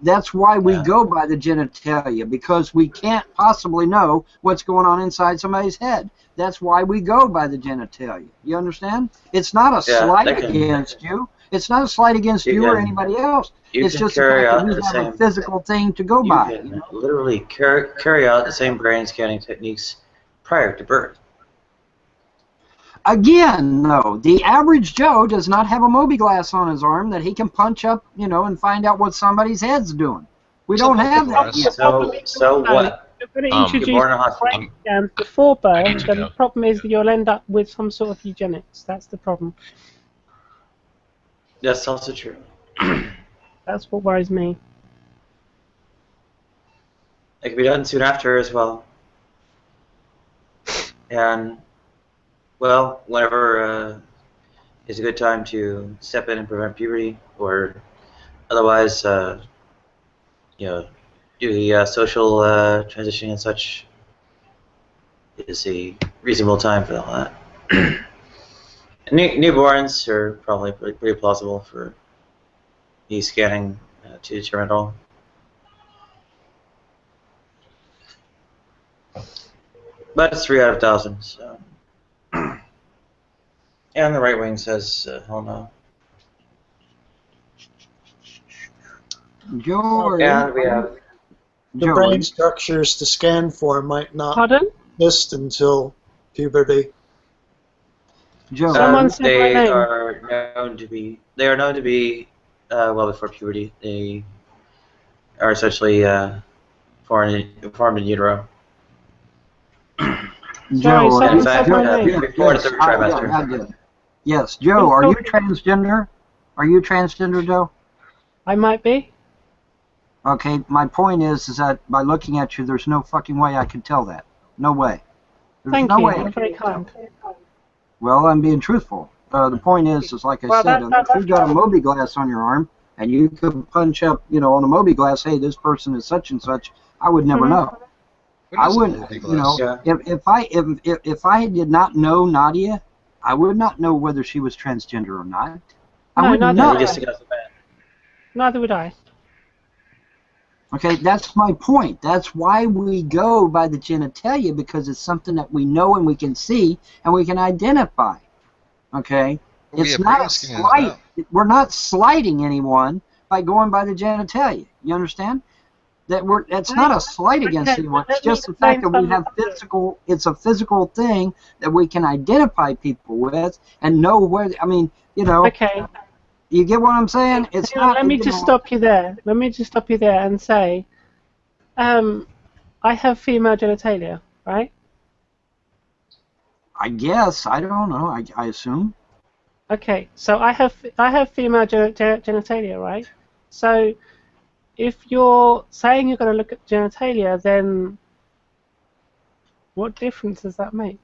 That's why we go by the genitalia, because we can't possibly know what's going on inside somebody's head. That's why we go by the genitalia. You understand? It's not a slight against you. It's not a slight against you or anybody else. It's just the fact that we have a physical thing to go by. You can literally carry out the same brain scanning techniques prior to birth. Again, though, the average Joe does not have a mobi-glass on his arm that he can punch up, you know, and find out what somebody's head's doing. We don't have that yet. So what? You're going to introduce brain scans before birth, then the problem is that you'll end up with some sort of eugenics. That's the problem. That's also true. That's what worries me. It can be done soon after as well. And, well, whenever is a good time to step in and prevent puberty, or otherwise, you know, do the social transitioning and such, is a reasonable time for all that. Newborns are probably pretty plausible for the scanning to determine it all. But it's 3 out of 1,000, so. And the right wing says, hell no. George. And we have the brain structures to scan for might not exist until puberty. They are known to be well before puberty. They are essentially formed in utero. Joe, in fact, before the third trimester. Yes, Joe, are you transgender? Are you transgender, Joe? I might be. Okay, my point is that by looking at you, there's no fucking way I could tell that. No way. There's Thank no you. way. You're very kind. Well, I'm being truthful. The point is like I said, if you've got a mobi-glass on your arm, and you could punch up, you know, on the mobi-glass, hey, this person is such and such, I would never know. I wouldn't, you know, if I did not know Nadia, I would not know whether she was transgender or not. I wouldn't know. Neither would I. Okay, that's my point. That's why we go by the genitalia, because it's something that we know and we can see and we can identify. Okay? It's not a slight. We're not slighting anyone by going by the genitalia. You understand? That's not a slight against anyone. It's just the fact that we have physical. It's a physical thing that we can identify people with and know where. I mean, you know. Okay. You get what I'm saying? It's not. Let me just stop you there. Let me just stop you there and say, I have female genitalia, right? I guess. I don't know. I assume. Okay, so I have female genitalia, right? So if you're saying you're going to look at genitalia, then what difference does that make?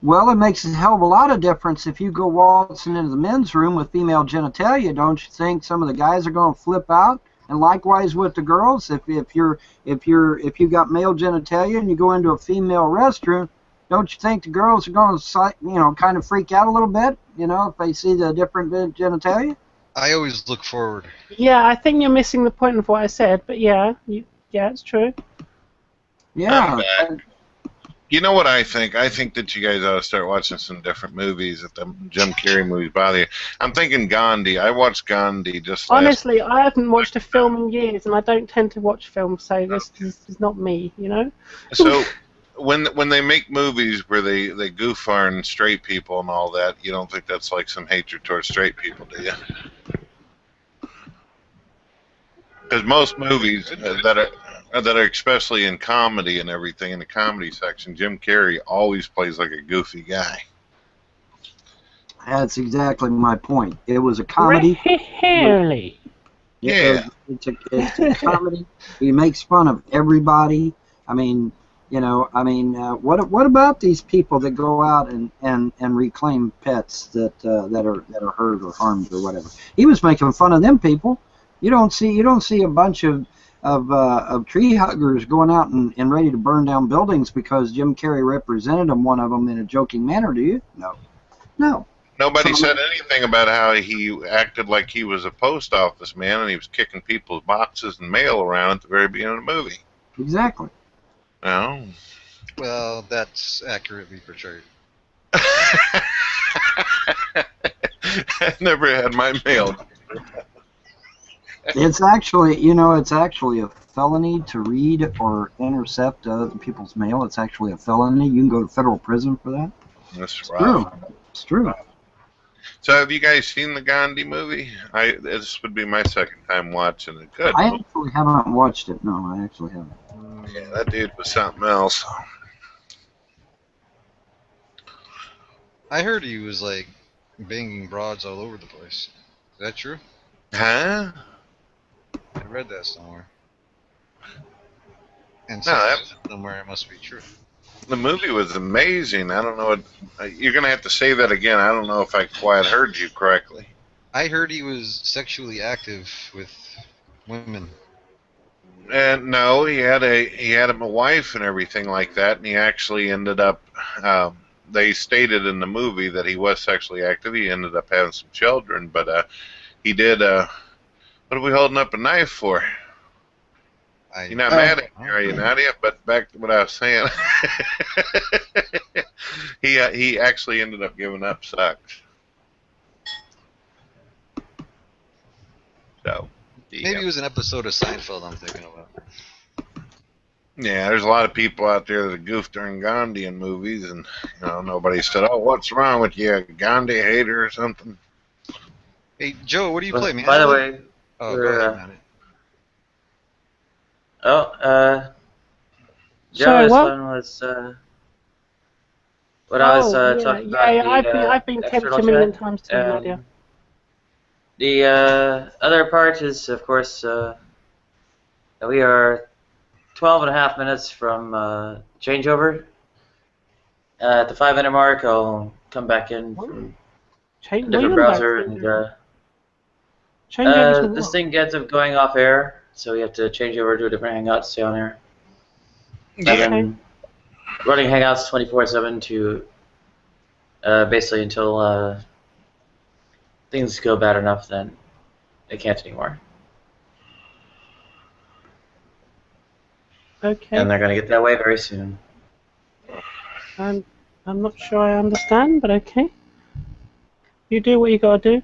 Well, it makes a hell of a lot of difference if you go waltzing into the men's room with female genitalia. Don't you think some of the guys are going to flip out? And likewise with the girls, if you got male genitalia and you go into a female restroom, don't you think the girls are going to, you know, kind of freak out a little bit, you know, if they see the different genitalia? I always look forward. Yeah, I think you're missing the point of what I said, but yeah, it's true. Yeah. You know what I think? I think that you guys ought to start watching some different movies. If the Jim Carrey movies bother you, I'm thinking Gandhi. I watched Gandhi just honestly. I haven't watched a film in years, and I don't tend to watch films, so this is not me, you know. So when they make movies where they goof on straight people and all that, you don't think that's like some hatred towards straight people, do you? Because most movies that are especially in comedy and everything, in the comedy section, Jim Carrey always plays like a goofy guy. That's exactly my point. It was a comedy. Really? Yeah. It's a comedy. He makes fun of everybody. I mean, You know, I mean, what about these people that go out and reclaim pets that are hurt or harmed or whatever? He was making fun of them people. You don't see a bunch of tree huggers going out and ready to burn down buildings because Jim Carrey represented one of them in a joking manner, do you? No, no. Nobody said anything about how he acted like he was a post office man and he was kicking people's boxes and mail around at the very beginning of the movie. Exactly. No. Well, that's accurately portrayed. I never had my mail. It's actually, it's actually a felony to read or intercept other people's mail. It's actually a felony. You can go to federal prison for that. That's rough. True. It's true. So have you guys seen the Gandhi movie? This would be my second time watching it. Good. I actually haven't watched it. No, I actually haven't. Yeah, that dude was something else. I heard he was like banging broads all over the place. Is that true? Huh? I read that somewhere. And No, somewhere it must be true. The movie was amazing. I don't know what... You're going to have to say that again. I don't know if I quite heard you correctly. I heard he was sexually active with women. And no, he had a wife and everything like that, and he actually ended up... they stated in the movie that he was sexually active. He ended up having some children, but he did... what are we holding up a knife for? You're not mad at me, are you, Nadia? But back to what I was saying. He actually ended up giving up sex. So maybe it was an episode of Seinfeld I'm thinking about. Yeah, there's a lot of people out there that goof during Gandhi in movies, and nobody said, "Oh, what's wrong with you, a Gandhi hater or something?" Hey, Joe, what do you play, man? By the way, oh, go ahead, man. Joe, Sorry, this what? one was what I was talking about. I've been tempted a million times too, Nadia. The other part is, of course, we are 12.5 minutes from changeover. At the 5-minute mark, I'll come back in from a different browser and this thing gets up going off air, so we have to change over to a different Hangout to stay on air. Yeah. I've been running Hangouts 24/7 to basically until things go bad enough, then they can't anymore. Okay. And they're going to get that way very soon. I'm not sure I understand, but okay. You do what you gotta do.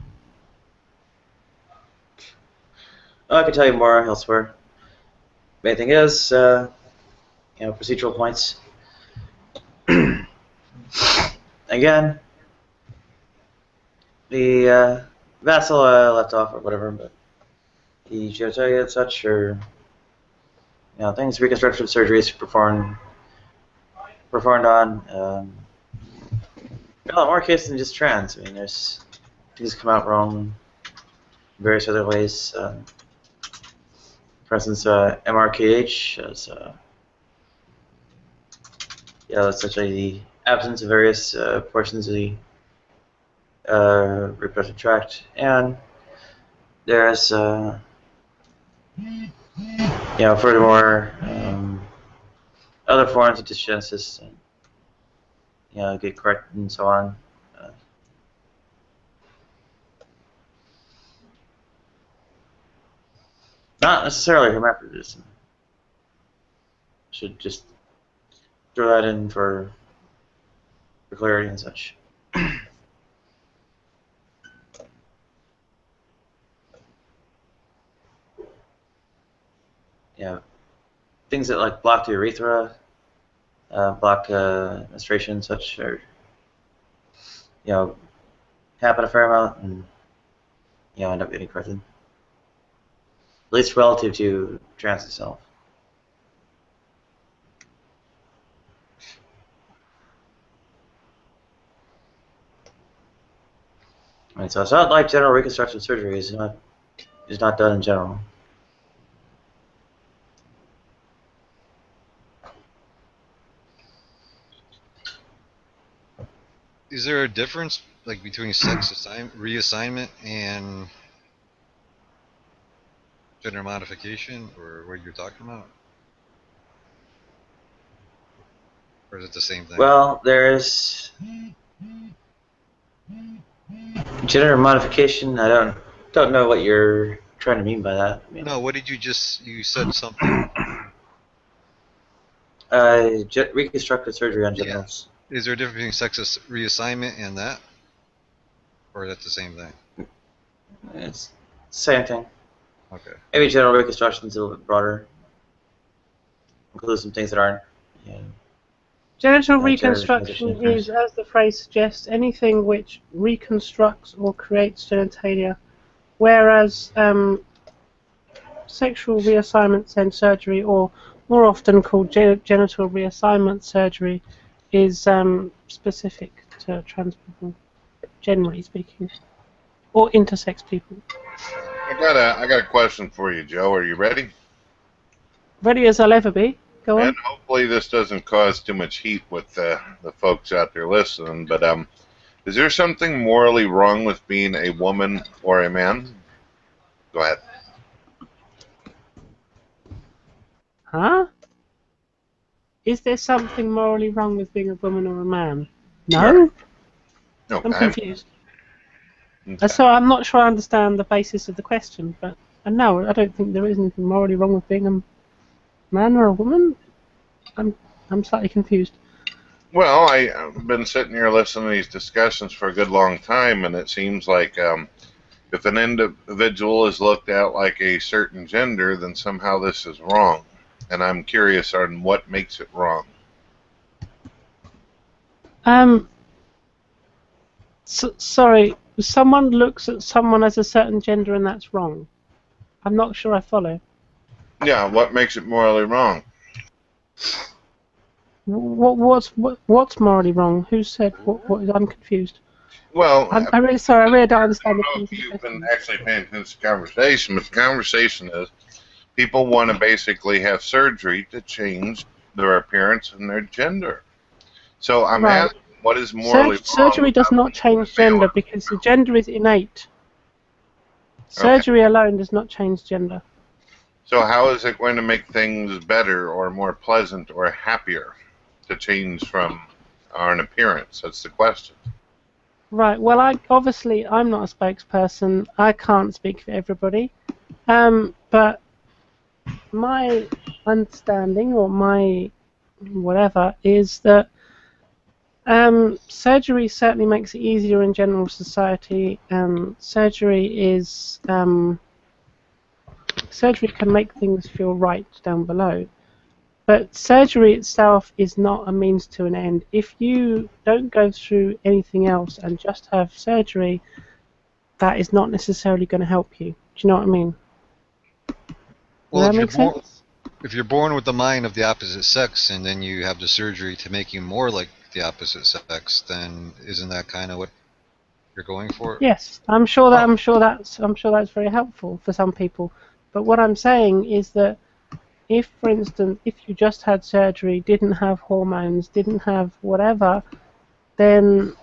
I can tell you more elsewhere. Main thing is, procedural points. Again, the vassal left off or whatever, but the genitalia and such, or things reconstructive surgeries performed on. A lot more cases than just trans. I mean, there's things come out wrong in various other ways. For instance, MRKH is essentially the absence of various portions of the reproductive tract, and there's furthermore other forms of dysgenesis, get corrected and so on. Not necessarily hermaphroditism. Should just throw that in for clarity and such. Things that like block the urethra, block menstruation and such, are happen a fair amount and end up getting corrected. At least relative to trans itself. Right, so it's not like general reconstruction surgery is not done in general. Is there a difference like between sex reassignment and gender modification, or what you're talking about? Or is it the same thing? Well, there's gender modification. I don't know what you're trying to mean by that. I mean, No, what did you said something. Reconstructive surgery on genitals. Yeah. Is there a difference between sex reassignment and that? Or is that the same thing? It's the same thing. Okay. Maybe genital reconstruction is a little bit broader. Includes some things that aren't. Yeah. Genital gender reconstruction transition is, as the phrase suggests, anything which reconstructs or creates genitalia, whereas sexual reassignment and surgery, or more often called genital reassignment surgery, is specific to trans people, generally speaking, or intersex people. I got a question for you, Joe. Are you ready? Ready as I'll ever be. Go on. And hopefully this doesn't cause too much heat with the folks out there listening, but is there something morally wrong with being a woman or a man? Go ahead. Huh? Is there something morally wrong with being a woman or a man? No? Okay. I'm confused. Okay. So I'm not sure I understand the basis of the question, but no, I don't think there is anything morally wrong with being a man or a woman. I'm slightly confused. Well, I've been sitting here listening to these discussions for a good long time, and it seems like if an individual is looked at like a certain gender, then somehow this is wrong. And I'm curious on what makes it wrong. Sorry, someone looks at someone as a certain gender and that's wrong. I'm not sure I follow. Yeah, what makes it morally wrong? What's morally wrong? Who said what? I'm confused. Well, I'm really sorry. I really don't understand I don't know if you've been actually paying attention to the conversation, but the conversation is people want to basically have surgery to change their appearance and their gender. So I'm Right. asking, what is morally wrong? Surgery does not change gender because the gender is innate. Surgery alone does not change gender. So how is it going to make things better or more pleasant or happier to change from an appearance? That's the question. Right. Well, I'm not a spokesperson. I can't speak for everybody. But my understanding or my whatever is that surgery certainly makes it easier in general society. Surgery can make things feel right down below. But surgery itself is not a means to an end. If you don't go through anything else and just have surgery, that is not necessarily going to help you. Do you know what I mean? Well, Does that make sense? if you're born with the mind of the opposite sex and then you have the surgery to make you more like the opposite sex, then isn't that kind of what you're going for? Yes, I'm sure that's very helpful for some people. But what I'm saying is that if, for instance, if you just had surgery, didn't have hormones, didn't have whatever, then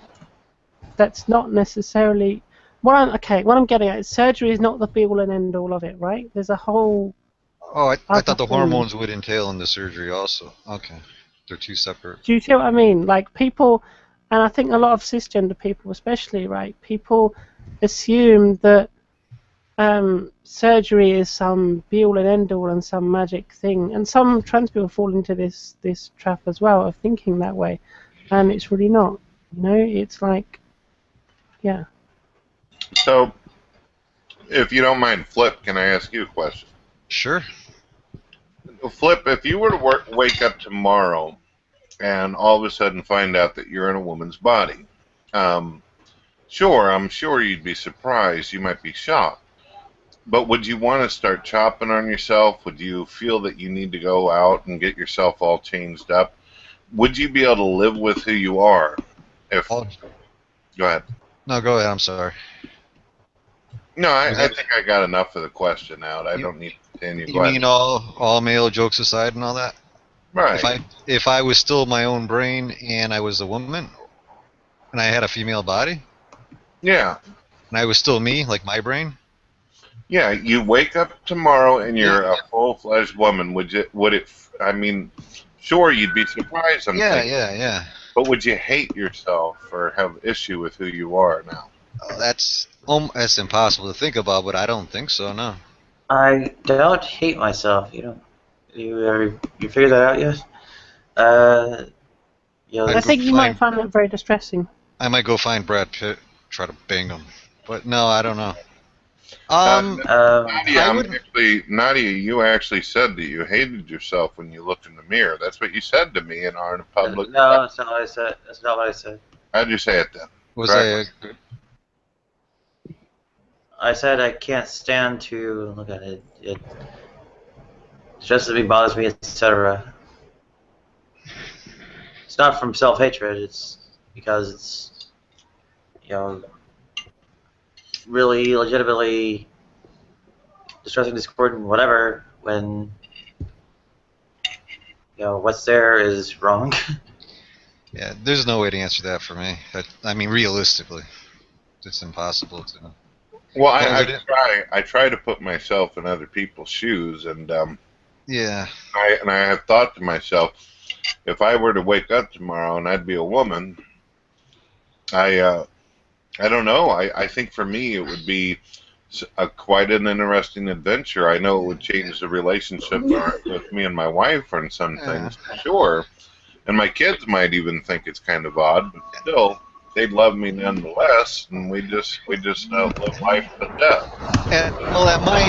that's not necessarily what I'm getting at is surgery is not the be all and end all of it, right? There's a whole. Oh, I thought the hormones would entail in the surgery also. Okay, they're two separate. Do you see what I mean? Like people, and I think a lot of cisgender people, especially, right? People assume that surgery is some be all and end all and some magic thing, and some trans people fall into this trap as well of thinking that way, and it's really not. You know, it's like, yeah. So, if you don't mind, Flip, can I ask you a question? Sure. Flip, if you were to wake up tomorrow and all of a sudden find out that you're in a woman's body, I'm sure you'd be surprised. You might be shocked. But would you want to start chopping on yourself? Would you feel that you need to go out and get yourself all changed up? Would you be able to live with who you are? Go ahead. No, go ahead. I'm sorry. No, I think I got enough of the question out. I don't need to continue. You mean all male jokes aside and all that? Right. If I was still my own brain and I was a woman? And I had a female body? Yeah. And I was still me, like my brain? Yeah, you wake up tomorrow and you're a full-fledged woman. Would it? I mean, sure, you'd be surprised. Yeah. But would you hate yourself or have issue with who you are now? That's impossible to think about, but I don't think so. No. I don't hate myself. You figured that out yet? I think you might find that very distressing. I might go find Brad Pitt, try to bang him. But no, I don't know. Nadia, you actually said that you hated yourself when you looked in the mirror. That's what you said to me in our public. No, that's not what I said. That's not what I said. How'd you say it then? I said I can't stand to look at it. It stresses me, bothers me, etc. It's not from self-hatred. It's because it's, really legitimately distressing, discordant, whatever, when what's there is wrong. Yeah, there's no way to answer that for me. I mean, realistically, it's impossible to. Well, I try to put myself in other people's shoes, and yeah, I have thought to myself, if I were to wake up tomorrow and I'd be a woman, I don't know. I think for me it would be quite an interesting adventure. I know it would change the relationship with me and my wife on some things, for sure. And my kids might even think it's kind of odd, but still, they'd love me nonetheless, and we just live life to death. And well, at my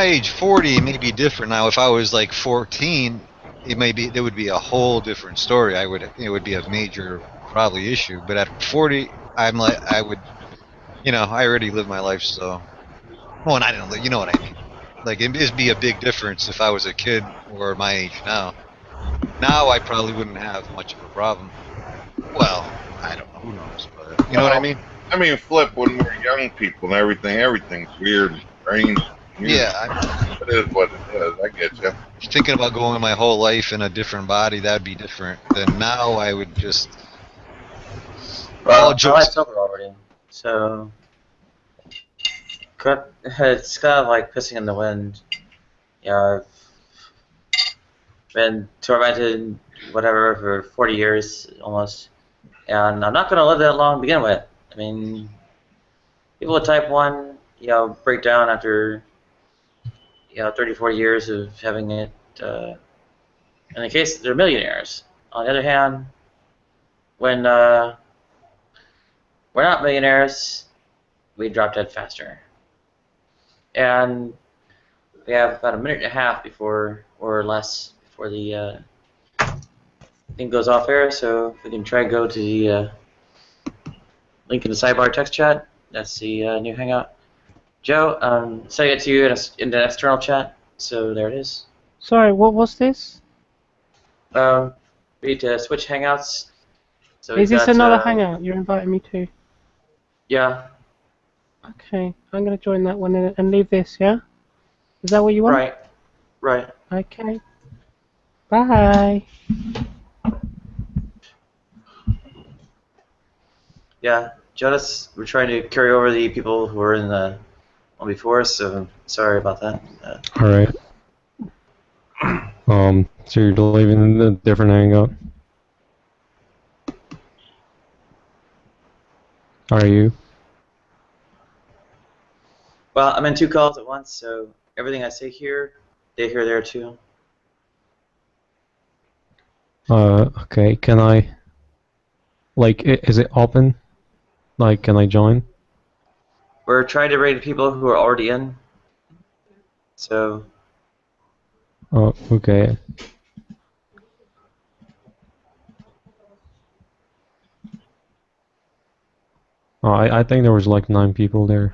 age, 40 it may be different. Now, if I was like 14, there would be a whole different story. It would be a major probably issue. But at 40, I already lived my life, so. Well, and I didn't live. You know what I mean? Like, it'd just be a big difference if I was a kid or my age now. Now I probably wouldn't have much of a problem. Well, I don't know. Who knows? But you know what I mean? I mean, Flip, when we're young people and everything's weird, strange. Yeah. It is what it is. I get you. Thinking about going my whole life in a different body, that'd be different. Than now, I would just. Well, I like silver already, so it's kind of like pissing in the wind. I've been tormented, whatever, for 40 years almost, and I'm not going to live that long to begin with. I mean, people with type 1, break down after 30, 40 years of having it. In the case, they're millionaires. On the other hand, when we're not millionaires, we drop dead faster. And we have about a minute and a half before, or less, before the thing goes off air. So if we can try and go to the link in the sidebar text chat. That's the new Hangout. Joe, sending it to you in the external chat. So there it is. Sorry, what was this? We need to switch Hangouts. So Is this another Hangout you're inviting me to? Yeah. Okay, I'm going to join that one and leave this, yeah? Is that what you want? Right. Okay. Bye. Yeah, Jonas, we're trying to carry over the people who were in the one before, so sorry about that. Alright. So you're leaving the different Hangout? Are you? Well, I'm in 2 calls at once, so everything I say here, they hear there too. Okay, can I... Like, is it open? Like, can I join? We're trying to rate people who are already in, so... Oh, okay. Oh, I think there was like 9 people there.